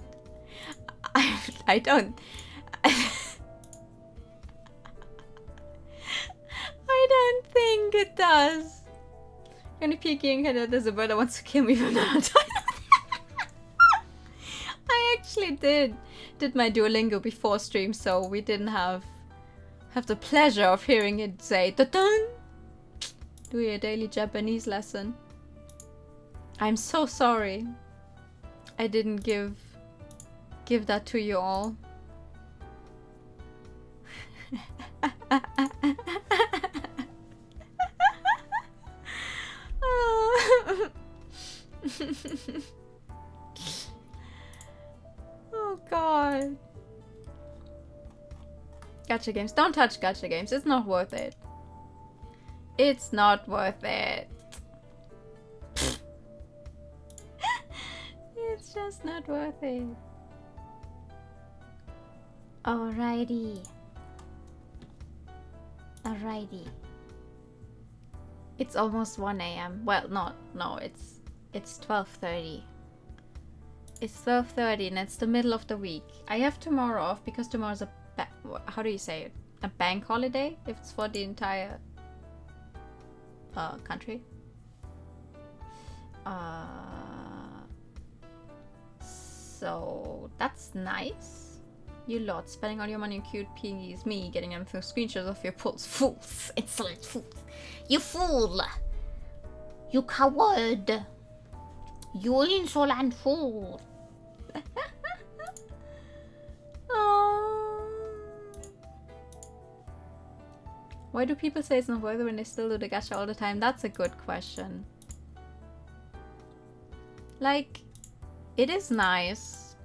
I don't... I don't think it does. I'm gonna peeking that there's a bird that wants to kill me from now on. I actually did my Duolingo before stream, so we didn't have the pleasure of hearing it say "ta-dun." Do a daily Japanese lesson. I'm so sorry. I didn't give that to you all. Oh god. Gacha games. Don't touch gacha games. It's not worth it. It's not worth it. It's just not worth it. Alrighty. Alrighty. It's almost 1 AM. Well, no, it's 12:30. It's 12:30 and it's the middle of the week. I have tomorrow off because tomorrow's a how do you say it? A bank holiday if it's for the entire country. So that's nice. You lot spending all your money on cute piggies. Me getting them through screenshots of your pulse. Fools. Insolent fools. You fool. You coward. You insolent fool. Oh. Why do people say it's not worth it when they still do the gacha all the time? That's a good question. Like, it is nice.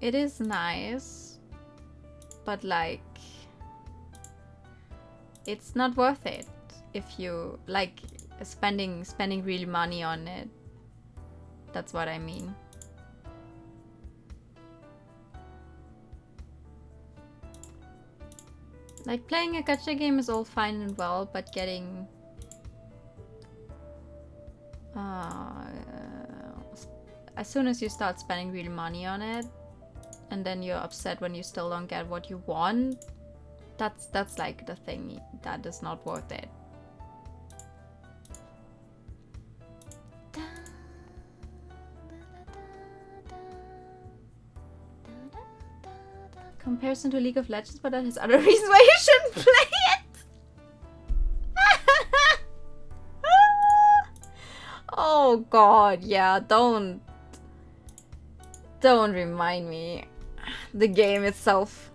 It is nice. But like, it's not worth it if you like spending real money on it. That's what I mean. Like, playing a gacha game is all fine and well, but getting as soon as you start spending real money on it, and then you're upset when you still don't get what you want, that's like the thing that is not worth it. Comparison to League of Legends, but that is other reasons why you shouldn't play it. Oh god, yeah, don't remind me. The game itself,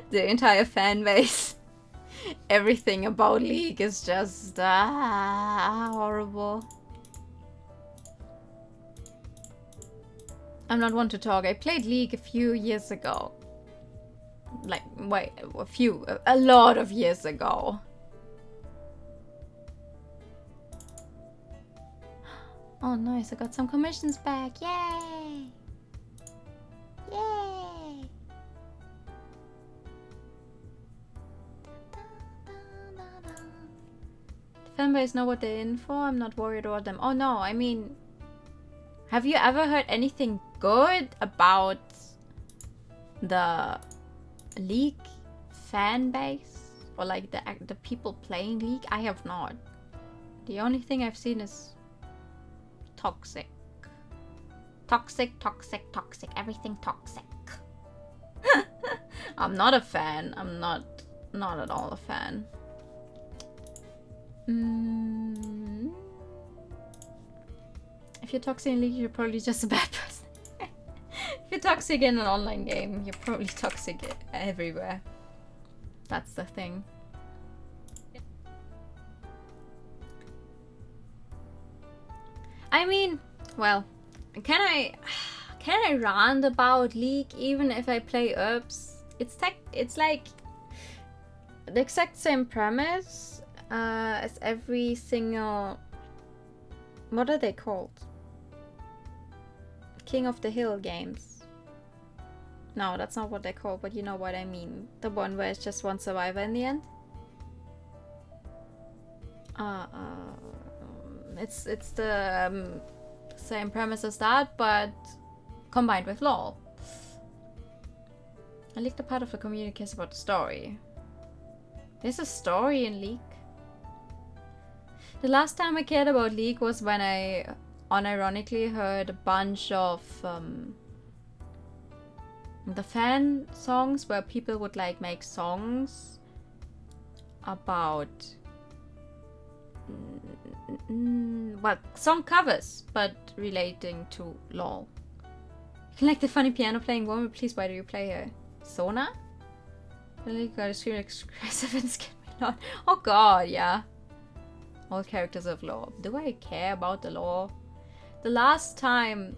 the entire fan base, everything about League is just horrible. I'm not one to talk. I played League a few years ago. Like, wait, a lot of years ago. Oh, nice. I got some commissions back. Yay! Yay! The fanbase know what they're in for. I'm not worried about them. Oh, no. I mean, have you ever heard anything good about the League fan base? Or like the people playing League? I have not. The only thing I've seen is toxic. Toxic, toxic, toxic. Everything toxic. I'm not a fan. I'm not at all a fan. If you're toxic in League, you're probably just a bad person. If you're toxic in an online game, you're probably toxic everywhere. That's the thing. I mean, well, can I rant about League even if I play Herbs? It's like the exact same premise as every single. What are they called? King of the Hill games. No, that's not what they're called, but you know what I mean. The one where it's just one survivor in the end. It's the same premise as that, but combined with LOL. I like the part of the community cares about the story. There's a story in League. The last time I cared about League was when I unironically heard a bunch of the fan songs where people would like make songs about well, song covers, but relating to LOL. You can like the funny piano playing woman, please, why do you play her? Sona? Really gotta scream aggressive and scare me a lot. Oh god, yeah. All characters of lore. Do I care about the lore? The last time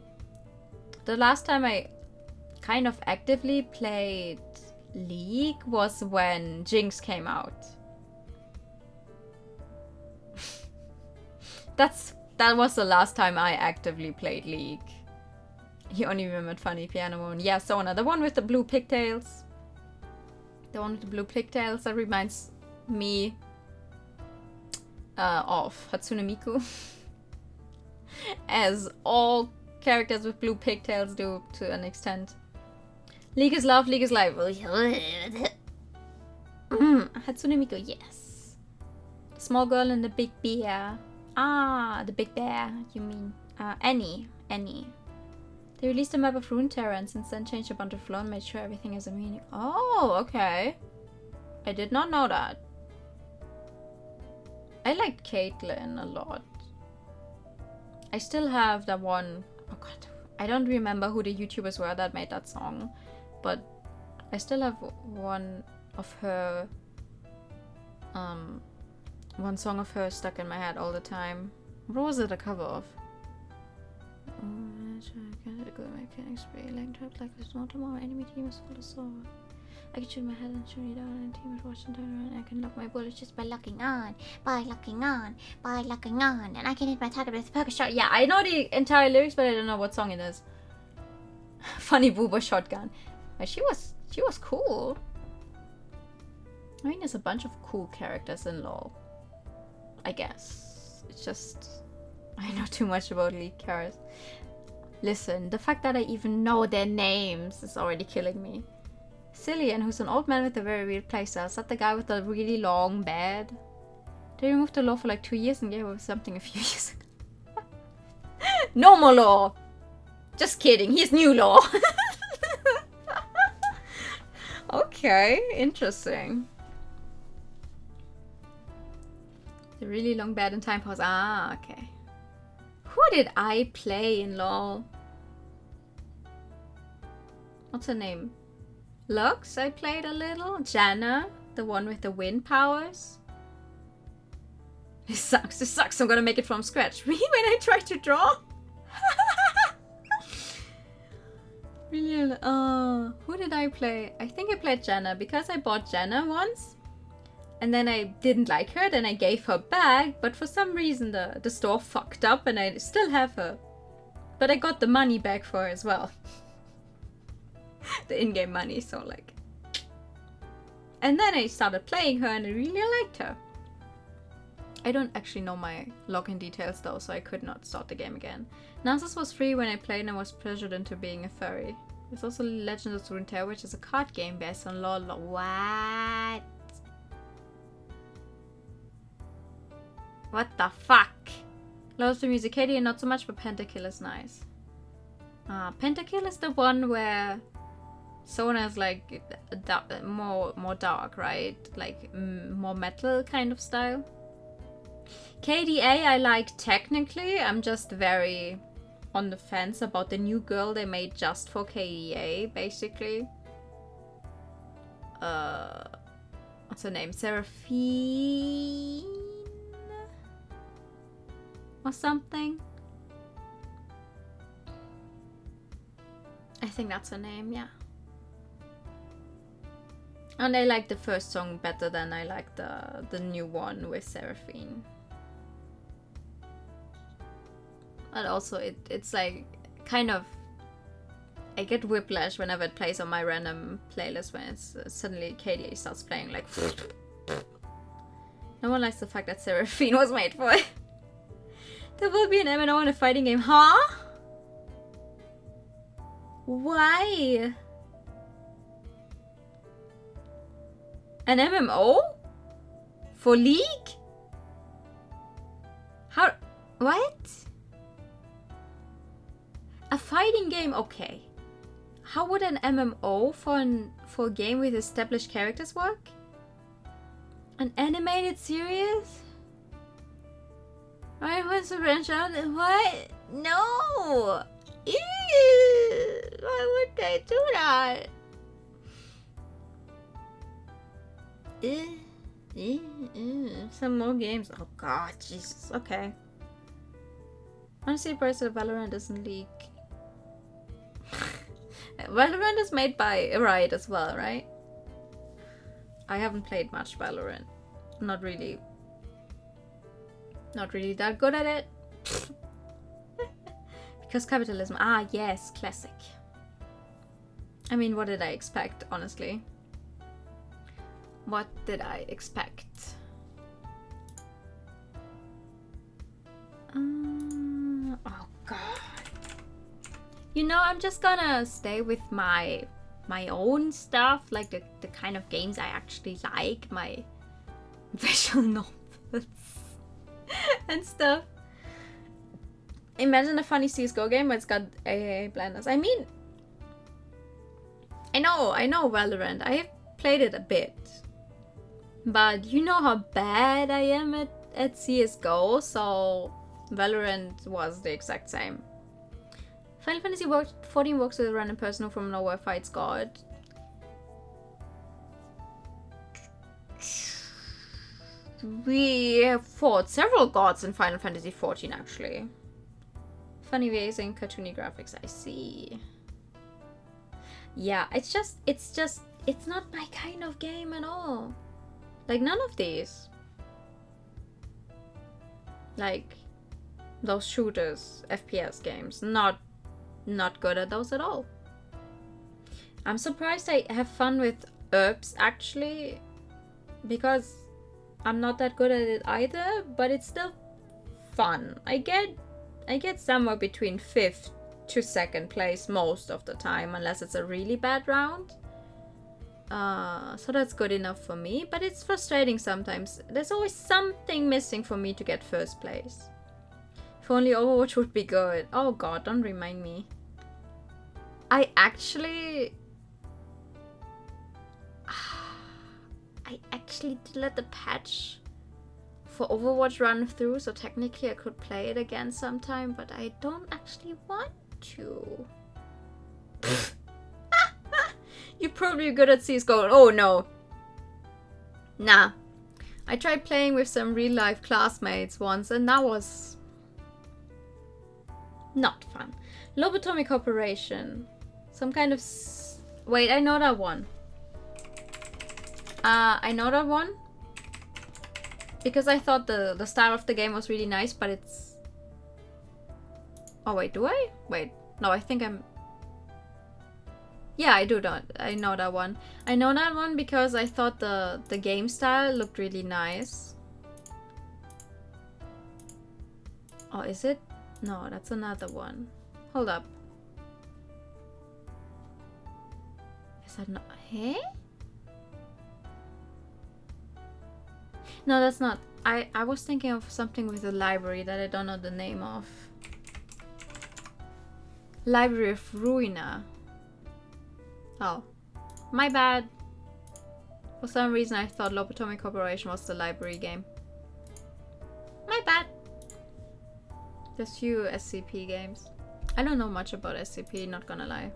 I kind of actively played League was when Jinx came out. That was the last time I actively played League. You only remembered funny piano woman. Yeah, Sona, the one with the blue pigtails. The one with the blue pigtails, that reminds me of Hatsune Miku. As all characters with blue pigtails do to an extent. League is love, League is life. Hatsune Miku, yes. Small girl and the big bear. Ah, the big bear, you mean. Annie. They released a map of Rune Terror and since then changed a bunch of floor and made sure everything has a meaning. Oh, okay. I did not know that. I liked Caitlyn a lot. I still have that one. Oh god, I don't remember who the YouTubers were that made that song, but I still have one of her, one song of her stuck in my head all the time. What was it a cover of? Mechanics be like there's no tomorrow. Enemy team is full of sword. I can shoot my head and shoot it down, and team is watching turn around. I can lock my bullets just by locking on, and I can hit my target with a poker shot. Yeah, I know the entire lyrics, but I don't know what song it is. Funny booba shotgun. But she was cool. I mean, there's a bunch of cool characters in LoL. I guess it's just I know too much about League characters. Listen, the fact that I even know their names is already killing me. Cillian, who's an old man with a very weird playstyle. Is that the guy with the really long beard? They removed the law for like 2 years and gave us something a few years ago. No more law! Just kidding, he's new law! Okay, interesting. The really long beard and time pause. Ah, okay. Who did I play in LoL? What's her name? Lux, I played a little. Janna, the one with the wind powers. This sucks. I'm gonna make it from scratch. Really, when I try to draw? Really? Who did I play? I think I played Janna because I bought Janna once. And then I didn't like her, then I gave her back. But for some reason the store fucked up and I still have her. But I got the money back for her as well. The in-game money, so like. And then I started playing her and I really liked her. I don't actually know my login details though, so I could not start the game again. Nasus was free when I played and I was pressured into being a furry. There's also Legends of Runeterra, which is a card game based on LoL. What? What the fuck? Loves the music, Katie, not so much, but Pentakill is nice. Pentakill is the one where Sona is like more dark, right? Like more metal kind of style. KDA I like technically. I'm just very on the fence about the new girl they made just for KDA, basically. What's her name? Seraphine? Or something? I think that's her name, yeah. And I like the first song better than I like the new one with Seraphine. But also it's like kind of, I get whiplash whenever it plays on my random playlist when it's suddenly KDA starts playing like. No one likes the fact that Seraphine was made for it. There will be an MMO in a fighting game, huh? Why? An MMO? For League? How? What? A fighting game, okay. How would an MMO for a game with established characters work? An animated series? I want to branch out. What? No! Ew! Why would they do that? Some more games. Oh god, Jesus. Okay. Honestly, Burst of Valorant isn't League. Valorant is made by Riot as well, right? I haven't played much Valorant. Not really that good at it. Because capitalism. Ah, yes, classic. I mean, what did I expect, honestly? What did I expect? Oh god. You know, I'm just gonna stay with my own stuff, like the kind of games I actually like, my visual novels. and stuff. Imagine a funny CSGO game where it's got AA blindness. I mean, I know Valorant. I have played it a bit. But you know how bad I am at CSGO, so Valorant was the exact same. Final Fantasy XIV works with a random person who from nowhere fights God. We have fought several gods in Final Fantasy XIV, actually. Funny ways and cartoony graphics, I see. Yeah, it's not my kind of game at all. Like, none of these. Like, those shooters, FPS games, not good at those at all. I'm surprised I have fun with herbs, actually, because I'm not that good at it either, but it's still fun. I get somewhere between 5th to 2nd place most of the time, unless it's a really bad round. So that's good enough for me, but it's frustrating sometimes. There's always something missing for me to get 1st place. If only Overwatch would be good. Oh god, don't remind me. I actually did let the patch for Overwatch run through, so technically I could play it again sometime, but I don't actually want to. You're probably good at CSGO. Oh no. Nah. I tried playing with some real life classmates once and that was not fun. Lobotomic Operation. Some kind of... Wait, I know that one. I know that one. Because I thought the style of the game was really nice, but it's... Oh wait, do I? Wait. No, I think I'm... Yeah, I do not. I know that one. I know that one because I thought the game style looked really nice. Oh, is it? No, that's another one. Hold up. Is that not... Hey? No, that's not. I was thinking of something with a library that I don't know the name of. Library of Ruina. Oh, my bad. For some reason I thought Lobotomic Corporation was the library game. My bad. There's few SCP games. I don't know much about SCP, not gonna lie.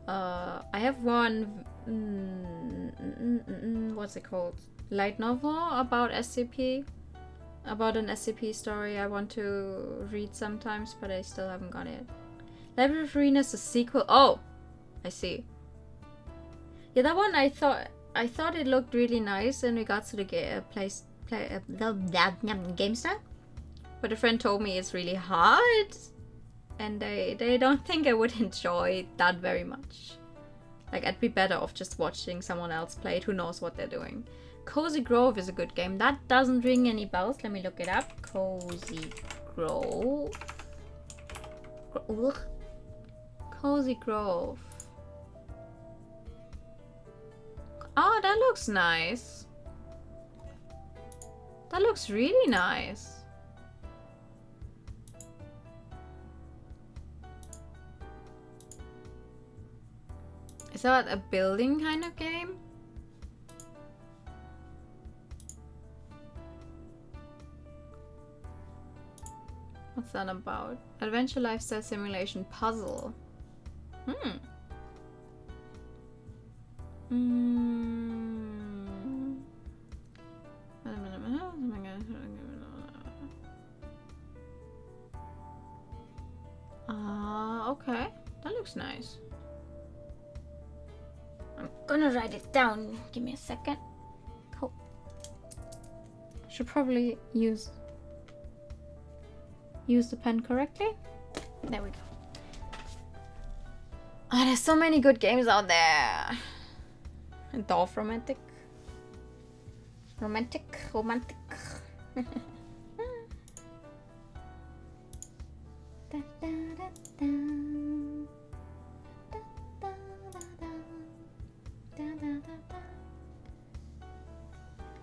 I have one... what's it called? Light novel about SCP. About an SCP story I want to read sometimes, but I still haven't got it. Library of Ruina is a sequel. Oh, I see. Yeah, that one I thought it looked really nice in regards to the game style. But a friend told me it's really hard, and they don't think I would enjoy that very much. Like, I'd be better off just watching someone else play it who knows what they're doing. Cozy Grove is a good game. That doesn't ring any bells. Let me look it up. Cozy Grove. Ugh. Cozy Grove. Oh, that looks nice. That looks really nice. Is that a building kind of game? What's that about? Adventure lifestyle simulation puzzle. Okay. That looks nice. I'm gonna write it down. Give me a second. Cool. Should probably use the pen correctly. There we go. Oh, there's so many good games out there. And Dolph Romantic. Romantic.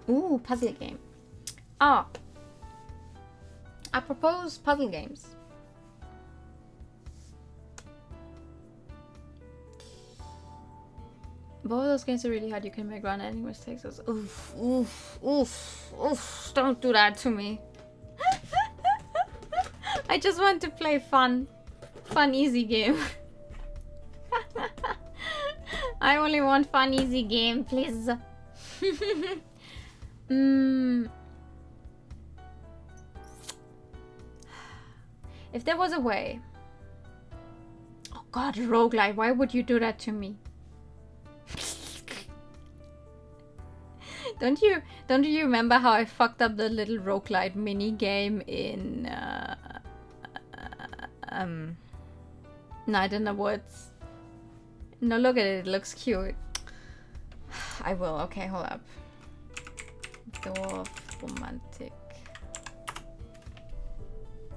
Ooh, puzzle game. Ah. I propose puzzle games. Both of those games are really hard. You can make run any mistakes. Oof, oof, oof, oof. Don't do that to me. I just want to play fun, easy game. I only want fun, easy game, please. If there was a way. Oh god, roguelike, why would you do that to me? Don't you remember how I fucked up the little roguelite mini game in Night in the Woods? No, look at it, it looks cute. I will, okay, hold up. Dwarf romantic.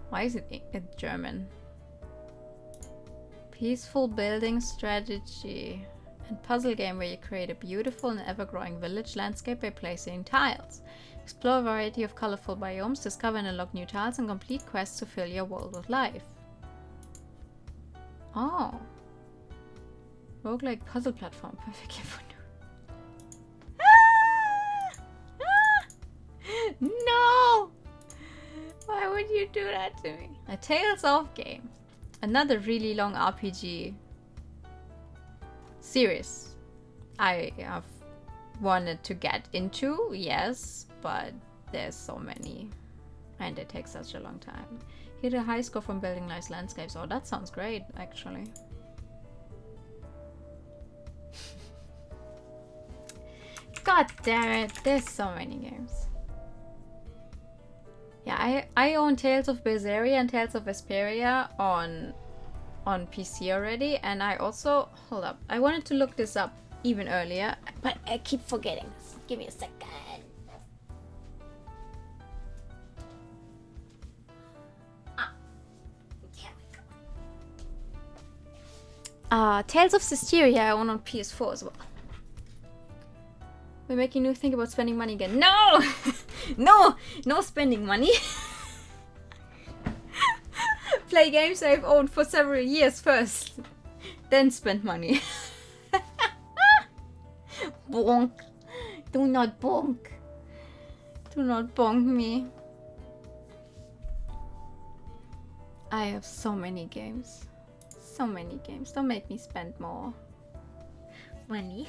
Why is it in German? Peaceful building strategy and puzzle game where you create a beautiful and ever-growing village landscape by placing tiles. Explore a variety of colorful biomes, discover and unlock new tiles, and complete quests to fill your world with life. Oh. Roguelike puzzle platform, perfect game for new. No! Why would you do that to me? A Tales of game. Another really long RPG series I have wanted to get into, yes, but there's so many and it takes such a long time. Hit a high score from building nice landscapes. Oh, that sounds great, actually. God damn it, there's so many games. Yeah, I own Tales of Berseria and Tales of Vesperia on PC already, and I also, hold up, I wanted to look this up even earlier, but I keep forgetting this. Give me a second. Tales of Vesperia I own on PS4 as well. We're making you think about spending money again. No! No spending money. Play games I've owned for several years first. Then spend money. Bonk. Do not bonk. Do not bonk me. I have so many games. So many games. Don't make me spend more money.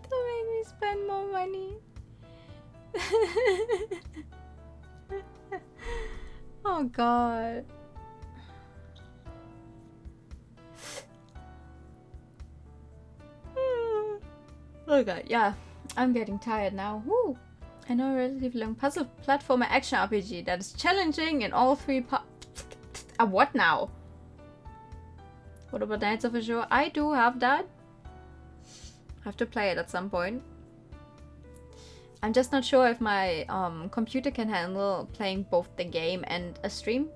Don't make me spend more money. Oh god. Oh god, yeah. I'm getting tired now. Woo! I know a relatively long puzzle platformer action RPG that is challenging in all three what now? What about Knights of Azure? I do have that. I have to play it at some point. I'm just not sure if my computer can handle playing both the game and a stream.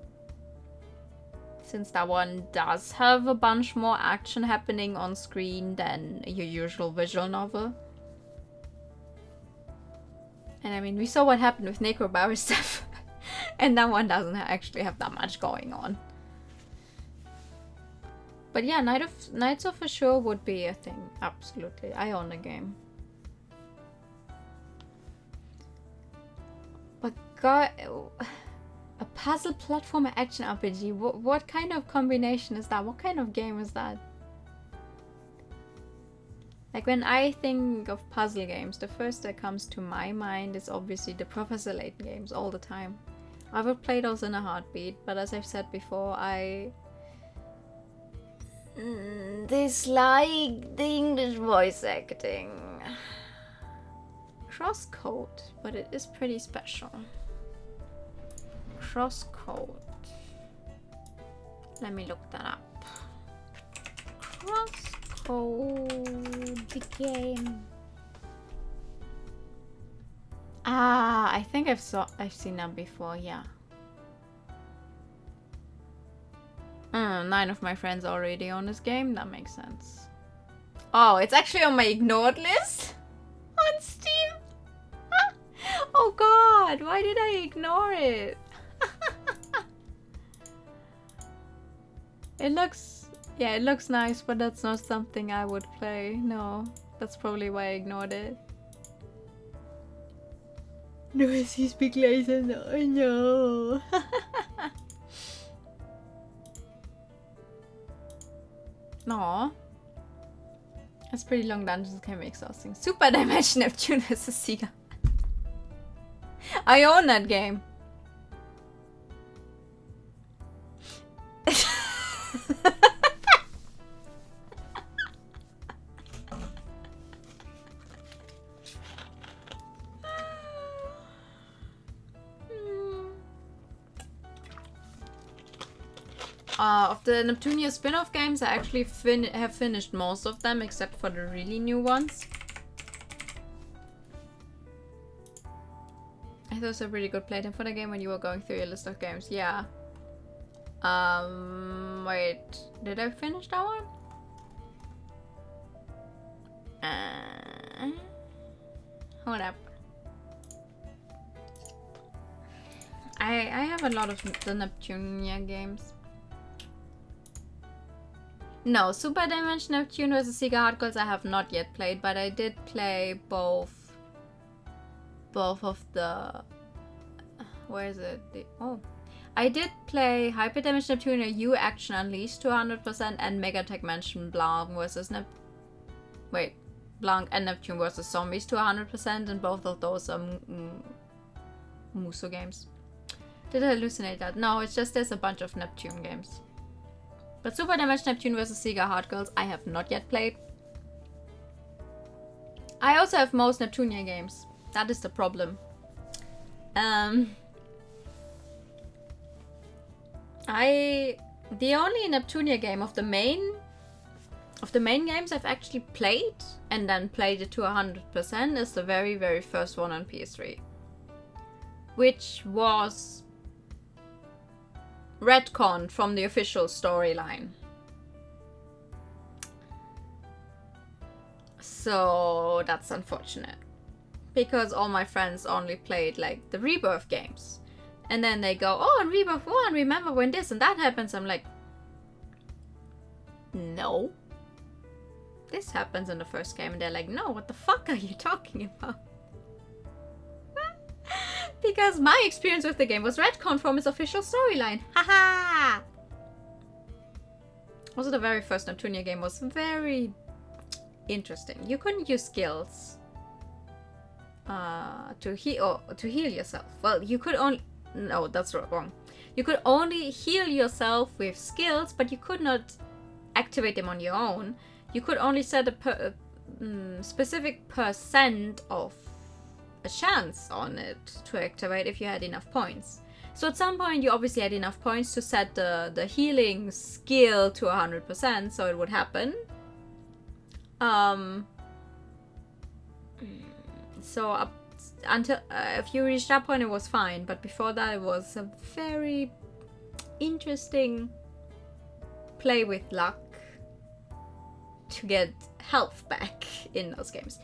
Since that one does have a bunch more action happening on screen than your usual visual novel. And I mean, we saw what happened with Necrobar stuff. And that one doesn't actually have that much going on. But yeah, Knights of Azure would be a thing. Absolutely. I own the game. But god, a puzzle platformer action RPG. What kind of combination is that? What kind of game is that? Like when I think of puzzle games, the first that comes to my mind is obviously the Professor Layton games all the time. I would play those in a heartbeat, but as I've said before, I dislike the English voice acting. Crosscode, but it is pretty special. Crosscode. Let me look that up. Crosscode the game. Ah, I think I've seen that before, yeah. 9 of my friends already own this game, that makes sense. Oh, it's actually on my ignored list on Steam. Oh Oh god, why did I ignore it? It looks... yeah, it looks nice, but that's not something I would play. No, that's probably why I ignored it. No, he speaks like that. No. No. That's pretty long dungeons, can be exhausting. Super Dimension Neptune vs. Sega. I own that game. Of the Neptunia spin-off games, I actually have finished most of them, except for the really new ones. I thought it was a pretty good playtime for the game when you were going through your list of games. Yeah. Wait, did I finish that one? Hold up. I have a lot of the Neptunia games. No, Super Dimension Neptune vs. Sega Hard Goals I have not yet played, but I did play both of the... where is it? I did play Hyper Dimension Neptune U Action Unleashed to 100% and Mega Tech Mansion Blanc vs. Blanc and Neptune vs. Zombies to 100%, and both of those are Muso games. Did I hallucinate that? No, it's just there's a bunch of Neptune games. But Super Dimension Neptune vs. Sega Hard Girls I have not yet played. I also have most Neptunia games. That is the problem. The only Neptunia game of the main games I've actually played and then played it to 100% is the very, very first one on PS3. Which was retconned from the official storyline. So that's unfortunate. Because all my friends only played like the Rebirth games. And then they go, oh, in Rebirth 1, remember when this and that happens? I'm like, no. This happens in the first game. And they're like, no, what the fuck are you talking about? Because my experience with the game was retconned from its official storyline. Haha! Also, the very first Neptunia game was very interesting. You couldn't use skills to heal yourself. Well, you could only... no, that's wrong. You could only heal yourself with skills, but you could not activate them on your own. You could only set a specific percent of a chance on it to activate if you had enough points. So at some point you obviously had enough points to set the healing skill to 100%, so it would happen. So up until if you reached that point it was fine, but before that it was a very interesting play with luck to get health back in those games.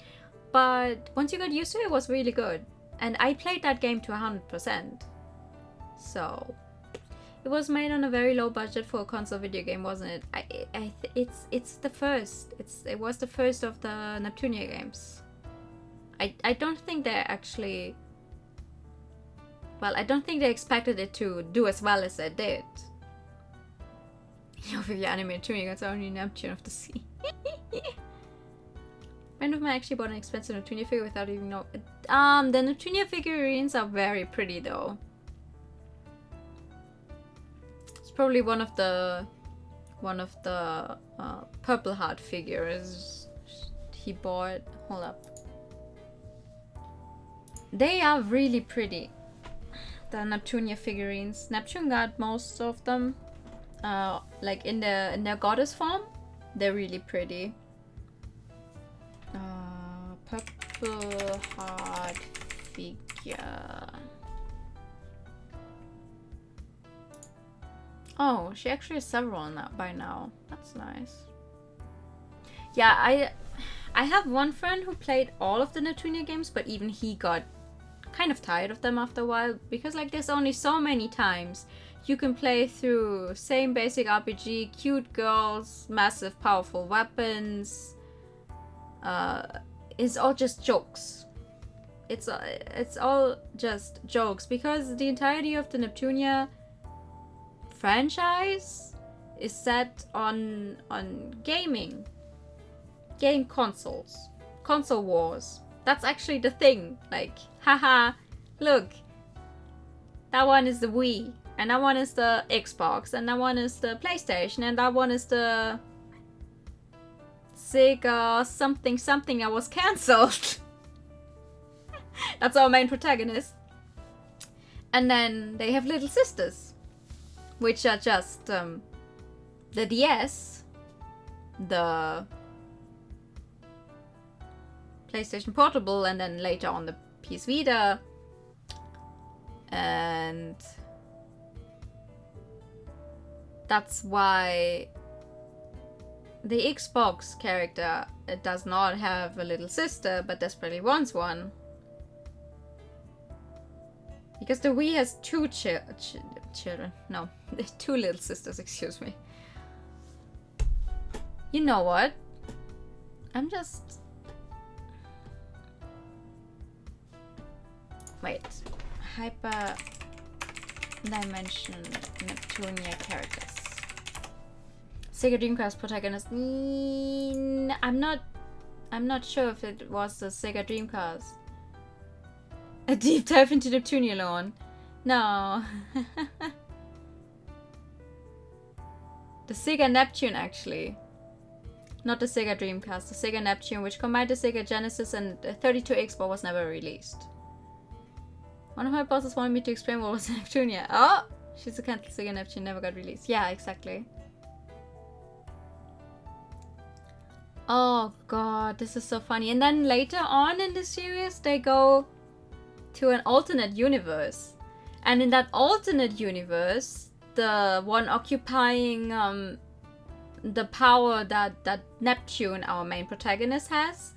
But once you got used to it, it was really good. And I played that game to 100%. So it was made on a very low budget for a console video game, wasn't it? It's the first. It was the first of the Neptunia games. I don't think they actually... well, I don't think they expected it to do as well as it did. You know, with your anime Neptunia, it's only Neptune of the Sea. Friend of mine actually bought an expensive Neptunia figure without even know. The Neptunia figurines are very pretty though. It's probably one of the Purple Heart figures he bought. Hold up. They are really pretty. The Neptunia figurines. Neptune got most of them. Like in their goddess form. They're really pretty. Purple Heart figure. Oh, she actually has several now by now. That's nice. Yeah, I have one friend who played all of the Neptunia games, but even he got kind of tired of them after a while, because like there's only so many times you can play through same basic RPG, cute girls, massive powerful weapons. It's all just jokes. It's all just jokes, because the entirety of the Neptunia franchise is set on gaming, game consoles, console wars. That's actually the thing. Like, haha, look, that one is the Wii, and that one is the Xbox, and that one is the PlayStation, and that one is the Sega something something that was cancelled. That's our main protagonist. And then they have little sisters, which are just the DS, the PlayStation Portable, and then later on the PS Vita, and that's why the Xbox character does not have a little sister, but desperately wants one. Because the Wii has two children. No, two little sisters, excuse me. You know what? I'm just... Wait. Hyper Dimension Neptunia characters. Sega Dreamcast protagonist. I'm not sure if it was the Sega Dreamcast. A deep dive into Neptunia lore. No. The Sega Neptune, actually. Not the Sega Dreamcast. The Sega Neptune, which combined the Sega Genesis and 32X, but was never released. One of my bosses wanted me to explain what was Neptunia. Oh! She's a cancelled Sega Neptune, never got released. Yeah, exactly. Oh god, this is so funny. And then later on in the series, they go to an alternate universe. And in that alternate universe, the one occupying the power that Neptune, our main protagonist, has,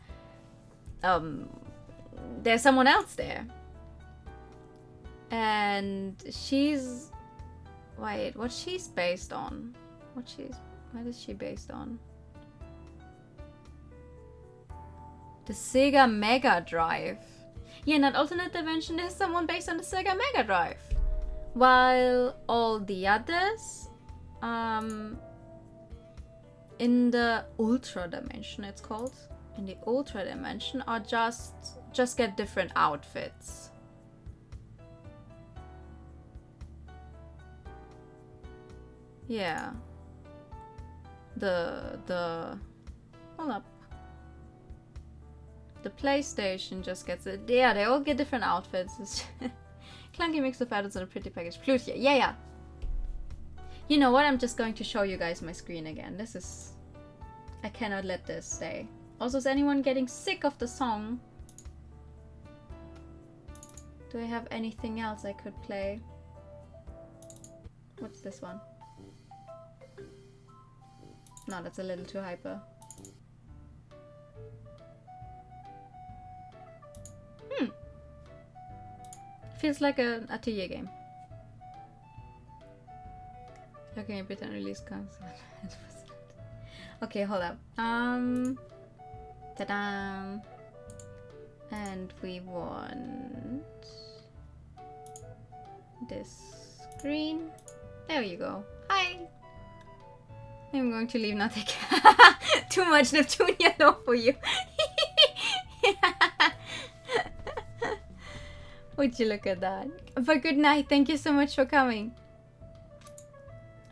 there's someone else there. And she's... Wait, what she's based on? What is she based on? The Sega Mega Drive. Yeah, in that alternate dimension, there's someone based on the Sega Mega Drive. While all the others, in the Ultra Dimension, it's called. In the Ultra Dimension, are just get different outfits. Yeah. Hold up. The PlayStation just gets it. Yeah, they all get different outfits. It's clunky mix of add-ons and a pretty package. Plutia. Yeah. You know what? I'm just going to show you guys my screen again. This is... I cannot let this stay. Also, is anyone getting sick of the song? Do I have anything else I could play? What's this one? No, that's a little too hyper. Feels like an atelier game. Okay, a bit on release console. Okay, hold up. Ta-da! And we want this screen. There you go. Hi! I'm going to leave nothing. Too much Neptunia though for you. Would you look at that? But good night. Thank you so much for coming.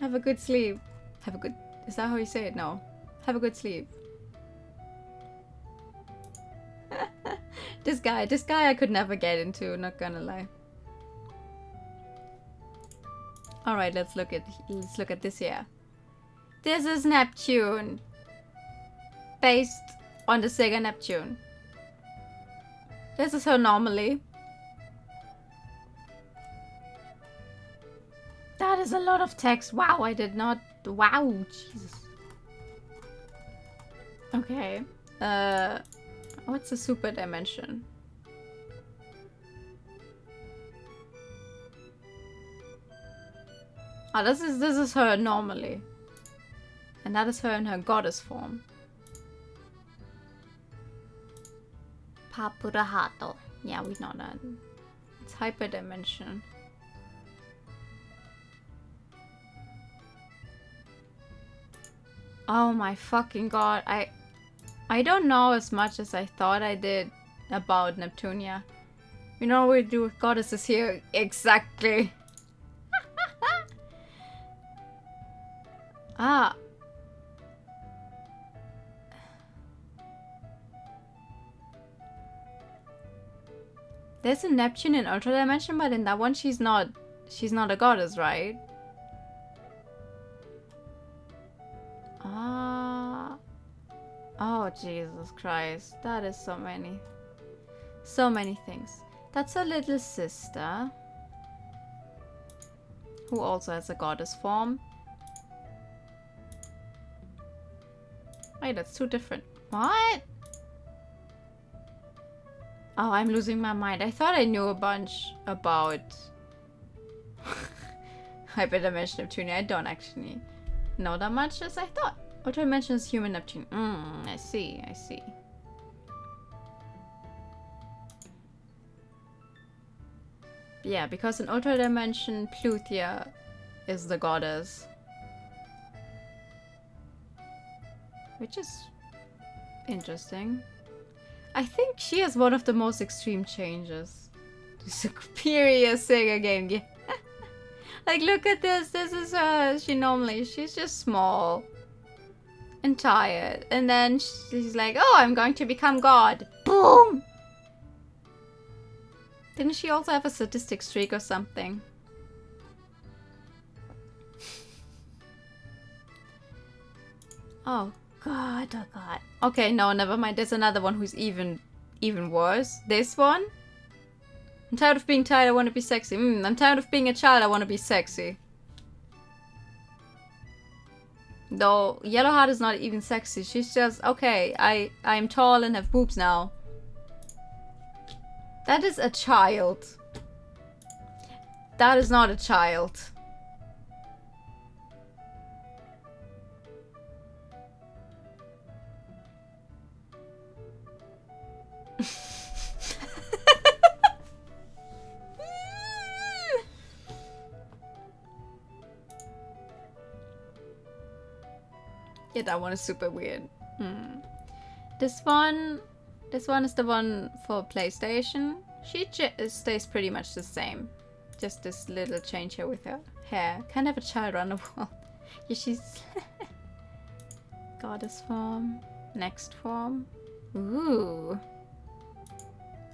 Have a good sleep. Have a good... Is that how you say it? No. Have a good sleep. This guy I could never get into, not gonna lie. Alright, let's look at this here. This is Neptune. Based on the Sega Neptune. This is her normally. That is a lot of text. Wow, I did not... Wow, Jesus. Okay. What's the super dimension? Ah, this is her normally. And that is her in her goddess form. Papurahato. Yeah, we know that. It's hyperdimension. Oh my fucking god. I don't know as much as I thought I did about Neptunia. You know what we do with goddesses here? Exactly. Ah. There's a Neptune in Ultra Dimension, but in that one she's not a goddess, right? Ah. Oh, Jesus Christ. That is so many. So many things. That's her little sister. Who also has a goddess form. Wait, that's two different. What? Oh, I'm losing my mind. I thought I knew a bunch about Hyperdimension Neptune. I don't actually know that much as I thought. Ultra Dimension is human Neptune. I see, I see. Yeah, because in Ultra Dimension, Pluthia is the goddess. Which is interesting. I think she has one of the most extreme changes. The superior Sega game. Yeah. Like, look at this. This is her. She's just small and tired. And then she's like, oh, I'm going to become God. Boom! Didn't she also have a sadistic streak or something? Oh god, oh god. Okay, no, never mind. There's another one who's even worse. This one? I'm tired of being tired, I want to be sexy. I'm tired of being a child, I want to be sexy. Though, Yellowheart is not even sexy. She's just, okay, I'm tall and have boobs now. That is a child. That is not a child. Yeah, that one is super weird. This one is the one for PlayStation. She stays pretty much the same. Just this little change here with her hair. Can't have a child around the world. Yeah, she's goddess form. Next form. Ooh.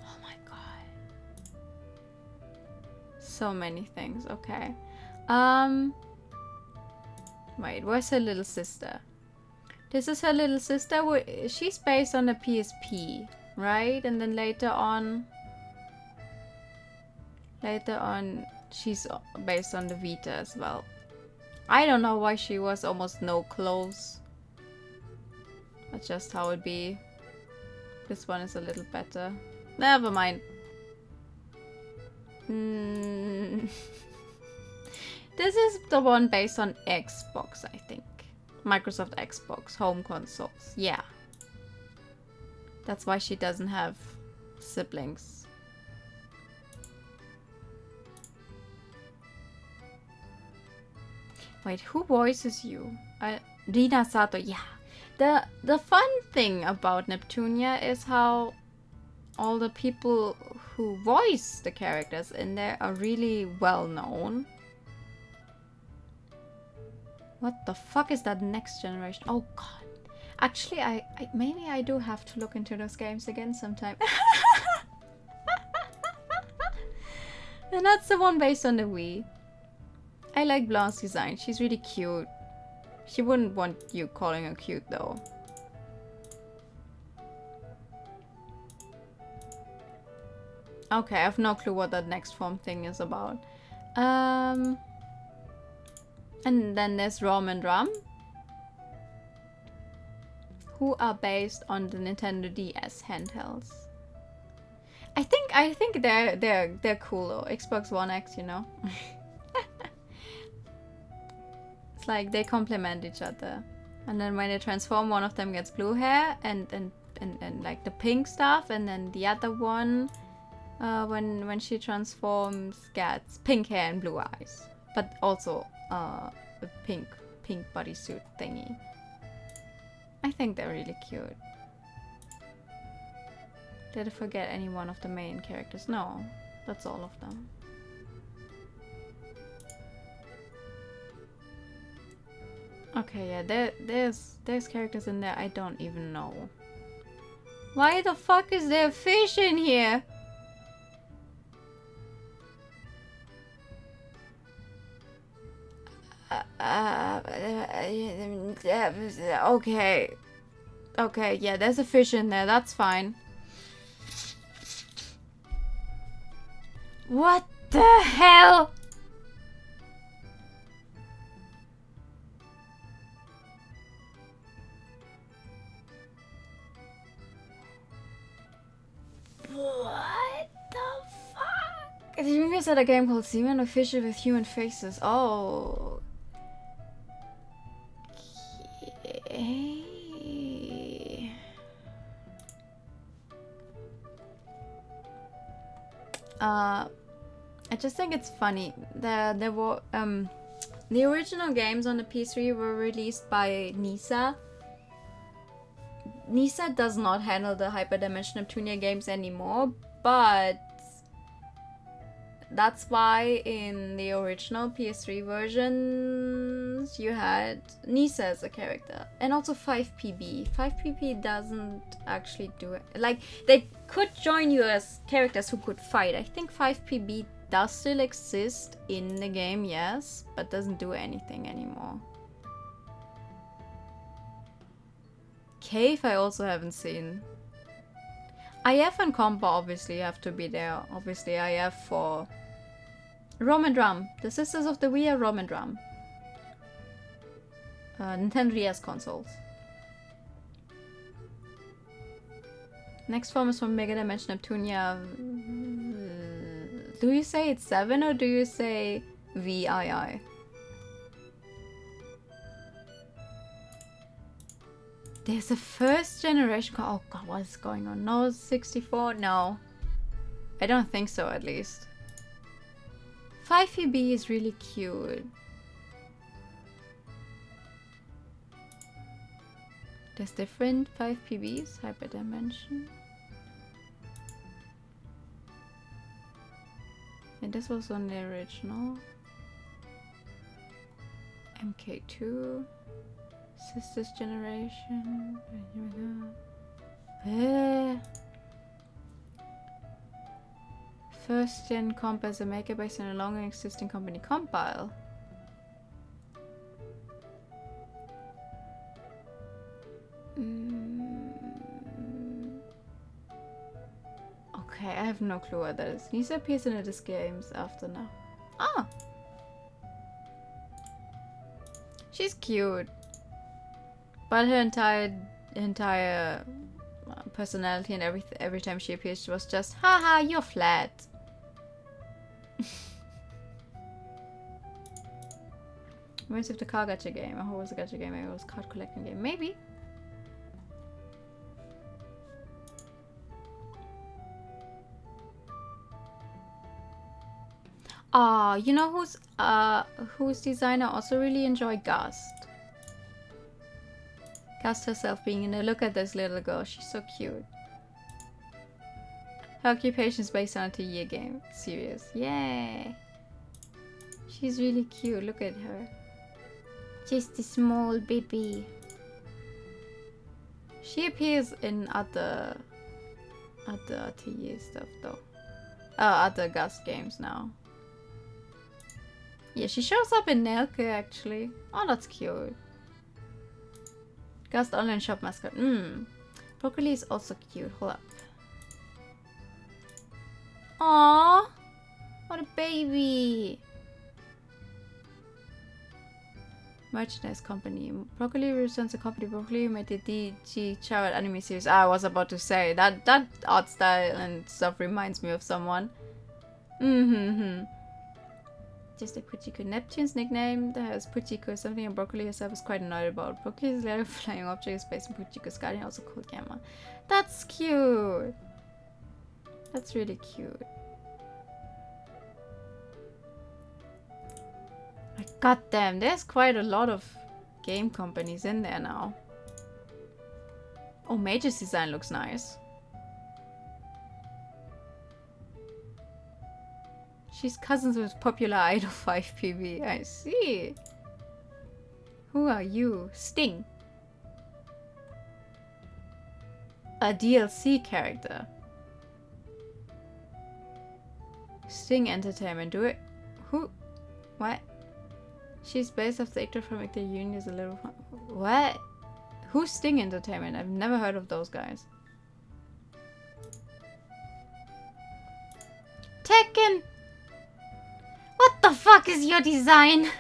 Oh my god. So many things. Okay. Wait, where's her little sister? This is her little sister. She's based on the PSP, right? And then later on, she's based on the Vita as well. I don't know why she was almost no clothes. That's just how it be. This one is a little better. Never mind. This is the one based on Xbox, I think. Microsoft Xbox, home consoles. Yeah. That's why she doesn't have siblings. Wait, who voices you? Rina Sato, yeah. The fun thing about Neptunia is how all the people who voice the characters in there are really well known. What the fuck is that Next Generation? Oh god. Actually, maybe I do have to look into those games again sometime. And that's the one based on the Wii. I like Blanche's design. She's really cute. She wouldn't want you calling her cute though. Okay, I have no clue what that next form thing is about. And then there's Rom and Rum, who are based on the Nintendo DS handhelds. I think they're cool though. Xbox One X, you know. It's like they complement each other. And then when they transform, one of them gets blue hair and like the pink stuff, and then the other one, when she transforms, gets pink hair and blue eyes, but also a pink bodysuit thingy. I think they're really cute. Did I forget any one of the main characters? No, that's all of them. Okay, yeah, there's characters in there I don't even know. Why the fuck is there a fish in here? Okay. Okay, yeah, there's a fish in there, that's fine. What the hell? What the fuck? Did you guys had a game called Seaman or Fishes with Human Faces? Oh. Okay. I just think it's funny. There were the original games on the PS3 were released by NISA. NISA does not handle the Hyperdimension Neptunia games anymore, but that's why in the original PS3 versions you had NISA as a character, and also 5PB. 5PB doesn't actually do it. Like, they could join you as characters who could fight. I think 5PB does still exist in the game, yes, but doesn't do anything anymore. Cave I also haven't seen. IF and Compa obviously have to be there. Obviously IF for Rom and Drum. The Sisters of the Wii are Rom and Drum. Nintendo DS consoles. Next form is from Mega Dimension Neptunia. Do you say it's 7 or do you say VII? There's a first generation. Oh god, what is going on? No 64? No. I don't think so, at least. 5EB is really cute. There's different 5PBs, Hyperdimension. And this was on the original. MK2. Sisters Generation. Here we go. First gen comp as a maker based on a long existing company compile. Okay, I have no clue what that is. Nisa appears in the disc games after now. Ah! She's cute. But her entire personality and every time she appears, she was just, haha, you're flat. Reminds me of the car gacha game. I hope it was a gacha game. Maybe it was a card collecting game. Maybe. You know whose designer also really enjoy Gust. Gust herself being in a look at this little girl. She's so cute. Her occupation is based on a 2-year game. Serious. Yay. She's really cute. Look at her. Just a small baby. She appears in other 2-year stuff though. Other Gust games now. Yeah, she shows up in Nelke actually. Oh, that's cute. Gust online shop mascot. Broccoli is also cute. Hold up. Aww. What a baby. Merchandise company. Broccoli represents a company. Broccoli made the DG Child anime series. I was about to say that art style and stuff reminds me of someone. Just like Puchiko. Neptune's nickname has Puchiko, something and Broccoli herself is quite annoyed about. Broccoli's little flying object is based on Puchiko's guardian, also called Gamma. That's cute! That's really cute. God damn, there's quite a lot of game companies in there now. Oh, Mage's design looks nice. She's cousins with popular Idol 5 PB. I see. Who are you? Sting. A DLC character. Sting Entertainment. Do it. Who? What? She's based off the actor from Actor Union is a little fun. What? Who's Sting Entertainment? I've never heard of those guys. Tekken! What the fuck is your design?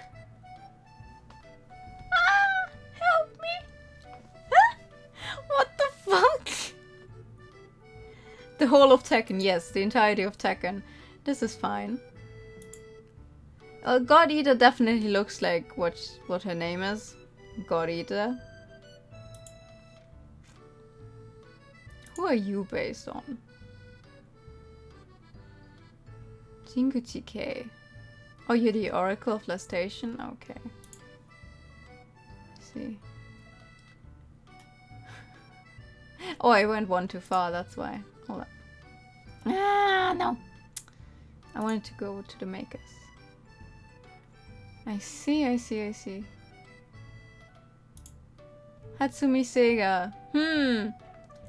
Ah, help me! What the fuck? The whole of Tekken, yes, the entirety of Tekken. This is fine. God Eater definitely looks like what her name is. God Eater. Who are you based on? Jinguchi K. Oh, you're the Oracle of Last Station? Okay. Let's see. Oh, I went one too far, that's why. Hold up. Ah, no! I wanted to go to the makers. I see. Hatsumi Sega.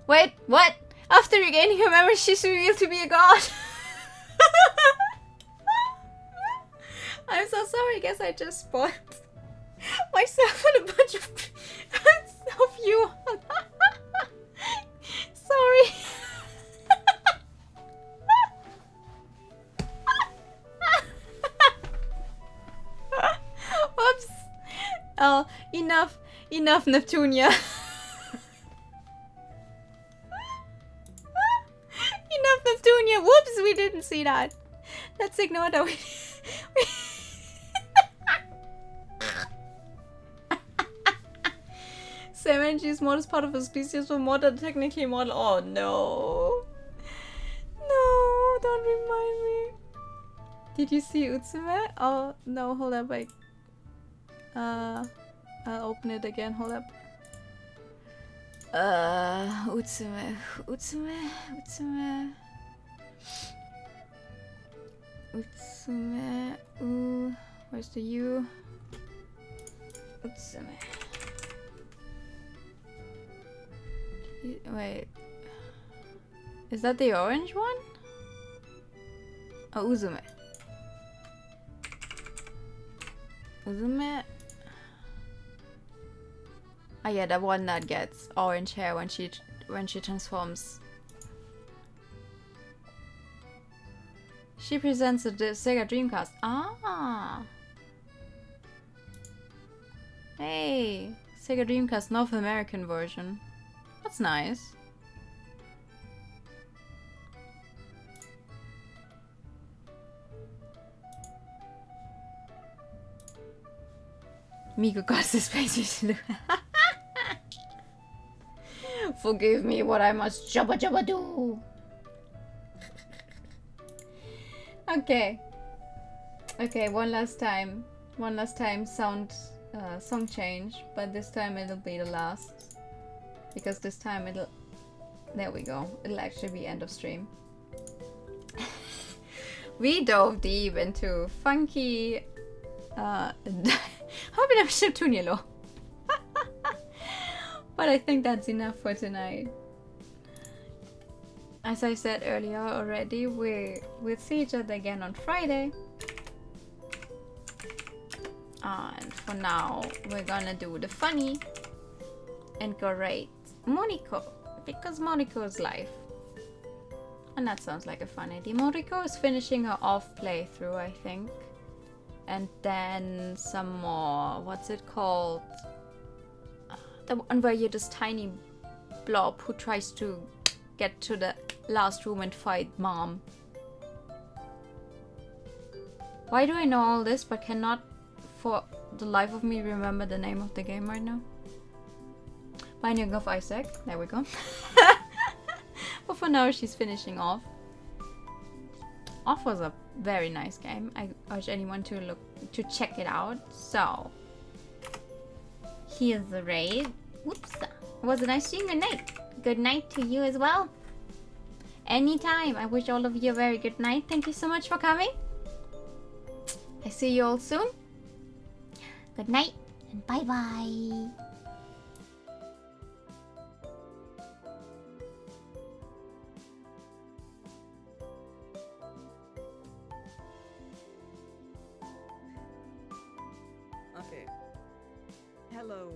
Wait, what? After regaining her memory, she's revealed to be a god. I'm so sorry, I guess I just spoiled myself and a bunch of you. Sorry. Whoops. Oh, enough, Neptunia. Enough, Neptunia. Whoops, we didn't see that. Let's ignore that. Same energy is model is part of a species, but more than technically model. Oh no. No, don't remind me. Did you see Utsume? Oh no, hold up, I'll open it again, hold up. Utsume. Ooh, where's the U? Utsume. Wait. Is that the orange one? Oh, Uzume. Uzume. Oh yeah, the one that gets orange hair when she transforms. She presents at the Sega Dreamcast. Ah. Hey, Sega Dreamcast North American version. That's nice. Miku got this baby. Forgive me what I must jabba do. Okay. Okay, one last time song change, but this time it'll be the last. Because this time there we go. It'll actually be end of stream. We dove deep into funky Neptunia. But I think that's enough for tonight. As I said earlier already, we'll see each other again on Friday. And for now, we're gonna do the funny and go rate Moniko, because Moniko is live. And that sounds like a fun idea. Moniko is finishing her off playthrough, I think. And then some more, what's it called? The one where you're this tiny blob who tries to get to the last room and fight Mom. Why do I know all this but cannot for the life of me remember the name of the game right now? Binding of Isaac. There we go. But for now she's finishing off. Off was a very nice game. I urge anyone to check it out. So here's the raid. Whoops. It was a nice seeing you. Good night. Good night to you as well. Anytime. I wish all of you a very good night. Thank you so much for coming. I see you all soon. Good night and bye bye. Okay. Hello.